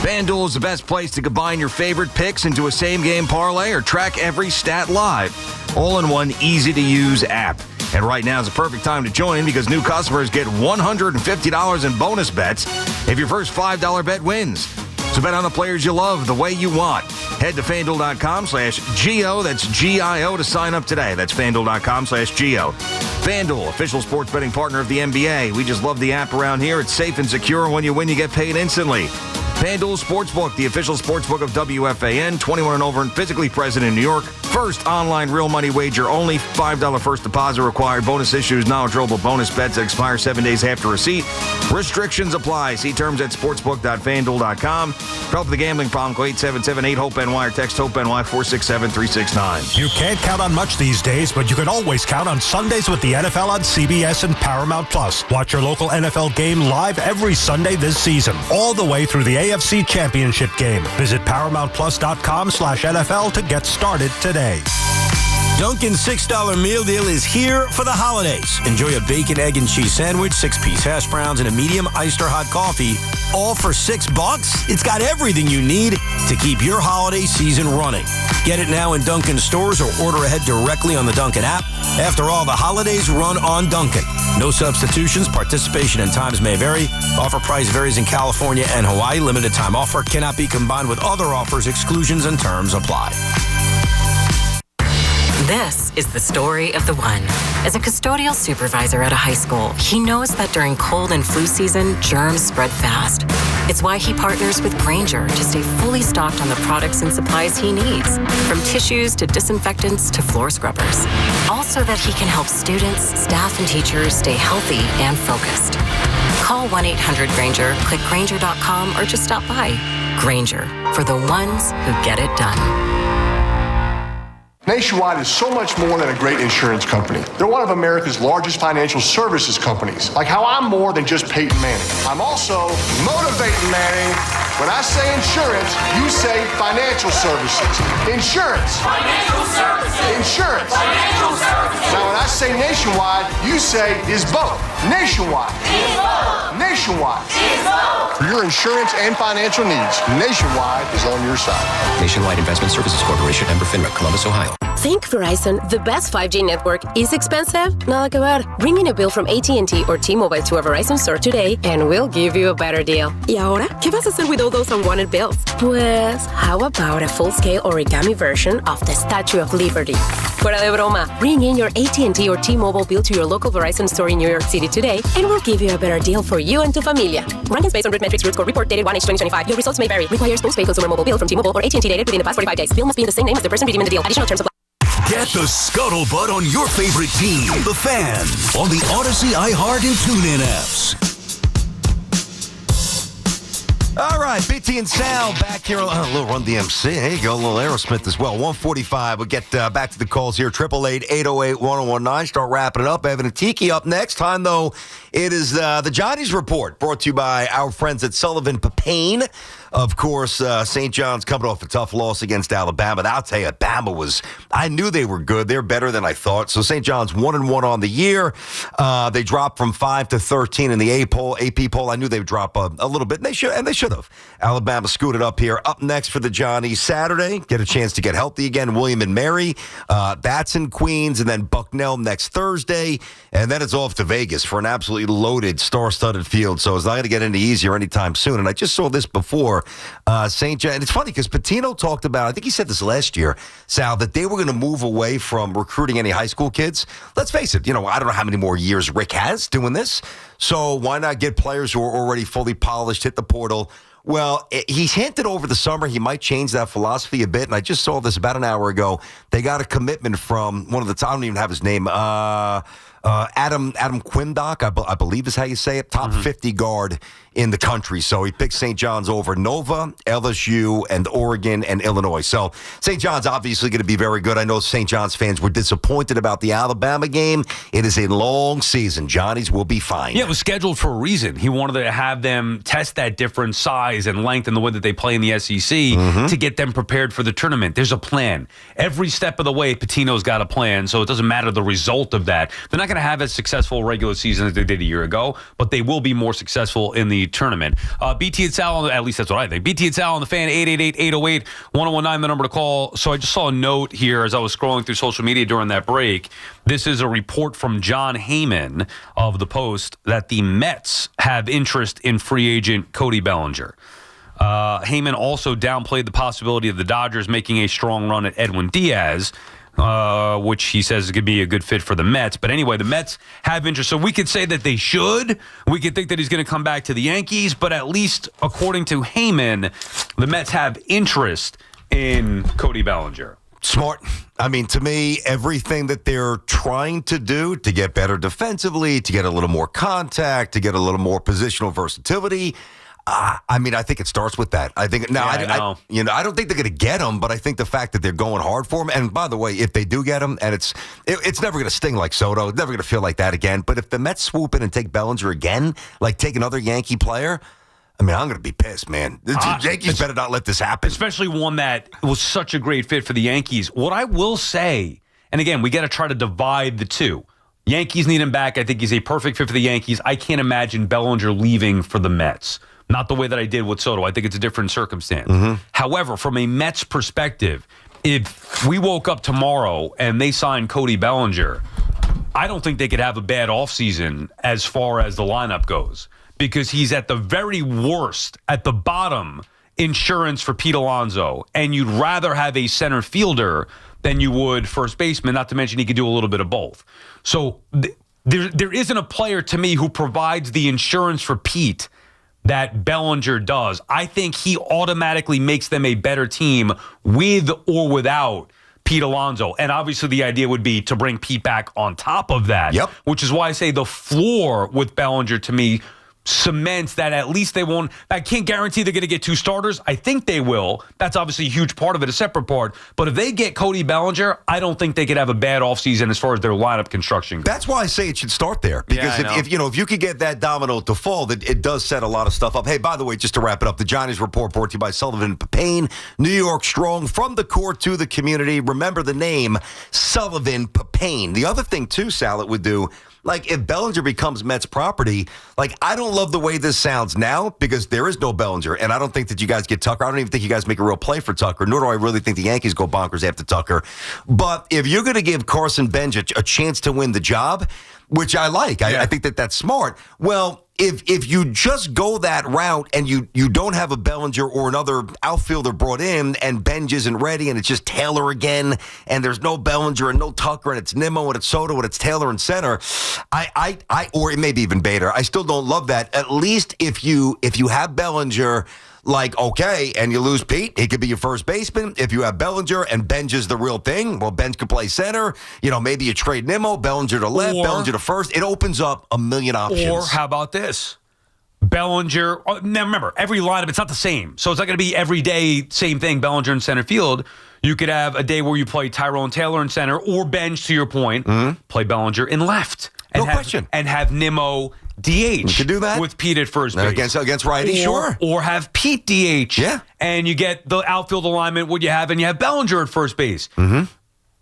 FanDuel is the best place to combine your favorite picks into a same-game parlay or track every stat live, all in one easy-to-use app. And right now is the perfect time to join because new customers get $150 in bonus bets if your first $5 bet wins. So bet on the players you love the way you want. Head to FanDuel.com/Gio, that's G-I-O, to sign up today. That's FanDuel.com/Gio. FanDuel, official sports betting partner of the NBA. We just love the app around here. It's safe and secure. When you win, you get paid instantly. FanDuel Sportsbook, the official sportsbook of WFAN, 21 and over and physically present in New York. First online real money wager only. $5 first deposit required. Bonus issues, non-withdrawable bonus bets that expire 7 days after receipt. Restrictions apply. See terms at sportsbook.fanduel.com. For help with the gambling problem, call 877-8-HOPE-NY or text HOPE-NY 467-369. You can't count on much these days, but you can always count on Sundays with the NFL on CBS and Paramount Plus. Watch your local NFL game live every Sunday this season, all the way through the AFC Championship game. Visit ParamountPlus.com/NFL to get started today. Dunkin's $6 meal deal is here for the holidays. Enjoy a bacon, egg, and cheese sandwich, 6-piece hash browns, and a medium iced or hot coffee, all for $6. It's got everything you need to keep your holiday season running. Get it now in Dunkin' stores or order ahead directly on the Dunkin' app. After all, the holidays run on Dunkin'. No substitutions. Participation and times may vary. Offer price varies in California and Hawaii. Limited time offer cannot be combined with other offers. Exclusions and terms apply. This is the story of the one. As a custodial supervisor at a high school, he knows that during cold and flu season, germs spread fast. It's why he partners with Grainger to stay fully stocked on the products and supplies he needs, from tissues to disinfectants to floor scrubbers. All so that he can help students, staff, and teachers stay healthy and focused. Call 1-800-GRAINGER, click Grainger.com, or just stop by. Grainger, for the ones who get it done. Nationwide is so much more than a great insurance company. They're one of America's largest financial services companies. Like how I'm more than just Peyton Manning. I'm also motivating Manning. When I say insurance, you say financial services. Insurance. Financial services. Insurance. Financial services. Now when I say Nationwide, you say is both. Nationwide. Is both. Nationwide. Is both. For your insurance and financial needs, Nationwide is on your side. Nationwide Investment Services Corporation, member FINRA, Columbus, Ohio. Think Verizon, the best 5G network, is expensive? Nada que ver. Bring in a bill from AT&T or T-Mobile to a Verizon store today and we'll give you a better deal. ¿Y ahora? ¿Qué vas a hacer with all those unwanted bills? Pues, how about a full-scale origami version of the Statue of Liberty? Fuera de broma. Bring in your AT&T or T-Mobile bill to your local Verizon store in New York City today and we'll give you a better deal for you and tu familia. Rankings based on RedMetrics root score report dated 1H2025. Your results may vary. Requires postpaid consumer mobile bill from T-Mobile or AT&T dated within the past 45 days. Bill must be in the same name as the person redeeming the deal. Additional terms apply. Get the scuttlebutt on your favorite team, the Fan, on the Odyssey, iHeart, and TuneIn apps. All right, BT and Sal back here. A little Run DMC. There you go, a little Aerosmith as well. 1:45. We'll get back to the calls here. 888-808-1019. Start wrapping it up. Evan and Tiki up next. Time, though, it is the Johnny's Report, brought to you by our friends at Sullivan Papane. Of course, St. John's coming off a tough loss against Alabama. I'll tell you, Bama I knew they were good. They're better than I thought. So St. John's 1-1 on the year. They dropped from 5 to 13 in the AP poll. I knew they would drop a little bit, and they should have. Alabama scooted up here. Up next for the Johnnies Saturday. Get a chance to get healthy again. William and Mary. That's in Queens. And then Bucknell next Thursday. And then it's off to Vegas for an absolutely loaded, star-studded field. So it's not going to get any easier anytime soon. And I just saw this before. St. John, and it's funny because Patino talked about, I think he said this last year, Sal, that they were going to move away from recruiting any high school kids. Let's face it, I don't know how many more years Rick has doing this. So why not get players who are already fully polished, hit the portal? Well, he's hinted over the summer he might change that philosophy a bit, and I just saw this about an hour ago. They got a commitment from one of the, I don't even have his name, Adam Quindock, I believe is how you say it, top 50 guard in the country. So he picked St. John's over Nova, LSU, and Oregon, and Illinois. So St. John's obviously going to be very good. I know St. John's fans were disappointed about the Alabama game. It is a long season. Johnny's will be fine. Yeah, it was scheduled for a reason. He wanted to have them test that different size and length and the way that they play in the SEC to get them prepared for the tournament. There's a plan. Every step of the way, Patino's got a plan, so it doesn't matter the result of that. They're not going to have as successful regular season as they did a year ago, but they will be more successful in the tournament. BT and Sal, at least that's what I think. BT and Sal on the Fan, 888-808-1019, the number to call. So I just saw a note here as I was scrolling through social media during that break. This is a report from John Heyman of the Post that the Mets have interest in free agent Cody Bellinger. Heyman also downplayed the possibility of the Dodgers making a strong run at Edwin Diaz, which he says could be a good fit for the Mets. But anyway, the Mets have interest. So we could say that they should. We could think that he's going to come back to the Yankees. But at least according to Heyman, the Mets have interest in Cody Bellinger. Smart. I mean, to me, everything that they're trying to do to get better defensively, to get a little more contact, to get a little more positional versatility, I think it starts with that. I think now, I don't think they're going to get him, but I think the fact that they're going hard for him, and by the way, if they do get him, and it's never going to sting like Soto, it's never going to feel like that again. But if the Mets swoop in and take Bellinger again, like take another Yankee player, I'm going to be pissed, man. The Yankees better not let this happen. Especially one that was such a great fit for the Yankees. What I will say, and again, we got to try to divide the two. Yankees need him back. I think he's a perfect fit for the Yankees. I can't imagine Bellinger leaving for the Mets. Not the way that I did with Soto. I think it's a different circumstance. However, from a Mets perspective, if we woke up tomorrow and they signed Cody Bellinger, I don't think they could have a bad offseason as far as the lineup goes, because he's at the very worst, at the bottom, insurance for Pete Alonso, and you'd rather have a center fielder than you would first baseman, not to mention he could do a little bit of both. So there isn't a player to me who provides the insurance for Pete that Bellinger does. I think he automatically makes them a better team with or without Pete Alonso. And obviously the idea would be to bring Pete back on top of that, which is why I say the floor with Bellinger to me cements that at least they won't. I can't guarantee they're going to get 2 starters. I think they will. That's obviously a huge part of it, a separate part. But if they get Cody Bellinger, I don't think they could have a bad offseason as far as their lineup construction goes. That's why I say it should start there. Because if you could get that domino to fall, that it does set a lot of stuff up. Hey, by the way, just to wrap it up, the Johnny's Report brought to you by Sullivan Payne, New York strong, from the court to the community. Remember the name, Sullivan Payne. The other thing, too, Sal, it would do, like, if Bellinger becomes Mets property, like, I don't love the way this sounds now because there is no Bellinger, and I don't think that you guys get Tucker. I don't even think you guys make a real play for Tucker, nor do I really think the Yankees go bonkers after Tucker. But if you're going to give Carson Bench a chance to win the job, which I like, I think that that's smart, well, if you just go that route and you don't have a Bellinger or another outfielder brought in and Benj isn't ready and it's just Taylor again and there's no Bellinger and no Tucker and it's Nimmo and it's Soto and it's Taylor in center, I or it may be even Bader, I still don't love that. At least if you have Bellinger, like, okay, and you lose Pete, he could be your first baseman. If you have Bellinger and Benj is the real thing, well, Benj could play center. Maybe you trade Nimmo, Bellinger to left, Bellinger to first. It opens up a million options. Or how about this? Bellinger, now remember, every lineup, it's not the same. So it's not going to be every day, same thing, Bellinger in center field. You could have a day where you play Tyrone Taylor in center or Benj, to your point, play Bellinger in left. And question. And have Nimmo DH. You could do that with Pete at first base. Against righty, sure. Or have Pete DH. Yeah. And you get the outfield alignment, what you have, and you have Bellinger at first base.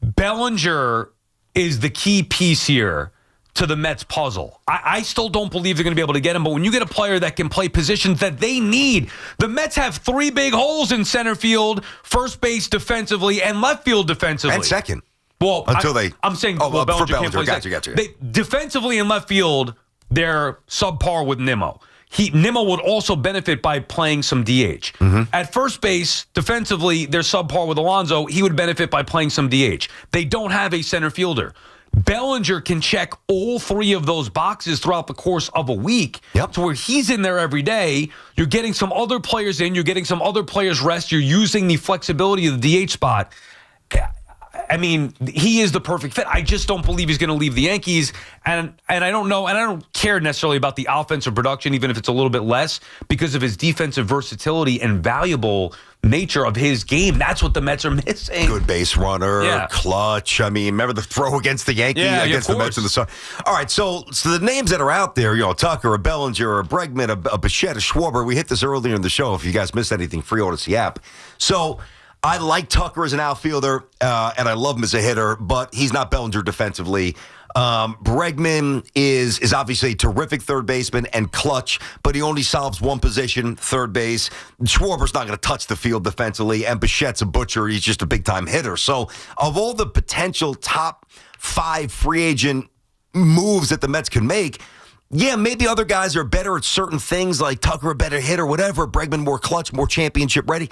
Bellinger is the key piece here to the Mets puzzle. I still don't believe they're going to be able to get him, but when you get a player that can play positions that they need, the Mets have 3 big holes in center field, first base defensively, and left field defensively. And second. Well, I'm saying for Bellinger Bellinger. can't play Gotcha. Defensively in left field, they're subpar with Nimmo. Nimmo would also benefit by playing some DH. At first base, defensively, they're subpar with Alonso. He would benefit by playing some DH. They don't have a center fielder. Bellinger can check all 3 of those boxes throughout the course of a week to where he's in there every day. You're getting some other players in. You're getting some other players rest. You're using the flexibility of the DH spot. I mean, he is the perfect fit. I just don't believe he's going to leave the Yankees. And I don't know, and I don't care necessarily about the offensive production, even if it's a little bit less, because of his defensive versatility and valuable nature of his game. That's what the Mets are missing. Good base runner, clutch. I mean, remember the throw against the Yankees, against the Mets in the Sun. All right, so the names that are out there, Tucker, a Bellinger, a Bregman, a Bichette, a Schwarber. We hit this earlier in the show. If you guys missed anything, free Odyssey app. So I like Tucker as an outfielder, and I love him as a hitter, but he's not Bellinger defensively. Bregman is obviously a terrific third baseman and clutch, but he only solves one position, third base. Schwarber's not going to touch the field defensively, and Bichette's a butcher. He's just a big-time hitter. So of all the potential top 5 free agent moves that the Mets can make, maybe other guys are better at certain things, like Tucker a better hitter, whatever. Bregman more clutch, more championship ready.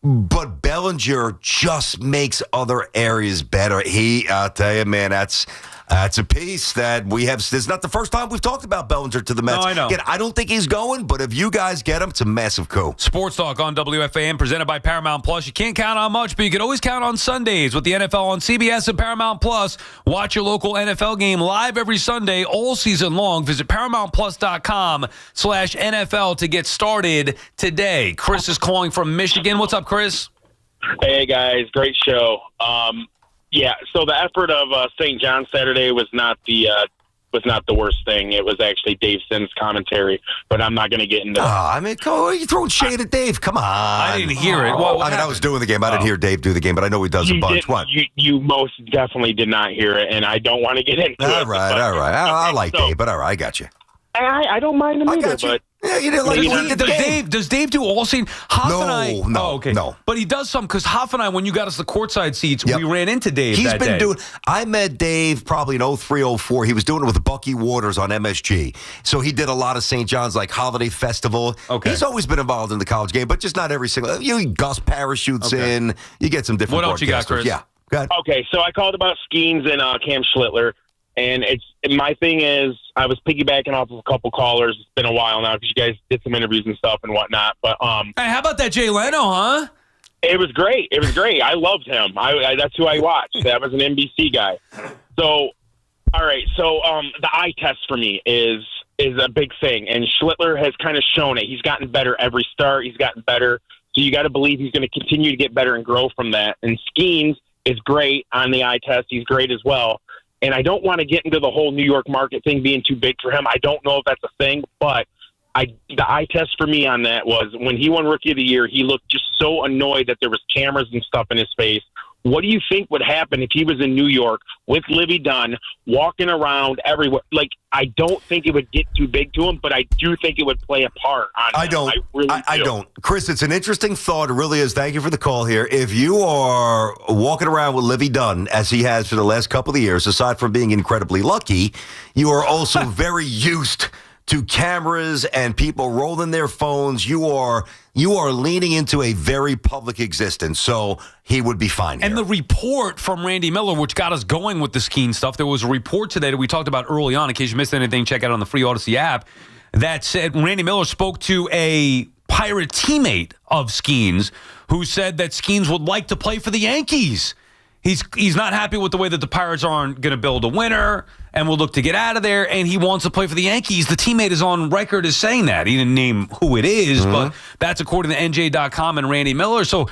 But Bellinger just makes other areas better. I'll tell you, man, that's a piece that we have. It's not the first time we've talked about Bellinger to the Mets. No, I know. Again, I don't think he's going, but if you guys get him, it's a massive coup. Sports Talk on WFAN, presented by Paramount Plus. You can't count on much, but you can always count on Sundays with the NFL on CBS and Paramount Plus. Watch your local NFL game live every Sunday all season long. Visit ParamountPlus.com/NFL to get started today. Chris is calling from Michigan. What's up, Chris? Hey, guys. Great show. So the effort of St. John Saturday was not the worst thing. It was actually Dave Sims' commentary, but I'm not going to get into that. I mean, you throwing shade at Dave. Come on. I didn't hear it. I was doing the game. I didn't hear Dave do the game, but I know he does a bunch. What? You most definitely did not hear it, and I don't want to get into it. All right. I like Dave, but all right, I got you. I don't mind him either, but... Yeah, you didn't like Does Dave do all scene? No. But he does some, because Hoff and I, when you got us the courtside seats, we ran into Dave. He's been doing. I met Dave probably in 03, 04. He was doing it with Bucky Waters on MSG. So he did a lot of St. John's, like Holiday Festival. Okay. He's always been involved in the college game, but just not every single. Gus parachutes in. You get some different. What else you got, Chris? Yeah. Go ahead. Okay, so I called about Skeens and Cam Schlittler. And my thing is, I was piggybacking off of a couple callers. It's been a while now because you guys did some interviews and stuff and whatnot. But hey, how about that Jay Leno, huh? It was great. I loved him. That's who I watched. That was an NBC guy. So, all right. So the eye test for me is is a big thing, and Schlittler has kind of shown it. He's gotten better every start. He's gotten better. So you got to believe he's going to continue to get better and grow from that. And Skeens is great on the eye test. He's great as well. And I don't want to get into the whole New York market thing being too big for him. I don't know if that's a thing, but the eye test for me on that was when he won Rookie of the Year, he looked just so annoyed that there was cameras and stuff in his face. What do you think would happen if he was in New York with Livy Dunn walking around everywhere? Like, I don't think it would get too big to him, but I do think it would play a part on him. I don't. Chris, it's an interesting thought. It really is. Thank you for the call here. If you are walking around with Livy Dunn, as he has for the last couple of years, aside from being incredibly lucky, you are also very used to cameras and people rolling their phones. You are leaning into a very public existence, so he would be fine here. And the report from Randy Miller, which got us going with the Skeen stuff, there was a report today that we talked about early on. In case you missed anything, check it out on the free Odyssey app. That said, Randy Miller spoke to a Pirate teammate of Skeens who said that Skeens would like to play for the Yankees. He's not happy with the way that the Pirates aren't going to build a winner and will look to get out of there, and he wants to play for the Yankees. The teammate is on record as saying that. He didn't name who it is, but that's according to NJ.com and Randy Miller. So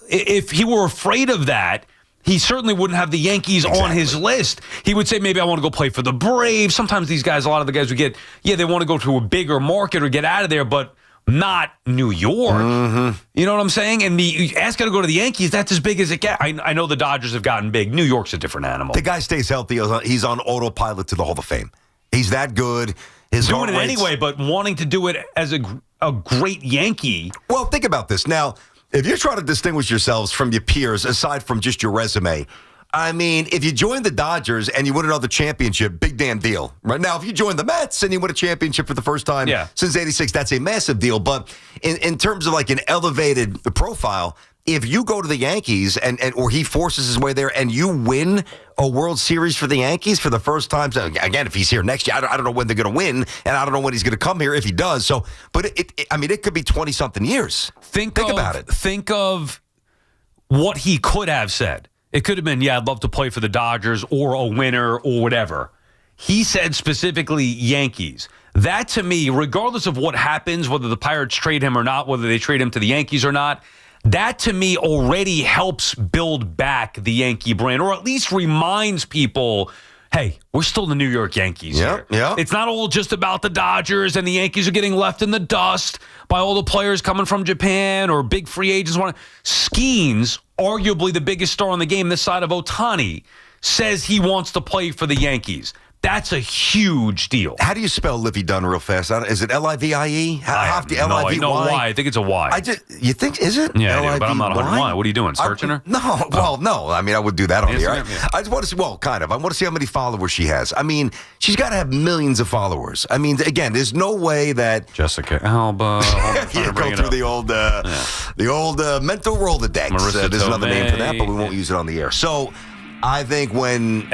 if he were afraid of that, he certainly wouldn't have the Yankees on his list. He would say, maybe I want to go play for the Braves. Sometimes these guys, a lot of the guys would get, they want to go to a bigger market or get out of there, but not New York. You know what I'm saying? And ask him to go to the Yankees, that's as big as it gets. I know the Dodgers have gotten big. New York's a different animal. The guy stays healthy. He's on autopilot to the Hall of Fame. He's that good. His doing it anyway, but wanting to do it as a great Yankee. Well, think about this. Now, if you're trying to distinguish yourselves from your peers, aside from just your resume, I mean, if you join the Dodgers and you win another championship, big damn deal. Right now, if you join the Mets and you win a championship for the first time since '86, that's a massive deal. But in terms of like an elevated profile, if you go to the Yankees or he forces his way there and you win a World Series for the Yankees for the first time, so again, if he's here next year, I don't know when they're going to win, and I don't know when he's going to come here if he does. So, but it could be 20-something years. Think about it. Think of what he could have said. It could have been, I'd love to play for the Dodgers or a winner or whatever. He said specifically Yankees. That to me, regardless of what happens, whether the Pirates trade him or not, whether they trade him to the Yankees or not, that to me already helps build back the Yankee brand, or at least reminds people, hey, we're still the New York Yankees here. It's not all just about the Dodgers and the Yankees are getting left in the dust by all the players coming from Japan or big free agents. Skeens, arguably the biggest star on the game this side of Ohtani, says he wants to play for the Yankees. That's a huge deal. How do you spell Livy Dunn real fast? Is it Livie? I have no Y. I think it's a Y. You think, is it? Yeah, I do, but I'm not 100 Y. What are you doing, searching her? No, well, no. I mean, I would do that on the air. I just want to see, kind of. I want to see how many followers she has. I mean, she's got to have millions of followers. I mean, again, there's no way that... Jessica Alba. Go through the old mental Rolodex. Marissa there's another Tomei. name for that, but we won't use it on the air. So... I think when